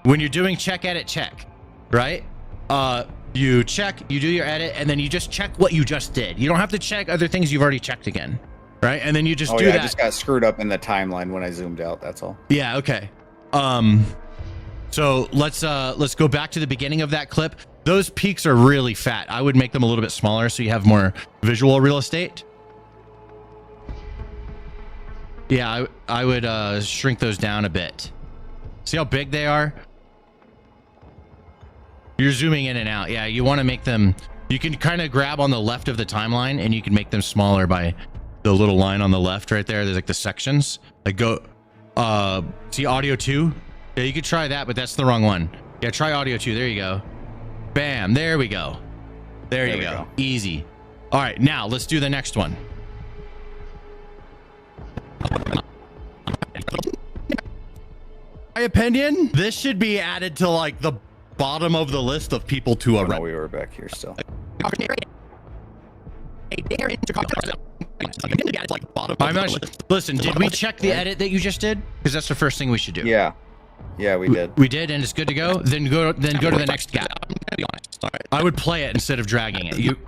when you're doing check, edit, check, right? You check, you do your edit, and then you just check what you just did. You don't have to check other things you've already checked again, right? And then you just do that. I just got screwed up in the timeline when I zoomed out, that's all. Yeah, okay. So let's go back to the beginning of that clip. Those peaks are really fat. I would make them a little bit smaller so you have more visual real estate. Yeah, I would shrink those down a bit. See how big they are? You're zooming in and out. Yeah, you want to make them... You can kind of grab on the left of the timeline and you can make them smaller by the little line on the left right there. There's like the sections. Like go... see audio 2? Yeah, you could try that, but that's the wrong one. Yeah, try audio 2. There you go. Bam. There we go. There you go. Easy. All right, now let's do the next one. My opinion, this should be added to like the bottom of the list of people to arrest. We were back here still. Listen, did we check the edit that you just did? Because that's the first thing we should do. Yeah, we did. We did, and it's good to go. Then go to the next gap. I would play it instead of dragging it.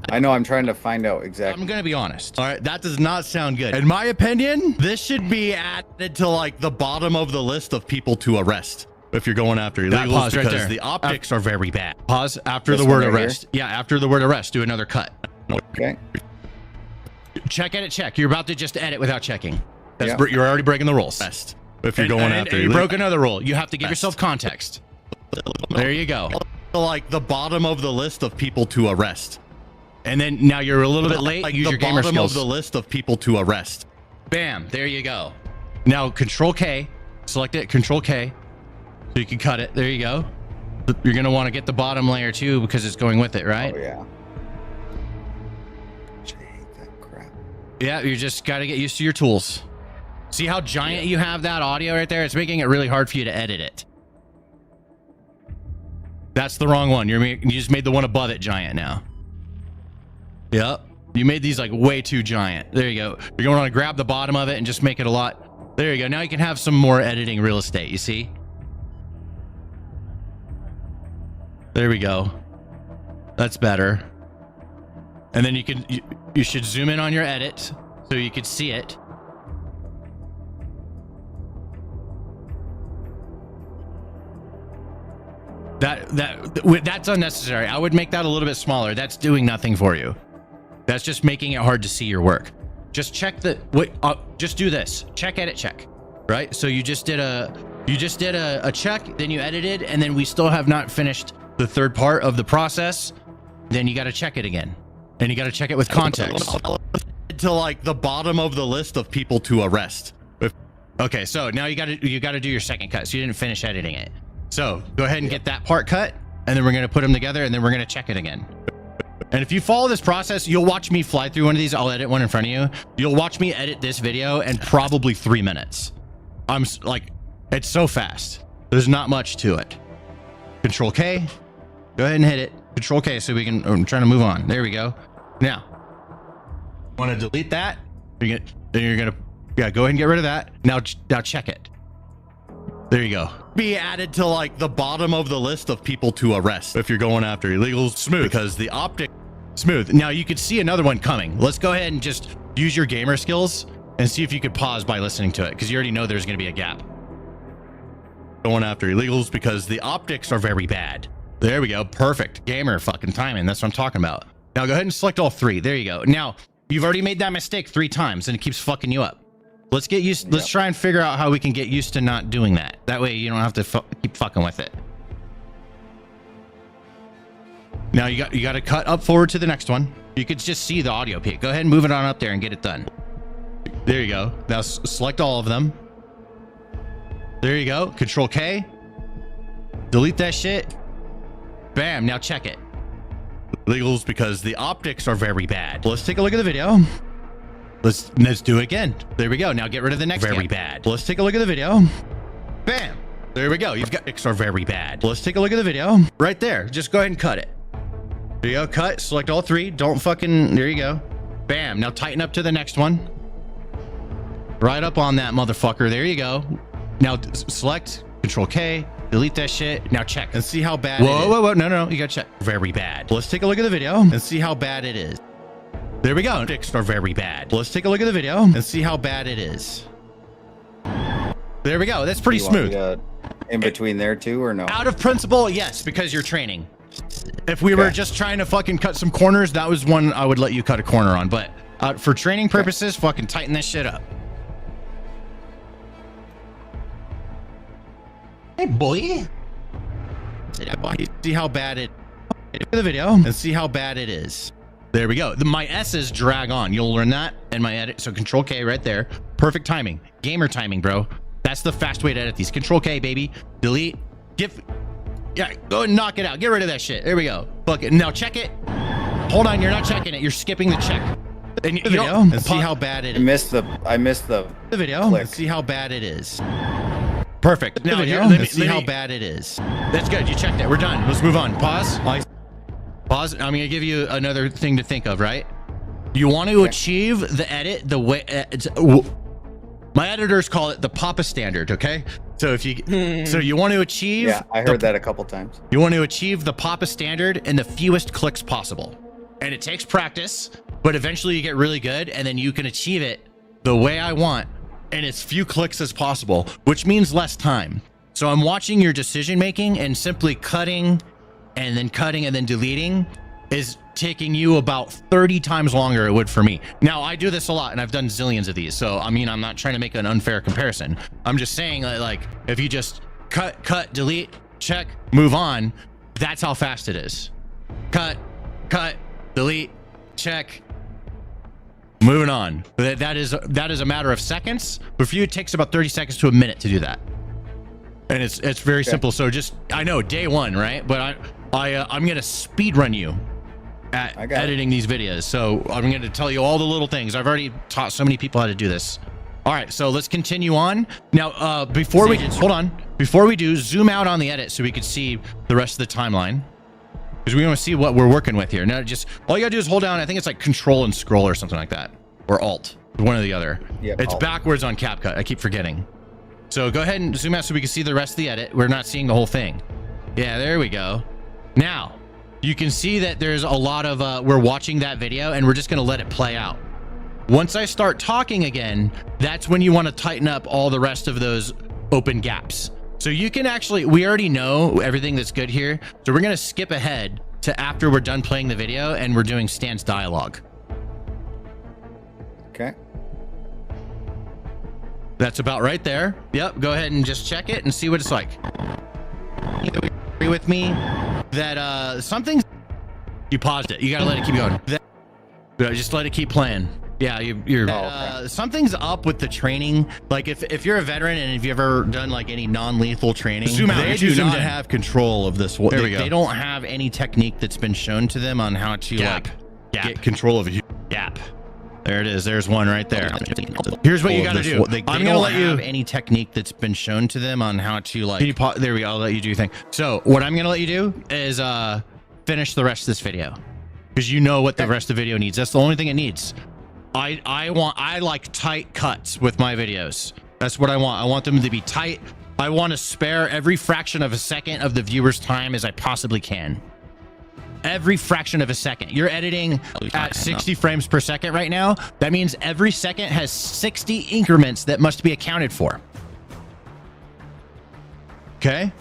I know, I'm trying to find out exactly. I'm gonna be honest. All right, that does not sound good. In my opinion, this should be added to like the bottom of the list of people to arrest if you're going after illegals, because the optics are very bad. Pause after the word arrest. Yeah, after the word arrest, do another cut. Okay. Check, edit, check. You're about to just edit without checking. You're already breaking the rules. If you're going after, you broke another rule. You have to give yourself context. There you go. Like the bottom of the list of people to arrest. And then now you're a little bit late. Like use your gamer skills. Of the list of people to arrest. Bam, there you go. Now Control K, select it, Control K, so you can cut it. There you go. You're gonna want to get the bottom layer too because it's going with it, right? Oh yeah. I hate that crap. Yeah, you just got to get used to your tools. See how giant you have that audio right there? It's making it really hard for you to edit it. That's the wrong one. You just made the one above it giant now. Yep. You made these like way too giant. There you go. You're going to want to grab the bottom of it and just make it a lot. There you go. Now you can have some more editing real estate. You see? There we go. That's better. And then you should zoom in on your edit so you could see it. That's unnecessary. I would make that a little bit smaller. That's doing nothing for you. That's just making it hard to see your work. Just check just do this. Check, edit, check. Right? So you just did a check, then you edited, and then we still have not finished the third part of the process. Then you got to check it again. And you got to check it with context. To like the bottom of the list of people to arrest. Okay, so now you got to do your second cut. So you didn't finish editing it. So go ahead and get that part cut, and then we're going to put them together, and then we're going to check it again. And if you follow this process, you'll watch me fly through one of these. I'll edit one in front of you. You'll watch me edit this video in probably 3 minutes. I'm like, it's so fast. There's not much to it. Control K. Go ahead and hit it. Control K so we can, I'm trying to move on. There we go. Now, want to delete that? Then you're going to, go ahead and get rid of that. Now check it. There you go. Be added to like the bottom of the list of people to arrest if you're going after illegals. Smooth, because the optic smooth. Now you could see another one coming. Let's go ahead and just use your gamer skills and see if you could pause by listening to it, because you already know there's going to be a gap. Going after illegals because the optics are very bad. There we go. Perfect. Gamer fucking timing. That's what I'm talking about. Now go ahead and select all 3. There you go. Now you've already made that mistake 3 times and it keeps fucking you up. Let's get used. Let's try and figure out how we can get used to not doing that. That way you don't have to keep fucking with it. Now you got to cut up forward to the next one. You could just see the audio peak. Go ahead and move it on up there and get it done. There you go. Now select all of them. There you go. Control K. Delete that shit. Bam. Now check it. Illegals because the optics are very bad. Let's take a look at the video. Let's do it again. There we go. Now get rid of the next very bad. Let's take a look at the video. Bam. There we go. You've got optics are very bad. Let's take a look at the video. Right there. Just go ahead and cut it. There you go. Cut. Select all 3. Don't fucking. There you go. Bam. Now tighten up to the next one. Right up on that motherfucker. There you go. Now select. Control K. Delete that shit. Now check and see how bad it is. Whoa. No. You gotta check. Very bad. Let's take a look at the video and see how bad it is. There we go. Optics are very bad. Let's take a look at the video and see how bad it is. There we go. That's pretty smooth. In between there too, or no? Out of principle, yes, because you're training. If we were just trying to fucking cut some corners, that was one I would let you cut a corner on. But for training purposes, fucking tighten this shit up. Hey, boy. See how bad it. Look at the video and see how bad it is. There we go. My S's drag on. You'll learn that in my edit. So Control K right there. Perfect timing. Gamer timing, bro. That's the fast way to edit these. Control K, baby. Delete. Yeah, go and knock it out. Get rid of that shit. There we go. Fuck it. Now check it. Hold on. You're not checking it. You're skipping the check. And you don't, and see how bad it is. I missed the video. Click. And see how bad it is. Perfect. Now see how bad it is. That's good. You checked it. We're done. Let's move on. Pause. Pause. I'm gonna give you another thing to think of, right? You want to achieve the edit the way my editors call it the Papa standard, okay? So if you so you want to achieve I heard that a couple times. You want to achieve the Papa standard in the fewest clicks possible. And it takes practice, but eventually you get really good and then you can achieve it the way I want in as few clicks as possible, which means less time. So I'm watching your decision making, and simply cutting and then deleting is taking you about 30 times longer it would for me. Now, I do this a lot and I've done zillions of these. So, I mean, I'm not trying to make an unfair comparison. I'm just saying that, like, if you just cut, delete, check, move on, that's how fast it is. Cut, delete, check, moving on. That is a matter of seconds, but for you, it takes about 30 seconds to a minute to do that. And it's very simple. So just, I know day one, right? But I'm going to speed run you at editing these videos. So I'm going to tell you all the little things. I've already taught so many people how to do this. All right, so let's continue on. Now, before we do, zoom out on the edit so we can see the rest of the timeline, because we want to see what we're working with here. Now, just all you gotta do is hold down, I think it's like Control and Scroll or something like that, or Alt, one or the other. Yep, it's Alt. Backwards on CapCut. I keep forgetting. So go ahead and zoom out so we can see the rest of the edit. We're not seeing the whole thing. Yeah, there we go. Now, you can see that there's a lot of, we're watching that video and we're just gonna let it play out. Once I start talking again, that's when you want to tighten up all the rest of those open gaps. So you can actually, we already know everything that's good here. So we're going to skip ahead to after we're done playing the video and we're doing Stan's dialogue. Okay. That's about right there. Yep. Go ahead and just check it and see what it's like. Agree with me that something's, you paused it. You got to let it keep going. Just let it keep playing. Yeah, you're something's up with the training. Like if you're a veteran and if you've ever done like any non-lethal training, they do not have control of this. There we go. They don't have any technique that's been shown to them on how to get control of a gap. There it is. There's one right there. Here's what you got to do. I'm gonna let you have any technique that's been shown to them on how to like. There we go. I'll let you do your thing. So what I'm gonna let you do is finish the rest of this video, because you know what the rest of the video needs. That's the only thing it needs. I like tight cuts with my videos. That's what I want. I want them to be tight, I want to spare every fraction of a second of the viewer's time as I possibly can. Every fraction of a second. You're editing at 60 frames per second right now. That means every second has 60 increments that must be accounted for. Okay?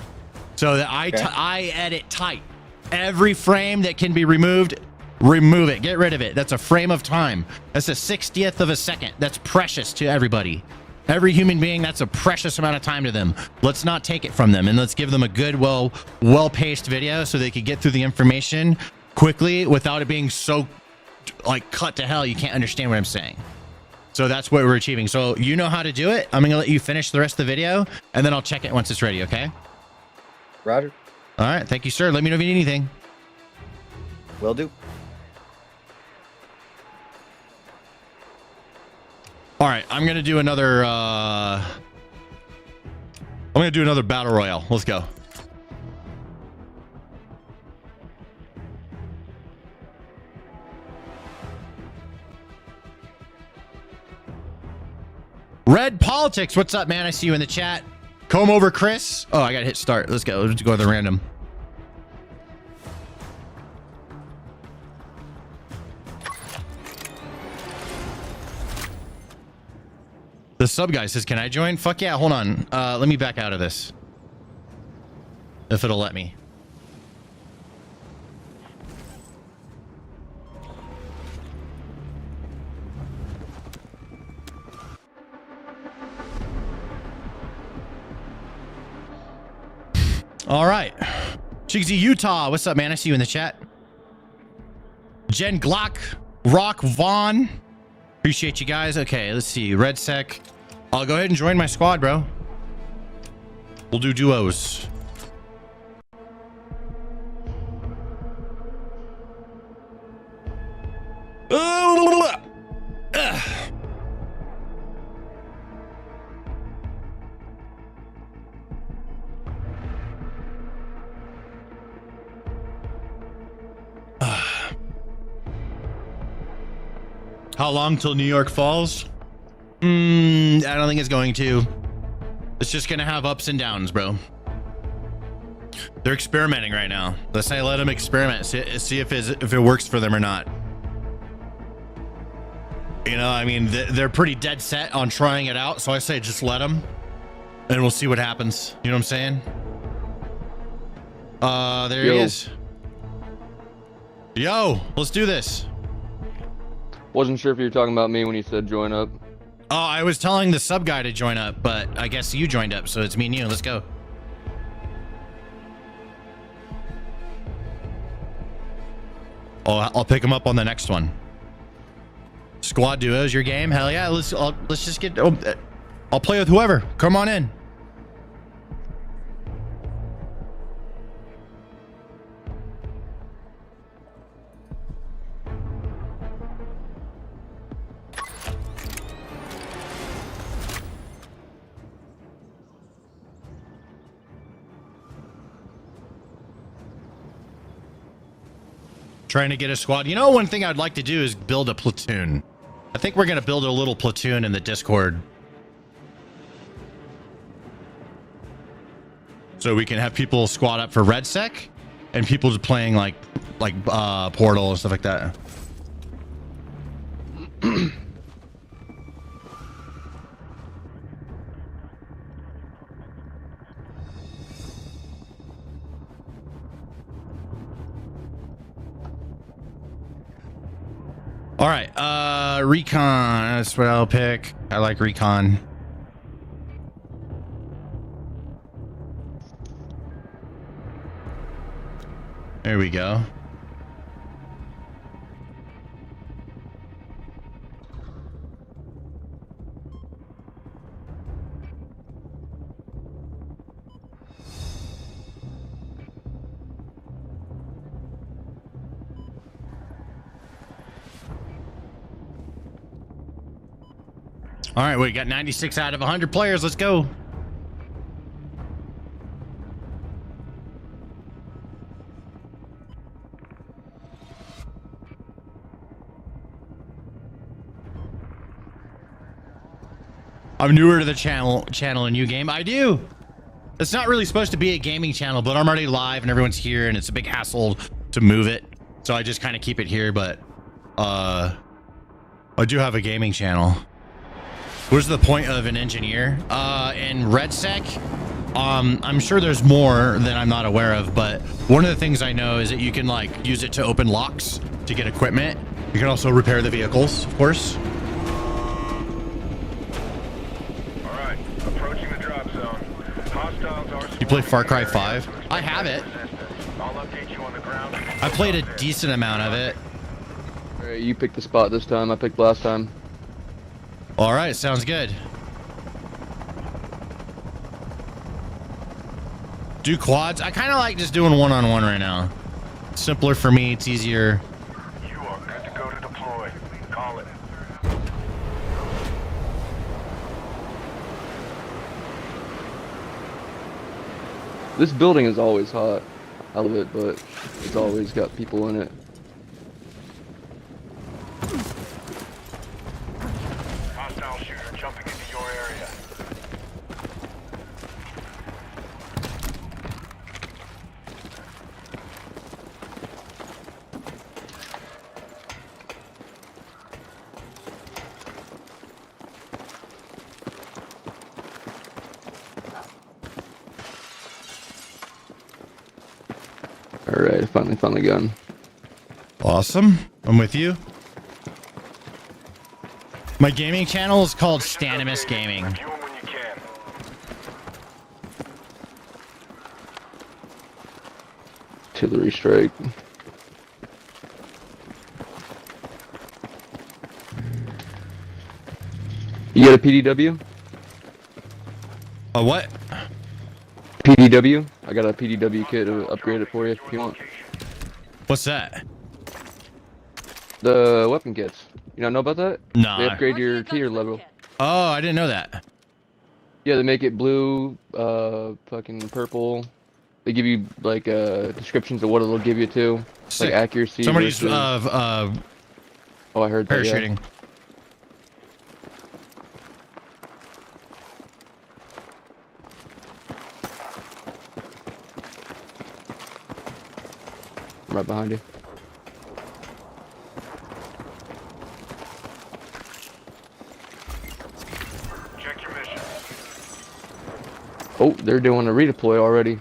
So that I edit tight. Every frame that can be removed, remove it. Get rid of it. That's a frame of time. That's a 60th of a second. That's precious to everybody. Every human being, that's a precious amount of time to them. Let's not take it from them, and let's give them a good, well-paced video so they can get through the information quickly without it being so like cut to hell you can't understand what I'm saying. So that's what we're achieving. So you know how to do it. I'm gonna let you finish the rest of the video, and then I'll check it once it's ready, okay? Roger. All right, thank you, sir. Let me know if you need anything. Will do. All right, I'm gonna do another battle royale. Let's go. Red Politics, what's up, man? I see you in the chat. Comb over, Chris. Oh, I gotta hit start. Let's go. Let's go to the random. The sub guy says, can I join? Fuck yeah, hold on. Let me back out of this. If it'll let me. All right. Chigsy Utah, what's up, man? I see you in the chat. Jen Glock, Rock Vaughn. Appreciate you guys. Okay, let's see. Red Sec. I'll go ahead and join my squad, bro. We'll do duos. How long till New York falls? I don't think it's going to. It's just gonna have ups and downs, bro. They're experimenting right now. Let's say let them experiment. See if it works for them or not. You know, I mean, they're pretty dead set on trying it out. So I say just let them, and we'll see what happens. You know what I'm saying? There he is. Yo, let's do this. Wasn't sure if you were talking about me when you said join up. Oh, I was telling the sub guy to join up, but I guess you joined up, so it's me and you. Let's go. Oh, I'll pick him up on the next one. Squad duos, your game? Hell yeah! Let's just get. I'll play with whoever. Come on in. Trying to get a squad. You know, one thing I'd like to do is build a platoon. I think we're going to build a little platoon in the Discord. So we can have people squad up for Red Sec and people just playing like Portal and stuff like that. All right, Recon, that's what I'll pick. I like Recon. There we go. All right, we got 96 out of 100 players. Let's go. I'm newer to the channel and new game. I do. It's not really supposed to be a gaming channel, but I'm already live and everyone's here and it's a big hassle to move it. So I just kind of keep it here, but I do have a gaming channel. What's the point of an engineer? In RedSec, I'm sure there's more that I'm not aware of, but one of the things I know is that you can like use it to open locks to get equipment. You can also repair the vehicles, of course. All right, approaching the drop zone. Hostiles are. You play Far Cry 5? I have it. I'll update you on the ground. I played a decent amount of it. All right, you picked the spot this time. I picked last time. All right, sounds good. Do quads? I kind of like just doing one-on-one right now. Simpler for me. It's easier. You are good to go to deploy. Call it. This building is always hot. I love it, but it's always got people in it. Hostile shooter jumping into your area. Alright, I finally found the gun. Awesome. I'm with you. My gaming channel is called Stanimus Gaming. Artillery strike. You got a PDW? A what? PDW? I got a PDW kit to upgrade it for you if you want. What's that? The weapon kits. You not know about that? Nah. They upgrade your tier level. Oh, I didn't know that. Yeah, they make it blue, fucking purple. They give you like descriptions of what it'll give you too, Sick. like accuracy. Somebody's versus... Oh, I heard that. parachuting. Yeah. I'm right behind you. Check your mission. Oh, they're doing a redeploy already.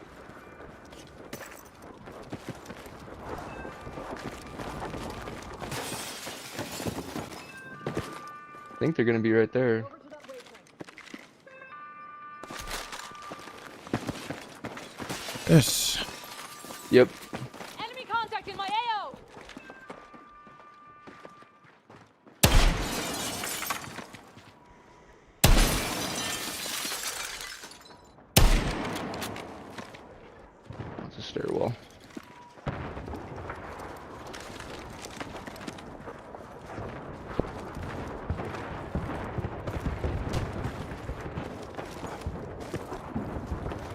I think they're gonna be right there. Yes. Yep. Enemy contact in my AO. That's a stairwell.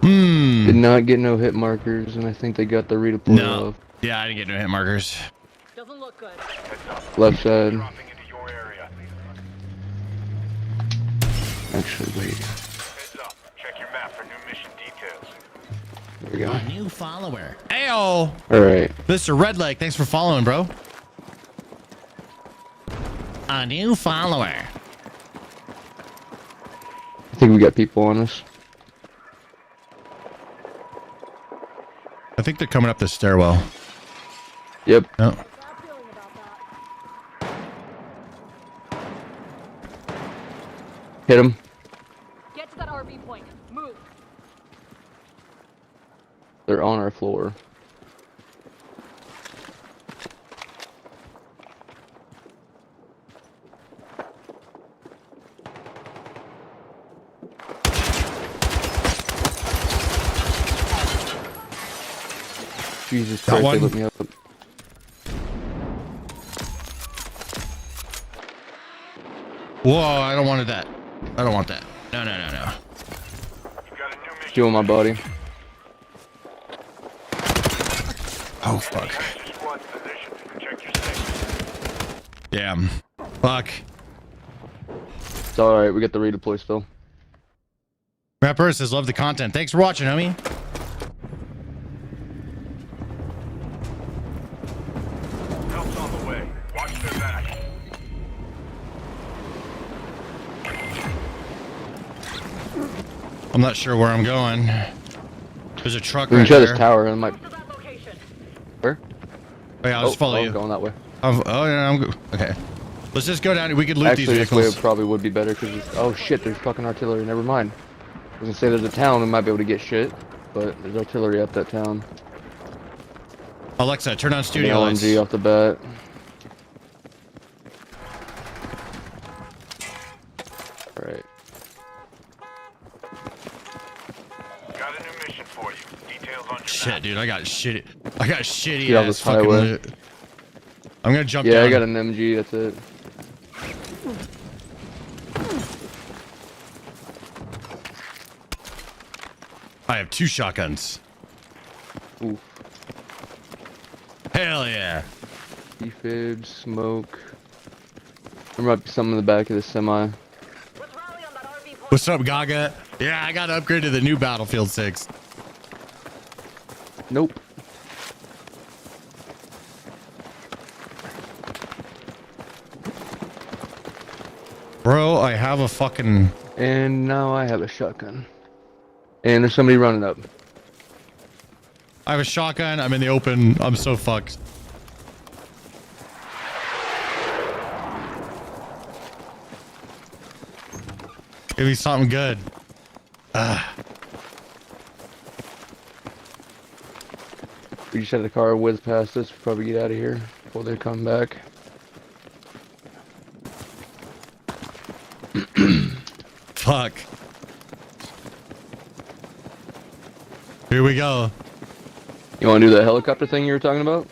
Did not get no hit markers, and I think they got the redeploy No. off. Yeah, I didn't get no hit markers. Doesn't look good. Left side. Actually, wait. Heads up. Check your map for new mission details. There we go. A new follower. Ayo. Alright. Mr. Redleg, thanks for following, bro. A new follower. I think we got people on us. I think they're coming up the stairwell. Yep. Oh. Hit him. Get to that RV point. Move. They're on our floor. Jesus Got Christ, they one. lit me up. Whoa, I don't want that. I don't want that. No, no, no, no. Stealing my body. Oh, fuck. Damn. Fuck. It's alright, we got the redeploy still. Rapper says, love the content. Thanks for watching, homie. Help's on the way. Watch their back. I'm not sure where I'm going. There's a truck We can right try there. this tower and might. Where? Oh, yeah, I'll just follow you. I'm going that way. Oh, yeah, I'm good. Okay. Let's just go down. We could loot Actually, these this way vehicles. probably would be better because oh shit, there's fucking artillery. Never mind. I was gonna say there's a town we might be able to get shit, but there's artillery at that town. Alexa, turn on studio LMG lights. off the bat. All right. Got a new mission for you. Details on your Shit, dude, I got shitty Get off ass this fucking highway. loot. I'm gonna jump Yeah, down. I got an MG. That's it. I have 2 shotguns. Oof. Hell yeah. Defib, smoke. There might be some in the back of the semi. What's up, Gaga? Yeah, I got to upgrade to the new Battlefield 6. Nope. Bro, I have a fucking... And now I have a shotgun. And there's somebody running up. I have a shotgun. I'm in the open. I'm so fucked. Give me something good. We just had the car whiz past us. Probably get out of here before they come back. Fuck. Here we go. You want to do that helicopter thing you were talking about?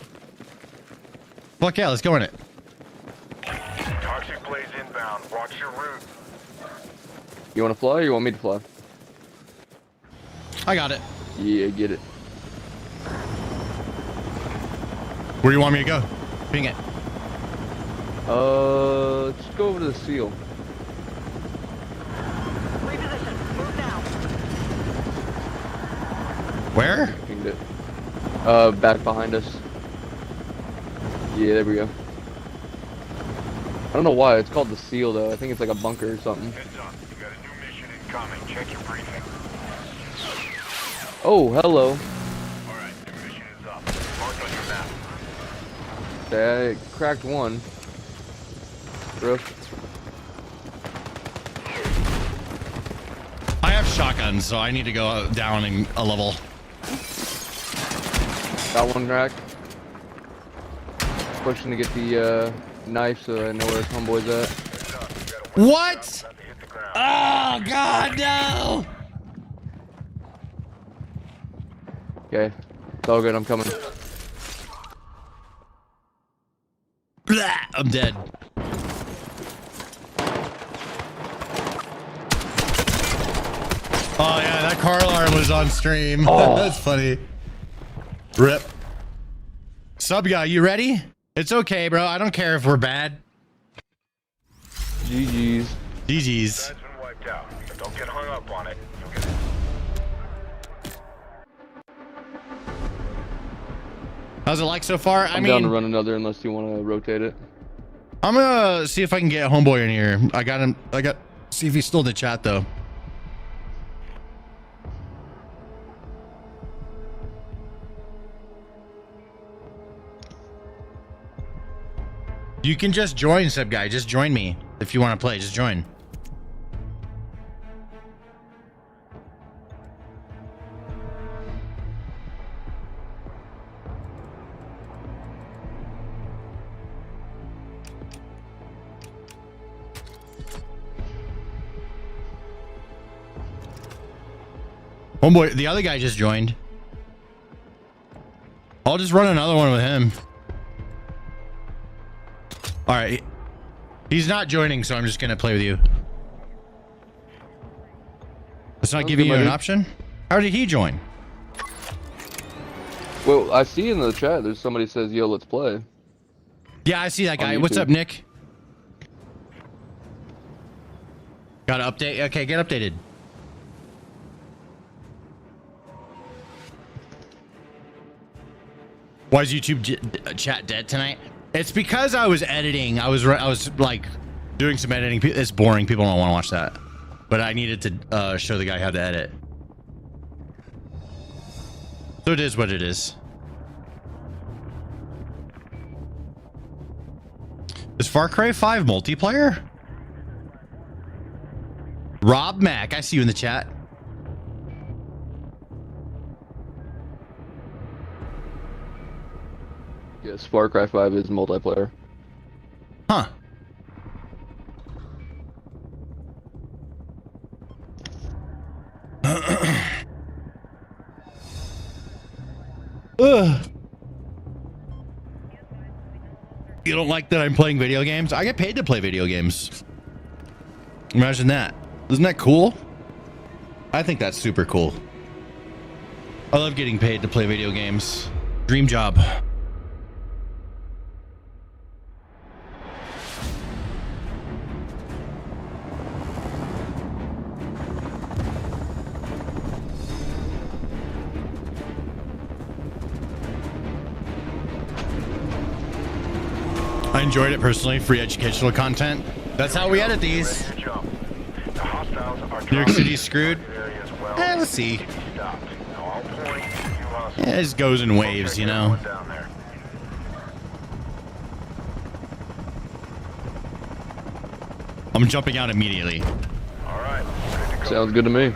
Fuck yeah, let's go in it. toxic blaze inbound. Watch your route. You want to fly or you want me to fly? I got it. Yeah, get it. Where do you want me to go? Ping it. Let's go over to the seal. Where? Pinged it. Back behind us. Yeah, there we go. I don't know why it's called the seal though. I think it's like a bunker or something. Heads up. You got a new mission incoming. Check your briefing. Oh, hello. Alright, new mission is up. Mark on your map. I cracked one. Roof. I have shotguns, so I need to go down in a level. Got one crack. Pushing to get the knife so I know where homeboy's at. What? Oh god, no! Okay. It's all good, I'm coming. Blah, I'm dead. Oh yeah, that car alarm was on stream. Oh. That's funny. Rip. Sub guy, you ready? It's okay, bro. I don't care if we're bad. GG's. GG's. Side's been wiped out, but don't get hung up on it. How's it like so far? I'm down to run another unless you want to rotate it. I'm gonna see if I can get homeboy in here. I got him. See if he's still in the chat though. You can just join, sub guy. Just join me if you want to play. Just join. Homeboy, the other guy just joined. I'll just run another one with him. All right. He's not joining, so I'm just going to play with you. It's not giving you an option? How did he join? Well, I see in the chat there's somebody says, yo, let's play. Yeah, I see that guy. On What's YouTube. up, Nick? Got to update? Okay, get updated. Why is YouTube chat dead tonight? It's because I was editing. I was like doing some editing. It's boring. People don't want to watch that. But I needed to show the guy how to edit. So it is what it is. Is Far Cry 5 multiplayer? Rob Mack, I see you in the chat. Yes, Far Cry 5 is multiplayer. Huh. Ugh. You don't like that I'm playing video games? I get paid to play video games. Imagine that. Isn't that cool? I think that's super cool. I love getting paid to play video games. Dream job. I enjoyed it personally. Free educational content. That's how we edit these. New York City's screwed. Let's see. Yeah, it just goes in waves, you know. I'm jumping out immediately. Sounds good to me.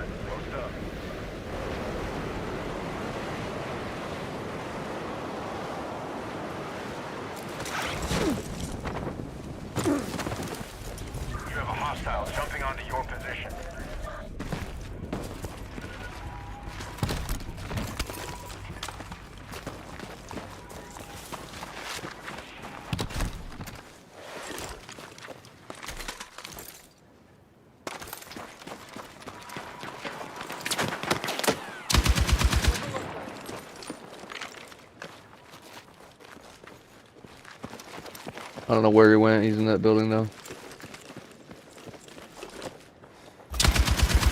I don't know where he went. He's in that building though.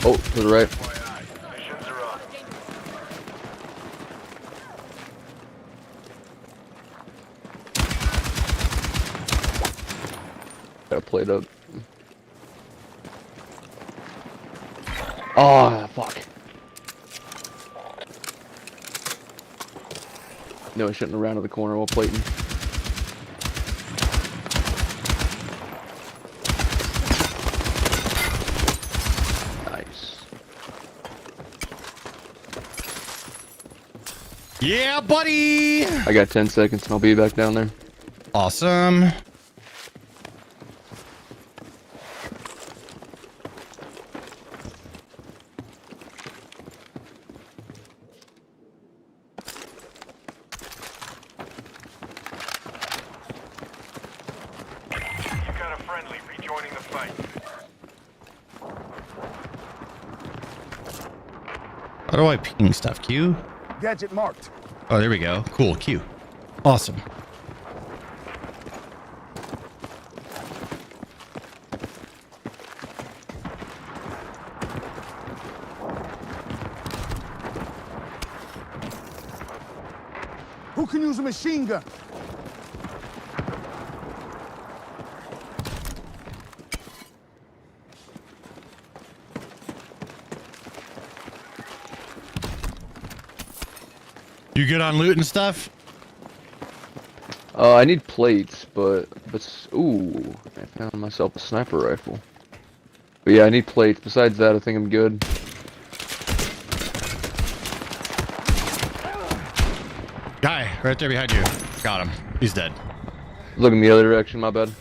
Oh, to the right. Got a plate up. Oh, fuck. No, I shouldn't have rounded the corner while plating. Yeah, buddy. I got 10 seconds and I'll be back down there. Awesome. How do I ping stuff? Q? Gadget marked. Oh, there we go. Cool. Q. Awesome. Who can use a machine gun? You good on loot and stuff? I need plates, but ooh, I found myself a sniper rifle. But yeah, I need plates. Besides that, I think I'm good. Guy, right there behind you. Got him. He's dead. Looking the other direction, my bad.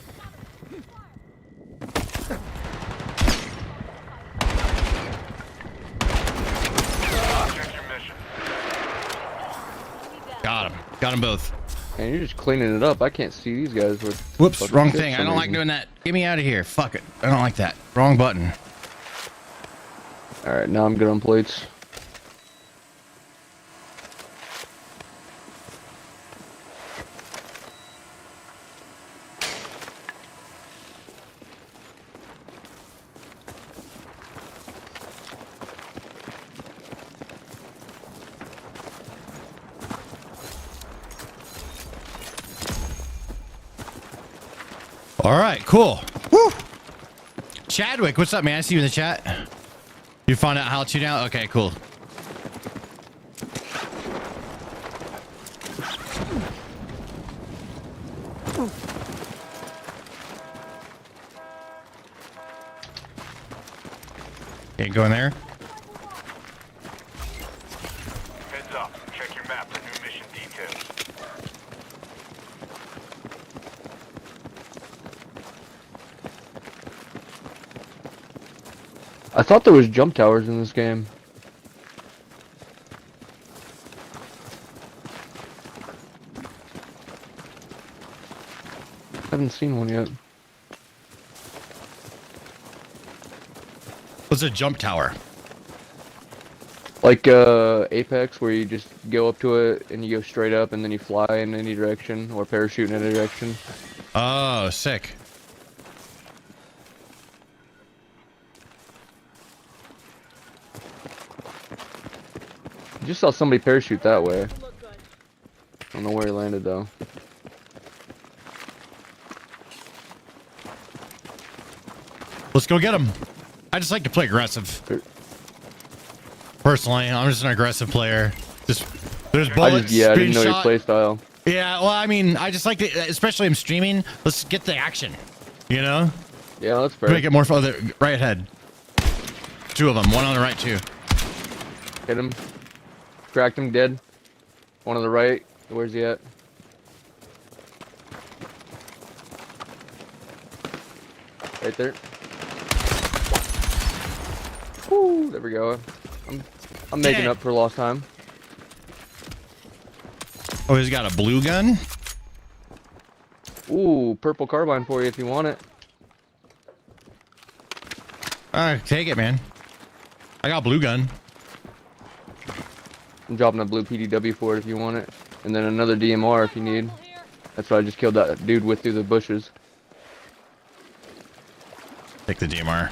Got him. Got them both. And you're just cleaning it up. I can't see these guys with. Whoops, wrong thing. I don't like doing that. Get me out of here. Fuck it. I don't like that. Wrong button. Alright, now I'm good on plates. All right, cool. Woo! Chadwick, what's up, man? I see you in the chat. You found out how to now? Okay, cool. Can't go in there. Heads up. Check your map for new mission details. I thought there was jump towers in this game. I haven't seen one yet. What's a jump tower? Like Apex, where you just go up to it and you go straight up and then you fly in any direction, or parachute in any direction. Oh, sick. I just saw somebody parachute that way. I don't know where he landed though. Let's go get him. I just like to play aggressive. Personally, I'm just an aggressive player. Just there's bullets. I didn't know your play style. Yeah, well, I mean, I just like to, especially I'm streaming. Let's get the action. You know? Yeah, that's fair. Make it more fun. Right ahead. Two of them. One on the right too. Hit him. Cracked him dead. One on the right. Where's he at? Right there. Woo, there we go. I'm making up for lost time. Oh, he's got a blue gun? Ooh, purple carbine for you if you want it. Alright, take it, man. I got blue gun. I'm dropping a blue PDW for it if you want it. And then another DMR if you need. That's what I just killed that dude with through the bushes. Take the DMR.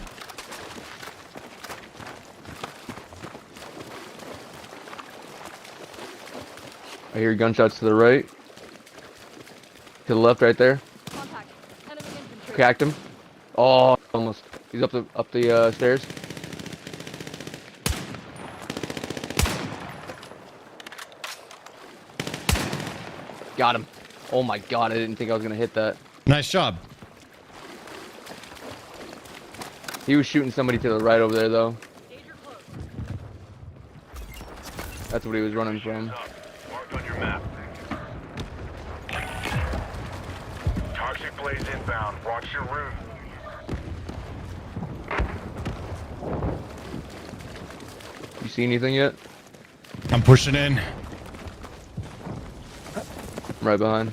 I hear gunshots to the right. To the left right there. Cracked him. Oh, almost. He's up the stairs. Got him. Oh my god, I didn't think I was gonna hit that. Nice job. He was shooting somebody to the right over there though. That's what he was running from. Marked on your map. Toxic blaze inbound. Watch your route. You see anything yet? I'm pushing in. I'm right behind.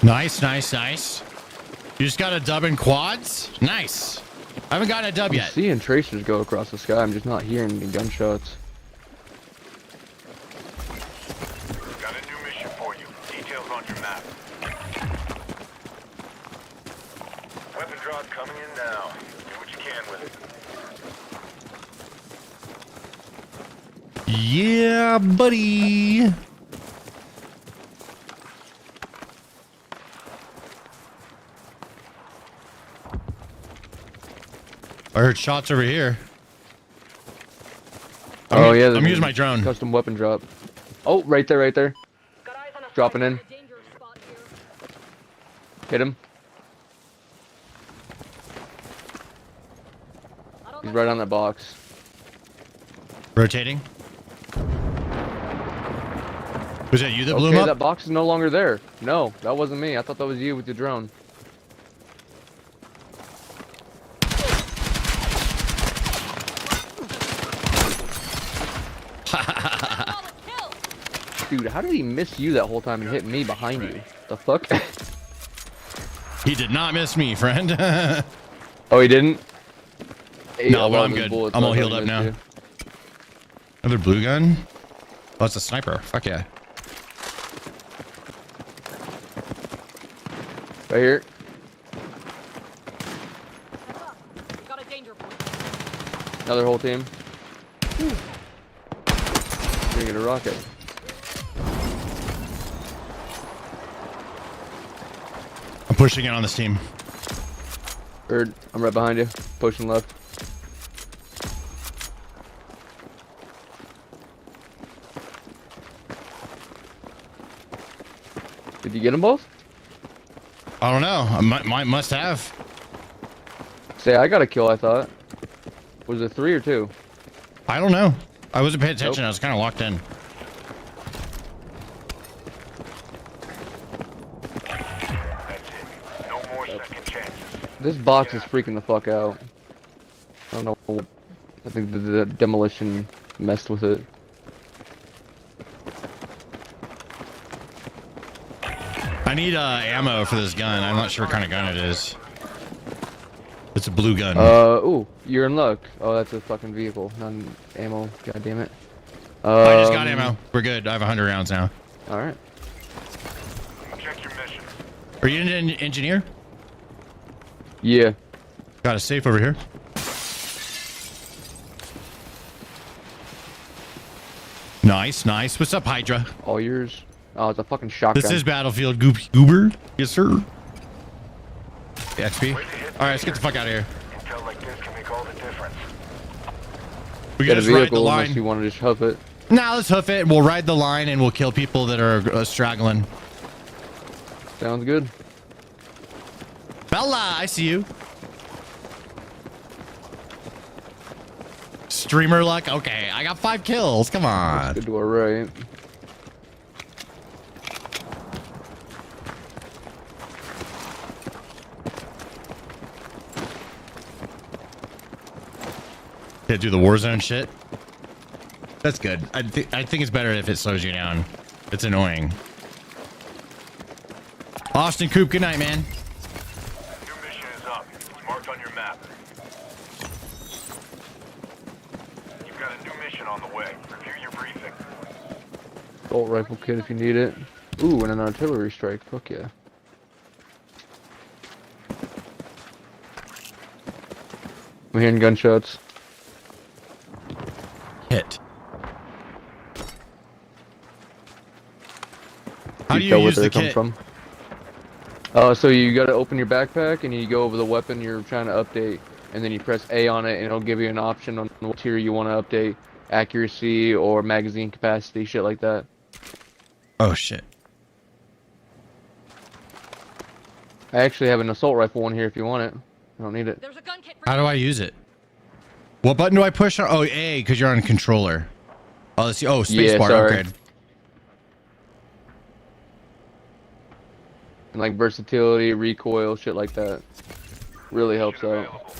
Nice, nice, nice. You just got a dub in quads? Nice. I haven't gotten a dub yet. I'm seeing tracers go across the sky. I'm just not hearing any gunshots. Got a new mission for you. Details on your map. Weapon drop coming in now. Do what you can with it. Yeah, buddy. I heard shots over here. I'm using my drone. Custom weapon drop. Oh, right there, right there. Dropping in. Hit him. He's right on that box. Rotating. Was that you that blew him up? That box is no longer there. No, that wasn't me. I thought that was you with your drone. Dude, how did he miss you that whole time and hit me behind you? The fuck? He did not miss me, friend. Oh, he didn't? No, but I'm good. I'm all healed up now. You. Another blue gun? Oh, it's a sniper. Fuck yeah. Right here. Got a danger point. Another whole team. Bringing a rocket. I'm pushing in on this team. Bird, I'm right behind you. Pushing left. Did you get them both? I don't know. I must have. Say, I got a kill, I thought. Was it 3 or 2? I don't know. I wasn't paying attention. Nope. I was kind of locked in. This box is freaking the fuck out. I don't know. I think the demolition messed with it. I need ammo for this gun. I'm not sure what kind of gun it is. It's a blue gun. Ooh, you're in luck. Oh, that's a fucking vehicle, not an ammo. God damn it. I just got ammo. We're good. I have 100 rounds now. All right. Check your mission. Are you an engineer? Yeah. Got a safe over here. Nice, nice. What's up, Hydra? All yours. Oh, it's a fucking shotgun. This is Battlefield Goober. Yes, sir. XP. All right, let's get the fuck out of here. Intel like this can make all the difference. We Get gotta a just ride the vehicle line. unless you want to just hoof it. Nah, let's hoof it. We'll ride the line and we'll kill people that are straggling. Sounds good. Bella, I see you. Streamer luck. Okay, I got 5 kills. Come on. Good to our right. Yeah, do the Warzone shit. That's good. I think it's better if it slows you down. It's annoying. Austin Coop, good night, man. New mission is up. It's marked on your map. You've got a new mission on the way. Review your briefing. Bolt rifle kit if you need it. Ooh, and an artillery strike. Fuck yeah. I'm hearing gunshots. Hit. How You do you tell where use they're the coming kit? from. So you gotta open your backpack and you go over the weapon you're trying to update, and then you press A on it and it'll give you an option on what tier you want to update. Accuracy or magazine capacity, shit like that. Oh shit. I actually have an assault rifle one here if you want it. I don't need it. How do I use it? What button do I push on? Oh, A, because you're on controller. Oh, let's see. Oh, spacebar. Yeah, sorry. Okay. And like versatility, recoil, shit like that. Really helps out.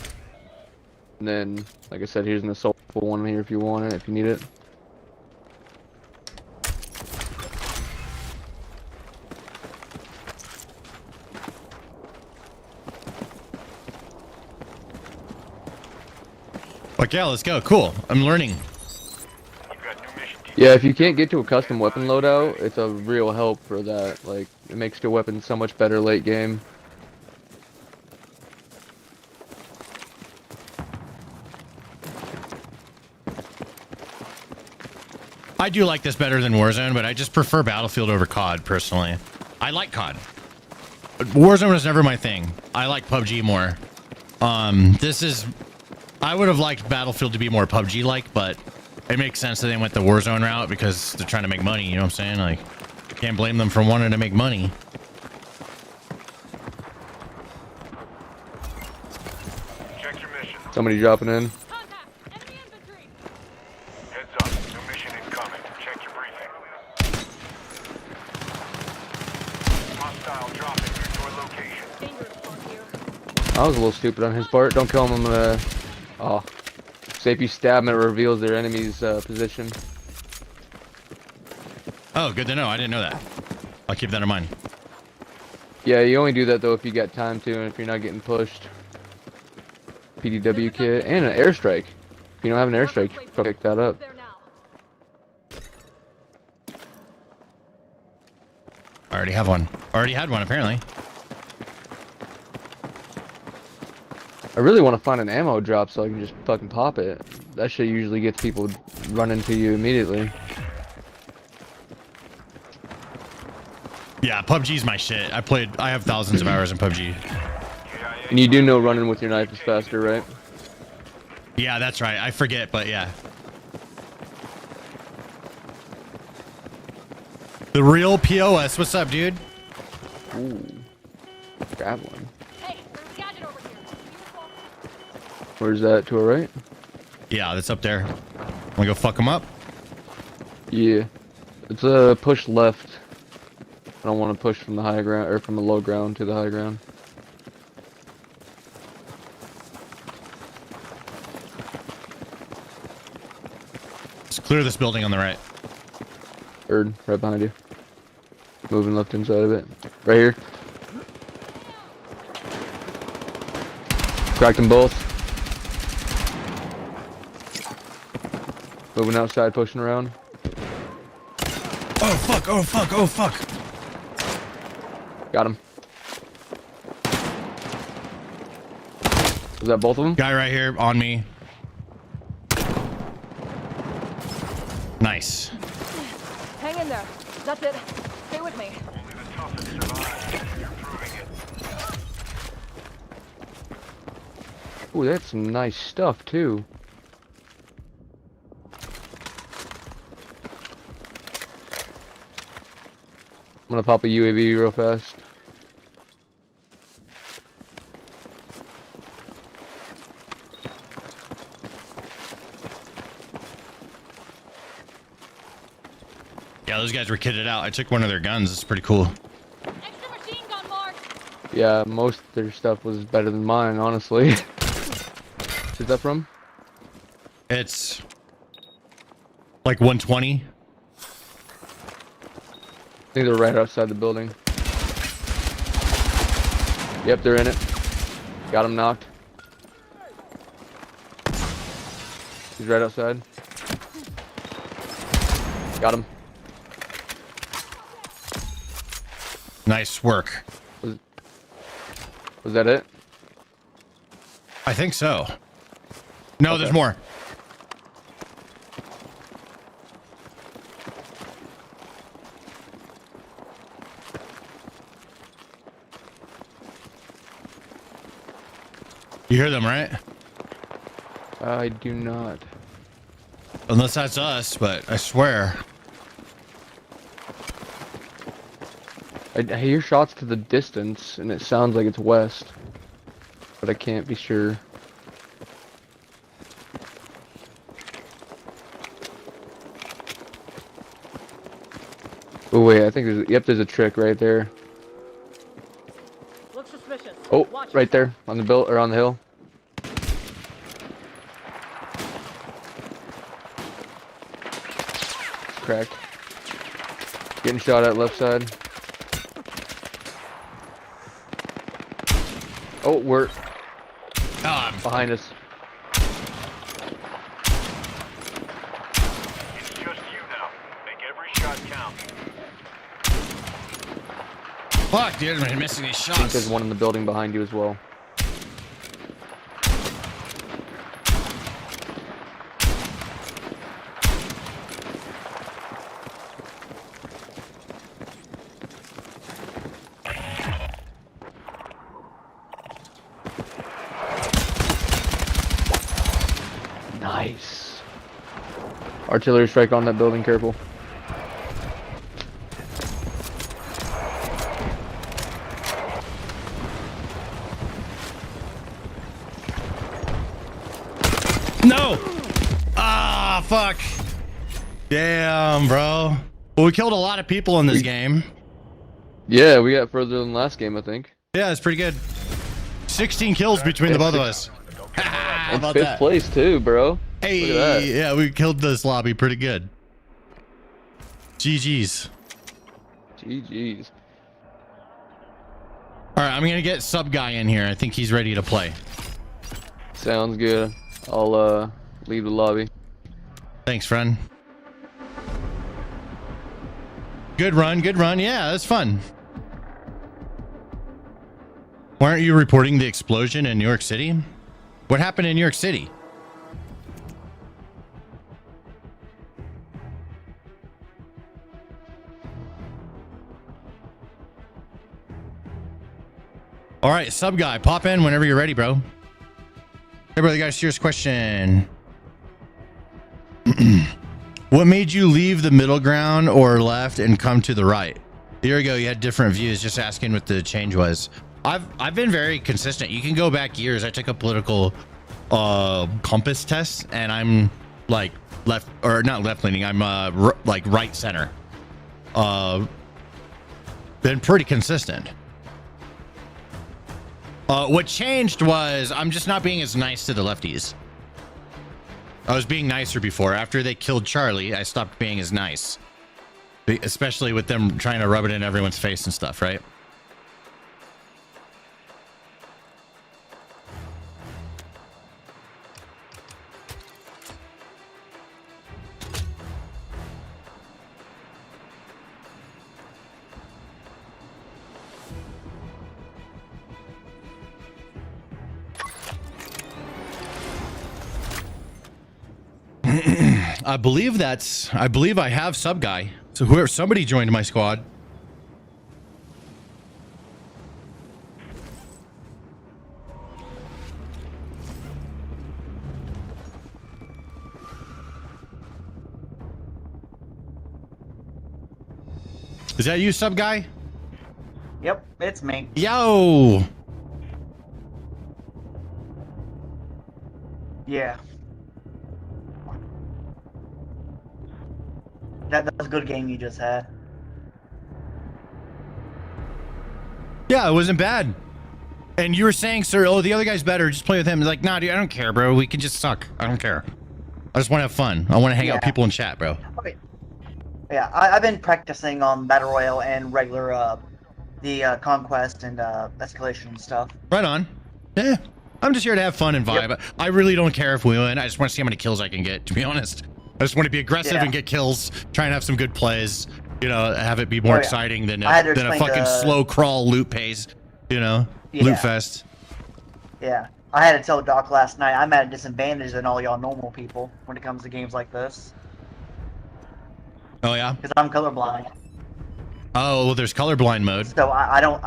And then, like I said, here's an assault rifle one here if you want it, if you need it. Like, yeah, let's go. Cool. I'm learning. Yeah, if you can't get to a custom weapon loadout, it's a real help for that. Like, it makes your weapon so much better late game. I do like this better than Warzone, but I just prefer Battlefield over COD, personally. I like COD. But Warzone was never my thing. I like PUBG more. This is... I would have liked Battlefield to be more PUBG-like, but it makes sense that they went the Warzone route because they're trying to make money, you know what I'm saying? Like, can't blame them for wanting to make money. Check your mission. Somebody dropping in. Heads up. New mission incoming. Check your briefing. Hostile dropping near your location. I was a little stupid on his part. Don't kill him, I'm gonna... Oh. Say if you stab him, it reveals their enemy's position. Oh, good to know. I didn't know that. I'll keep that in mind. Yeah, you only do that though if you got time to, and if you're not getting pushed. PDW kit and an airstrike. If you don't have an airstrike, you can pick that up. I already have one. Already had one apparently. I really want to find an ammo drop so I can just fucking pop it. That shit usually gets people running to you immediately. Yeah, PUBG's my shit. I have thousands of hours in PUBG. And you do know running with your knife is faster, right? Yeah, that's right. I forget, but yeah. The real POS. What's up, dude? Ooh. Grab one. Hey, there's a gadget over here. Where's that? To our right? Yeah, that's up there. Wanna go fuck them up? Yeah. It's a push left. I don't want to push from the high ground or from the low ground to the high ground. Let's clear this building on the right. Bird, right behind you. Moving left inside of it. Right here. Cracked them both. Moving outside, pushing around. Oh fuck, oh fuck, oh fuck. Got him. Was that both of them? Guy right here on me. Nice. Hang in there. That's it. Stay with me. Ooh, that's some nice stuff too. I'm gonna pop a UAV real fast. Yeah, those guys were kitted out. I took one of their guns. It's pretty cool. Extra machine gun mark. Yeah, most of their stuff was better than mine, honestly. Where's that from? It's like 120. I think they're right outside the building. Yep, they're in it. Got him knocked. He's right outside. Got him. Nice work. Was that it? I think so. No, Okay. there's more. You hear them, right? I do not. Unless that's us, but I swear. I hear shots to the distance, and it sounds like it's west. But I can't be sure. Oh wait, I think there's there's a trick right there. Looks suspicious. Oh, Watch right there on the on the hill. It's cracked. Getting shot at left side. Oh, we're behind us. It's just you now. Make every shot count. Fuck, dude, I'm missing these I think shots. there's one in the building behind you as well. Nice. Artillery strike on that building, careful. No! Ah, fuck. Damn, bro. Well, we killed a lot of people in this game. Yeah, we got further than last game, I think. Yeah, it's pretty good. 16 kills between the both of us. How And about fifth that? place too, bro. Hey, Look at that. yeah, we killed this lobby pretty good. GG's. GG's. All right, I'm gonna get sub guy in here. I think he's ready to play. Sounds good. I'll leave the lobby. Thanks, friend. Good run, good run. Yeah, that's fun. Why aren't you reporting the explosion in New York City? What happened in New York City? All right, sub guy, pop in whenever you're ready, bro. Hey, brother, got a serious question. What made you leave the middle ground or left and come to the right? A year ago, you had different views. Just asking what the change was. I've been very consistent. You can go back years. I took a political compass test, and I'm like left or not left leaning. I'm like right center. Been pretty consistent. What changed was I'm just not being as nice to the lefties. I was being nicer before. After they killed Charlie, I stopped being as nice. Especially with them trying to rub it in everyone's face and stuff, right? I believe I have sub guy. So whoever, somebody joined my squad. Is that you, sub guy? Yep, it's me. Yo. Yeah. That was a good game you just had. Yeah, it wasn't bad. And you were saying, sir, oh, the other guy's better. Just play with him. Like, nah, dude, I don't care, bro. We can just suck. I don't care. I just want to have fun. I want to hang out with people in chat, bro. Okay. Yeah, I've been practicing on Battle Royale and regular, the Conquest and Escalation and stuff. Right on. Yeah. I'm just here to have fun and vibe. Yep. I really don't care if we win. I just want to see how many kills I can get, to be honest. I just want to be aggressive and get kills, try and have some good plays, you know, have it be more exciting than a fucking slow crawl loot pace, you know, loot fest. Yeah. I had to tell Doc last night I'm at a disadvantage than all y'all normal people when it comes to games like this. Oh, yeah? Because I'm colorblind. Oh, well, there's colorblind mode. So I don't...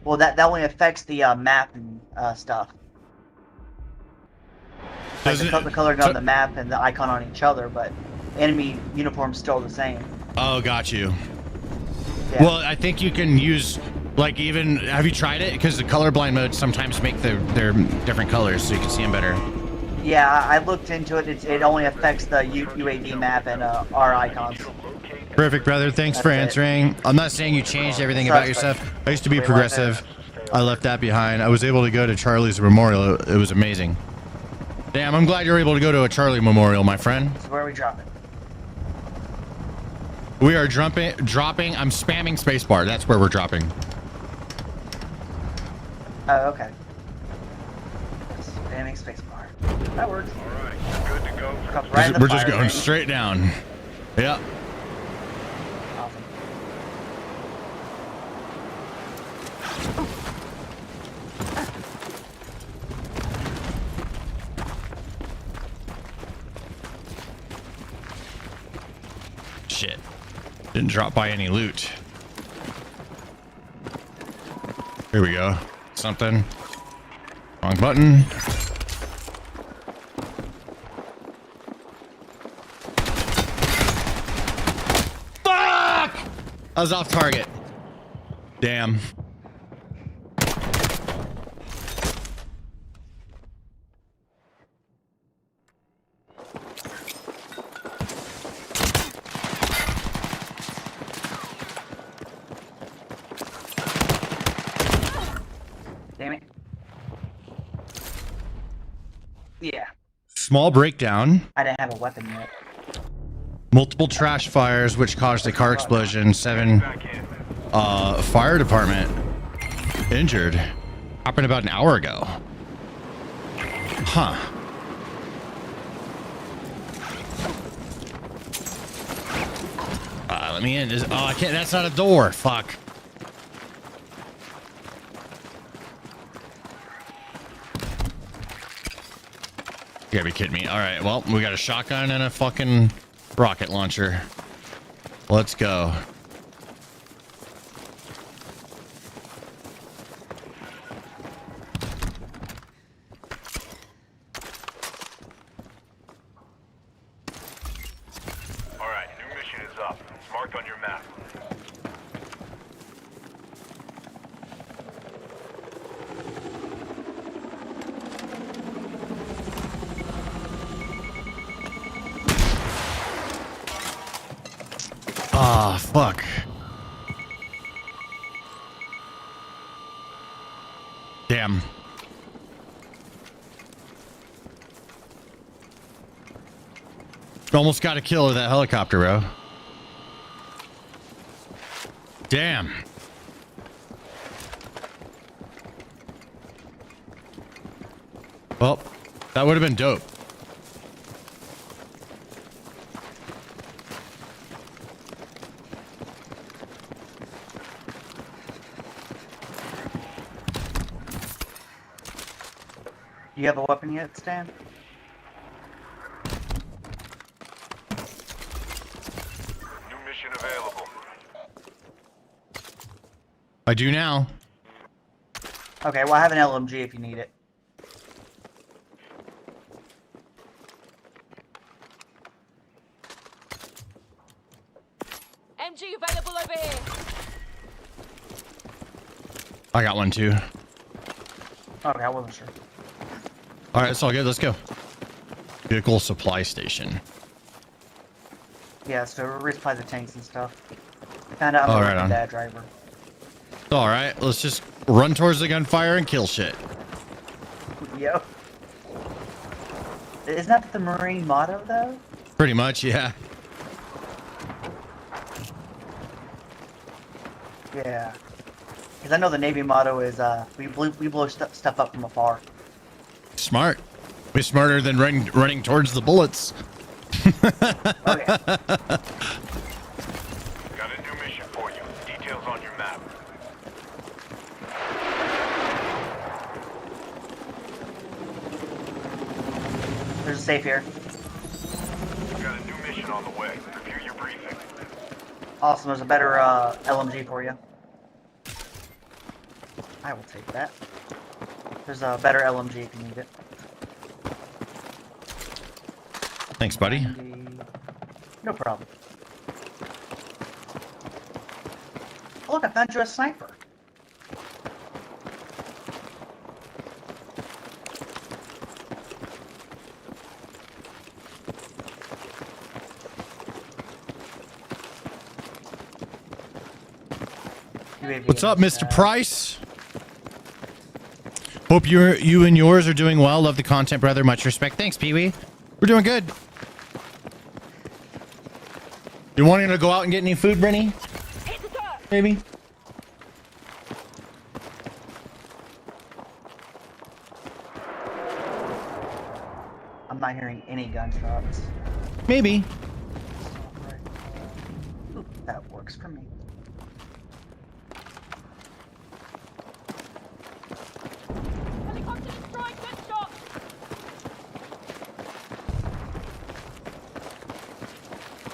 well, that only affects the map and stuff. Like the coloring on the map and the icon on each other, but enemy uniform's still the same. Oh, got you. Yeah. Well, I think you can use, like, even... Have you tried it? Because the colorblind mode sometimes make their different colors so you can see them better. Yeah, I looked into it. It only affects the UAD map and our icons. Perfect, brother. Thanks for answering. I'm not saying you changed everything about yourself. I used to be progressive. I left that behind. I was able to go to Charlie's memorial. It was amazing. Damn, I'm glad you're able to go to a Charlie memorial, my friend. So where are we dropping? We are dropping. I'm spamming spacebar. That's where we're dropping. Oh, okay. Spamming spacebar. That works. All right, good to go. Right we're just going straight down. Yeah. Awesome. Shit. Didn't drop by any loot. Here we go. Something. Wrong button. Fuck! I was off target. Damn. Damn it. Yeah. Small breakdown. I didn't have a weapon yet. Multiple trash fires, which caused a car explosion. 7 fire department. injured. Happened about an hour ago. Huh. Let me in. Oh, I can't. That's not a door. Fuck. You gotta be kidding me. All right. Well, we got a shotgun and a fucking rocket launcher. Let's go. All right, new mission is up. It's marked on your map. Ah, fuck. Damn. Almost got a kill of that helicopter, bro. Damn. Well, that would have been dope. Do you have a weapon yet, Stan? New mission available. I do now. Okay, well I have an LMG if you need it. MG available over here. I got one too. Okay, I wasn't sure. All right, it's all good. Let's go. Vehicle supply station. Yeah, so resupply the tanks and stuff. I found out I'm All a right, really on. bad driver. All right, let's just run towards the gunfire and kill shit. Yep. Isn't that the Marine motto, though? Pretty much, yeah. Yeah. Because I know the Navy motto is, we blow stuff up from afar. Smart. Way smarter than running towards the bullets. Okay. Got a new mission for you. Details on your map. There's a safe here. Got a new mission on the way. Review your briefing. Awesome, there's a better LMG for you. I will take that. There's a better LMG if you need it. Thanks, buddy. No problem. Oh, look, I found you a sniper. What's up, Mr. Price? Hope you and yours are doing well. Love the content, brother. Much respect. Thanks, Pee-wee. We're doing good. You wanting to go out and get any food, Brenny? Maybe. I'm not hearing any gunshots. Maybe. Ooh, that works for me.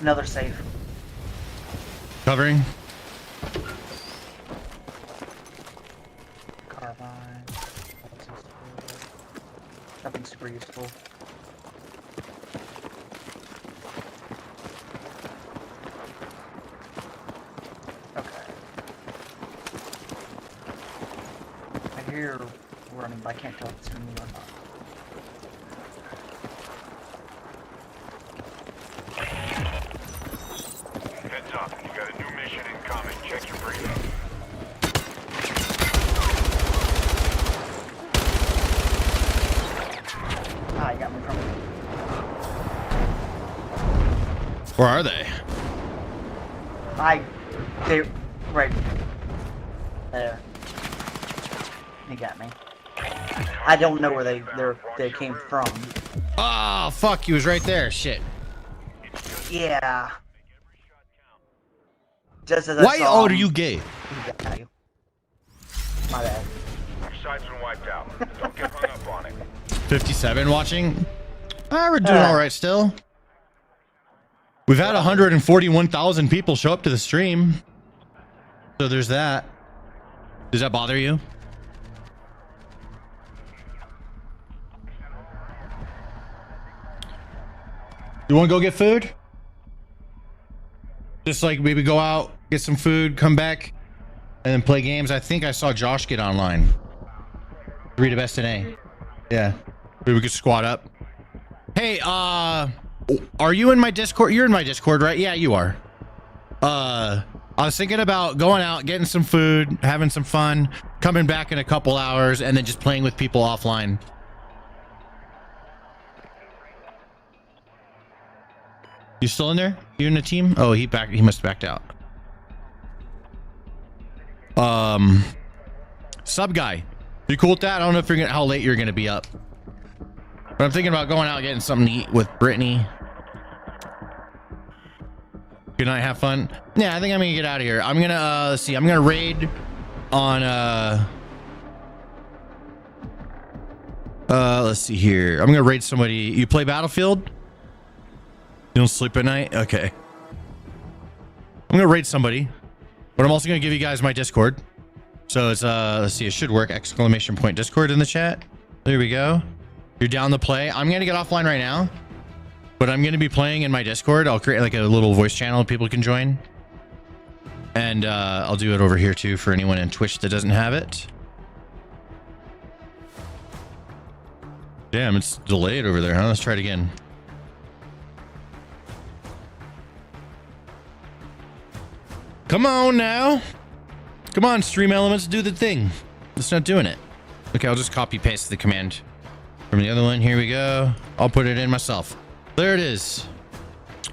Another safe. Covering. Carbine. Nothing super useful. Okay. I hear running, but I can't tell if it's from me or not. Heads up. You got a new mission incoming. Check your briefing. Ah, you got me from it. Where are they? They right there. peek at me. I don't know where they came from. Oh, fuck. He was right there. Shit. Yeah. Just as I Why saw are him, you gay? My bad. Your side's been wiped out. Don't get hung up on it. 57 watching. We're doing all right still. We've had 141,000 people show up to the stream. So there's that. Does that bother you? You want to go get food? Just like maybe go out, get some food, come back, and then play games. I think I saw Josh get online. 3 to best in A. Yeah. Maybe we could squat up. Hey, are you in my Discord? You're in my Discord, right? Yeah, you are. I was thinking about going out, getting some food, having some fun, coming back in a couple hours, and then just playing with people offline. You still in there? You in the team? Oh, he must have backed out. Sub guy. You cool with that? I don't know if you're how late you're gonna be up. But I'm thinking about going out getting something to eat with Brittany. Good night, have fun. Yeah, I think I'm gonna get out of here. I'm gonna let's see, I'm gonna raid on let's see here. I'm gonna raid somebody. You play Battlefield? You don't sleep at night? Okay. I'm gonna raid somebody, but I'm also gonna give you guys my Discord. So it's let's see, it should work. ! Discord in the chat. There we go. You're down to play. I'm gonna get offline right now, but I'm gonna be playing in my Discord. I'll create like a little voice channel people can join, and I'll do it over here too for anyone in Twitch that doesn't have it. Damn, it's delayed over there, huh? Let's try it again. Come on now. Come on, Stream Elements, do the thing. It's not doing it. Okay, I'll just copy paste the command from the other one. Here we go. I'll put it in myself. There it is.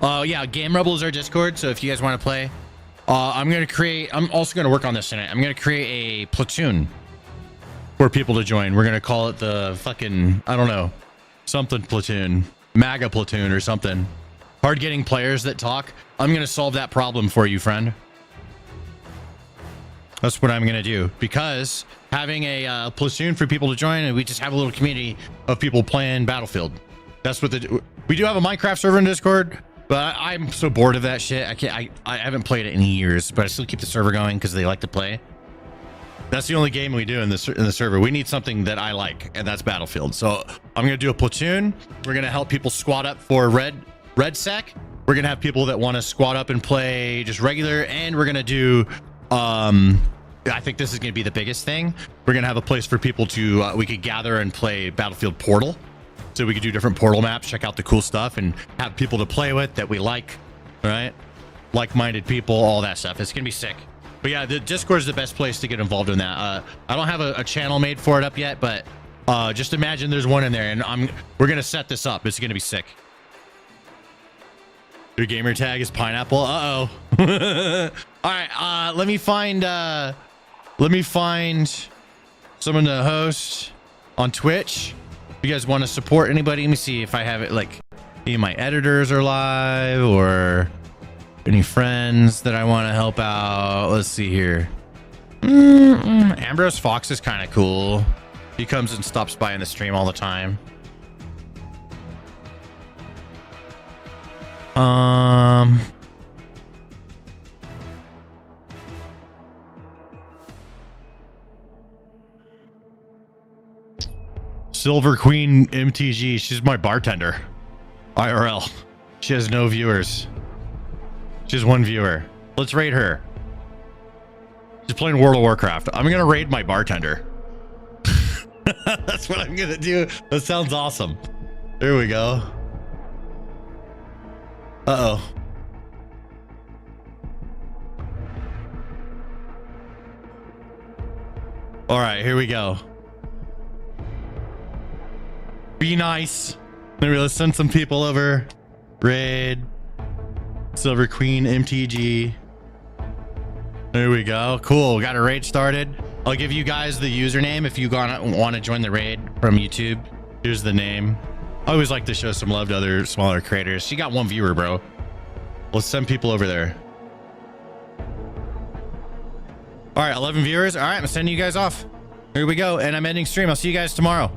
Oh yeah, Game Rebel is our Discord, so if you guys want to play, I'm also gonna work on this tonight. I'm gonna create a platoon for people to join. We're gonna call it the fucking, I don't know, something platoon, MAGA platoon or something. Hard getting players that talk. I'm gonna solve that problem for you, friend. That's what I'm gonna do, because having a platoon for people to join, and we just have a little community of people playing Battlefield. That's what we do have a Minecraft server in Discord, but I'm so bored of that shit. I haven't played it in years, but I still keep the server going because they like to play. That's the only game we do in the server. We need something that I like, and that's Battlefield. So I'm gonna do a platoon. We're gonna help people squad up for red sec. We're gonna have people that want to squad up and play just regular, and we're gonna do I think this is going to be the biggest thing. We're going to have a place for people to we could gather and play Battlefield Portal, so we could do different Portal maps, check out the cool stuff, and have people to play with that we like, right? Like-minded people, all that stuff. It's going to be sick. But yeah, the Discord is the best place to get involved in that. I don't have a channel made for it up yet, but just imagine there's one in there, and we're going to set this up. It's going to be sick. Your gamer tag is pineapple. Uh-oh. All right, let me find someone to host on Twitch. If you guys want to support anybody, let me see if I have it, like any of my editors are live, or any friends that I want to help out. Let's see here. Ambrose Fox is kind of cool. He comes and stops by in the stream all the time. Silver Queen MTG, she's my bartender. IRL. She has no viewers. She has 1 viewer. Let's raid her. She's playing World of Warcraft. I'm gonna raid my bartender. That's what I'm gonna do. That sounds awesome. There we go. Uh-oh. All right, here we go. Be nice. Maybe let's send some people over. Raid. Silver Queen MTG. There we go. Cool. Got a raid started. I'll give you guys the username if you want to join the raid from YouTube. Here's the name. I always like to show some love to other smaller creators. She got 1 viewer, bro. Let's send people over there. All right, 11 viewers. All right, I'm sending you guys off. Here we go. And I'm ending stream. I'll see you guys tomorrow.